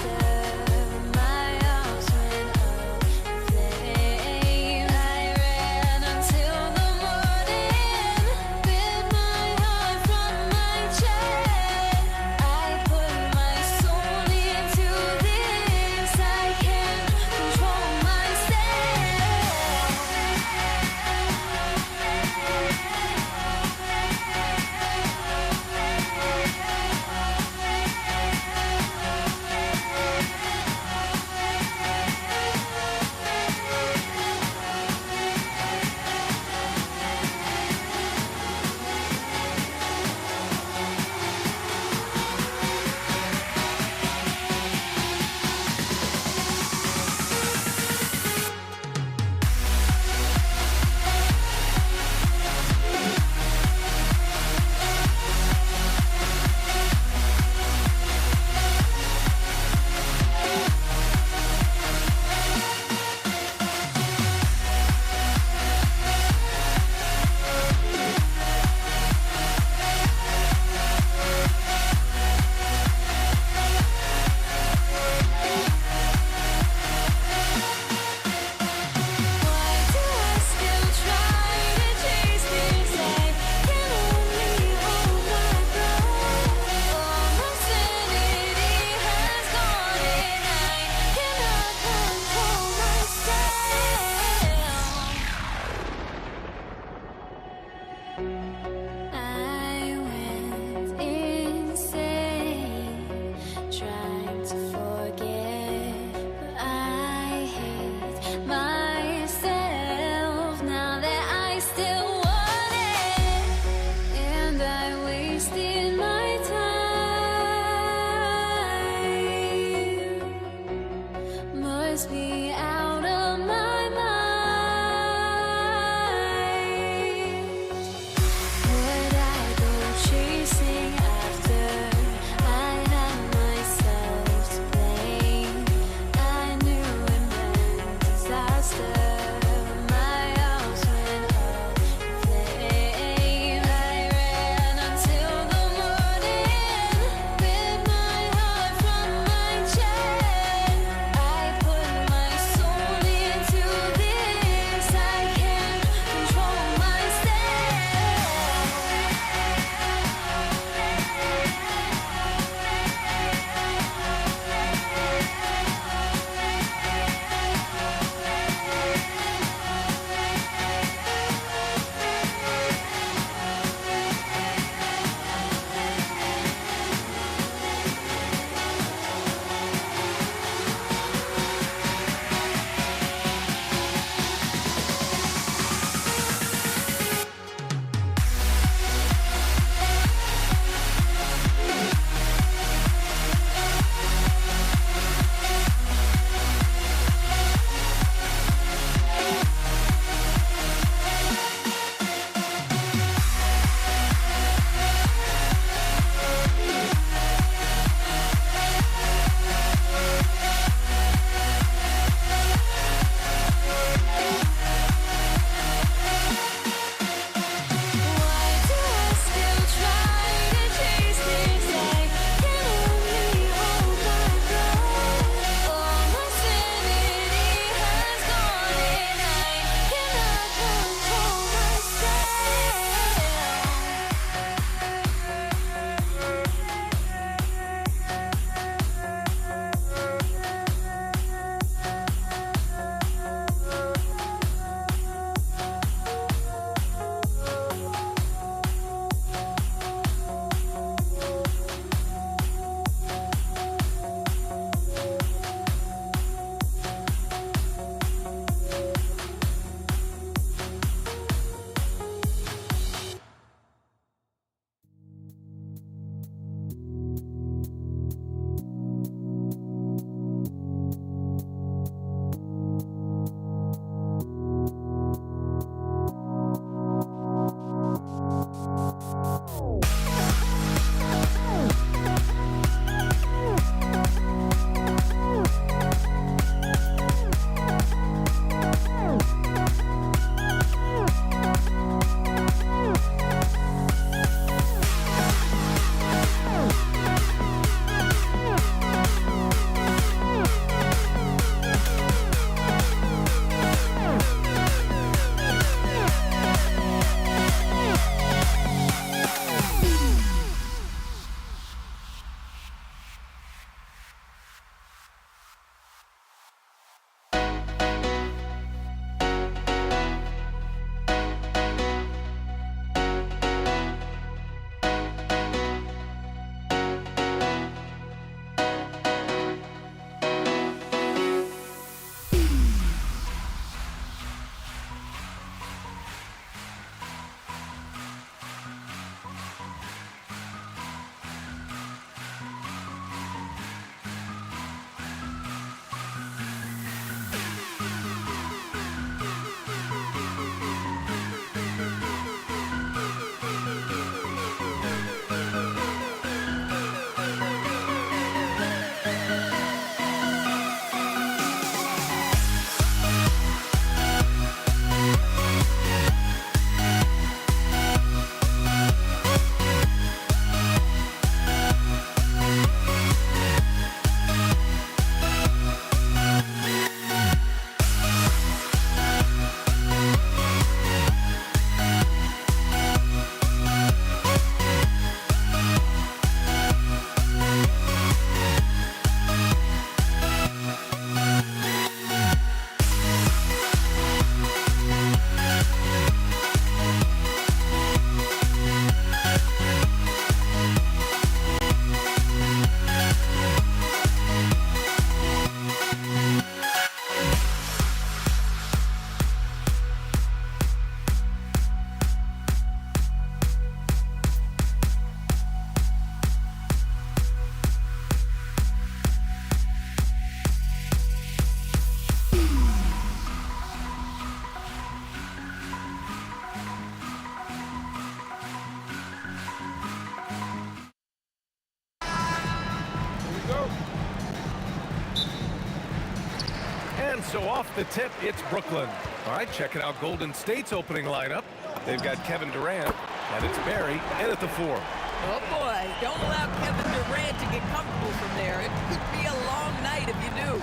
so off the tip, it's Brooklyn. All right, checking out Golden State's opening lineup. They've got Kevin Durant, and it's Barry in at the 4.
Oh, boy. Don't allow Kevin Durant to get comfortable from there. It could be a long night if you do.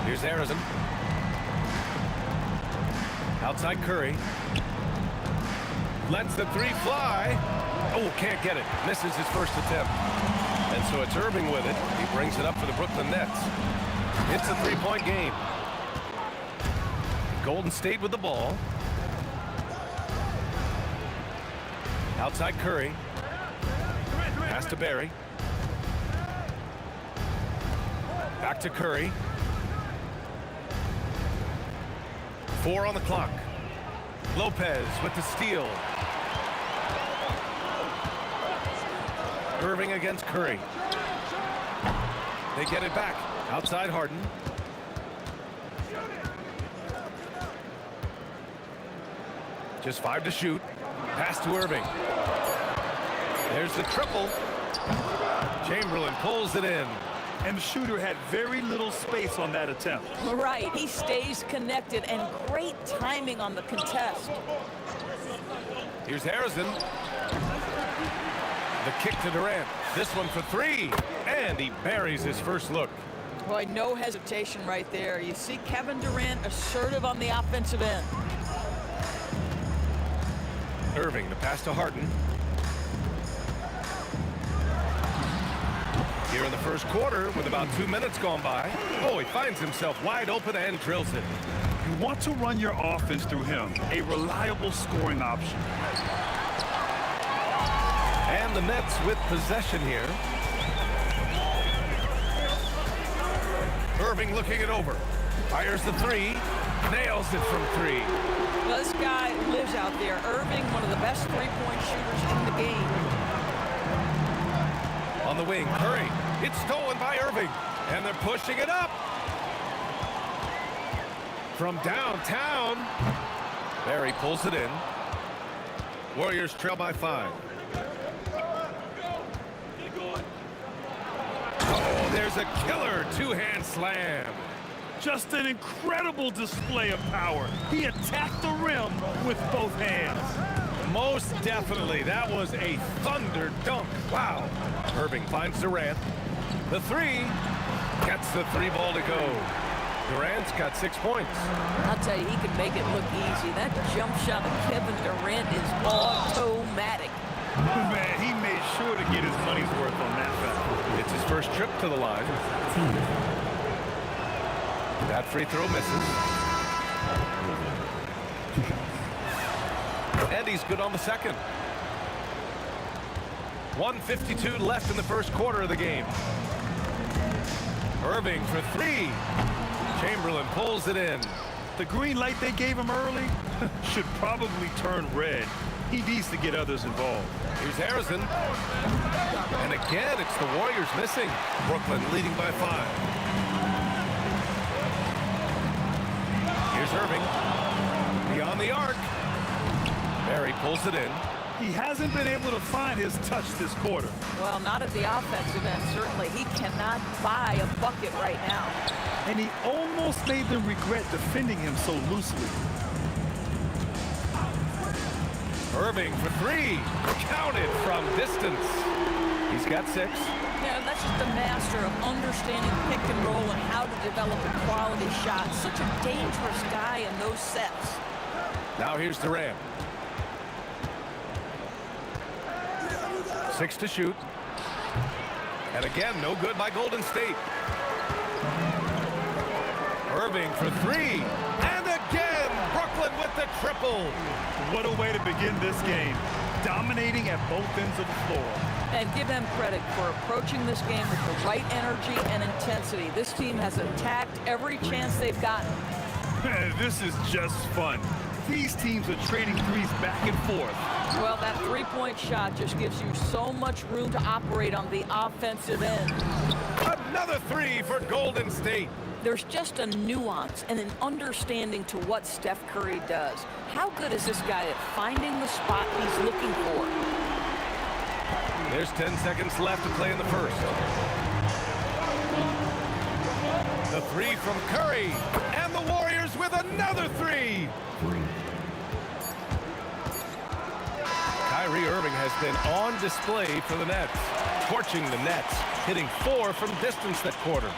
Here's Harrison. Outside Curry. Lets the 3 fly. Oh, can't get it. Misses his first attempt. And so it's Irving with it. He brings it up for the Brooklyn Nets. It's a 3-point game. Golden State with the ball. Outside Curry. Pass to Barry. Back to Curry. 4 on the clock. Lopez with the steal. Irving against Curry. They get it back. Outside Harden. Just 5 to shoot. Pass to Irving. There's the triple. Chamberlain pulls it in.
And the shooter had very little space on that attempt.
Right. He stays connected, and great timing on the contest.
Here's Harrison. The kick to Durant. This one for 3. And he buries his first look.
Boy, no hesitation right there. You see Kevin Durant assertive on the offensive end.
Irving, the pass to Harden. Here in the first quarter with about 2 minutes gone by. Oh, he finds himself wide open and drills it.
You want to run your offense through him, a reliable scoring option.
And the Nets with possession here. Irving looking it over. Fires the 3. Nails it from 3.
Well, this guy lives out there. Irving, one of the best three-point shooters in the game.
On the wing, Curry. It's stolen by Irving. And they're pushing it up. From downtown. Barry pulls it in. Warriors trail by 5. Oh, there's a killer 2-hand slam.
Just an incredible display of power. He attacked the rim with both hands.
Most definitely. That was a thunder dunk. Wow. Irving finds Durant. The 3 gets the 3 ball to go. Durant's got 6 points.
I'll tell you, he can make it look easy. That jump shot of Kevin Durant is automatic.
Man, he made sure to get his money's worth on that foul.
It's his first trip to the line. That free throw misses. And he's good on the second. 1:52 left in the first quarter of the game. Irving for 3. Chamberlain pulls it in.
The green light they gave him early should probably turn red. He needs to get others involved.
Here's Harrison. And again, it's the Warriors missing. Brooklyn leading by 5. Here's Irving. Beyond the arc. Barry pulls it in.
He hasn't been able to find his touch this quarter.
Well, not at the offensive end, certainly. He cannot buy a bucket right now.
And he almost made them regret defending him so loosely.
Irving for 3. Counted from distance. He's got 6.
Yeah, that's just a master of understanding pick and roll and how to develop a quality shot. Such a dangerous guy in those sets.
Now here's Durant. 6 to shoot. And again, no good by Golden State. Irving for 3. And again, Brooklyn with the triple.
What a way to begin this game. Dominating at both ends of the floor.
And give them credit for approaching this game with the right energy and intensity. This team has attacked every chance they've gotten.
This is just fun. These teams are trading threes back and forth.
Well, that three-point shot just gives you so much room to operate on the offensive end.
Another 3 for Golden State.
There's just a nuance and an understanding to what Steph Curry does. How good is this guy at finding the spot he's looking for?
There's 10 seconds left to play in the first. The 3 from Curry. And the with another three. Kyrie Irving has been on display for the Nets, torching the Nets, hitting 4 from distance that quarter.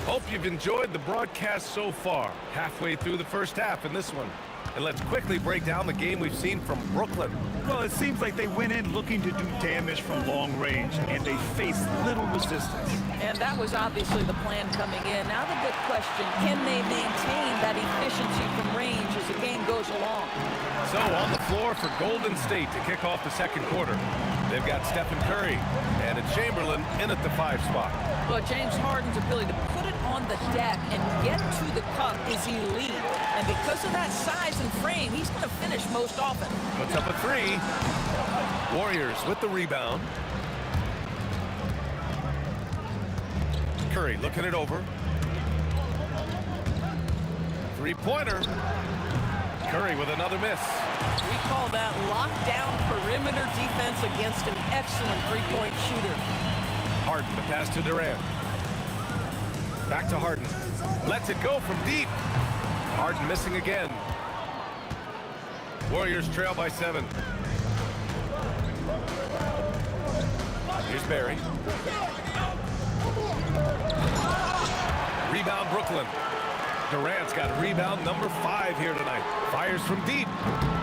Hope you've enjoyed the broadcast so far. Halfway through the first half in this one. And let's quickly break down the game we've seen from Brooklyn.
Well, it seems like they went in looking to do damage from long range, and they faced little resistance.
And that was obviously the plan coming in. Now the big question, can they maintain that efficiency from range as the game goes along?
So on the floor for Golden State to kick off the second quarter. They've got Stephen Curry and Chamberlain in at the 5 spot.
Well, James Harden's ability to put it on the deck and get to the cup is elite. And because of that size and frame, he's going to finish most often.
Puts up a 3. Warriors with the rebound. Curry looking it over. 3-pointer. Curry with another miss.
We call that lockdown perimeter defense against an excellent three-point shooter.
Harden, the pass to Durant. Back to Harden. Lets it go from deep. Harden missing again. Warriors trail by 7. Here's Barry. Rebound Brooklyn. Durant's got rebound number 5 here tonight. Fires from deep.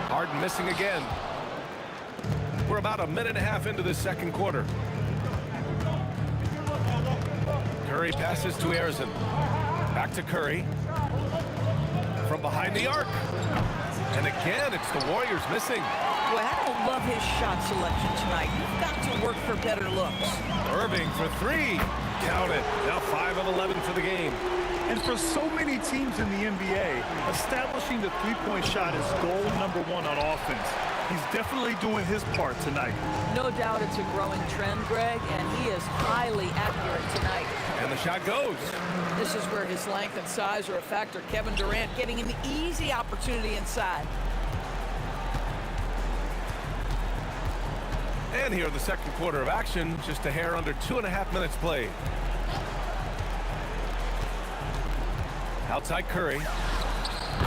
Harden missing again. We're about a minute and a half into the second quarter. Curry passes to Arizon. Back to Curry. From behind the arc. And again, it's the Warriors missing.
Boy, I don't love his shot selection tonight. You've got to work for better looks.
Irving for 3. Count it. Now 5 of 11 for the game.
And for so many teams in the NBA, establishing the three-point shot is goal number 1 on offense. He's definitely doing his part tonight. No doubt it's a growing trend, Greg, and he is highly accurate tonight.
And the shot goes.
This is where his length and size are a factor. Kevin Durant getting an easy opportunity inside.
And here in the second quarter of action, just a hair under 2.5 minutes played. Outside Curry.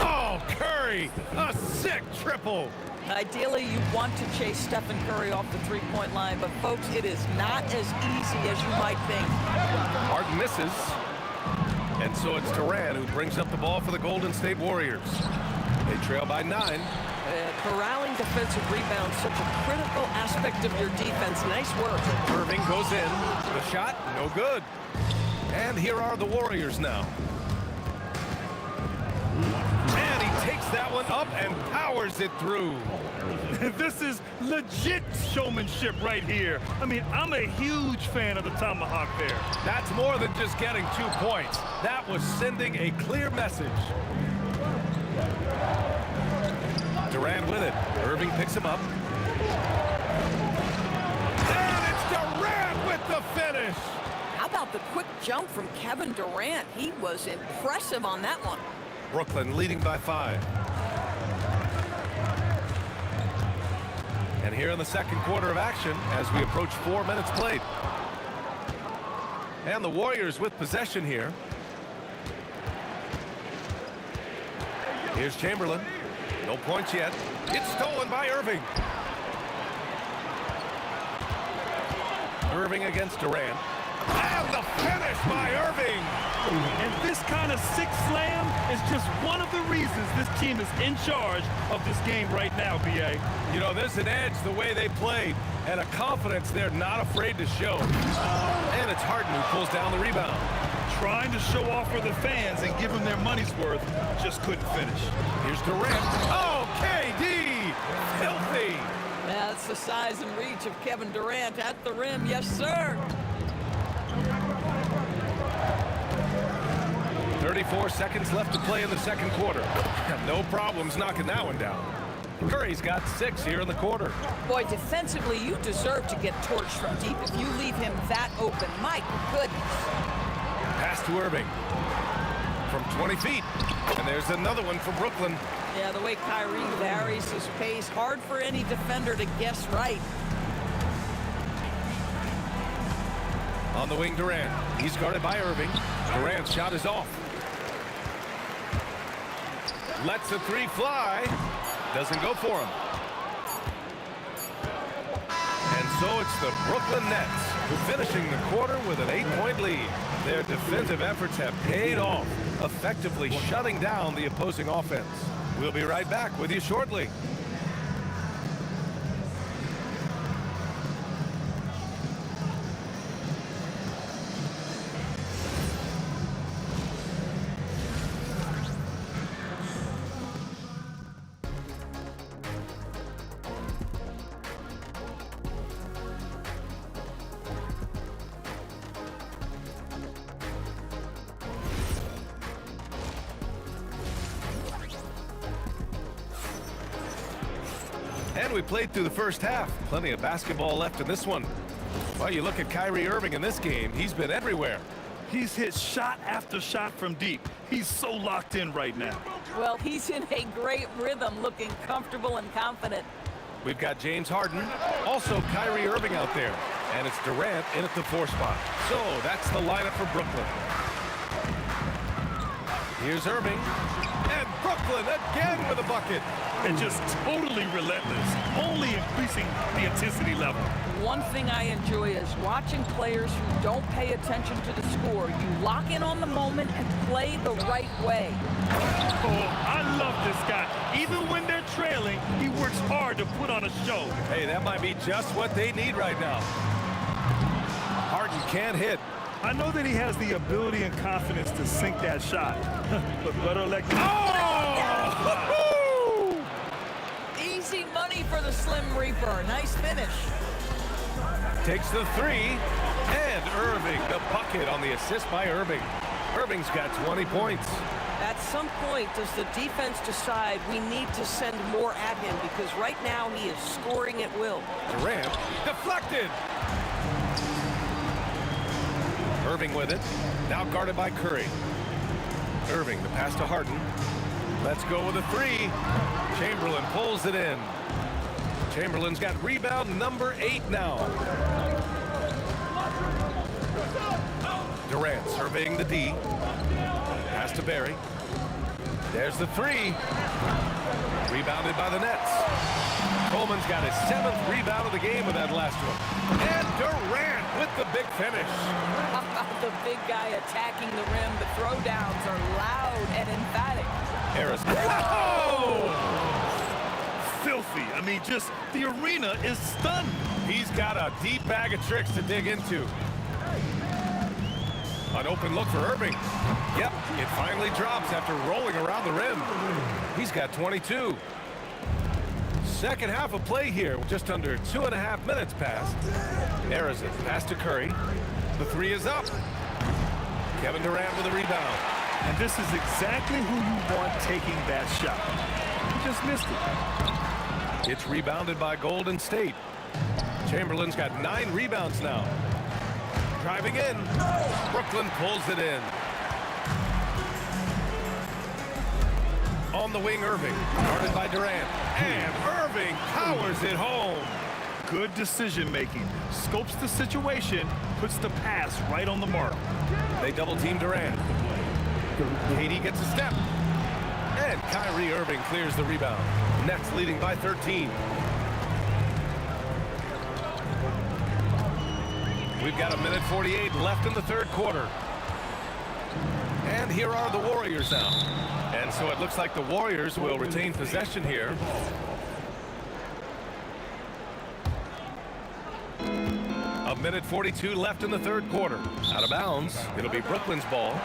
Oh, Curry! A sick triple!
Ideally, you want to chase Stephen Curry off the three-point line, but folks, it is not as easy as you might think.
Harden misses. And so it's Durant who brings up the ball for the Golden State Warriors. They trail by 9.
Corralling defensive rebounds, such a critical aspect of your defense. Nice work.
Irving goes in. The shot, no good. And here are the Warriors now. And he takes that one up and powers it through.
This is legit showmanship right here. I mean, I'm a huge fan of the tomahawk there.
That's more than just getting 2 points. That was sending a clear message. Durant with it. Irving picks him up. And it's Durant with the finish.
How about the quick jump from Kevin Durant? He was impressive on that one.
Brooklyn leading by 5. And here in the second quarter of action as we approach 4 minutes played. And the Warriors with possession here. Here's Chamberlain. No points yet. It's stolen by Irving. Irving against Durant. And the finish by Irving.
And this kind of sick slam is just one of the reasons this team is in charge of this game right now, B.A.
You know, there's an edge the way they played and a confidence they're not afraid to show. And it's Harden who pulls down the rebound.
Trying to show off for the fans and give them their money's worth, just couldn't finish.
Here's Durant. Oh, KD! Filthy!
That's the size and reach of Kevin Durant at the rim. Yes, sir.
34 seconds left to play in the second quarter. No problems knocking that one down. Curry's got 6 here in the quarter.
Boy, defensively, you deserve to get torched from deep if you leave him that open. My goodness.
Pass to Irving. From 20 feet. And there's another one from Brooklyn.
Yeah, the way Kyrie varies his pace, hard for any defender to guess right.
On the wing, Durant. He's guarded by Irving. Durant's shot is off. Lets the three fly. Doesn't go for him. And so it's the Brooklyn Nets finishing the quarter with an 8-point lead. Their defensive efforts have paid off, effectively shutting down the opposing offense. We'll be right back with you shortly. And we played through the first half. Plenty of basketball left in this one. Well, you look at Kyrie Irving in this game. He's been everywhere.
He's hit shot after shot from deep. He's so locked in right now.
Well, he's in a great rhythm, looking comfortable and confident.
We've got James Harden, also Kyrie Irving out there. And it's Durant in at the 4 spot. So that's the lineup for Brooklyn. Here's Irving. And Brooklyn again with a bucket.
And just totally relentless, only increasing the intensity level.
One thing I enjoy is watching players who don't pay attention to the score. You lock in on the moment and play the right way.
Oh, I love this guy. Even when they're trailing, he works hard to put on a show.
Hey, that might be just what they need right now. Harden can't hit.
I know that he has the ability and confidence to sink that shot, but better let go. Oh!
Easy money for the Slim Reaper. Nice finish.
Takes the 3, and Irving, the bucket on the assist by Irving. Irving's got 20 points.
At some point, does the defense decide we need to send more at him? Because right now he is scoring at will.
Durant deflected. Irving with it. Now guarded by Curry. Irving, the pass to Harden. Let's go with a 3. Chamberlain pulls it in. Chamberlain's got rebound number 8 now. Durant surveying the D. Pass to Barry. There's the 3. Rebounded by the Nets. Coleman's got his 7th rebound of the game with that last one. And Durant with the big finish.
The big guy attacking the rim. The throwdowns are loud and emphatic.
Harris. Whoa!
Filthy. I mean, just the arena is stunned.
He's got a deep bag of tricks to dig into. An open look for Irving. Yep, it finally drops after rolling around the rim. He's got 22. Second half of play here, just under 2.5 minutes passed. Harrison pass to Curry. The 3 is up. Kevin Durant with a rebound.
And this is exactly who you want taking that shot. He just missed it.
It's rebounded by Golden State. Chamberlain's got 9 rebounds now. Driving in. Brooklyn pulls it in. On the wing, Irving. Guarded by Durant. And Irving powers it home.
Good decision making. Scopes the situation, puts the pass right on the mark.
They double team Durant. KD gets a step. And Kyrie Irving clears the rebound. Nets leading by 13. We've got 1:48 left in the third quarter. And here are the Warriors now. And so it looks like the Warriors will retain possession here. A 1:42 left in the third quarter. Out of bounds. It'll be Brooklyn's ball.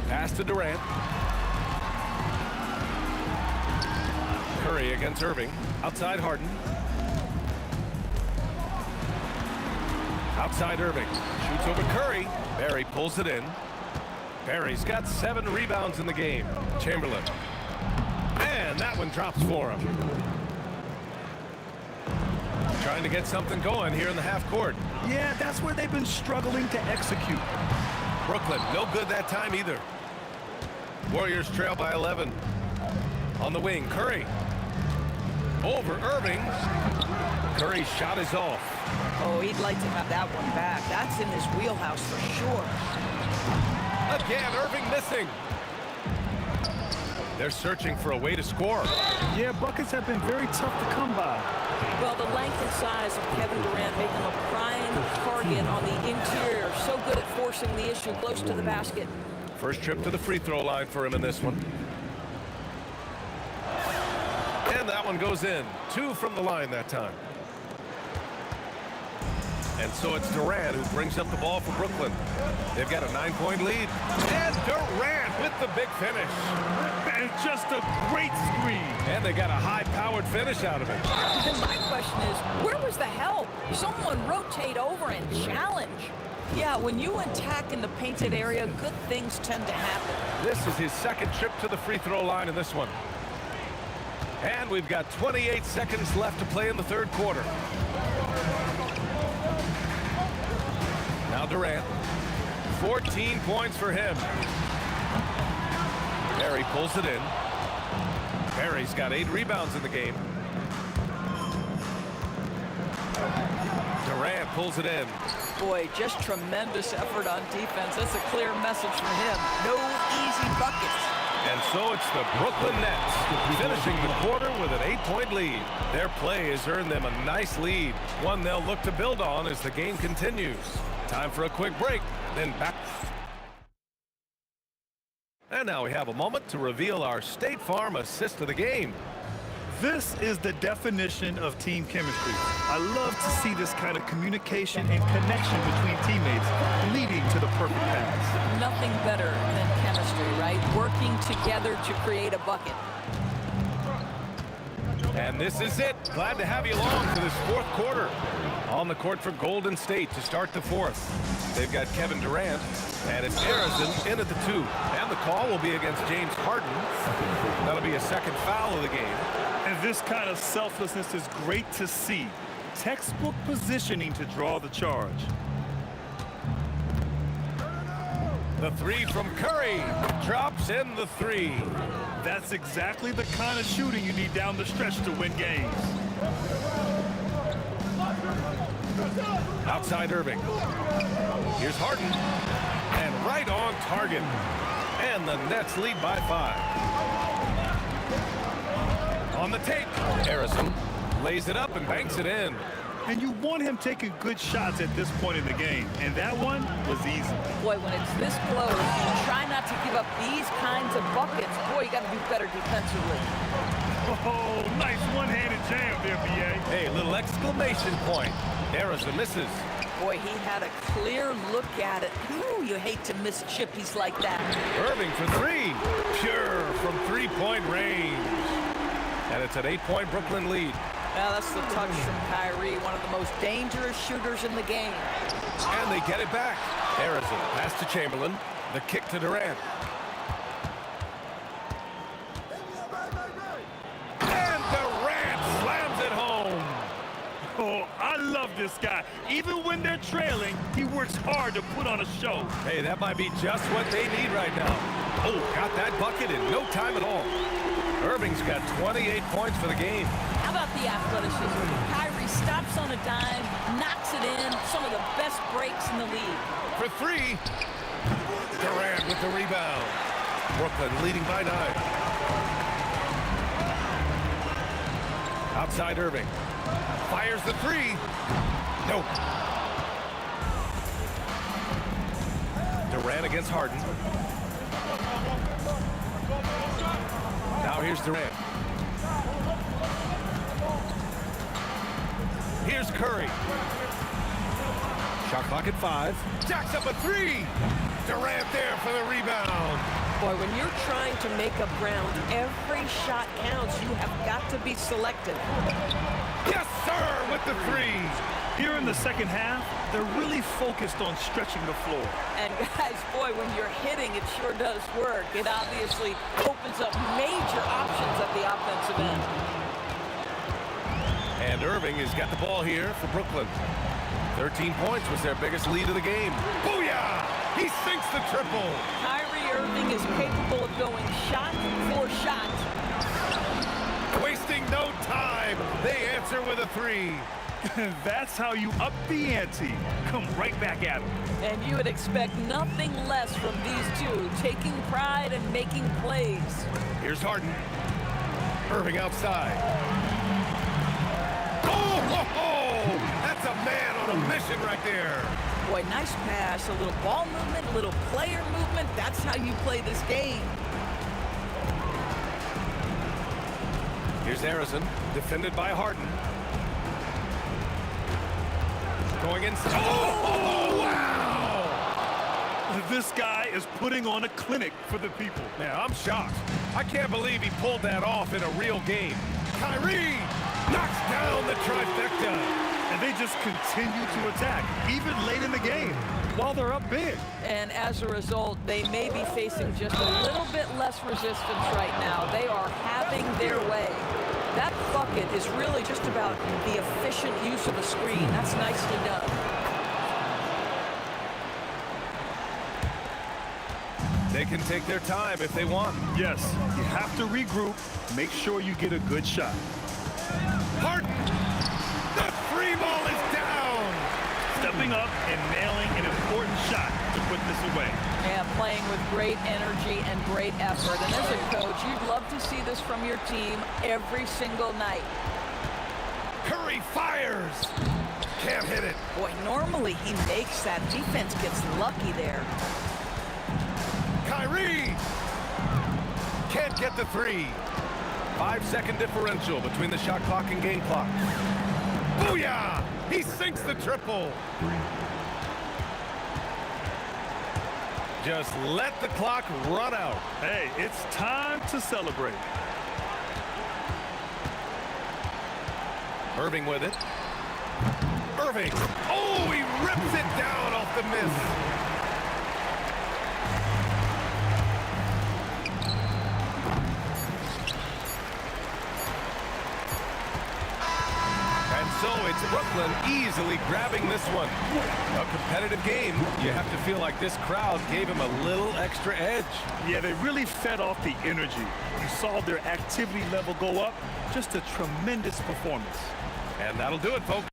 Pass to Durant. Curry against Irving. Outside Harden. Outside Irving. Shoots over Curry. Barry pulls it in. Barry's got 7 rebounds in the game. Chamberlain. And that one drops for him. Trying to get something going here in the half court.
Yeah, that's where they've been struggling to execute.
Brooklyn, no good that time either. Warriors trail by 11. On the wing, Curry. Over Irving. Curry's shot is off.
Oh, he'd like to have that one back. That's in his wheelhouse for sure.
Again, Irving missing. They're searching for a way to score.
Yeah, buckets have been very tough to come by.
Well, the length and size of Kevin Durant make him a prime target on the interior. So good at forcing the issue close to the basket.
First trip to the free throw line for him in this one. And that one goes in. 2 from the line that time. And so it's Durant who brings up the ball for Brooklyn. They've got a 9-point lead. And Durant with the big finish.
And just a great screen.
And they got a high-powered finish out of it.
And my question is, where was the help? Someone rotate over and challenge. Yeah, when you attack in the painted area, good things tend to happen.
This is his second trip to the free throw line in this one. And we've got 28 seconds left to play in the third quarter. Now Durant, 14 points for him. Barry pulls it in. Barry's got 8 rebounds in the game. Durant pulls it in.
Boy, just tremendous effort on defense. That's a clear message from him. No easy buckets.
And so it's the Brooklyn Nets finishing the quarter with an 8-point lead. Their play has earned them a nice lead, one they'll look to build on as the game continues. Time for a quick break, then back. And now we have a moment to reveal our State Farm assist of the game.
This is the definition of team chemistry. I love to see this kind of communication and connection between teammates leading to the perfect pass.
Nothing better than chemistry, right? Working together to create a bucket.
And this is it. Glad to have you along for this fourth quarter. On the court for Golden State to start the fourth. They've got Kevin Durant, and it's Harrison in at the 2. And the call will be against James Harden. That'll be a second foul of the game.
And this kind of selflessness is great to see. Textbook positioning to draw the charge.
The 3 from Curry. Drops in the 3.
That's exactly the kind of shooting you need down the stretch to win games.
Outside Irving. Here's Harden. And right on target. And the Nets lead by 5. On the tape, Harrison lays it up and banks it in.
And you want him taking good shots at this point in the game. And that one was easy.
Boy, when it's this close, you try not to give up these kinds of buckets. Boy, you got to do better defensively.
Oh, nice one-handed jam there, B.A.
Hey, little exclamation point. Harrison misses.
Boy, he had a clear look at it. Ooh, you hate to miss chippies like that.
Irving for 3. Pure from 3-point range. And it's an 8-point Brooklyn lead.
Now that's the touch from Kyrie, one of the most dangerous shooters in the game.
And they get it back. Harrison, pass to Chamberlain. The kick to Durant. And Durant slams it home.
Oh, I love this guy. Even when they're trailing, he works hard to put on a show.
Hey, that might be just what they need right now. Oh, got that bucket in no time at all. Irving's got 28 points for the game.
How about the athleticism? Kyrie stops on a dime, knocks it in. Some of the best breaks in the league.
For 3. Durant with the rebound. Brooklyn leading by 9. Outside Irving. Fires the 3. Nope. Durant against Harden. Now here's Durant. Here's Curry. Shot clock at 5. Jacks up a 3. Durant there for the rebound.
Boy, when you're trying to make up ground, every shot counts. You have got to be selective.
Yes, sir, with the 3.
Here in the second half, they're really focused on stretching the floor.
And guys, boy, when you're hitting, it sure does work. It obviously opens up major options at the offensive end.
And Irving has got the ball here for Brooklyn. 13 points was their biggest lead of the game. Booyah! He sinks the triple.
Kyrie Irving is capable of going shot for shot.
Wasting no time. They answer with a three.
That's how you up the ante. Come right back at him.
And you would expect nothing less from these two, taking pride and making plays.
Here's Harden. Irving outside. Oh, that's a man on a mission right there.
Boy, nice pass, a little ball movement, a little player movement. That's how you play this game.
Here's Harrison, defended by Harden. Going inside. Oh, wow!
This guy is putting on a clinic for the people.
Man, I'm shocked. I can't believe he pulled that off in a real game. Kyrie knocks down the trifecta.
And they just continue to attack, even late in the game, while they're up big.
And as a result, they may be facing just a little bit less resistance right now. They are having their way. That bucket is really just about the efficient use of the screen. That's nicely done.
They can take their time if they want.
Yes, you have to regroup. Make sure you get a good shot.
Harden! The free ball is down!
Stepping up and nailing an important shot to put this away.
Yeah, playing with great energy and great effort. And as a coach, you'd love to see this from your team every single night.
Curry fires! Can't hit it.
Boy, normally he makes that. Defense gets lucky there.
Kyrie! Can't get the three. 5-second differential between the shot clock and game clock. Booyah! He sinks the triple. Just let the clock run out.
Hey, it's time to celebrate.
Irving with it. Irving! Oh, he rips it down off the miss. So it's Brooklyn easily grabbing this one. A competitive game. You have to feel like this crowd gave him a little extra edge.
Yeah, they really fed off the energy. You saw their activity level go up. Just a tremendous performance.
And that'll do it, folks.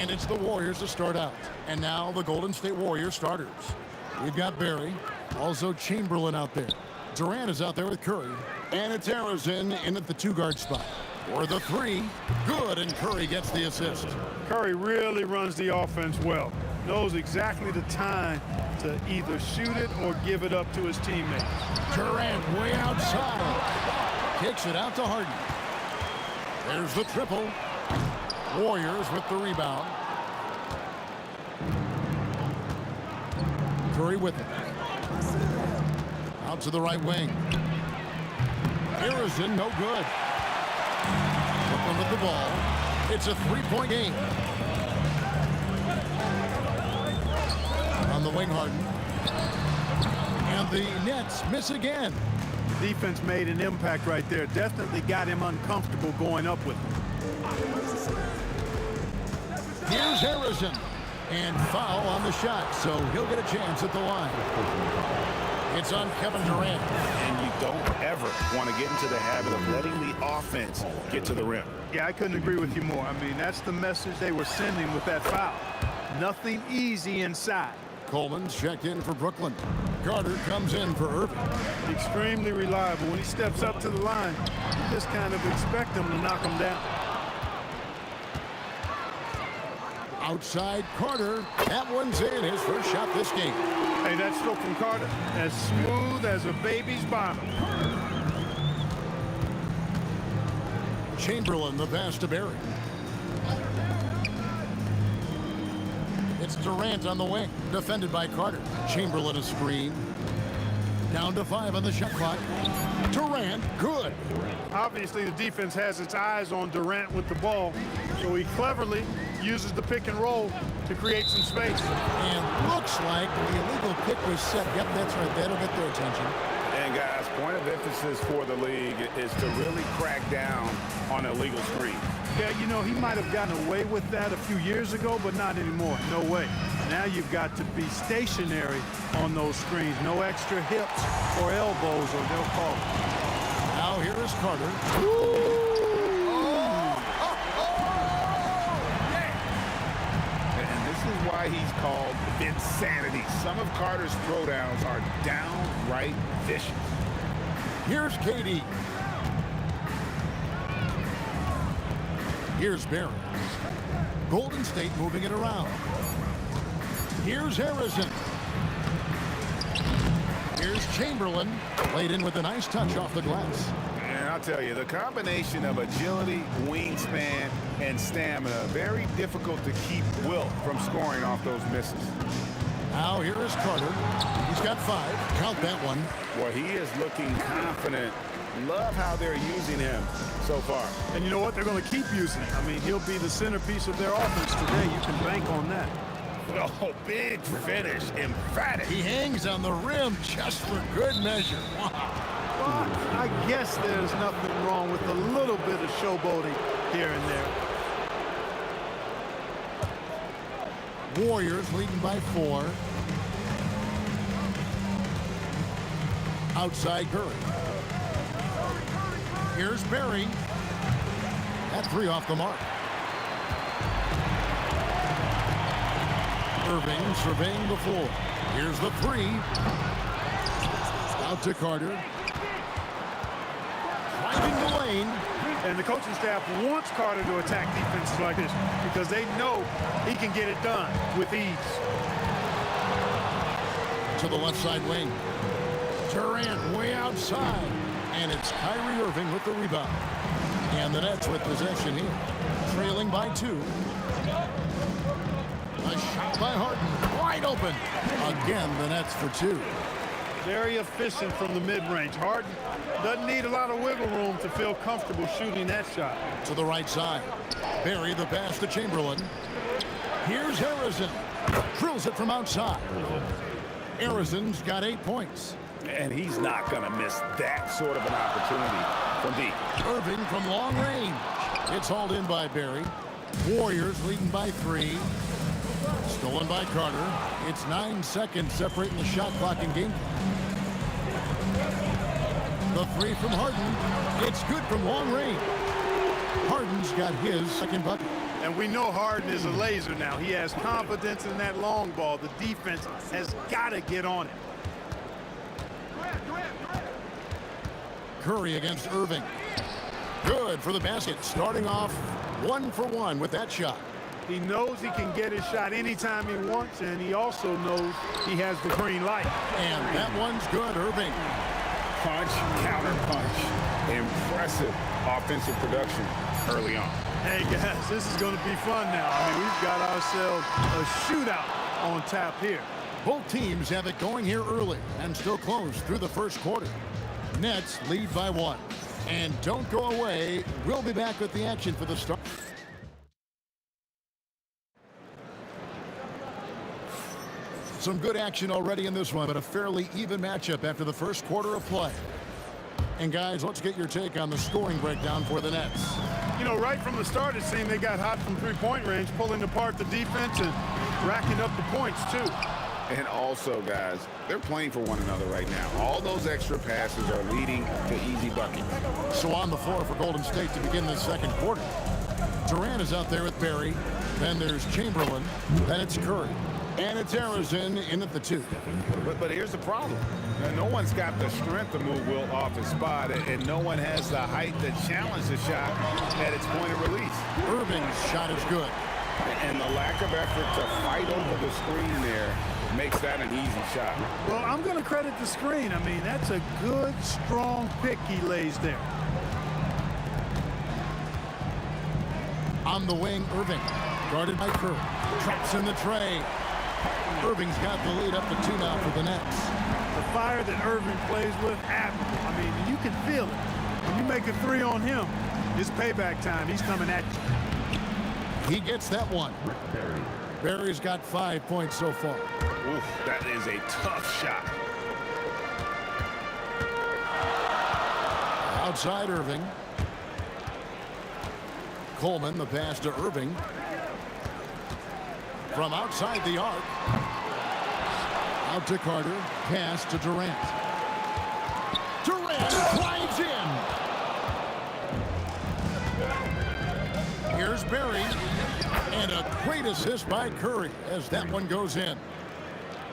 And it's the Warriors to start out. And now the Golden State Warriors starters. We've got Barry, also Chamberlain out there. Durant is out there with Curry. And it's Arizin in at the two-guard spot. For the three, good, and Curry gets the assist.
Curry really runs the offense well. Knows exactly the time to either shoot it or give it up to his teammates.
Durant way outside. Kicks it out to Harden. There's the triple. Warriors with the rebound. Curry with it. Out to the right wing. Harrison, no good. Brooklyn with the ball. It's a three-point game. On the wing, Harden. And the Nets miss again.
Defense made an impact right there. Definitely got him uncomfortable going up with him.
Here's Harrison. And foul on the shot, so he'll get a chance at the line. It's on Kevin Durant.
And you don't ever want to get into the habit of letting the offense get to the rim.
Yeah, I couldn't agree with you more. I mean, that's the message they were sending with that foul. Nothing easy inside.
Coleman's checked in for Brooklyn. Carter comes in for Irving.
Extremely reliable. When he steps up to the line, you just kind of expect him to knock him down.
Outside Carter. That one's in. His first shot this game.
Hey, that stroke from Carter, as smooth as a baby's bottom.
Chamberlain, the pass to Barry. It's Durant on the wing, defended by Carter. Chamberlain a screen. Down to 5 on the shot clock. Durant, good.
Obviously, the defense has its eyes on Durant with the ball, so he cleverly uses the pick and roll to create some space.
And looks like the illegal kick was set. Yep, that's right. That'll get their attention.
And guys, point of emphasis for the league is to really crack down on illegal screens.
Yeah, you know, he might have gotten away with that a few years ago, but not anymore. No way. Now you've got to be stationary on those screens. No extra hips or elbows, or they'll call it.
Now here is Carter.
And this is why he's called Vinsanity. Some of Carter's throwdowns are downright vicious.
Here's KD. Here's Barry. Golden State moving it around. Here's Harrison. Here's Chamberlain. Played in with a nice touch off the glass.
And I'll tell you, the combination of agility, wingspan, and stamina, very difficult to keep Wilt from scoring off those misses.
Now here is Carter. He's got 5. Count that one.
Well, he is looking confident. Love how they're using him so far.
And you know what? They're going to keep using him. I mean, he'll be the centerpiece of their offense today. You can bank on that.
Oh, big finish. Emphatic.
He hangs on the rim just for good measure. Wow.
Well, I guess there's nothing wrong with a little bit of showboating here and there.
Warriors leading by 4. Outside Curry. Here's Barry. That 3 off the mark. Irving surveying the floor. Here's the 3. Out to Carter. Driving the lane.
And the coaching staff wants Carter to attack defenses like this because they know he can get it done with ease.
To the left side wing. Durant way outside. And it's Kyrie Irving with the rebound. And the Nets with possession here. Trailing by 2. A shot by Harden. Wide open. Again, the Nets for 2.
Very efficient from the mid-range. Harden doesn't need a lot of wiggle room to feel comfortable shooting that shot.
To the right side. Barry the pass to Chamberlain. Here's Harrison. Drills it from outside. Harrison's got 8 points.
And he's not going to miss that sort of an opportunity from deep.
Irving from long range. It's hauled in by Barry. Warriors leading by 3. Stolen by Carter. It's 9 seconds separating the shot clock and game clock. The 3 from Harden. It's good from long range. Harden's got his second bucket.
And we know Harden is a laser now. He has confidence in that long ball. The defense has got to get on it.
Curry against Irving. Good for the basket. Starting off 1 for 1 with that shot.
He knows he can get his shot anytime he wants, and he also knows he has the green light.
And that one's good, Irving.
punch, counter punch. Impressive offensive production early on.
Hey, guys, this is going to be fun now. I mean, we've got ourselves a shootout on tap here.
Both teams have it going here early and still close through the first quarter. Nets lead by 1. And don't go away. We'll be back with the action for the start. Some good action already in this one, but a fairly even matchup after the first quarter of play. And guys, let's get your take on the scoring breakdown for the Nets.
You know, right from the start, it seemed they got hot from three-point range, pulling apart the defense and racking up the points, too.
And also, guys, they're playing for one another right now. All those extra passes are leading to easy buckets.
So on the floor for Golden State to begin this second quarter. Durant is out there with Barry. Then there's Chamberlain. Then it's Curry. And it's Arizona in at the 2.
But here's the problem. No one's got the strength to move Wilt off his spot, and no one has the height to challenge the shot at its point of release.
Irving's shot is good.
And the lack of effort to fight over the screen there makes that an easy shot.
Well, I'm going to credit the screen. I mean, that's a good, strong pick he lays there.
On the wing, Irving. Guarded by Curry. Traps in the tray. Irving's got the lead up to 2 now for the Nets.
The fire that Irving plays with, admirable. I mean, you can feel it. When you make a 3 on him, it's payback time. He's coming at you.
He gets that one. Barry's got 5 points so far.
Oof, that is a tough shot.
Outside Irving. Coleman, the pass to Irving. From outside the arc. Out to Carter. Pass to Durant. Durant drives in. Here's Barry. And a great assist by Curry as that one goes in.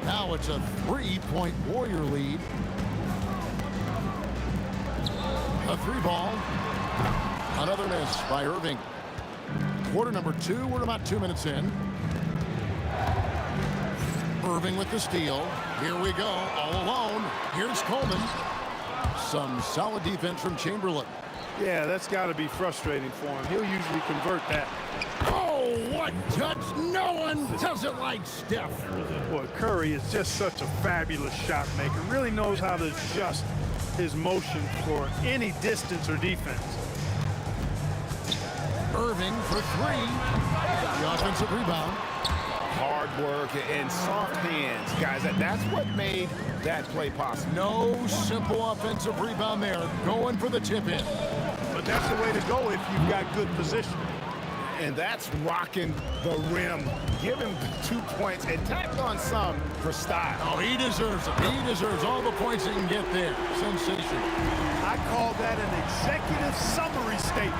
Now it's a 3-point Warrior lead. A 3-ball. Another miss by Irving. Quarter number 2. We're about 2 minutes in. Irving with the steal. Here we go, all alone. Here's Coleman. Some solid defense from Chamberlain.
Yeah, that's got to be frustrating for him. He'll usually convert that.
Oh, what touch! No one does it like Steph.
Boy, Curry is just such a fabulous shot maker. Really knows how to adjust his motion for any distance or defense.
Irving for 3. The offensive rebound.
Hard work and soft hands, guys. That's what made that play possible.
No simple offensive rebound there. Going for the tip-in.
But that's the way to go if you've got good position.
And that's rocking the rim. Give him 2 points and tacked on some for style.
Oh, he deserves it. He deserves all the points he can get there. Sensational.
I call that an executive summary statement.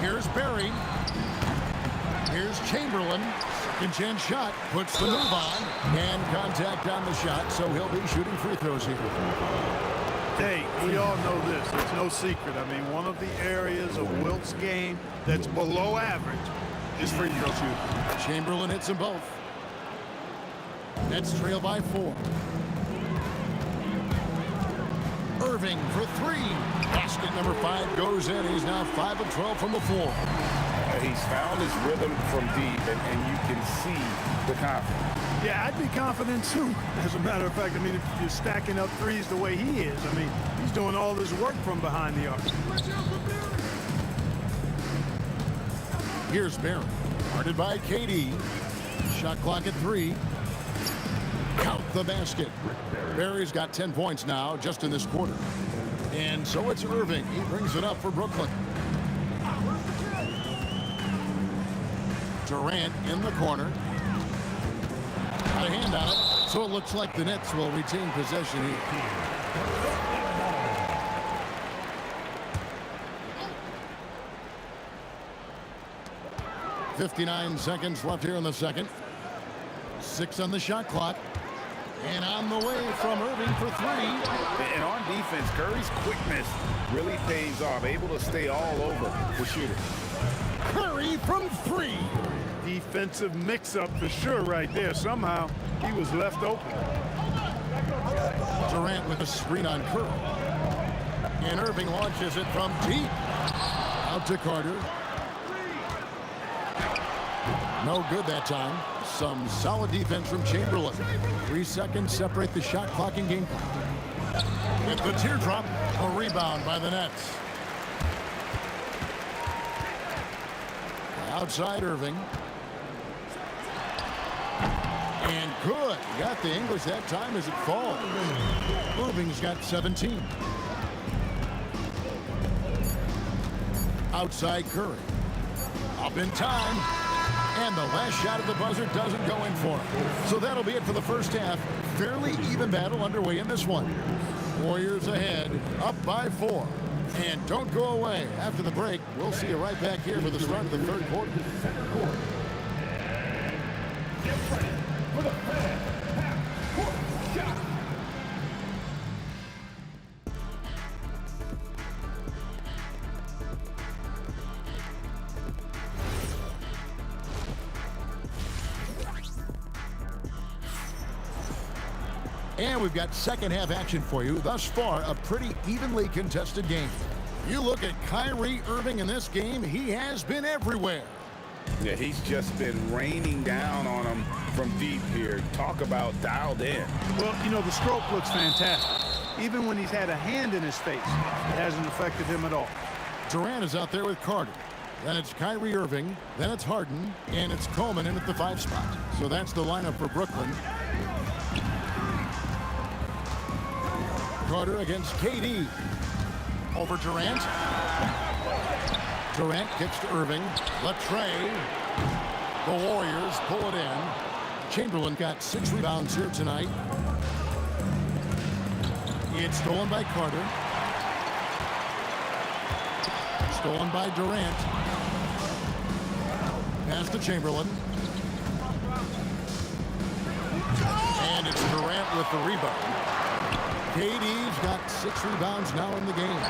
Here's Barry. Here's Chamberlain. Second chance shot. Puts the move on. And contact on the shot, so he'll be shooting free throws here.
Hey, we all know this. It's no secret. I mean, one of the areas of Wilt's game that's below average is free throw shooting.
Chamberlain hits them both. Nets trail by 4. Irving for 3. Basket number 5 goes in. He's now 5 of 12 from the floor.
He's found his rhythm from deep, and you can see the confidence.
Yeah, I'd be confident too. As a matter of fact, I mean, if you're stacking up threes the way he is, I mean, he's doing all this work from behind the arc.
Here's Barry. Guarded by KD. Shot clock at 3. Count the basket. Barry's got 10 points now just in this quarter. And so it's Irving. He brings it up for Brooklyn. Durant in the corner. Got a hand on it. So it looks like the Nets will retain possession here. .59 seconds left here in the second. 6 on the shot clock. And on the way from Irving for 3.
And on defense, Curry's quickness really pays off. Able to stay all over the shooter.
Curry from 3.
Defensive mix-up for sure right there. Somehow he was left open.
Durant with a screen on Curry. And Irving launches it from deep. Out to Carter. No good that time. Some solid defense from Chamberlain. 3 seconds separate the shot clock and game clock. With the teardrop, a rebound by the Nets. Outside Irving. And good. Got the English that time as it falls. Irving's got 17. Outside Curry. Up in time. And the last shot of the buzzer doesn't go in for him. So that'll be it for the first half. Fairly even battle underway in this one. Warriors ahead, up by 4. And don't go away. After the break, we'll see you right back here for the start of the third quarter. And we've got second half action for you. Thus far, a pretty evenly contested game. You look at Kyrie Irving in this game, he has been everywhere.
Yeah, he's just been raining down on him from deep here. Talk about dialed in.
Well, you know, the stroke looks fantastic. Even when he's had a hand in his face, it hasn't affected him at all.
Durant is out there with Carter. Then it's Kyrie Irving. Then it's Harden. And it's Coleman in at the 5 spot. So that's the lineup for Brooklyn. Carter against KD. Over Durant. Durant kicks to Irving. Latrey. The Warriors pull it in. Chamberlain got 6 rebounds here tonight. It's stolen by Carter. Stolen by Durant. Pass to Chamberlain. And it's Durant with the rebound. KD's got 6 rebounds now in the game.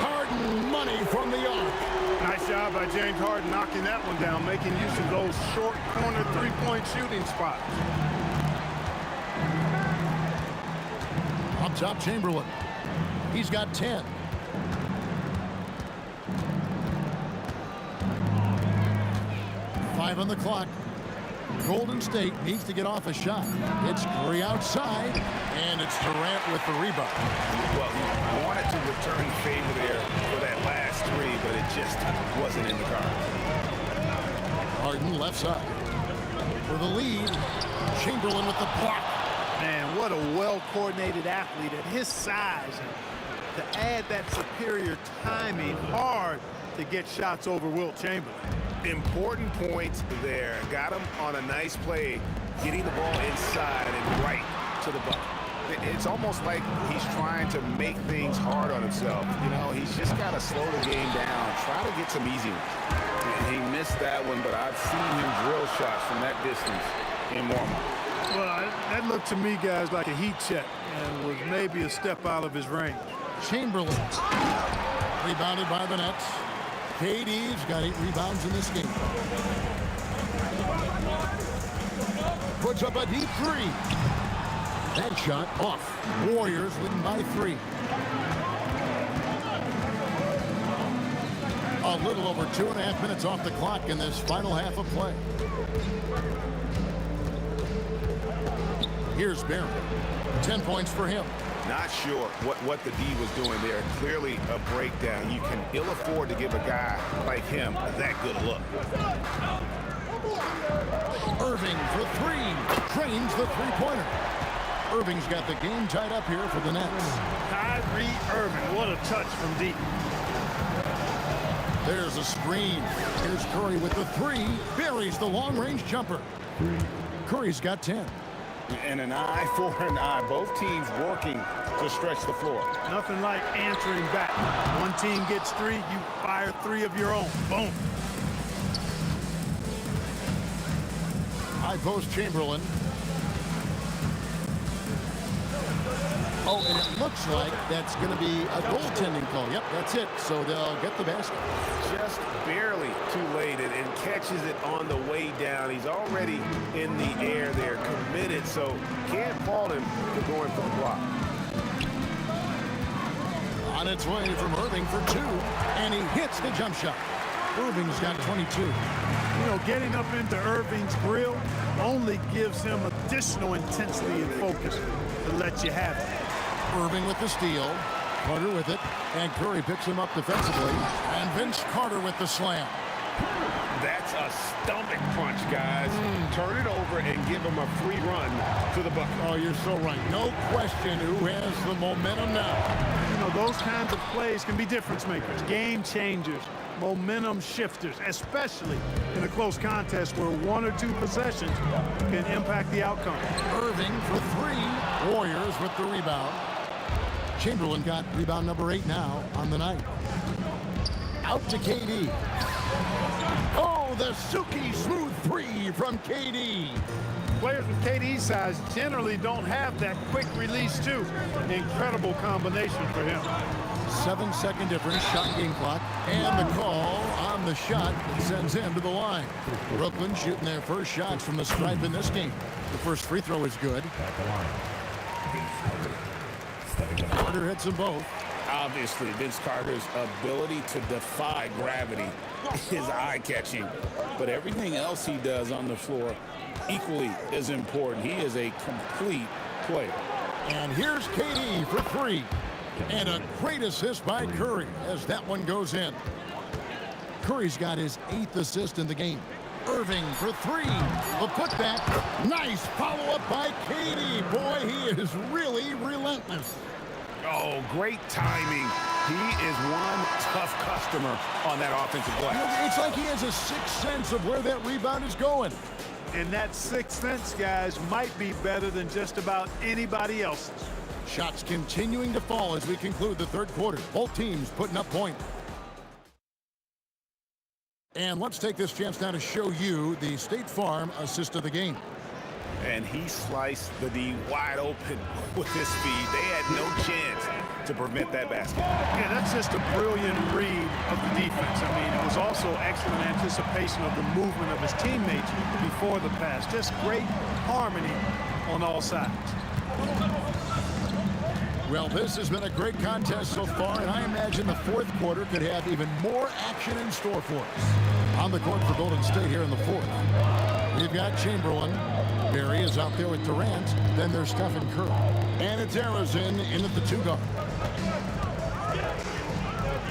Harden money from the arc.
Nice job by James Harden knocking that one down, making use of those short corner three-point shooting spots.
Up top, Chamberlain. He's got 10. Five on the clock. Golden State needs to get off a shot. It's Curry outside, and it's Durant with the rebound.
Well, he wanted to return favor there for that last 3, but it just wasn't in the cards.
Harden left side. For the lead, Chamberlain with the block.
Man, what a well-coordinated athlete at his size. And to add that superior timing, hard to get shots over Wilt Chamberlain.
Important points there. Got him on a nice play, getting the ball inside and right to the bucket. It's almost like he's trying to make things hard on himself. You know, he's just got to slow the game down, try to get some easy ones. He missed that one, but I've seen him drill shots from that distance in warm-up.
Well, that looked to me, guys, like a heat check and was maybe a step out of his range.
Chamberlain. Rebounded by the Nets. KD's got 8 rebounds in this game. Puts up a deep 3. That shot off. Warriors leading by 3. A little over 2.5 minutes off the clock in this final half of play. Here's Barry. 10 points for him.
Not sure what the D was doing there. Clearly a breakdown. You can ill afford to give a guy like him that good a look.
Irving for 3. Drains the 3-pointer. Irving's got the game tied up here for the Nets.
Kyrie Irving, what a touch from deep.
There's a screen. Here's Curry with the 3. Buries the long-range jumper. Curry's got 10.
And an eye for an eye. Both teams working to stretch the floor.
Nothing like answering back. One team gets 3, you fire 3 of your own. Boom.
High post Chamberlain. Oh, and it looks like that's going to be a goaltending call. Yep, that's it. So they'll get the basket.
Just barely too late and catches it on the way down. He's already in the air there, committed, so can't fault him for going for the block.
On its way from Irving for 2, and he hits the jump shot. Irving's got 22.
You know, getting up into Irving's grill only gives him additional intensity and focus to let you have it.
Irving with the steal, Carter with it, and Curry picks him up defensively, and Vince Carter with the slam.
That's a stomach punch, guys. Turn it over and give him a free run to the bucket.
Oh, you're so right. No question who has the momentum now.
You know, those kinds of plays can be difference makers, game changers, momentum shifters, especially in a close contest where 1 or 2 possessions can impact the outcome.
Irving for 3. Warriors with the rebound. Chamberlain got rebound number 8 now on the night. Out to KD. Oh, the silky smooth 3 from KD.
Players with KD's size generally don't have that quick release too. Incredible combination for him.
7-second difference, shot game clock, and the call on the shot that sends him to the line. Brooklyn shooting their first shots from the stripe in this game. The first free throw is good. Carter hits them both.
Obviously, Vince Carter's ability to defy gravity is eye-catching, but everything else he does on the floor equally is important. He is a complete player.
And here's KD for 3. And a great assist by Curry as that one goes in. Curry's got his 8th assist in the game. Irving for 3. The putback. Nice follow-up by KD. Boy, he is really relentless.
Oh, great timing. He is one tough customer on that offensive glass.
It's like he has a sixth sense of where that rebound is going.
And that sixth sense, guys, might be better than just about anybody else's.
Shots continuing to fall as we conclude the third quarter. Both teams putting up points. And let's take this chance now to show you the State Farm assist of the game.
And he sliced the D wide open with his speed. They had no chance to prevent that basket.
Yeah, that's just a brilliant read of the defense. I mean, it was also excellent anticipation of the movement of his teammates before the pass. Just great harmony on all sides.
Well, this has been a great contest so far, and I imagine the fourth quarter could have even more action in store for us. On the court for Golden State here in the fourth, we've got Chamberlain. Barry is out there with Durant. Then there's Stephen Curry. And it's Arizin in at the 2 guard.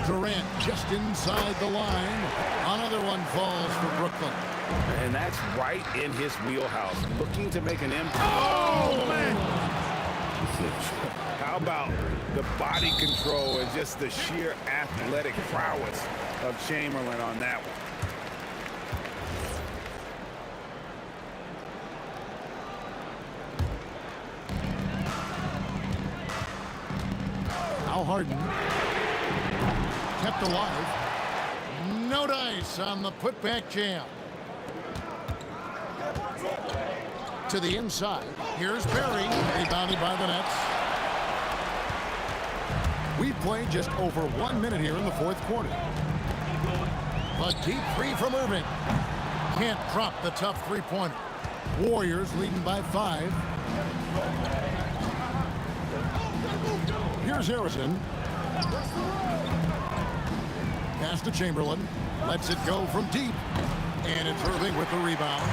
Durant just inside the line. Another one falls for Brooklyn.
And that's right in his wheelhouse, looking to make an impact.
Oh, man!
How about the body control and just the sheer athletic prowess of Chamberlain on that one?
Al Harden kept alive. No dice on the putback jam. To the inside. Here's Barry, rebounded by the Nets. We've played just over 1 minute here in the fourth quarter. A deep 3 from Irving. Can't drop the tough 3-pointer. Warriors leading by 5. Here's Harrison. Pass to Chamberlain. Lets it go from deep. And it's Irving with the rebound.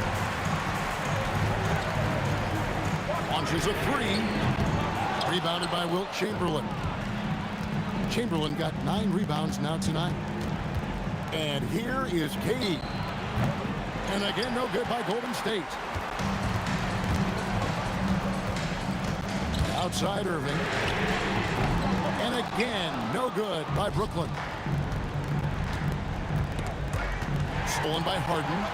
Launches a 3. Rebounded by Wilt Chamberlain. Chamberlain got 9 rebounds now tonight. And here is KD. And again, no good by Golden State. Outside Irving. And again, no good by Brooklyn. Stolen by Harden.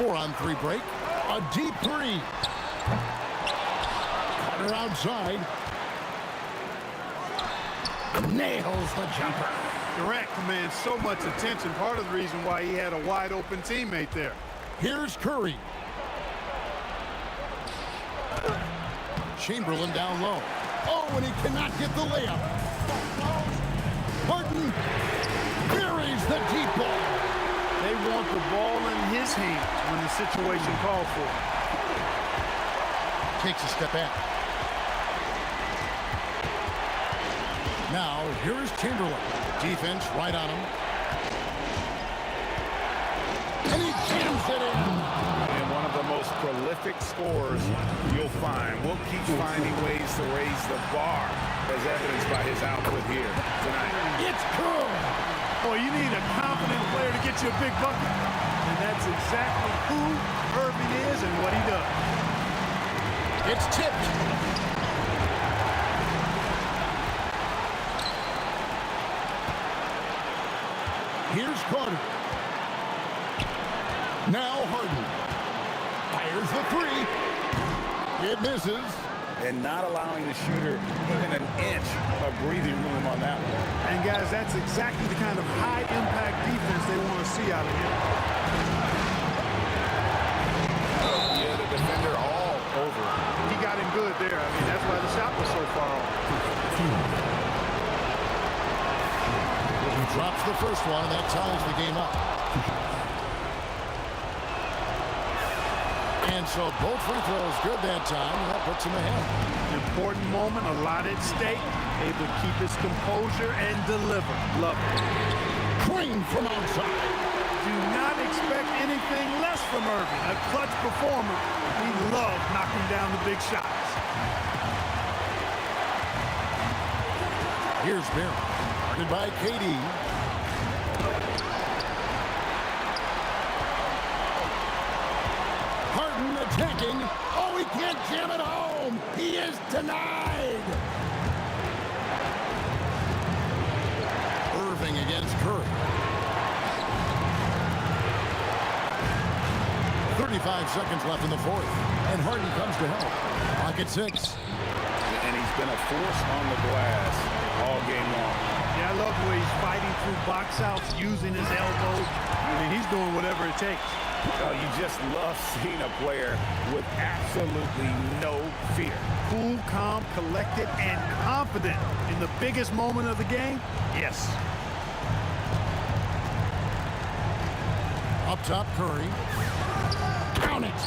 4-on-3 break. A deep 3. Carter outside. Nails the jumper.
Durant commands so much attention. Part of the reason why he had a wide open teammate there.
Here's Curry. Chamberlain down low. Oh, and he cannot get the layup. Harden buries the deep ball.
They want the ball in his hands when the situation calls for it.
Takes a step back. Now, here's Chamberlain. Defense right on him. And he jams it in.
And one of the most prolific scorers you'll find. Will keep finding ways to raise the bar, as evidenced by his output here tonight.
It's good.
Boy, you need a confident player to get you a big bucket. And that's exactly who Irving is and what he does.
It's tipped. Here's Carter. Now Harden. Fires the three. It misses.
And not allowing the shooter even an inch of breathing room on that one.
And guys, that's exactly the kind of high-impact defense they want to see out of him.
Yeah, the defender all over.
He got him good there. I mean, that's why the shot was so far off.
He drops the first one, and that ties the game up. And so both free throws good that time, and that puts him ahead.
Important moment, a lot at stake. Able to keep his composure and deliver. Love it.
Clean from outside.
Do not expect anything less from Irving. A clutch performer. We love knocking down the big shots.
Here's Barry. Guarded by KD. Harden attacking. Oh, he can't jam it home. He is denied. Irving against Curry. 35 seconds left in the fourth. And Harden comes to help. Clock at 6.
And he's been a force on the glass all game long.
Yeah, I love the way he's fighting through box outs, using his elbows. I mean, he's doing whatever it takes.
Oh, you just love seeing a player with absolutely no fear.
Cool, calm, collected, and confident in the biggest moment of the game. Yes.
Up top, Curry. Count it.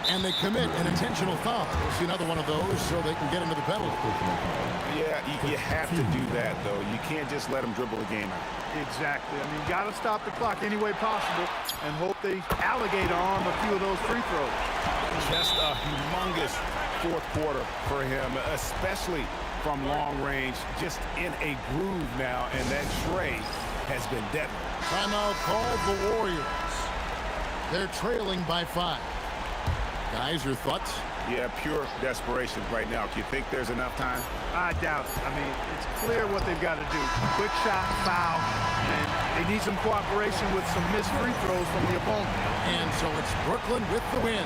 And they commit an intentional foul. We'll see another one of those so they can get into the penalty.
Yeah, you have to do that, though. You can't just let them dribble the game out.
Exactly. I mean, you got to stop the clock any way possible and hope they alligator arm a few of those free throws.
Just a humongous fourth quarter for him, especially from long range, just in a groove now, and that trade has been deadly.
Timeout called the Warriors. They're trailing by 5. Guys, your thoughts?
Yeah, pure desperation right now. Do you think there's enough time?
I doubt it. I mean, it's clear what they've got to do. Quick shot, foul, and they need some cooperation with some missed free throws from the opponent.
And so it's Brooklyn with the win.